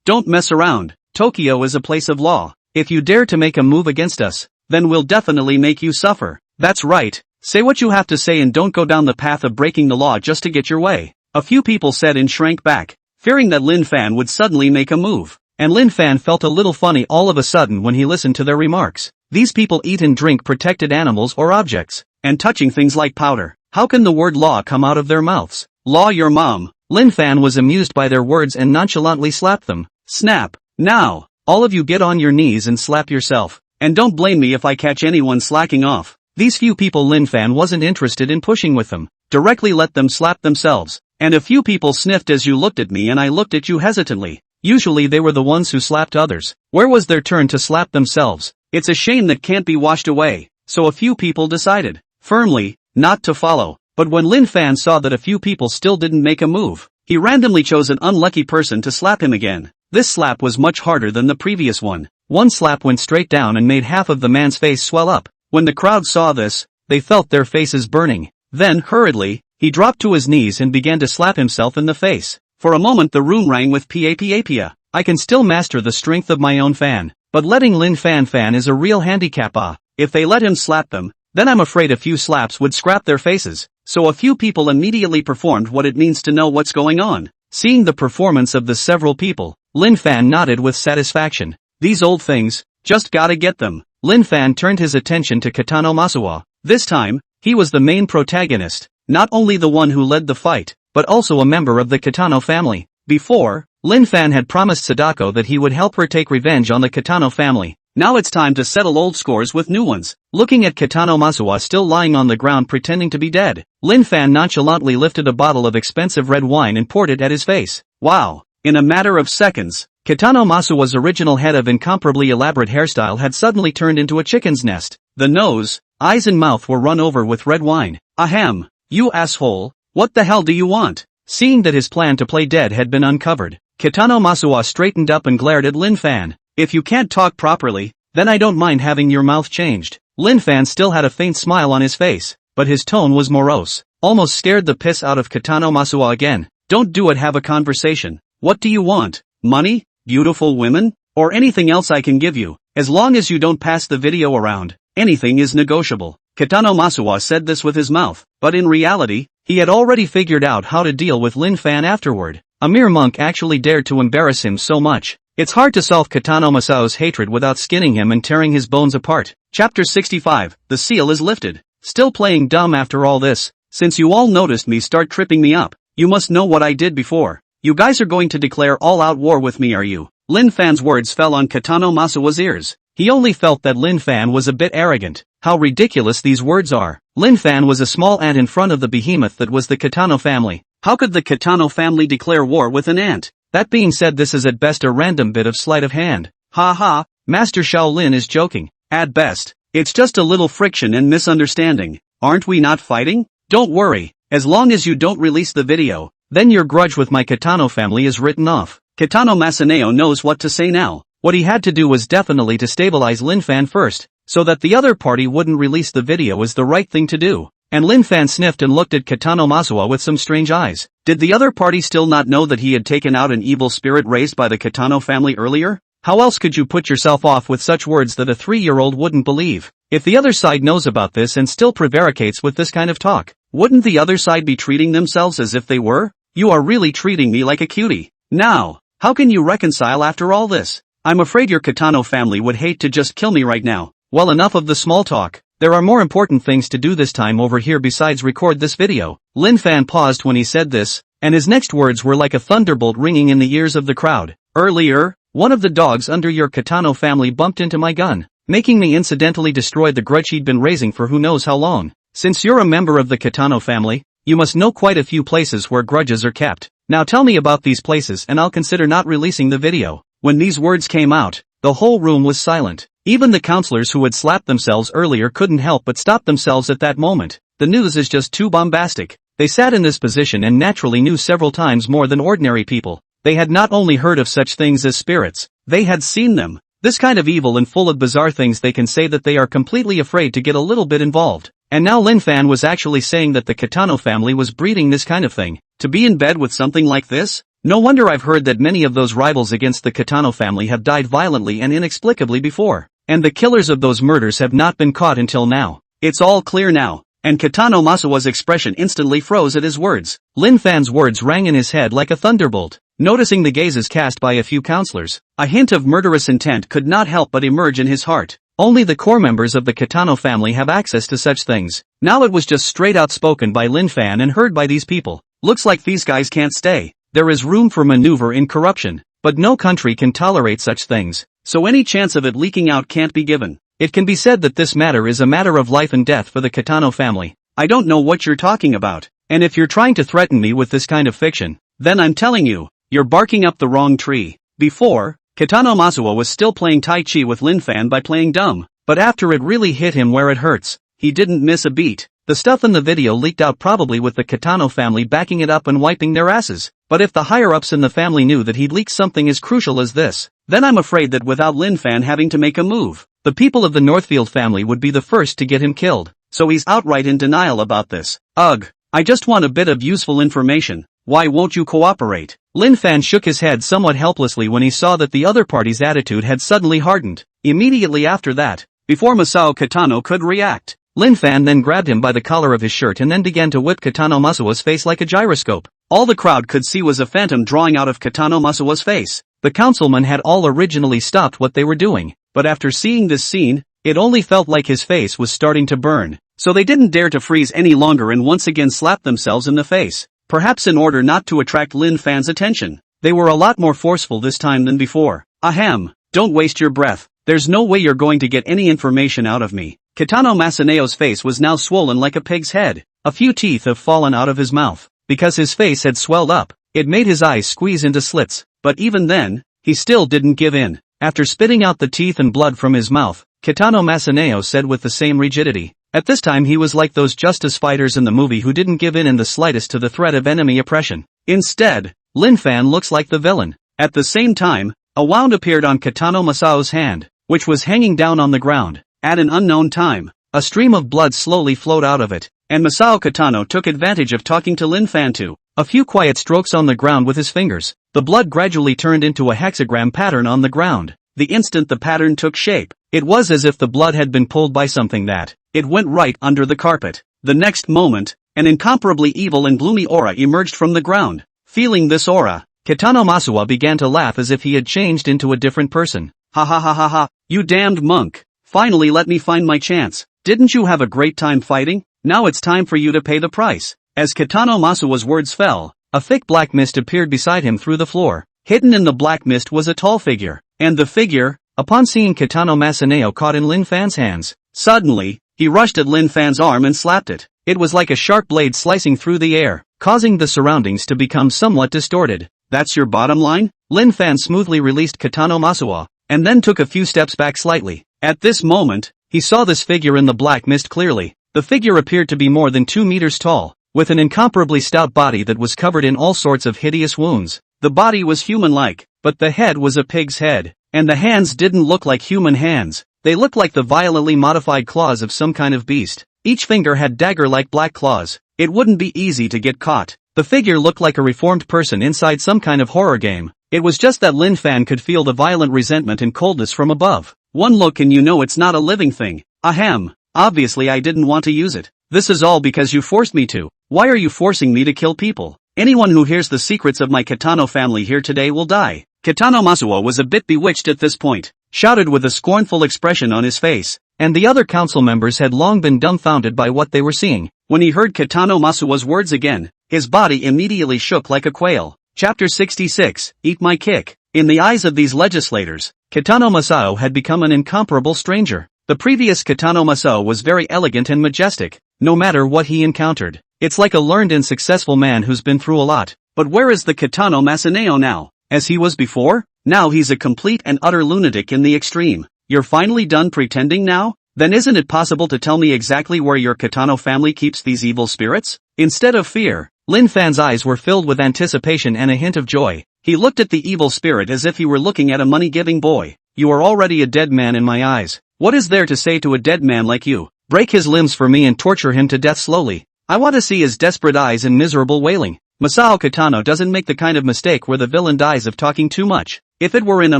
don't mess around. Tokyo is a place of law. If you dare to make a move against us, then we'll definitely make you suffer. That's right. Say what you have to say and don't go down the path of breaking the law just to get your way. A few people said and shrank back, fearing that Lin Fan would suddenly make a move. And Lin Fan felt a little funny all of a sudden when he listened to their remarks. These people eat and drink protected animals or objects, and touching things like powder. How can the word law come out of their mouths? Law your mom. Lin Fan was amused by their words and nonchalantly slapped them. Snap. Now, all of you get on your knees and slap yourself. And don't blame me if I catch anyone slacking off. These few people Lin Fan wasn't interested in pushing with them. Directly let them slap themselves. And a few people sniffed as you looked at me and I looked at you hesitantly. Usually they were the ones who slapped others. Where was their turn to slap themselves? It's a shame that can't be washed away. So a few people decided, firmly, not to follow. But when Lin Fan saw that a few people still didn't make a move, he randomly chose an unlucky person to slap him again. This slap was much harder than the previous one. One slap went straight down and made half of the man's face swell up. When the crowd saw this, they felt their faces burning. Then, hurriedly, he dropped to his knees and began to slap himself in the face. For a moment the room rang with pa. I can still master the strength of my own fan. But letting Lin Fan is a real handicap. If they let him slap them, then I'm afraid a few slaps would scrap their faces. So a few people immediately performed what it means to know what's going on. Seeing the performance of the several people, Lin Fan nodded with satisfaction. These old things, just gotta get them. Lin Fan turned his attention to Kitano Masuwa. This time, he was the main protagonist, not only the one who led the fight, but also a member of the Kitano family. Before, Lin Fan had promised Sadako that he would help her take revenge on the Kitano family. Now it's time to settle old scores with new ones. Looking at Kitano Masuwa still lying on the ground pretending to be dead, Lin Fan nonchalantly lifted a bottle of expensive red wine and poured it at his face. Wow! In a matter of seconds, Kitano Masuwa's original head of incomparably elaborate hairstyle had suddenly turned into a chicken's nest. The nose, eyes and mouth were run over with red wine. Ahem! You asshole! What the hell do you want? Seeing that his plan to play dead had been uncovered, Kitano Masuwa straightened up and glared at Lin Fan. If you can't talk properly, then I don't mind having your mouth changed. Lin Fan still had a faint smile on his face, but his tone was morose. Almost scared the piss out of Kitano Masuwa again. Don't do it, have a conversation. What do you want? Money? Beautiful women? Or anything else I can give you? As long as you don't pass the video around, anything is negotiable. Kitano Masuwa said this with his mouth, but in reality, he had already figured out how to deal with Lin Fan afterward. A mere monk actually dared to embarrass him so much. It's hard to solve Kitano Masuwa's hatred without skinning him and tearing his bones apart. Chapter 65, the seal is lifted. Still playing dumb after all this? Since you all noticed me start tripping me up, you must know what I did before. You guys are going to declare all-out war with me, are you? Lin Fan's words fell on Kitano Masuwa's ears. He only felt that Lin Fan was a bit arrogant. How ridiculous these words are. Lin Fan was a small ant in front of the behemoth that was the Kitano family. How could the Kitano family declare war with an ant? That being said, this is at best a random bit of sleight of hand. Ha ha, Master Shaolin is joking. At best, it's just a little friction and misunderstanding. Aren't we not fighting? Don't worry, as long as you don't release the video, then your grudge with my Kitano family is written off. Kitano Masaneo knows what to say now. What he had to do was definitely to stabilize Lin Fan first, so that the other party wouldn't release the video is the right thing to do. And Lin Fan sniffed and looked at Kitano Masuwa with some strange eyes. Did the other party still not know that he had taken out an evil spirit raised by the Kitano family earlier? How else could you put yourself off with such words that a 3-year-old wouldn't believe? If the other side knows about this and still prevaricates with this kind of talk, wouldn't the other side be treating themselves as if they were? You are really treating me like a cutie. Now, how can you reconcile after all this? I'm afraid your Kitano family would hate to just kill me right now. Well, enough of the small talk. There are more important things to do this time over here besides record this video. Lin Fan paused when he said this, and his next words were like a thunderbolt ringing in the ears of the crowd. Earlier, one of the dogs under your Kitano family bumped into my gun, making me incidentally destroy the grudge he'd been raising for who knows how long. Since you're a member of the Kitano family, you must know quite a few places where grudges are kept. Now tell me about these places and I'll consider not releasing the video. When these words came out, the whole room was silent. Even the counselors who had slapped themselves earlier couldn't help but stop themselves at that moment. The news is just too bombastic. They sat in this position and naturally knew several times more than ordinary people. They had not only heard of such things as spirits, they had seen them. This kind of evil and full of bizarre things, they can say that they are completely afraid to get a little bit involved. And now Lin Fan was actually saying that the Kitano family was breeding this kind of thing. To be in bed with something like this? No wonder I've heard that many of those rivals against the Kitano family have died violently and inexplicably before. And the killers of those murders have not been caught until now. It's all clear now. And Kitano Masuwa's expression instantly froze at his words. Lin Fan's words rang in his head like a thunderbolt. Noticing the gazes cast by a few counselors, a hint of murderous intent could not help but emerge in his heart. Only the core members of the Kitano family have access to such things. Now it was just straight out spoken by Lin Fan and heard by these people. Looks like these guys can't stay. There is room for maneuver in corruption, but no country can tolerate such things, so any chance of it leaking out can't be given. It can be said that this matter is a matter of life and death for the Kitano family. I don't know what you're talking about. And if you're trying to threaten me with this kind of fiction, then I'm telling you, you're barking up the wrong tree. Before, Kitano Masuwa was still playing Tai Chi with Lin Fan by playing dumb, but after it really hit him where it hurts, he didn't miss a beat. The stuff in the video leaked out probably with the Kitano family backing it up and wiping their asses, but if the higher-ups in the family knew that he'd leaked something as crucial as this, then I'm afraid that without Lin Fan having to make a move, the people of the Northfield family would be the first to get him killed, so he's outright in denial about this. Ugh, I just want a bit of useful information, why won't you cooperate? Lin Fan shook his head somewhat helplessly when he saw that the other party's attitude had suddenly hardened. Immediately after that, before Masao Kitano could react, Lin Fan then grabbed him by the collar of his shirt and then began to whip Kitano Masuwa's face like a gyroscope. All the crowd could see was a phantom drawing out of Kitano Masuwa's face. The councilmen had all originally stopped what they were doing, but after seeing this scene, it only felt like his face was starting to burn, so they didn't dare to freeze any longer and once again slapped themselves in the face, perhaps in order not to attract Lin Fan's attention. They were a lot more forceful this time than before. Ahem, don't waste your breath, there's no way you're going to get any information out of me. Kitano Masaneo's face was now swollen like a pig's head. A few teeth have fallen out of his mouth. Because his face had swelled up, it made his eyes squeeze into slits, but even then, he still didn't give in. After spitting out the teeth and blood from his mouth, Kitano Masaneo said with the same rigidity. At this time he was like those justice fighters in the movie who didn't give in the slightest to the threat of enemy oppression. Instead, Lin Fan looks like the villain. At the same time, a wound appeared on Kitano Masao's hand, which was hanging down on the ground. At an unknown time, a stream of blood slowly flowed out of it, and Masao Kitano took advantage of talking to Lin Fan too. A few quiet strokes on the ground with his fingers. The blood gradually turned into a hexagram pattern on the ground. The instant the pattern took shape, it was as if the blood had been pulled by something that, it went right under the carpet. The next moment, an incomparably evil and gloomy aura emerged from the ground. Feeling this aura, Kitano Masuwa began to laugh as if he had changed into a different person. Ha ha ha ha ha, you damned monk. Finally let me find my chance. Didn't you have a great time fighting? Now it's time for you to pay the price. As Kitano Masuwa's words fell, a thick black mist appeared beside him through the floor. Hidden in the black mist was a tall figure, and the figure, upon seeing Kitano Masaneo caught in Lin Fan's hands, suddenly, he rushed at Lin Fan's arm and slapped it. It was like a sharp blade slicing through the air, causing the surroundings to become somewhat distorted. That's your bottom line? Lin Fan smoothly released Kitano Masuwa, and then took a few steps back slightly. At this moment, he saw this figure in the black mist clearly. The figure appeared to be more than 2 meters tall, with an incomparably stout body that was covered in all sorts of hideous wounds. The body was human-like, but the head was a pig's head, and the hands didn't look like human hands. They looked like the violently modified claws of some kind of beast. Each finger had dagger-like black claws. It wouldn't be easy to get caught. The figure looked like a reformed person inside some kind of horror game. It was just that Lin Fan could feel the violent resentment and coldness from above. One look and you know it's not a living thing. Ahem, obviously I didn't want to use it. This is all because you forced me to. Why are you forcing me to kill people? Anyone who hears the secrets of my Kitano family here today will die. Kitano Masuwa was a bit bewitched at this point, shouted with a scornful expression on his face, and the other council members had long been dumbfounded by what they were seeing. When he heard Kitano Masuwa's words again, his body immediately shook like a quail. Chapter 66, Eat My Kick. In the eyes of these legislators, Kitano Masao had become an incomparable stranger. The previous Kitano Masao was very elegant and majestic, no matter what he encountered. It's like a learned and successful man who's been through a lot. But where is the Kitano Masaneo now? As he was before? Now he's a complete and utter lunatic in the extreme. You're finally done pretending now? Then isn't it possible to tell me exactly where your Kitano family keeps these evil spirits? Instead of fear, Lin Fan's eyes were filled with anticipation and a hint of joy. He looked at the evil spirit as if he were looking at a money-giving boy. You are already a dead man in my eyes. What is there to say to a dead man like you? Break his limbs for me and torture him to death slowly. I want to see his desperate eyes and miserable wailing. Masao Kitano doesn't make the kind of mistake where the villain dies of talking too much. If it were in a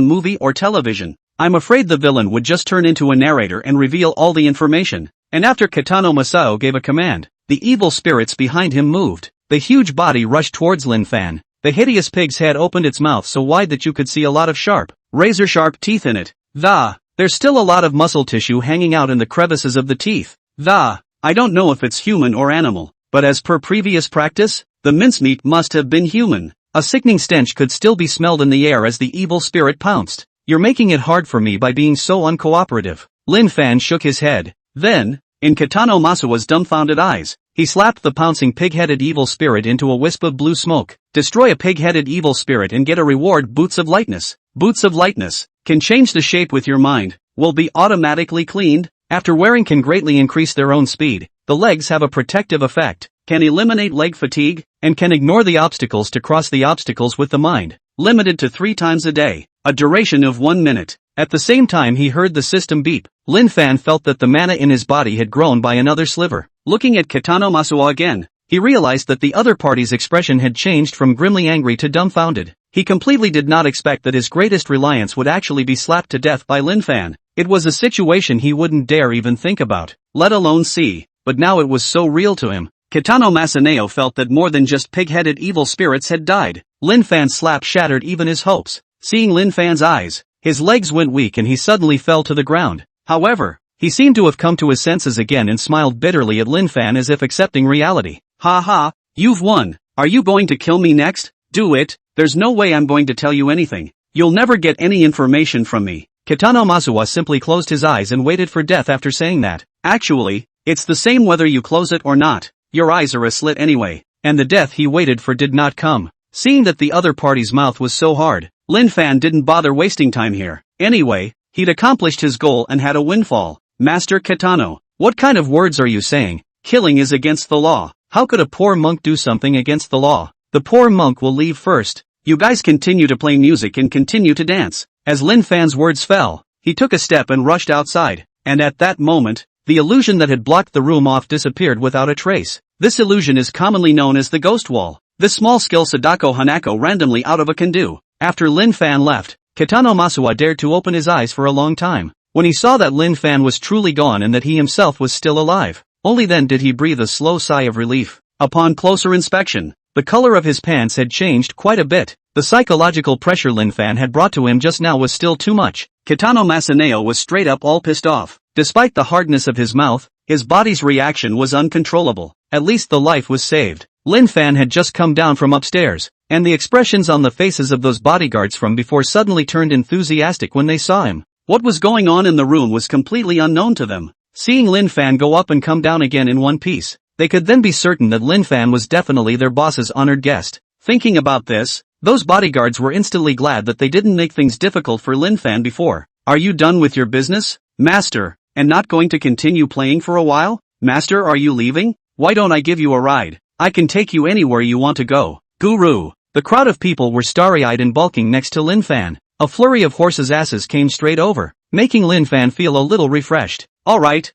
movie or television, I'm afraid the villain would just turn into a narrator and reveal all the information. And after Kitano Masao gave a command, the evil spirits behind him moved. The huge body rushed towards Lin Fan. The hideous pig's head opened its mouth so wide that you could see a lot of sharp, razor-sharp teeth in it. There's still a lot of muscle tissue hanging out in the crevices of the teeth. I don't know if it's human or animal, but as per previous practice, the mincemeat must have been human. A sickening stench could still be smelled in the air as the evil spirit pounced. You're making it hard for me by being so uncooperative. Lin Fan shook his head. Then, in Kitano Masuwa's dumbfounded eyes, He slapped the pouncing pig-headed evil spirit into a wisp of blue smoke. Destroy a pig-headed evil spirit and get a reward. Boots of lightness. Boots of lightness can change the shape with your mind. Will be automatically cleaned. After wearing can greatly increase their own speed. The legs have a protective effect. Can eliminate leg fatigue, and can ignore the obstacles to cross the obstacles with the mind. Limited to 3 times a day. A duration of 1 minute. At the same time he heard the system beep. Lin Fan felt that the mana in his body had grown by another sliver. Looking at Kitano Masuwa again, he realized that the other party's expression had changed from grimly angry to dumbfounded. He completely did not expect that his greatest reliance would actually be slapped to death by Lin Fan. It was a situation he wouldn't dare even think about, let alone see, but now it was so real to him. Kitano Masaneo felt that more than just pig-headed evil spirits had died. Lin Fan's slap shattered even his hopes. Seeing Lin Fan's eyes, his legs went weak and he suddenly fell to the ground. However, he seemed to have come to his senses again and smiled bitterly at Lin Fan as if accepting reality. Ha ha, you've won. Are you going to kill me next? Do it. There's no way I'm going to tell you anything. You'll never get any information from me. Kitano Masuwa simply closed his eyes and waited for death after saying that. Actually, it's the same whether you close it or not. Your eyes are aslit anyway. And the death he waited for did not come. Seeing that the other party's mouth was so hard, Lin Fan didn't bother wasting time here. Anyway, he'd accomplished his goal and had a windfall. Master Kitano, what kind of words are you saying? Killing is against the law. How could a poor monk do something against the law? The poor monk will leave first. You guys continue to play music and continue to dance. As Lin Fan's words fell, he took a step and rushed outside. And at that moment, the illusion that had blocked the room off disappeared without a trace. This illusion is commonly known as the ghost wall. This small skill Sadako Hanako randomly out of a can do. After Lin Fan left, Kitano Masuwa dared to open his eyes for a long time. When he saw that Lin Fan was truly gone and that he himself was still alive, only then did he breathe a slow sigh of relief. Upon closer inspection, the color of his pants had changed quite a bit. The psychological pressure Lin Fan had brought to him just now was still too much. Kitano Masaneo was straight up all pissed off. Despite the hardness of his mouth, his body's reaction was uncontrollable. At least the life was saved. Lin Fan had just come down from upstairs, and the expressions on the faces of those bodyguards from before suddenly turned enthusiastic when they saw him. What was going on in the room was completely unknown to them. Seeing Lin Fan go up and come down again in one piece, they could then be certain that Lin Fan was definitely their boss's honored guest. Thinking about this, those bodyguards were instantly glad that they didn't make things difficult for Lin Fan before. Are you done with your business, Master, and not going to continue playing for a while? Master, are you leaving? Why don't I give you a ride? I can take you anywhere you want to go. Guru. The crowd of people were starry-eyed and bulking next to Lin Fan. A flurry of horses' asses came straight over, making Lin Fan feel a little refreshed. Alright,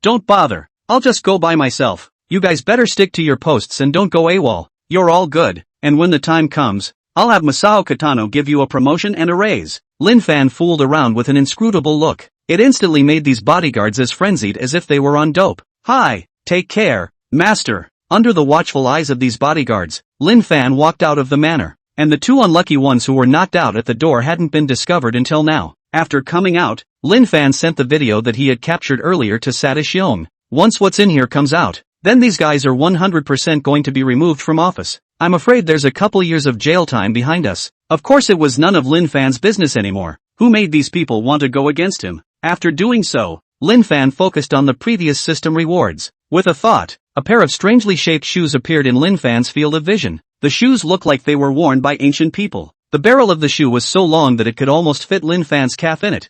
don't bother. I'll just go by myself. You guys better stick to your posts and don't go AWOL. You're all good, and when the time comes, I'll have Masao Kitano give you a promotion and a raise. Lin Fan fooled around with an inscrutable look. It instantly made these bodyguards as frenzied as if they were on dope. Hi, take care, Master. Under the watchful eyes of these bodyguards, Lin Fan walked out of the manor, and the 2 unlucky ones who were knocked out at the door hadn't been discovered until now. After coming out, Lin Fan sent the video that he had captured earlier to Sadish Yong. Once what's in here comes out, then these guys are 100% going to be removed from office. I'm afraid there's a couple years of jail time behind us. Of course it was none of Lin Fan's business anymore. Who made these people want to go against him? After doing so, Lin Fan focused on the previous system rewards. With a thought, a pair of strangely shaped shoes appeared in Lin Fan's field of vision. The shoes looked like they were worn by ancient people. The barrel of the shoe was so long that it could almost fit Lin Fan's calf in it.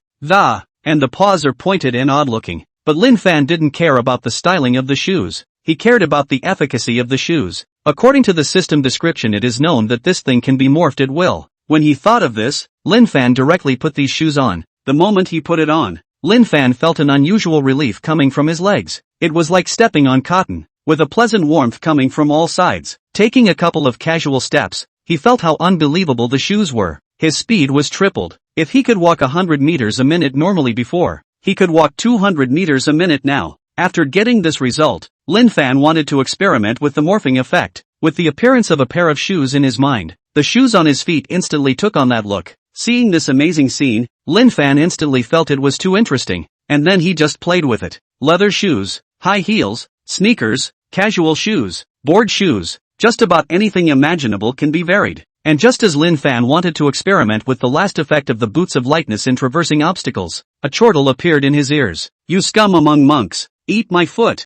And the paws are pointed and odd-looking. But Lin Fan didn't care about the styling of the shoes. He cared about the efficacy of the shoes. According to the system description, it is known that this thing can be morphed at will. When he thought of this, Lin Fan directly put these shoes on. The moment he put it on, Lin Fan felt an unusual relief coming from his legs. It was like stepping on cotton, with a pleasant warmth coming from all sides. Taking a couple of casual steps, he felt how unbelievable the shoes were. His speed was tripled. If he could walk 100 meters a minute normally before, he could walk 200 meters a minute now. After getting this result, Lin Fan wanted to experiment with the morphing effect. With the appearance of a pair of shoes in his mind, the shoes on his feet instantly took on that look. Seeing this amazing scene, Lin Fan instantly felt it was too interesting, and then he just played with it. Leather shoes, high heels, sneakers, casual shoes, board shoes, just about anything imaginable can be varied. And just as Lin Fan wanted to experiment with the last effect of the boots of lightness in traversing obstacles, a chortle appeared in his ears. You scum among monks, eat my foot.